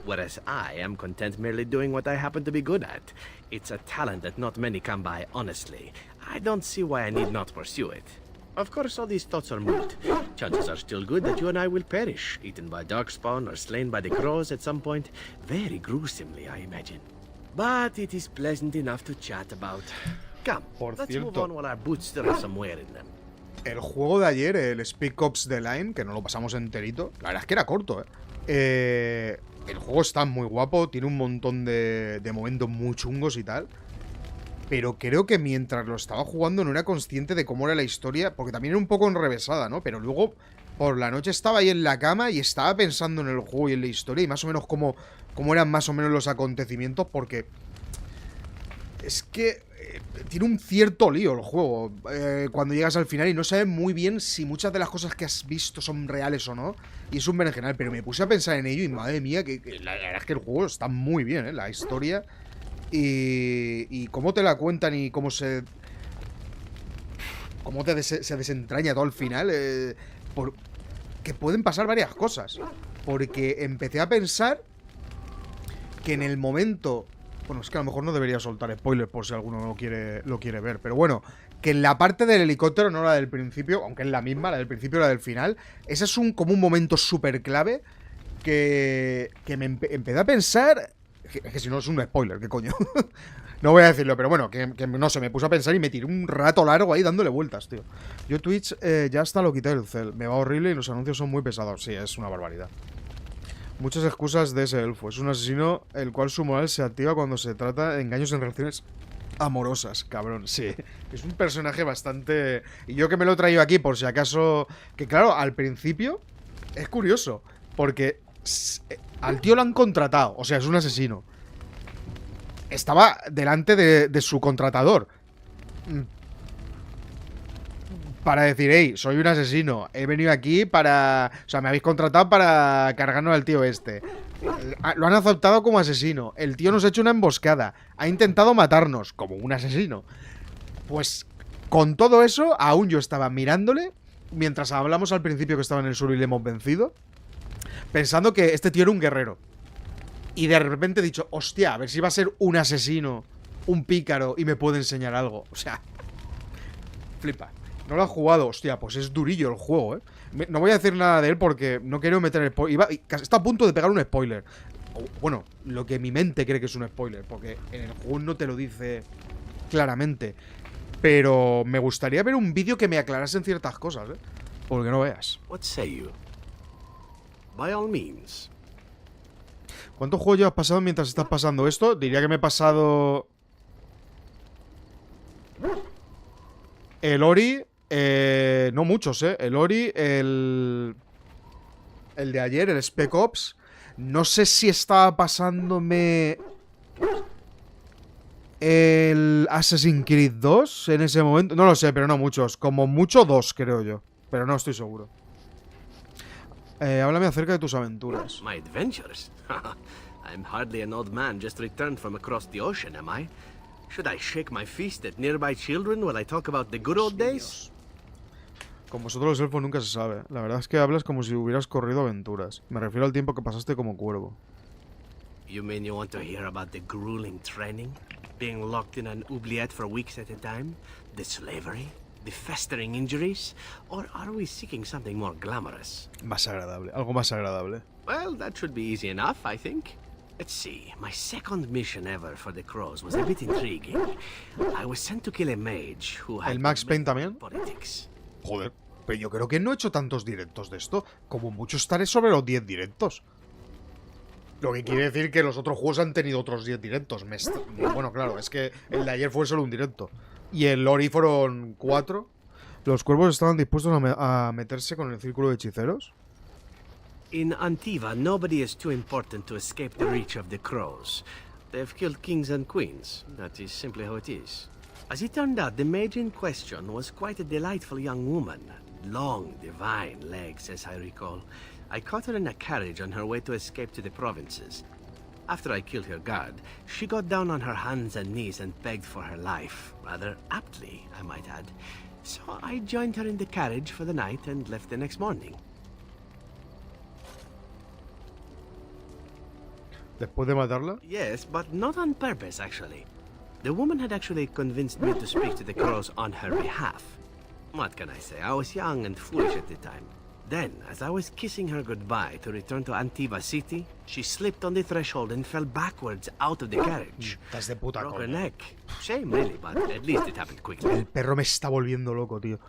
Whereas I am content merely doing what I happen to be good at. It's a talent that not many come by honestly. I don't see why I need not pursue it. Of course, all these thoughts are moot. Chances are still good that you and I will perish, eaten by darkspawn or slain by the crows at some point. Very gruesomely, I imagine. But it is pleasant enough to chat about. Come, let's move on while our boots still have some wear in them. El juego de ayer, el Spec Ops The Line, que no lo pasamos enterito, la verdad es que era corto, el juego está muy guapo, tiene un montón de momentos muy chungos y tal. Pero creo que mientras lo estaba jugando no era consciente de cómo era la historia, porque también era un poco enrevesada, ¿no? Pero luego, por la noche estaba ahí en la cama y estaba pensando en el juego y en la historia y más o menos cómo eran más o menos los acontecimientos, porque es que tiene un cierto lío el juego cuando llegas al final y no sabes muy bien si muchas de las cosas que has visto son reales o no, y es un berenjenal, pero me puse a pensar en ello y madre mía, que la verdad es que el juego está muy bien, la historia y cómo te la cuentan y cómo se desentraña todo al final, que pueden pasar varias cosas, porque empecé a pensar que en el momento... Bueno, es que a lo mejor no debería soltar spoilers por si alguno lo quiere ver. Pero bueno, que en la parte del helicóptero, no la del principio, aunque es la misma, la del principio y la del final, ese es como un momento súper clave que me empecé a pensar... Es que si no es un spoiler, ¿qué coño? No voy a decirlo, pero bueno, que no sé, me puse a pensar y me tiré un rato largo ahí dándole vueltas, tío. Yo Twitch ya hasta lo quité del cel. Me va horrible y los anuncios son muy pesados. Sí, es una barbaridad. Muchas excusas de ese elfo. Es un asesino el cual su moral se activa cuando se trata de engaños en relaciones amorosas, cabrón. Sí, es un personaje bastante... Y yo que me lo he traído aquí por si acaso... Que claro, al principio es curioso, porque al tío lo han contratado, o sea, es un asesino. Estaba delante de su contratador para decir, hey, soy un asesino, he venido aquí para... O sea, me habéis contratado para cargarnos al tío este. Lo han aceptado como asesino. El tío nos ha hecho una emboscada. Ha intentado matarnos como un asesino. Pues con todo eso, aún yo estaba mirándole mientras hablamos al principio que estaba en el sur y le hemos vencido, pensando que este tío era un guerrero. Y de repente he dicho, hostia, a ver si va a ser un asesino, un pícaro y me puede enseñar algo. O sea, flipa. No lo ha jugado, hostia, pues es durillo el juego, ¿eh? No voy a decir nada de él porque no quiero meter spoiler. Está a punto de pegar un spoiler. Bueno, lo que mi mente cree que es un spoiler, porque en el juego no te lo dice claramente. Pero me gustaría ver un vídeo que me aclarasen ciertas cosas, ¿eh? Porque no veas. What say you? By all means. ¿Cuántos juegos llevas pasado mientras estás pasando esto? Diría que me he pasado... El Ori... no muchos, ¿eh? El Ori, el de ayer, el Spec Ops. No sé si estaba pasándome... el Assassin's Creed 2 en ese momento. No lo sé, pero no muchos. Como mucho 2, creo yo. Pero no estoy seguro. Háblame acerca de tus aventuras. My adventures? I'm hardly an old man just returned from across the ocean, am I? Should I shake my fist at nearby children while I talk about the good old days? Con vosotros los elfos nunca se sabe. La verdad es que hablas como si hubieras corrido aventuras. Me refiero al tiempo que pasaste como cuervo. You mean you want to hear about the grueling training? Being locked in an oubliette for weeks at a time? The slavery? The festering injuries? Or are we seeking something more glamorous? Más agradable. Algo más agradable. Well, that should be easy enough, I think. Let's see. My second mission ever for the Crows was a bit intriguing. I was sent to kill a mage who had... ¿El Max Payne también? Politics. Joder, pero yo creo que no he hecho tantos directos de esto. Como mucho estaré sobre los 10 directos. Lo que quiere decir que los otros juegos han tenido otros 10 directos. Bueno, claro, es que el de ayer fue solo un directo. Y el Ori fueron 4. ¿Los cuervos estaban dispuestos a meterse con el círculo de hechiceros? In Antiva, nobody is too important to escape the reach of the Crows. They've killed kings and queens. That is simply how it is. As it turned out, the mage in question was quite a delightful young woman. Long, divine legs, as I recall. I caught her in a carriage on her way to escape to the provinces. After I killed her guard, she got down on her hands and knees and begged for her life. Rather aptly, I might add. So I joined her in the carriage for the night and left the next morning. ¿Después de matarla? Yes, but not on purpose, actually. The woman had actually convinced me to speak to the Crows on her behalf. What can I say? I was young and foolish at the time. Then, as I was kissing her goodbye to return to Antiva City, she slipped on the threshold and fell backwards out of the carriage. Estás de puta Broke her coña. neck. Shame, really, but at least it happened quickly. El perro me está volviendo loco, tío.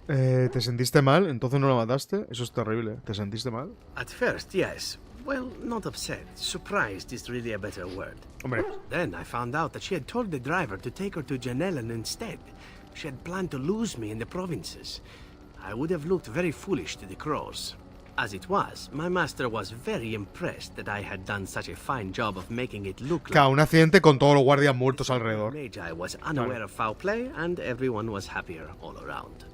¿Te sentiste mal? ¿Entonces no la mataste? Eso es terrible. ¿Te sentiste mal? At first, yes. Well, not upset. Surprised is really a better word. Hombre. Then I found out that she had told the driver to take her to Janellen instead. She had planned to lose me in the provinces. I would have looked very foolish to the Crows. As it was, my master was very impressed that I had done such a fine job of making it look like... Claro, un accidente con todos los guardias muertos alrededor. Magi was unaware of foul play, and everyone was happier all around.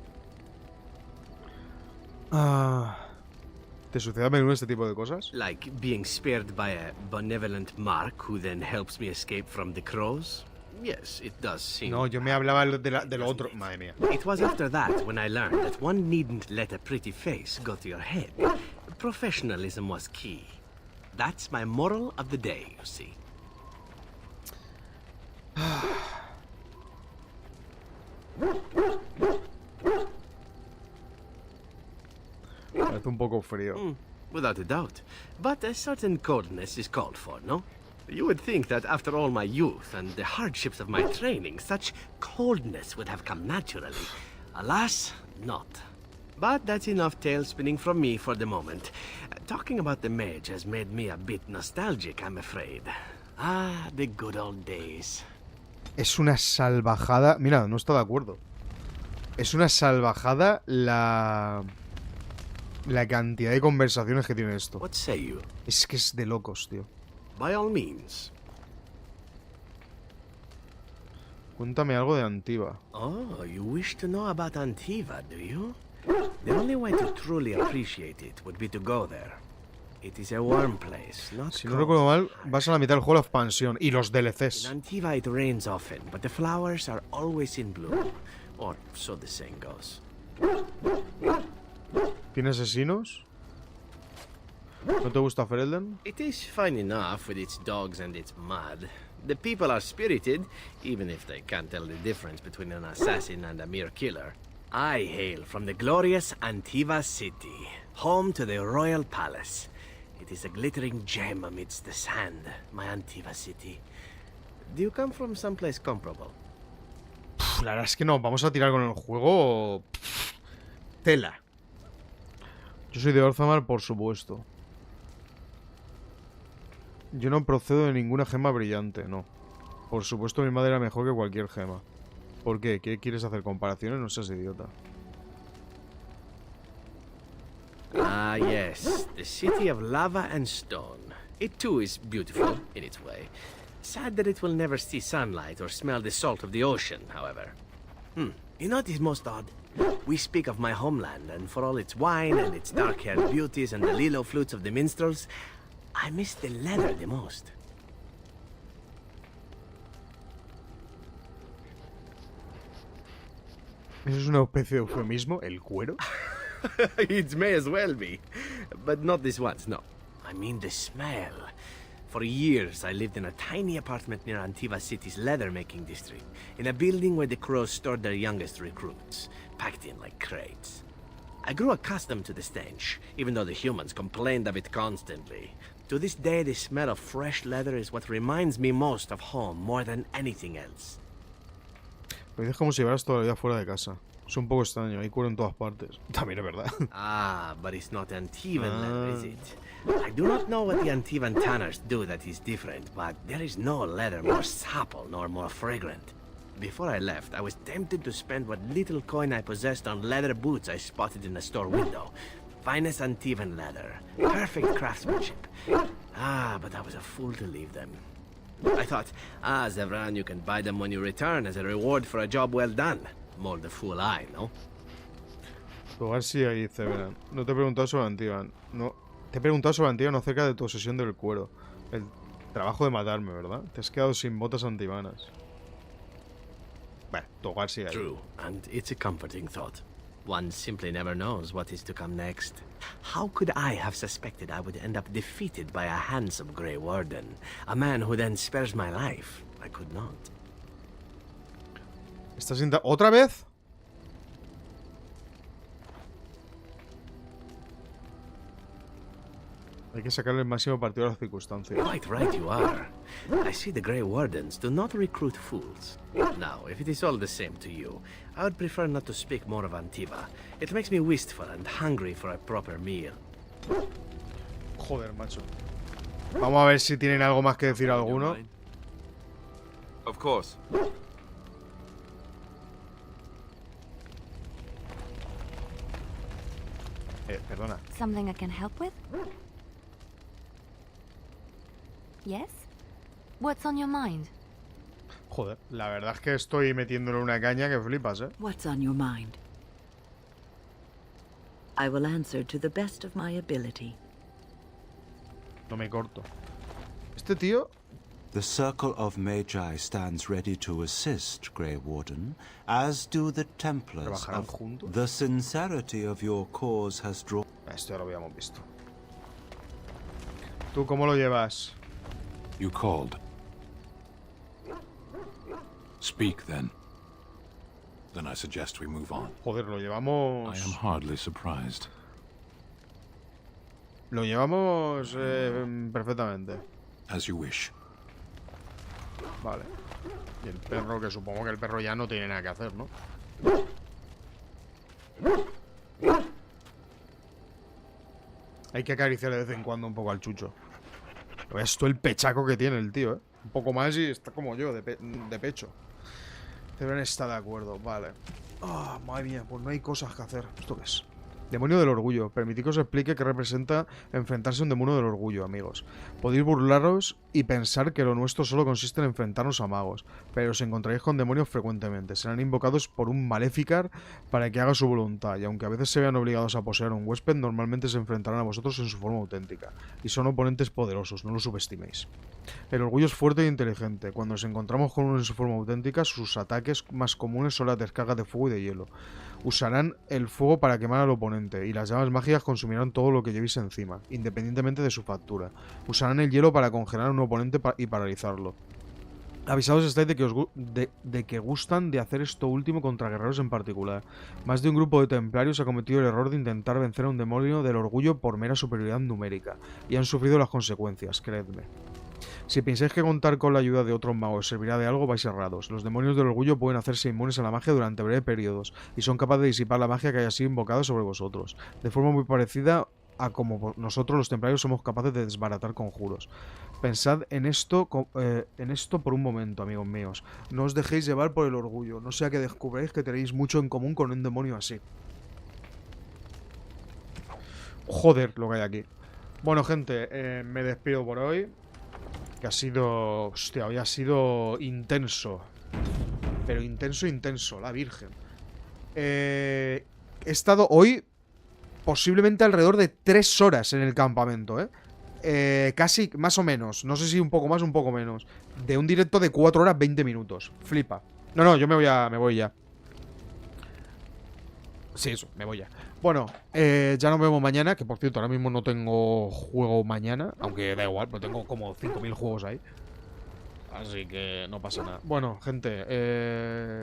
¿Te sucede a menudo este tipo de cosas? Like being spared by a benevolent mark who then helps me escape from the Crows? Yes, it does seem... No, yo me hablaba de lo otro. Madre mía. It was after that when I learned that one needn't let a pretty face go to your head. Professionalism was key. That's my moral of the day, you see. Parece un poco frío. Without a doubt. But a certain coldness is called for, no? You would think that after all my youth and the hardships of my training, such coldness would have come naturally. Alas, not. But that's enough tale spinning from me for the moment. Talking about the mage has made me a bit nostalgic, I'm afraid. Ah, the good old days. Es una salvajada. Mira, no está de acuerdo. Es una salvajada la cantidad de conversaciones que tiene esto. What say you? Es que es de locos, tío. By all means. Cuéntame algo de Antiva. Oh, you wish to know about Antiva, do you? The only way to truly appreciate it would be to go there. It is a warm place, not Si no recuerdo mal, vas a la mitad del juego la expansión y los DLCs. In Antiva it rains often, but the flowers are always in bloom. Or so the saying goes. ¿Tiene asesinos? ¿No te gusta Ferelden? It is fine enough with its dogs and its mud. The people are spirited, even if they can't tell the difference between an assassin and a mere killer. I hail from the glorious Antiva city, home to the royal palace. It is a glittering gem amidst the sand, my Antiva city. Do you come from someplace comparable? La verdad es que no, vamos a tirar con el juego. Tela. Yo soy de Orzammar, por supuesto. Yo no procedo de ninguna gema brillante, no. Por supuesto mi madre era mejor que cualquier gema. ¿Por qué? ¿Qué quieres hacer? ¿Comparaciones? No seas idiota. Ah, yes. The city of lava and stone. It too is beautiful, in its way. Sad that it will never see sunlight or smell the salt of the ocean, however. You know what is most odd? We speak of my homeland, and for all its wine and its dark-haired beauties and the lilo flutes of the minstrels, I miss the leather the most. ¿Eso es una especie de eufemismo? ¿El cuero? It may as well be. But not this once, no. I mean the smell. For years, I lived in a tiny apartment near Antiva City's leather-making district, in a building where the crows stored their youngest recruits, packed in like crates. I grew accustomed to the stench, even though the humans complained of it constantly. To this day, the smell of fresh leather is what reminds me most of home more than anything else. Lo dices como si llevaras toda la vida fuera de casa. Es un poco extraño, hay cuero en todas partes. También es verdad. Ah, but it's not Antivan leather, is it? I do not know what the Antivan tanners do that is different, but there is no leather more supple nor more fragrant. Before I left, I was tempted to spend what little coin I possessed on leather boots I spotted in a store window. Finest Antivan leather, perfect craftsmanship. Ah, but I was a fool to leave them. I thought, Zevran, you can buy them when you return as a reward for a job well done. More the fool I, no? Tu hogar sigue ahí, Zevran. No te he preguntado sobre Antivan. No. Te he preguntado sobre Antivan acerca de tu obsesión del cuero. El trabajo de matarme, ¿verdad? Te has quedado sin botas antivanas. Bueno, tu hogar sigue ahí. True, and it's a comforting thought. One simply never knows what is to come next. How could I have suspected I would end up defeated by a handsome Grey Warden? A man who then spares my life? I could not. ¿Estás otra vez? Hay que sacarle el máximo partido a las circunstancias. Quite right you are. I see the Grey Wardens do not recruit fools. Now, if it is all the same to you, I would prefer not to speak more of Antiva. It makes me wistful and hungry for a proper meal. Joder, macho. Vamos a ver si tienen algo más que decir alguno. Of course. Perdona. Something I can help with? Yes? What's on your mind? Joder, la verdad es que estoy metiéndole una caña que flipas, ¿eh? What's on your mind? I will answer to the best of my ability. No me corto. Este tío... The Circle of Magi stands ready to assist, Grey Warden, as do the Templars. The sincerity of your cause has drawn... Esto ya lo habíamos visto. ¿Tú cómo lo llevas? You called. Speak, then. Then I suggest we move on. Joder, lo llevamos... I am hardly surprised. Lo llevamos perfectamente. As you wish. Vale. Y el perro, que supongo que el perro ya no tiene nada que hacer, ¿no? Hay que acariciar de vez en cuando un poco al chucho. Esto el pechaco que tiene el tío, ¿eh? Un poco más y está como yo, de pecho. Deben estar de acuerdo, vale. Ah, madre mía, pues no hay cosas que hacer. ¿Esto qué es? Demonio del orgullo. Permitid que os explique qué representa enfrentarse a un demonio del orgullo, amigos. Podéis burlaros y pensar que lo nuestro solo consiste en enfrentarnos a magos, pero os encontraréis con demonios frecuentemente. Serán invocados por un Maleficar para que haga su voluntad, y aunque a veces se vean obligados a poseer un huésped, normalmente se enfrentarán a vosotros en su forma auténtica, y son oponentes poderosos, no los subestiméis. El orgullo es fuerte e inteligente. Cuando nos encontramos con uno en su forma auténtica, sus ataques más comunes son las descargas de fuego y de hielo. Usarán el fuego para quemar al oponente, y las llamas mágicas consumirán todo lo que llevéis encima, independientemente de su factura. Usarán el hielo para congelar a un oponente y paralizarlo. Avisados estáis de que gustan de hacer esto último contra guerreros en particular. Más de un grupo de templarios ha cometido el error de intentar vencer a un demonio del orgullo por mera superioridad numérica, y han sufrido las consecuencias, creedme. Si pensáis que contar con la ayuda de otros magos servirá de algo, vais errados. Los demonios del orgullo pueden hacerse inmunes a la magia durante breves periodos, y son capaces de disipar la magia que haya sido invocada sobre vosotros, de forma muy parecida a como nosotros los templarios somos capaces de desbaratar conjuros. Pensad en esto por un momento, amigos míos. No os dejéis llevar por el orgullo, no sea que descubráis que tenéis mucho en común con un demonio así. Joder, lo que hay aquí. Bueno, gente, me despido por hoy. Que ha sido... Hostia, hoy ha sido intenso. Pero intenso, la virgen. He estado hoy posiblemente alrededor de 3 horas en el campamento, casi, más o menos. No sé si un poco más o un poco menos. De un directo de 4 horas 20 minutos. Flipa. No, yo me voy ya. Sí, eso, me voy ya. Bueno, ya nos vemos mañana. Que por cierto, ahora mismo no tengo juego mañana. Aunque da igual, pero tengo como 5000 juegos ahí. Así que no pasa nada. Bueno, gente,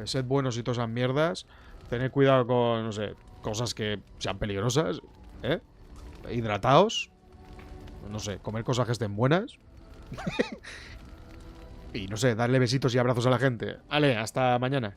sed buenos y todas esas mierdas. Tened cuidado con, no sé, cosas que sean peligrosas. Hidrataos. No sé, comer cosas que estén buenas. Y no sé, darle besitos y abrazos a la gente. Vale, hasta mañana.